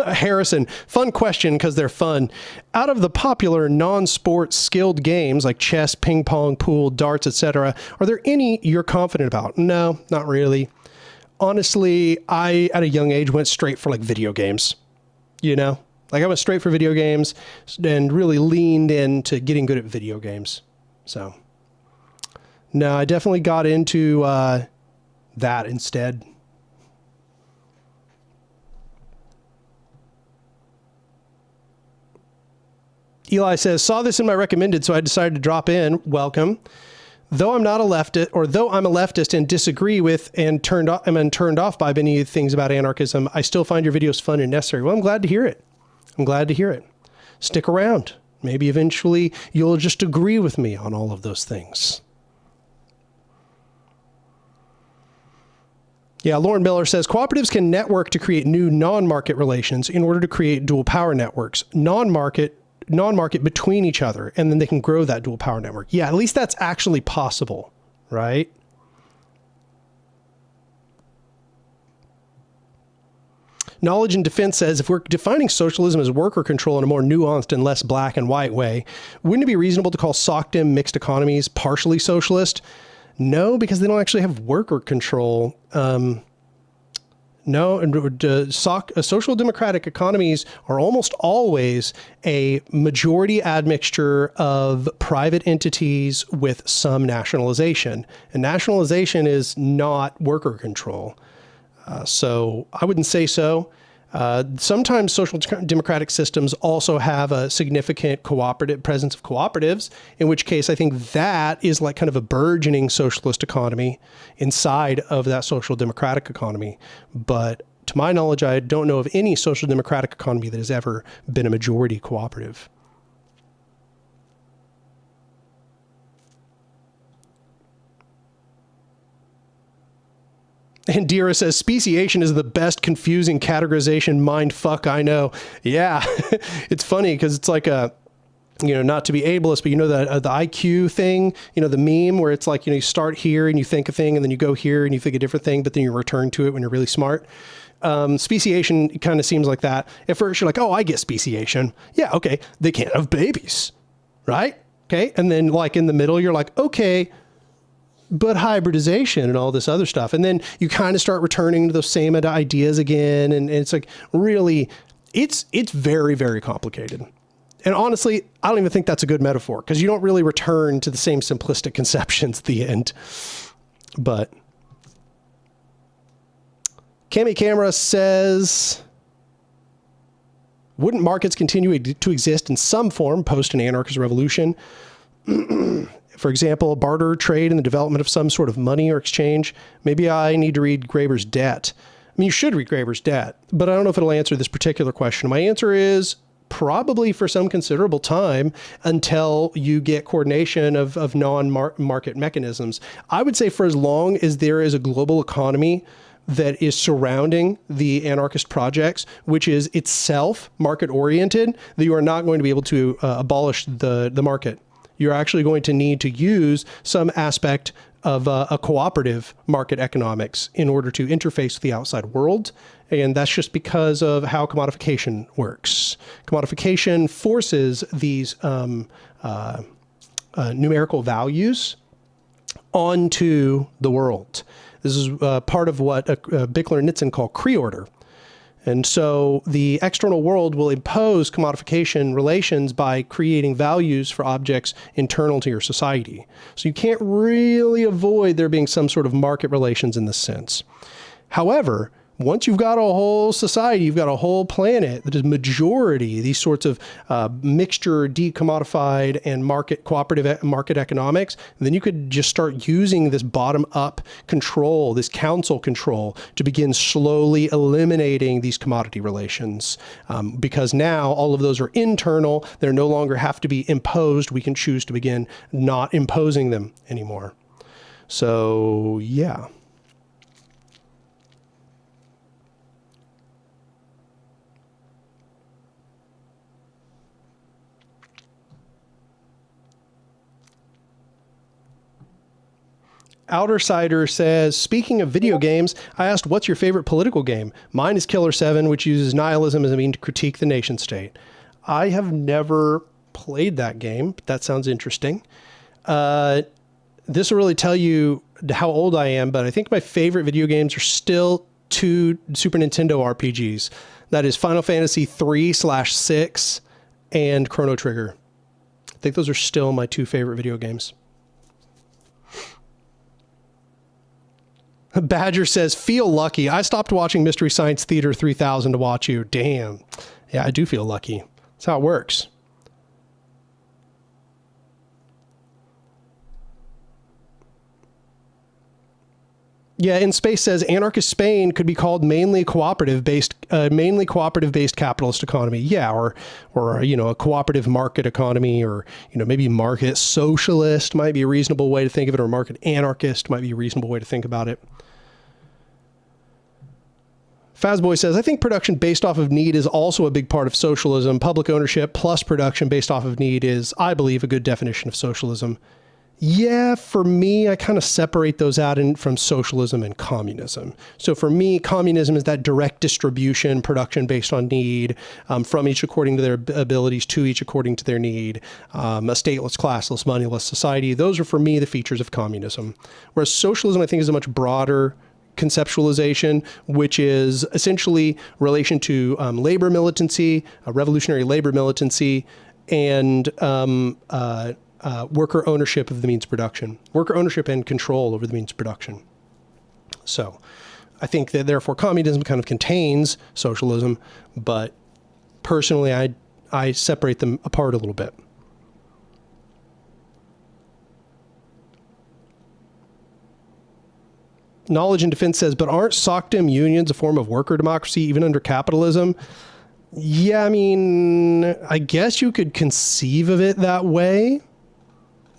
Harrison, fun question because they're fun. Out of the popular non-sport skilled games like chess, ping pong, pool, darts, etc., are there any you're confident about? No, not really. Honestly, I, at a young age, went straight for like video games. You know? Like I went straight for video games and really leaned into getting good at video games. So, no, I definitely got into that instead. Eli says, saw this in my recommended, so I decided to drop in. Welcome. Though I'm not a leftist, or though I'm a leftist and disagree with and turned off by many things about anarchism, I still find your videos fun and necessary. Well, I'm glad to hear it. I'm glad to hear it. Stick around. Maybe eventually you'll just agree with me on all of those things. Yeah, Lauren Miller says, cooperatives can network to create new non-market relations in order to create dual power networks. Non-market between each other, and then they can grow that dual power network. Yeah, at least that's actually possible, right? Knowledge and Defense says, if we're defining socialism as worker control in a more nuanced and less black and white way, wouldn't it be reasonable to call SOCDEM mixed economies partially socialist? No, because they don't actually have worker control. No, social democratic economies are almost always a majority admixture of private entities with some nationalization. And nationalization is not worker control. So I wouldn't say so. Sometimes social democratic systems also have a significant presence of cooperatives, in which case I think that is like kind of a burgeoning socialist economy inside of that social democratic economy. But to my knowledge, I don't know of any social democratic economy that has ever been a majority cooperative. And Dira says, speciation is the best confusing categorization mind fuck I know. Yeah, it's funny because it's like a, you know, not to be ableist, but you know, the IQ thing, you know, the meme where it's like, you know, you start here and you think a thing and then you go here and you think a different thing, but then you return to it when you're really smart. Speciation kind of seems like that. At first you're like, oh, I get speciation. Yeah. Okay. They can't have babies. Right. Okay. And then like in the middle, you're like, okay, but hybridization and all this other stuff. And then you kind of start returning to those same ideas again. And it's like, really, it's very, very complicated. And honestly, I don't even think that's a good metaphor because you don't really return to the same simplistic conceptions at the end. But Cami Camera says, wouldn't markets continue to exist in some form post an anarchist revolution? For example, barter, trade, and the development of some sort of money or exchange. Maybe I need to read Graeber's Debt. I mean, you should read Graeber's Debt, but I don't know if it'll answer this particular question. My answer is probably for some considerable time until you get coordination of non-market mechanisms. I would say for as long as there is a global economy that is surrounding the anarchist projects, which is itself market-oriented, that you are not going to be able to abolish the market. You're actually going to need to use some aspect of a cooperative market economics in order to interface with the outside world. And that's just because of how commodification works. Commodification forces these numerical values onto the world. This is part of what Bickler and Nitzen call Cree-order. And so the external world will impose commodification relations by creating values for objects internal to your society. So you can't really avoid there being some sort of market relations in this sense. However, once you've got a whole society, you've got a whole planet that is majority, these sorts of mixture, decommodified and cooperative market economics, then you could just start using this bottom-up control, this council control, to begin slowly eliminating these commodity relations. Because now all of those are internal, they no longer have to be imposed. We can choose to begin not imposing them anymore. So, yeah. Outersider says, speaking of video games, I asked, what's your favorite political game? Mine is Killer 7, which uses nihilism as a means to critique the nation state. I have never played that game, but that sounds interesting. This will really tell you how old I am, but I think my favorite video games are still 2 Super Nintendo RPGs. That is Final Fantasy 3/6 and Chrono Trigger. I think those are still my 2 favorite video games. Badger says, feel lucky. I stopped watching Mystery Science Theater 3000 to watch you. Damn. Yeah, I do feel lucky. That's how it works. Yeah, in Space says, anarchist Spain could be called mainly cooperative-based capitalist economy. Yeah, or you know, a cooperative market economy, or you know, maybe market socialist might be a reasonable way to think of it, or market anarchist might be a reasonable way to think about it. Fazboy says, I think production based off of need is also a big part of socialism. Public ownership plus production based off of need is, I believe, a good definition of socialism. Yeah, for me, I kind of separate those out from socialism and communism. So for me, communism is that direct distribution, production based on need, from each according to their abilities, to each according to their need, a stateless, classless, moneyless society. Those are, for me, the features of communism. Whereas socialism, I think, is a much broader conceptualization, which is essentially relation to labor militancy, revolutionary labor militancy, and worker ownership of the means of production, worker ownership and control over the means of production. So I think that therefore communism kind of contains socialism, but personally I separate them apart a little bit. Knowledge and Defense says, but aren't SOCDEM unions a form of worker democracy even under capitalism? Yeah, I mean, I guess you could conceive of it that way.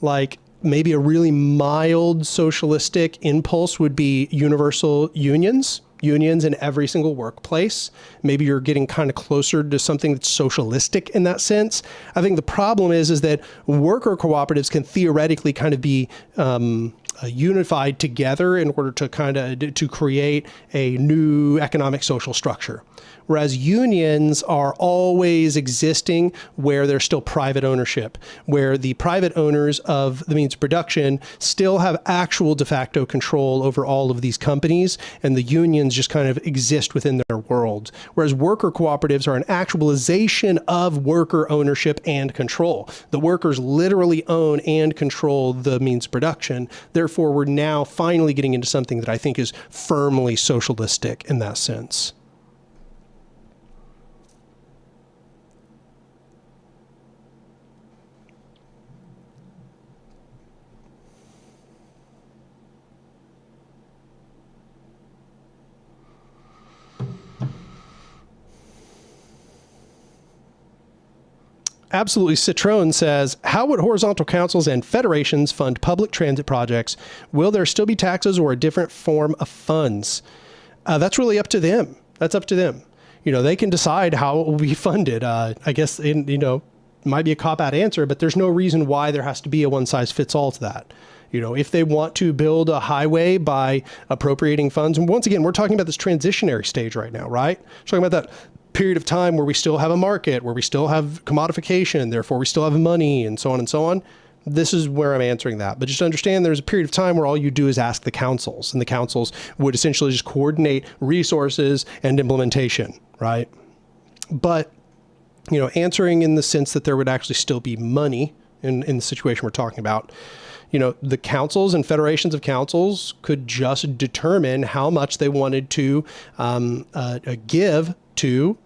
Like maybe a really mild socialistic impulse would be universal unions in every single workplace. Maybe you're getting kind of closer to something that's socialistic in that sense. I think the problem is that worker cooperatives can theoretically kind of be unified together in order to create a new economic social structure. Whereas unions are always existing where there's still private ownership, where the private owners of the means of production still have actual de facto control over all of these companies, and the unions just kind of exist within their world. Whereas worker cooperatives are an actualization of worker ownership and control. The workers literally own and control the means of production. Therefore, we're now finally getting into something that I think is firmly socialistic in that sense. Absolutely Citroen says, how would horizontal councils and federations fund public transit projects? Will there still be taxes or a different form of funds? That's really up to them. That's up to them. You know, they can decide how it will be funded. I guess, might be a cop-out answer, but there's no reason why there has to be a one-size-fits-all to that. You know, if they want to build a highway by appropriating funds, and once again, we're talking about this transitionary stage right now, right? We're talking about that period of time where we still have a market, where we still have commodification, therefore we still have money, and so on and so on. This is where I'm answering that. But just understand there's a period of time where all you do is ask the councils, and the councils would essentially just coordinate resources and implementation, right? But, answering in the sense that there would actually still be money in the situation we're talking about, the councils and federations of councils could just determine how much they wanted to give to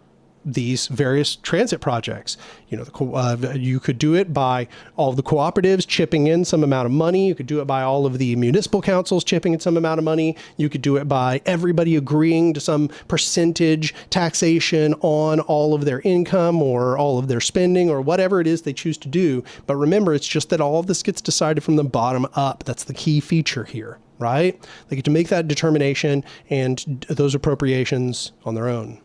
these various transit projects. You could do it by all of the cooperatives chipping in some amount of money. You could do it by all of the municipal councils chipping in some amount of money. You could do it by everybody agreeing to some percentage taxation on all of their income or all of their spending or whatever it is they choose to do. But remember, it's just that all of this gets decided from the bottom up. That's the key feature here, right? They get to make that determination and those appropriations on their own.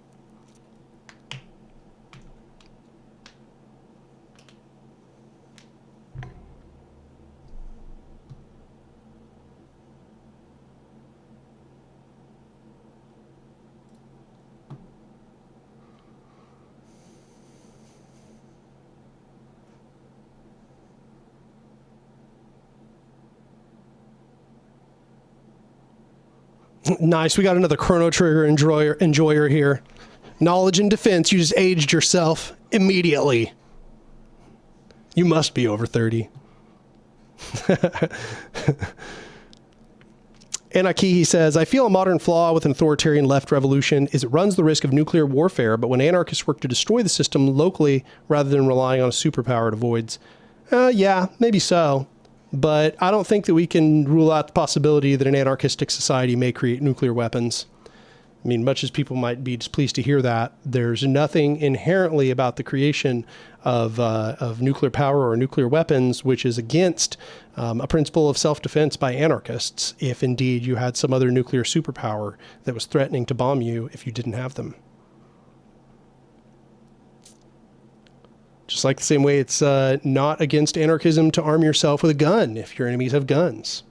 Nice. We got another Chrono Trigger enjoyer here. Knowledge and Defense. You just aged yourself immediately. You must be over 30. Anarchy says, I feel a modern flaw with an authoritarian left revolution is it runs the risk of nuclear warfare, but when anarchists work to destroy the system locally rather than relying on a superpower it avoids. Yeah, maybe so. But I don't think that we can rule out the possibility that an anarchistic society may create nuclear weapons. I mean, much as people might be displeased to hear that, there's nothing inherently about the creation of nuclear power or nuclear weapons which is against a principle of self-defense by anarchists, if indeed you had some other nuclear superpower that was threatening to bomb you if you didn't have them. Just like the same way it's not against anarchism to arm yourself with a gun if your enemies have guns.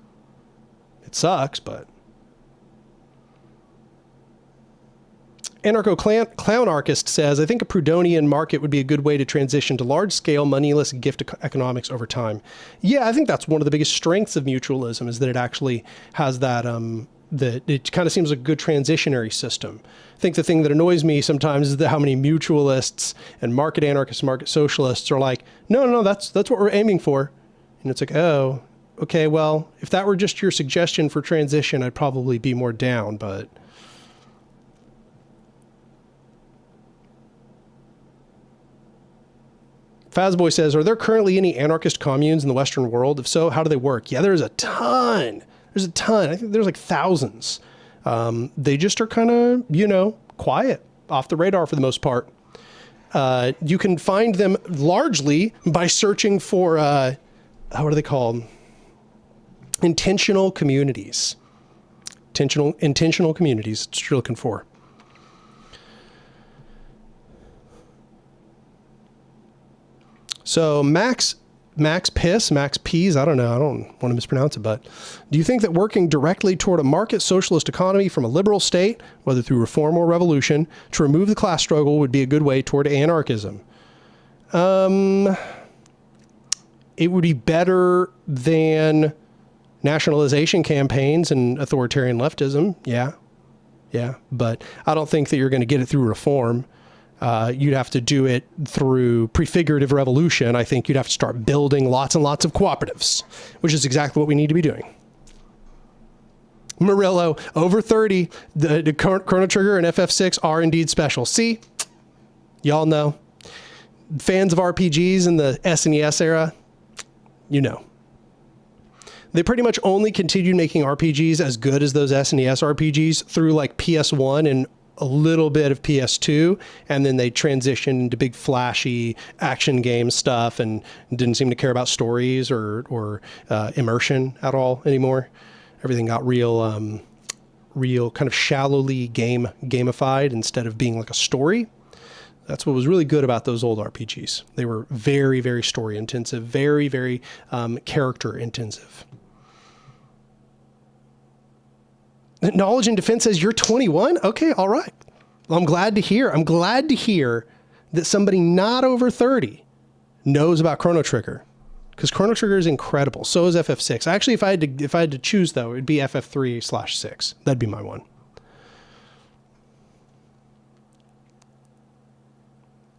It sucks, but... Anarcho-clownarchist says, I think a Proudhonian market would be a good way to transition to large-scale, moneyless gift economics over time. Yeah, I think that's one of the biggest strengths of mutualism, is that it actually has that... that it kind of seems like a good transitionary system. I think the thing that annoys me sometimes is how many mutualists and market anarchists, market socialists are like, no, that's what we're aiming for. And it's like, oh, okay, well, if that were just your suggestion for transition, I'd probably be more down, but... Fazboy says, are there currently any anarchist communes in the Western world? If so, how do they work? Yeah, there's a ton. There's a ton. I think there's like thousands. They just are kind of, you know, quiet, off the radar for the most part. You can find them largely by searching for, what are they called? Intentional communities. Intentional communities. That's what you're looking for. So Max Pease, I don't know, I don't want to mispronounce it, but do you think that working directly toward a market socialist economy from a liberal state, whether through reform or revolution, to remove the class struggle would be a good way toward anarchism? It would be better than nationalization campaigns and authoritarian leftism. Yeah. But I don't think that you're going to get it through reform. You'd have to do it through prefigurative revolution. I think you'd have to start building lots and lots of cooperatives, which is exactly what we need to be doing. Murillo, over 30, the Chrono Trigger and FF6 are indeed special. See, y'all know. Fans of RPGs in the SNES era, you know. They pretty much only continued making RPGs as good as those SNES RPGs through like PS1 and a little bit of PS2, and then they transitioned into big flashy action game stuff and didn't seem to care about stories or immersion at all anymore. Everything got real kind of shallowly gamified instead of being like a story. That's what was really good about those old RPGs. They were very, very story intensive, very, very character intensive. Knowledge and Defense says you're 21. Okay. All right. Well, I'm glad to hear that somebody not over 30 knows about Chrono Trigger, because Chrono Trigger is incredible. So is FF6. Actually, if I had to choose though, it'd be FF3/6. That'd be my one.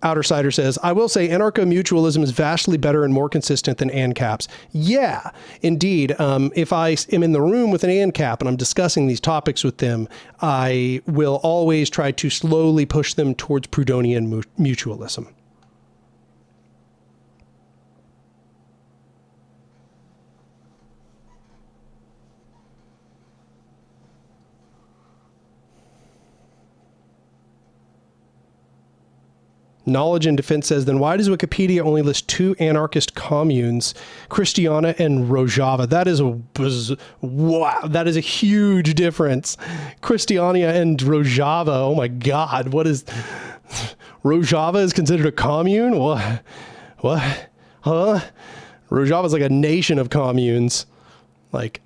Outersider says, I will say anarcho-mutualism is vastly better and more consistent than ancaps. Yeah, indeed. If I am in the room with an ancap and I'm discussing these topics with them, I will always try to slowly push them towards Proudhonian mutualism. Knowledge and Defense says, then why does Wikipedia only list 2 anarchist communes, Christiana and Rojava? That is a huge difference. Christiania and Rojava. Oh my God. What is Rojava is considered a commune? What? Huh? Rojava is like a nation of communes. Like,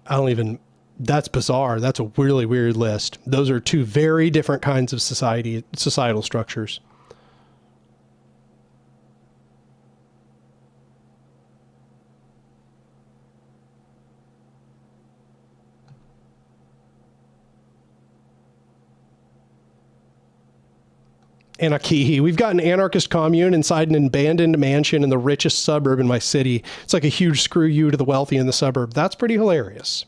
that's bizarre. That's a really weird list. Those are 2 very different kinds of societal structures. Anarchy. We've got an anarchist commune inside an abandoned mansion in the richest suburb in my city. It's like a huge screw you to the wealthy in the suburb. That's pretty hilarious.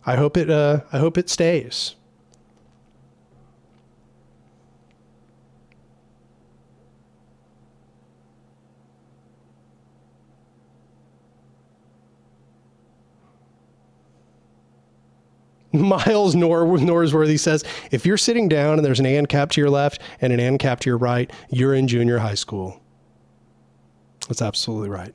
I hope it stays. Miles Norsworthy says, if you're sitting down and there's an ANCAP to your left and an ANCAP to your right, you're in junior high school. That's absolutely right.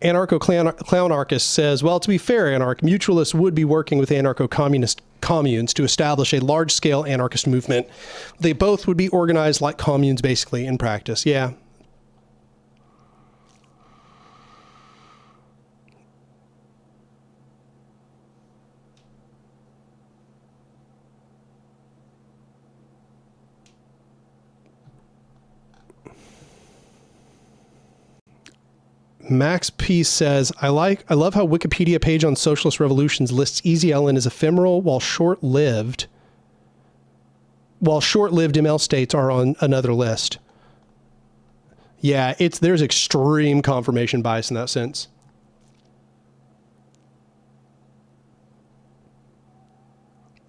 Anarcho-Clownarchist says, well, to be fair, mutualists would be working with anarcho-communist communes to establish a large-scale anarchist movement. They both would be organized like communes, basically, in practice. Yeah. Max P says, I love how Wikipedia page on socialist revolutions lists Easy Ellen as ephemeral while short-lived ML states are on another list. Yeah, there's extreme confirmation bias in that sense.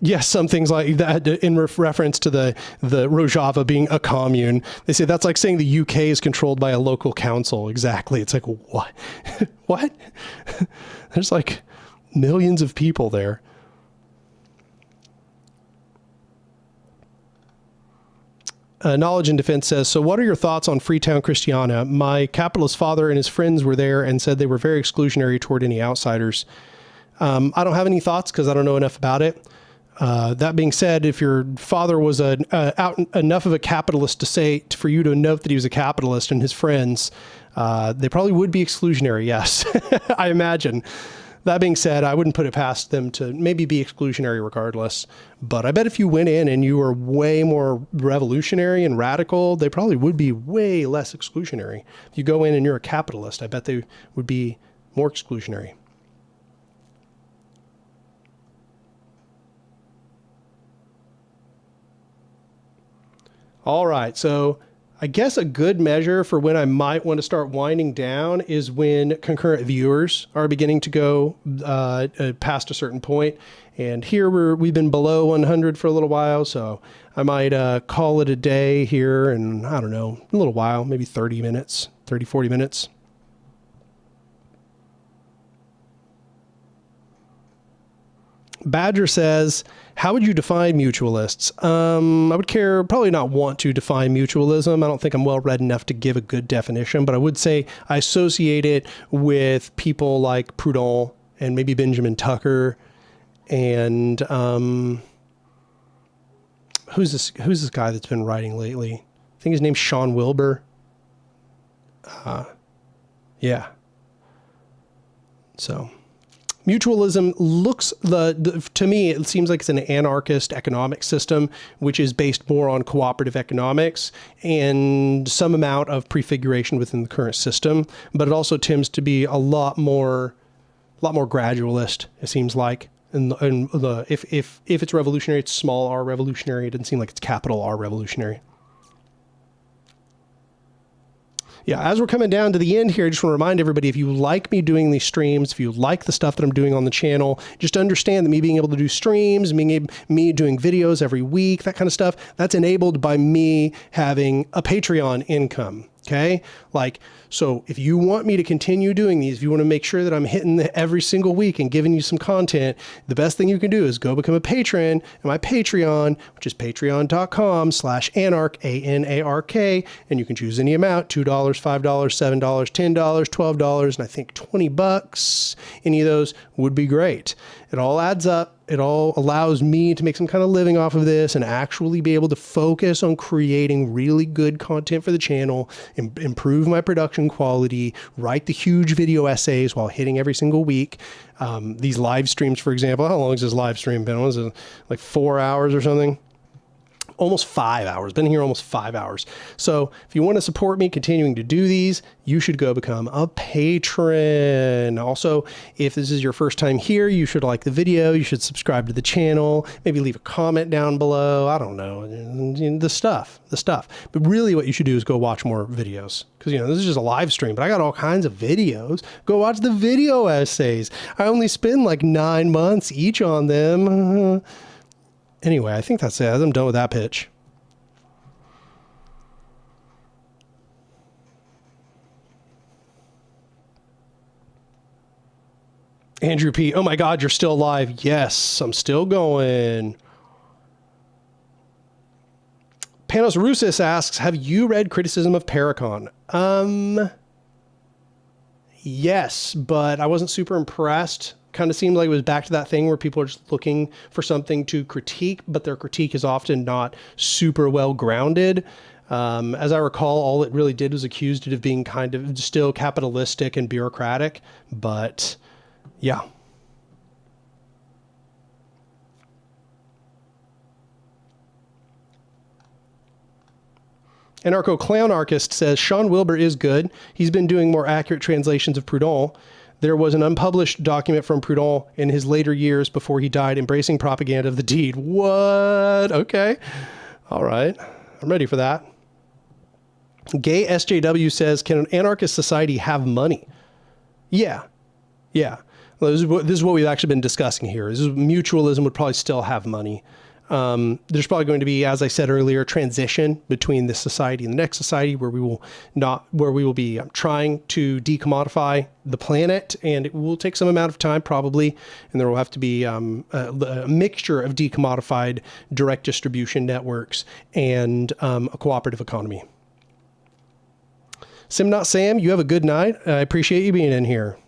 Yes, some things like that in reference to the Rojava being a commune. They say that's like saying the UK is controlled by a local council. Exactly. It's like, what? What? There's like millions of people there. Knowledge and Defense says, so what are your thoughts on Freetown Christiana? My capitalist father and his friends were there and said they were very exclusionary toward any outsiders. I don't have any thoughts because I don't know enough about it. That being said, if your father was out enough of a capitalist to say, for you to note that he was a capitalist and his friends, they probably would be exclusionary. Yes, I imagine. That being said, I wouldn't put it past them to maybe be exclusionary regardless. But I bet if you went in and you were way more revolutionary and radical, they probably would be way less exclusionary. If you go in and you're a capitalist, I bet they would be more exclusionary. All right, so I guess a good measure for when I might want to start winding down is when concurrent viewers are beginning to go past a certain point. And here we've been below 100 for a little while, so I might call it a day here in, I don't know, a little while, maybe 30 minutes, 30, 40 minutes. Badger says, how would you define mutualists? I would probably not want to define mutualism. I don't think I'm well read enough to give a good definition, but I would say I associate it with people like Proudhon and maybe Benjamin Tucker and who's this guy that's been writing lately? I think his name's Sean Wilbur. Yeah. So mutualism looks, to me, it seems like it's an anarchist economic system, which is based more on cooperative economics and some amount of prefiguration within the current system. But it also tends to be a lot more gradualist, it seems like. And if it's revolutionary, it's small r revolutionary. It doesn't seem like it's capital R revolutionary. Yeah, as we're coming down to the end here, I just want to remind everybody, if you like me doing these streams, if you like the stuff that I'm doing on the channel, just understand that me being able to do streams, me doing videos every week, that kind of stuff, that's enabled by me having a Patreon income. Okay. So if you want me to continue doing these, if you want to make sure that I'm hitting every single week and giving you some content, the best thing you can do is go become a patron at my Patreon, which is patreon.com/anark, ANARK. And you can choose any amount, $2, $5, $7, $10, $12, and I think $20. Any of those would be great. It all adds up. It all allows me to make some kind of living off of this and actually be able to focus on creating really good content for the channel, improve my production quality, write the huge video essays while hitting every single week. These live streams, for example, how long has this live stream been? Was it like 4 hours or something? Almost 5 hours. Been here almost 5 hours. So if you want to support me continuing to do these, you should go become a patron. Also, if this is your first time here, you should like the video. You should subscribe to the channel. Maybe leave a comment down below. I don't know. The stuff. But really what you should do is go watch more videos. Because, this is just a live stream, but I got all kinds of videos. Go watch the video essays. I only spend like 9 months each on them. Anyway, I think that's it. I'm done with that pitch. Andrew P. Oh my God, you're still alive. Yes, I'm still going. Panos Roussis asks, have you read Criticism of Paracon? Yes, but I wasn't super impressed. Kind of seemed like it was back to that thing where people are just looking for something to critique, but their critique is often not super well grounded. As I recall, all it really did was accused it of being kind of still capitalistic and bureaucratic, but yeah. Anarcho-clownarchist says, Sean Wilbur is good. He's been doing more accurate translations of Proudhon. There was an unpublished document from Proudhon in his later years before he died, embracing propaganda of the deed. What? Okay. All right. I'm ready for that. Gay SJW says, can an anarchist society have money? Yeah. Well, this is what we've actually been discussing here. Mutualism would probably still have money. There's probably going to be, as I said earlier, a transition between this society and the next society where we will be trying to decommodify the planet, and it will take some amount of time probably, and there will have to be a mixture of decommodified direct distribution networks and a cooperative economy. Sim Not Sam, you have a good night. I appreciate you being in here.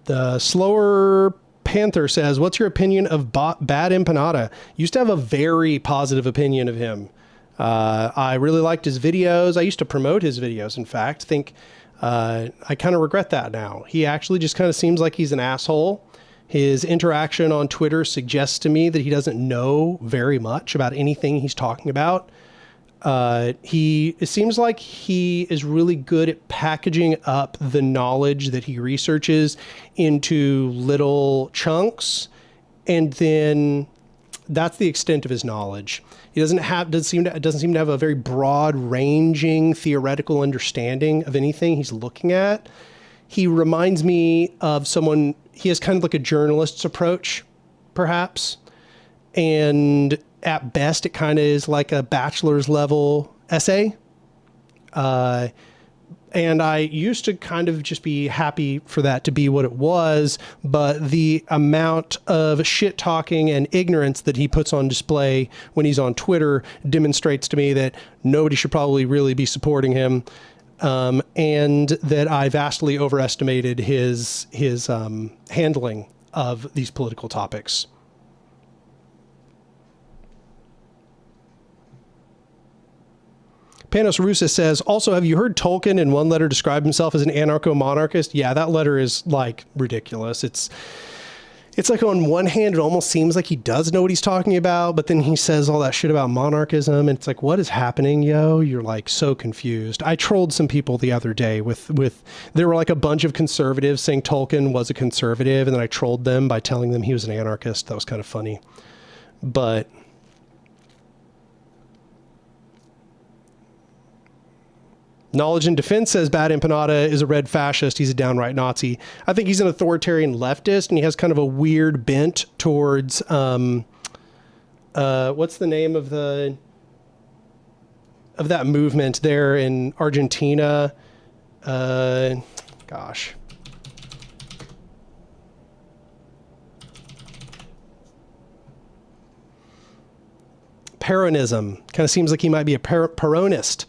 The Slower Panther says, what's your opinion of Bad Empanada? Used to have a very positive opinion of him. I really liked his videos. I used to promote his videos, in fact. I kind of regret that now. He actually just kind of seems like he's an asshole. His interaction on Twitter suggests to me that he doesn't know very much about anything he's talking about. It seems like he is really good at packaging up the knowledge that he researches into little chunks, and then that's the extent of his knowledge. He doesn't seem to have a very broad-ranging theoretical understanding of anything he's looking at. He reminds me of someone. He has kind of like a journalist's approach, perhaps, and at best, it kind of is like a bachelor's level essay. And I used to kind of just be happy for that to be what it was. But the amount of shit talking and ignorance that he puts on display when he's on Twitter demonstrates to me that nobody should probably really be supporting him. And that I vastly overestimated his handling of these political topics. Panos Rusa says, also, have you heard Tolkien in one letter describe himself as an anarcho-monarchist? Yeah, that letter is like ridiculous. It's like on one hand, it almost seems like he does know what he's talking about, but then he says all that shit about monarchism, and it's like, what is happening, yo? You're like so confused. I trolled some people the other day with there were like a bunch of conservatives saying Tolkien was a conservative, and then I trolled them by telling them he was an anarchist. That was kind of funny. But Knowledge and Defense says Bad Empanada is a red fascist. He's a downright Nazi. I think he's an authoritarian leftist, and he has kind of a weird bent towards, what's the name of that movement there in Argentina? Gosh. Peronism. Kind of seems like he might be a Peronist,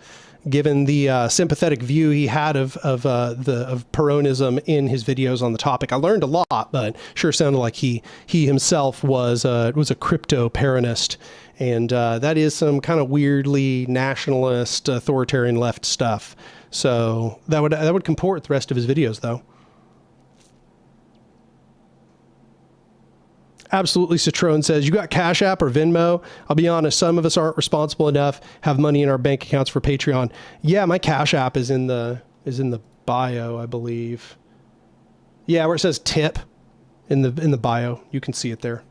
given the sympathetic view he had of Peronism in his videos on the topic. I learned a lot, but sure sounded like he himself was a crypto Peronist, and that is some kind of weirdly nationalist, authoritarian left stuff. So that would comport with the rest of his videos, though. Absolutely. Citroen says, you got Cash App or Venmo? I'll be honest, some of us aren't responsible enough, have money in our bank accounts for Patreon. Yeah, my Cash App is in the bio, I believe. Yeah, where it says tip in the bio. You can see it there.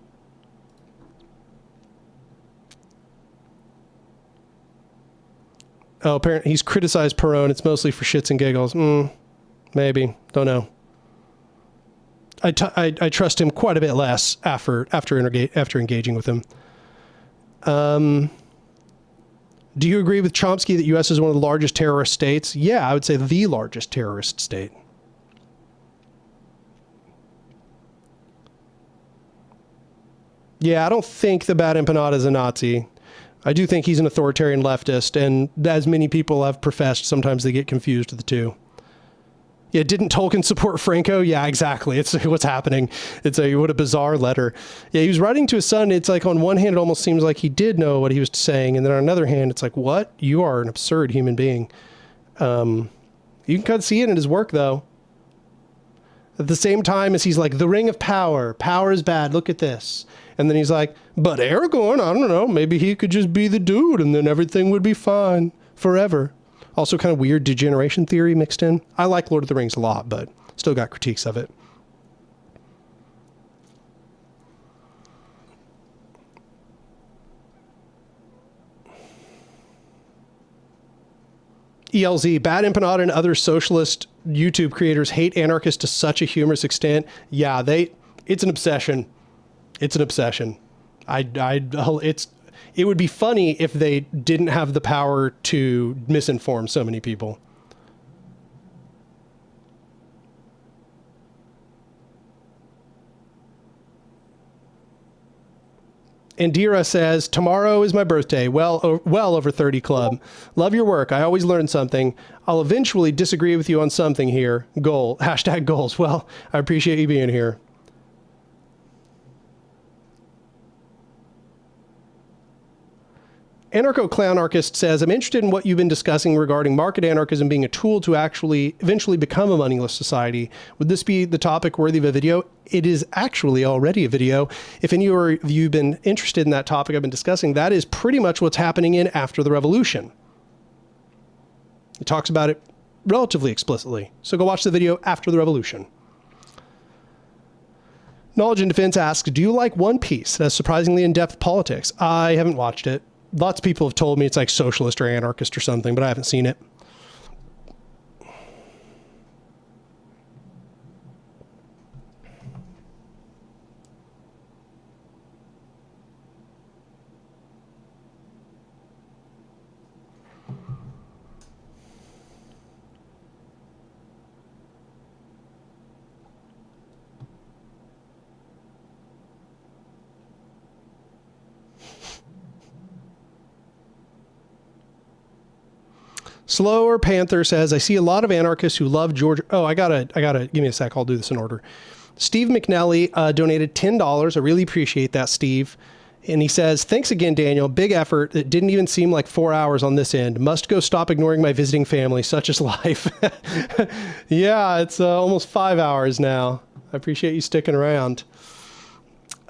Oh, apparently he's criticized Perón. It's mostly for shits and giggles. Maybe. Don't know. I trust him quite a bit less after engaging with him. Do you agree with Chomsky that U.S. is one of the largest terrorist states? Yeah, I would say the largest terrorist state. Yeah, I don't think the Bad Empanada is a Nazi. I do think he's an authoritarian leftist, and as many people have professed, sometimes they get confused with the two. Yeah, didn't Tolkien support Franco? Yeah, exactly. It's what's happening. What a bizarre letter. Yeah, he was writing to his son. It's like on one hand, it almost seems like he did know what he was saying. And then on another hand, it's like, what? You are an absurd human being. You can kind of see it in his work, though. At the same time as he's like, the ring of power. Power is bad. Look at this. And then he's like, but Aragorn, I don't know. Maybe he could just be the dude and then everything would be fine forever. Also kind of weird degeneration theory mixed in. I like Lord of the Rings a lot, but still got critiques of it. ELZ, Bad Empanada and other socialist YouTube creators hate anarchists to such a humorous extent. Yeah, it's an obsession. It's an obsession. It would be funny if they didn't have the power to misinform so many people. Indira says, tomorrow is my birthday. Well over 30 club. Love your work. I always learn something. I'll eventually disagree with you on something here. Goal. Hashtag goals. Well, I appreciate you being here. Anarcho-Clownarchist says, I'm interested in what you've been discussing regarding market anarchism being a tool to actually eventually become a moneyless society. Would this be the topic worthy of a video? It is actually already a video. If any of you have been interested in that topic I've been discussing, that is pretty much what's happening in After the Revolution. It talks about it relatively explicitly. So go watch the video After the Revolution. Knowledge and Defense asks, do you like One Piece? It has surprisingly in-depth politics. I haven't watched it. Lots of people have told me it's like socialist or anarchist or something, but I haven't seen it. Slower Panther says, I see a lot of anarchists who love George. Oh, I gotta, give me a sec. I'll do this in order. Steve McNally donated $10. I really appreciate that, Steve. And he says, thanks again, Daniel. Big effort. It didn't even seem like 4 hours on this end. Must go stop ignoring my visiting family. Such is life. Yeah, it's almost 5 hours now. I appreciate you sticking around.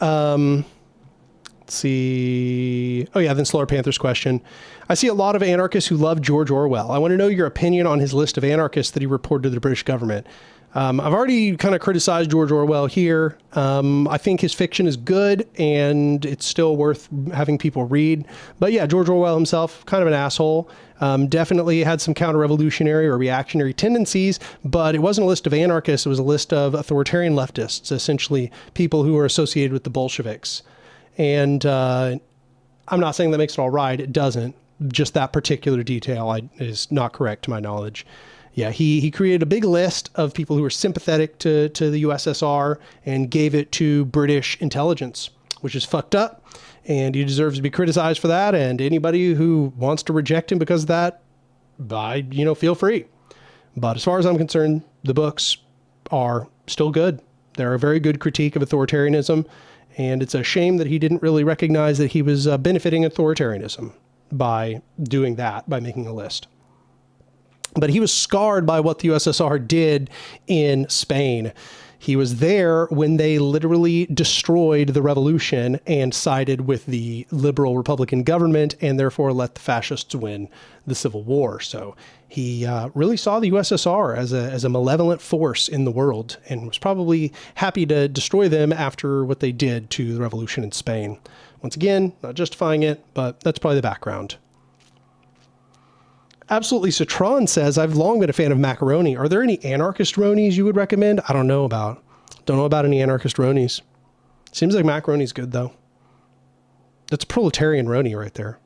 Let's see. Oh yeah, then Slower Panther's question. I see a lot of anarchists who love George Orwell. I want to know your opinion on his list of anarchists that he reported to the British government. I've already kind of criticized George Orwell here. I think his fiction is good and it's still worth having people read. But yeah, George Orwell himself, kind of an asshole. Definitely had some counter-revolutionary or reactionary tendencies, but it wasn't a list of anarchists. It was a list of authoritarian leftists, essentially people who were associated with the Bolsheviks. And I'm not saying that makes it all right. It doesn't. Just that particular detail is not correct to my knowledge. Yeah, he created a big list of people who were sympathetic to the USSR and gave it to British intelligence, which is fucked up. And he deserves to be criticized for that. And anybody who wants to reject him because of that, feel free. But as far as I'm concerned, the books are still good. They're a very good critique of authoritarianism. And it's a shame that he didn't really recognize that he was benefiting authoritarianism by doing that, by making a list. But he was scarred by what the USSR did in Spain. He was there when they literally destroyed the revolution and sided with the liberal Republican government and therefore let the fascists win the Civil War. So he really saw the USSR as a malevolent force in the world and was probably happy to destroy them after what they did to the revolution in Spain. Once again, not justifying it, but that's probably the background. Absolutely Citron says, I've long been a fan of macaroni. Are there any anarchist ronies you would recommend? I don't know about any anarchist ronies. Seems like macaroni's good though. That's proletarian roni right there.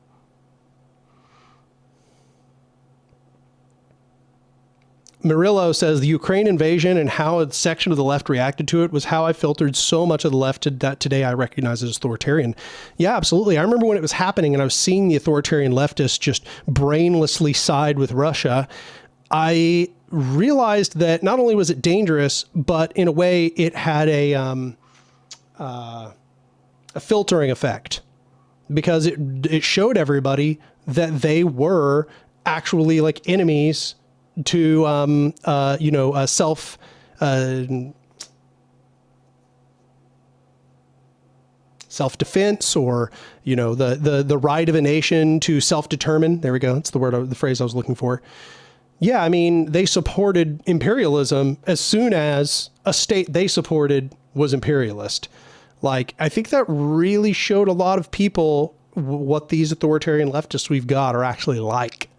Murillo says the Ukraine invasion and how a section of the left reacted to it was how I filtered so much of the left that today I recognize as authoritarian. Yeah, absolutely. I remember when it was happening and I was seeing the authoritarian leftists just brainlessly side with Russia. I realized that not only was it dangerous, but in a way it had a filtering effect because it showed everybody that they were actually like enemies to, self-defense, or, you know, the right of a nation to self-determine. There we go. That's the phrase I was looking for. Yeah, I mean, they supported imperialism as soon as a state they supported was imperialist. Like, I think that really showed a lot of people what these authoritarian leftists we've got are actually like.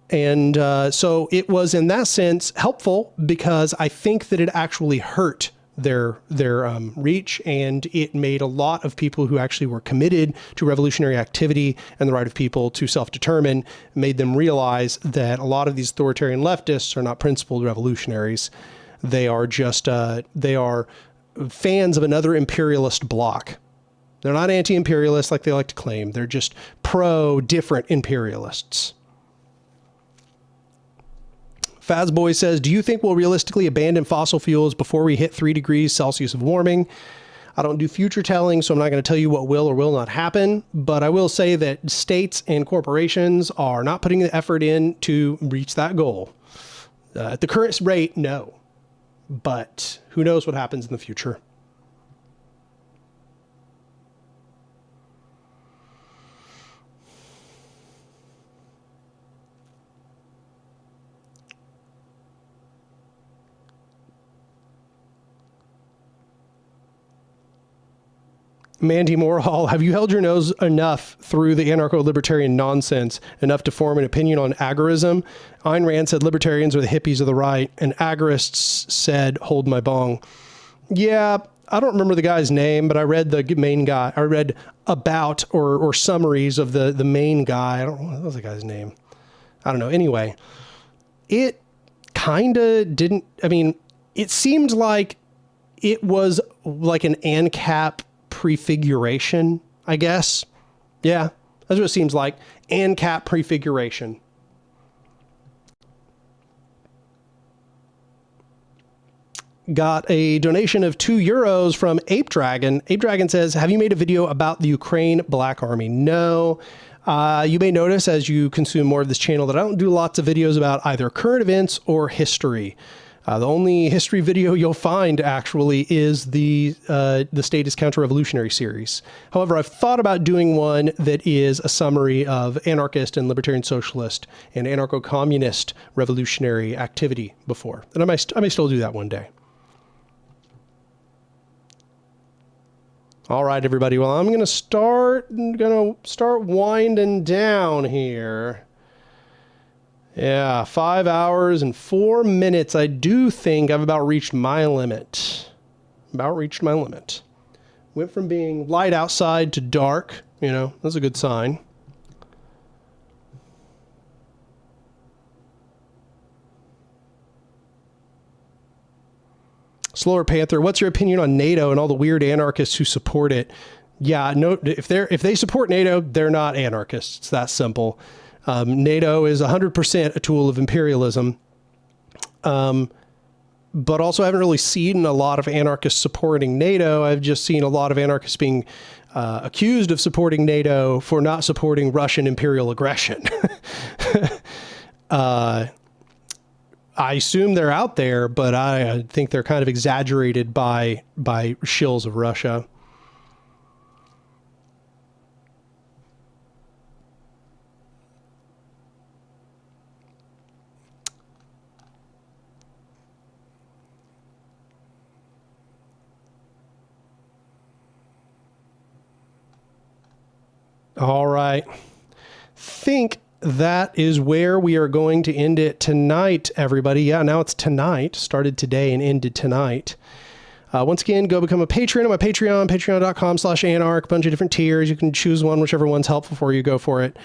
And so it was, in that sense, helpful, because I think that it actually hurt their reach, and it made a lot of people who actually were committed to revolutionary activity and the right of people to self-determine, made them realize that a lot of these authoritarian leftists are not principled revolutionaries. They are just, they are fans of another imperialist bloc. They're not anti-imperialists like they like to claim. They're just pro-different imperialists. Fazboy says, do you think we'll realistically abandon fossil fuels before we hit 3 degrees Celsius of warming? I don't do future telling, so I'm not going to tell you what will or will not happen, but I will say that states and corporations are not putting the effort in to reach that goal. At the current rate, no. But who knows what happens in the future. Mandy Morhall, have you held your nose enough through the anarcho-libertarian nonsense enough to form an opinion on agorism? Ayn Rand said libertarians are the hippies of the right, and agorists said, hold my bong. Yeah, I don't remember the guy's name, but I read the main guy. I read about or summaries of the main guy. I don't know, what was the guy's name? I don't know. Anyway, it kind of didn't, I mean, it seemed like it was like an ANCAP prefiguration, I guess. Yeah, that's what it seems like. ANCAP prefiguration. Got a donation of €2 from Ape Dragon. Ape Dragon says, have you made a video about the Ukraine Black Army? No. You may notice as you consume more of this channel that I don't do lots of videos about either current events or history. The only history video you'll find actually is the State is Counter-Revolutionary series. However, I've thought about doing one that is a summary of anarchist and libertarian socialist and anarcho-communist revolutionary activity before. And I may still do that one day. All right, everybody. Well, I'm gonna start winding down here. Yeah, 5 hours and 4 minutes. I do think I've about reached my limit. Went from being light outside to dark, you know, that's a good sign. Slower Panther, what's your opinion on NATO and all the weird anarchists who support it? Yeah, no, if they support NATO, they're not anarchists. It's that simple. NATO is 100% a tool of imperialism. But also I haven't really seen a lot of anarchists supporting NATO. I've just seen a lot of anarchists being accused of supporting NATO for not supporting Russian imperial aggression. I assume they're out there, but I think they're kind of exaggerated by shills of Russia. All right. Think that is where we are going to end it tonight, everybody. Yeah, now it's tonight. Started today and ended tonight. Once again, go become a patron on my Patreon, patreon.com/anarch. Bunch of different tiers. You can choose one, whichever one's helpful for you. Go for it.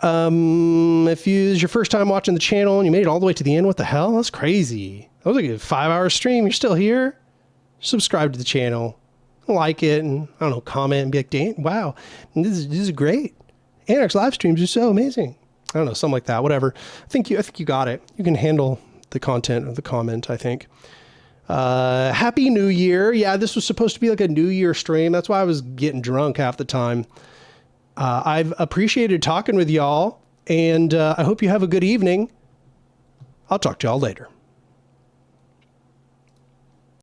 If it's your first time watching the channel and you made it all the way to the end, what the hell? That's crazy. That was like a 5-hour stream. You're still here? Subscribe to the channel. Like it, and I don't know, comment and be like, "Dang, wow, this is great. Anarch's live streams are so amazing." I don't know, something like that. Whatever. I think you got it. You can handle the content of the comment, I think. Happy New Year. Yeah, this was supposed to be like a New Year stream. That's why I was getting drunk half the time. I've appreciated talking with y'all, and I hope you have a good evening. I'll talk to y'all later.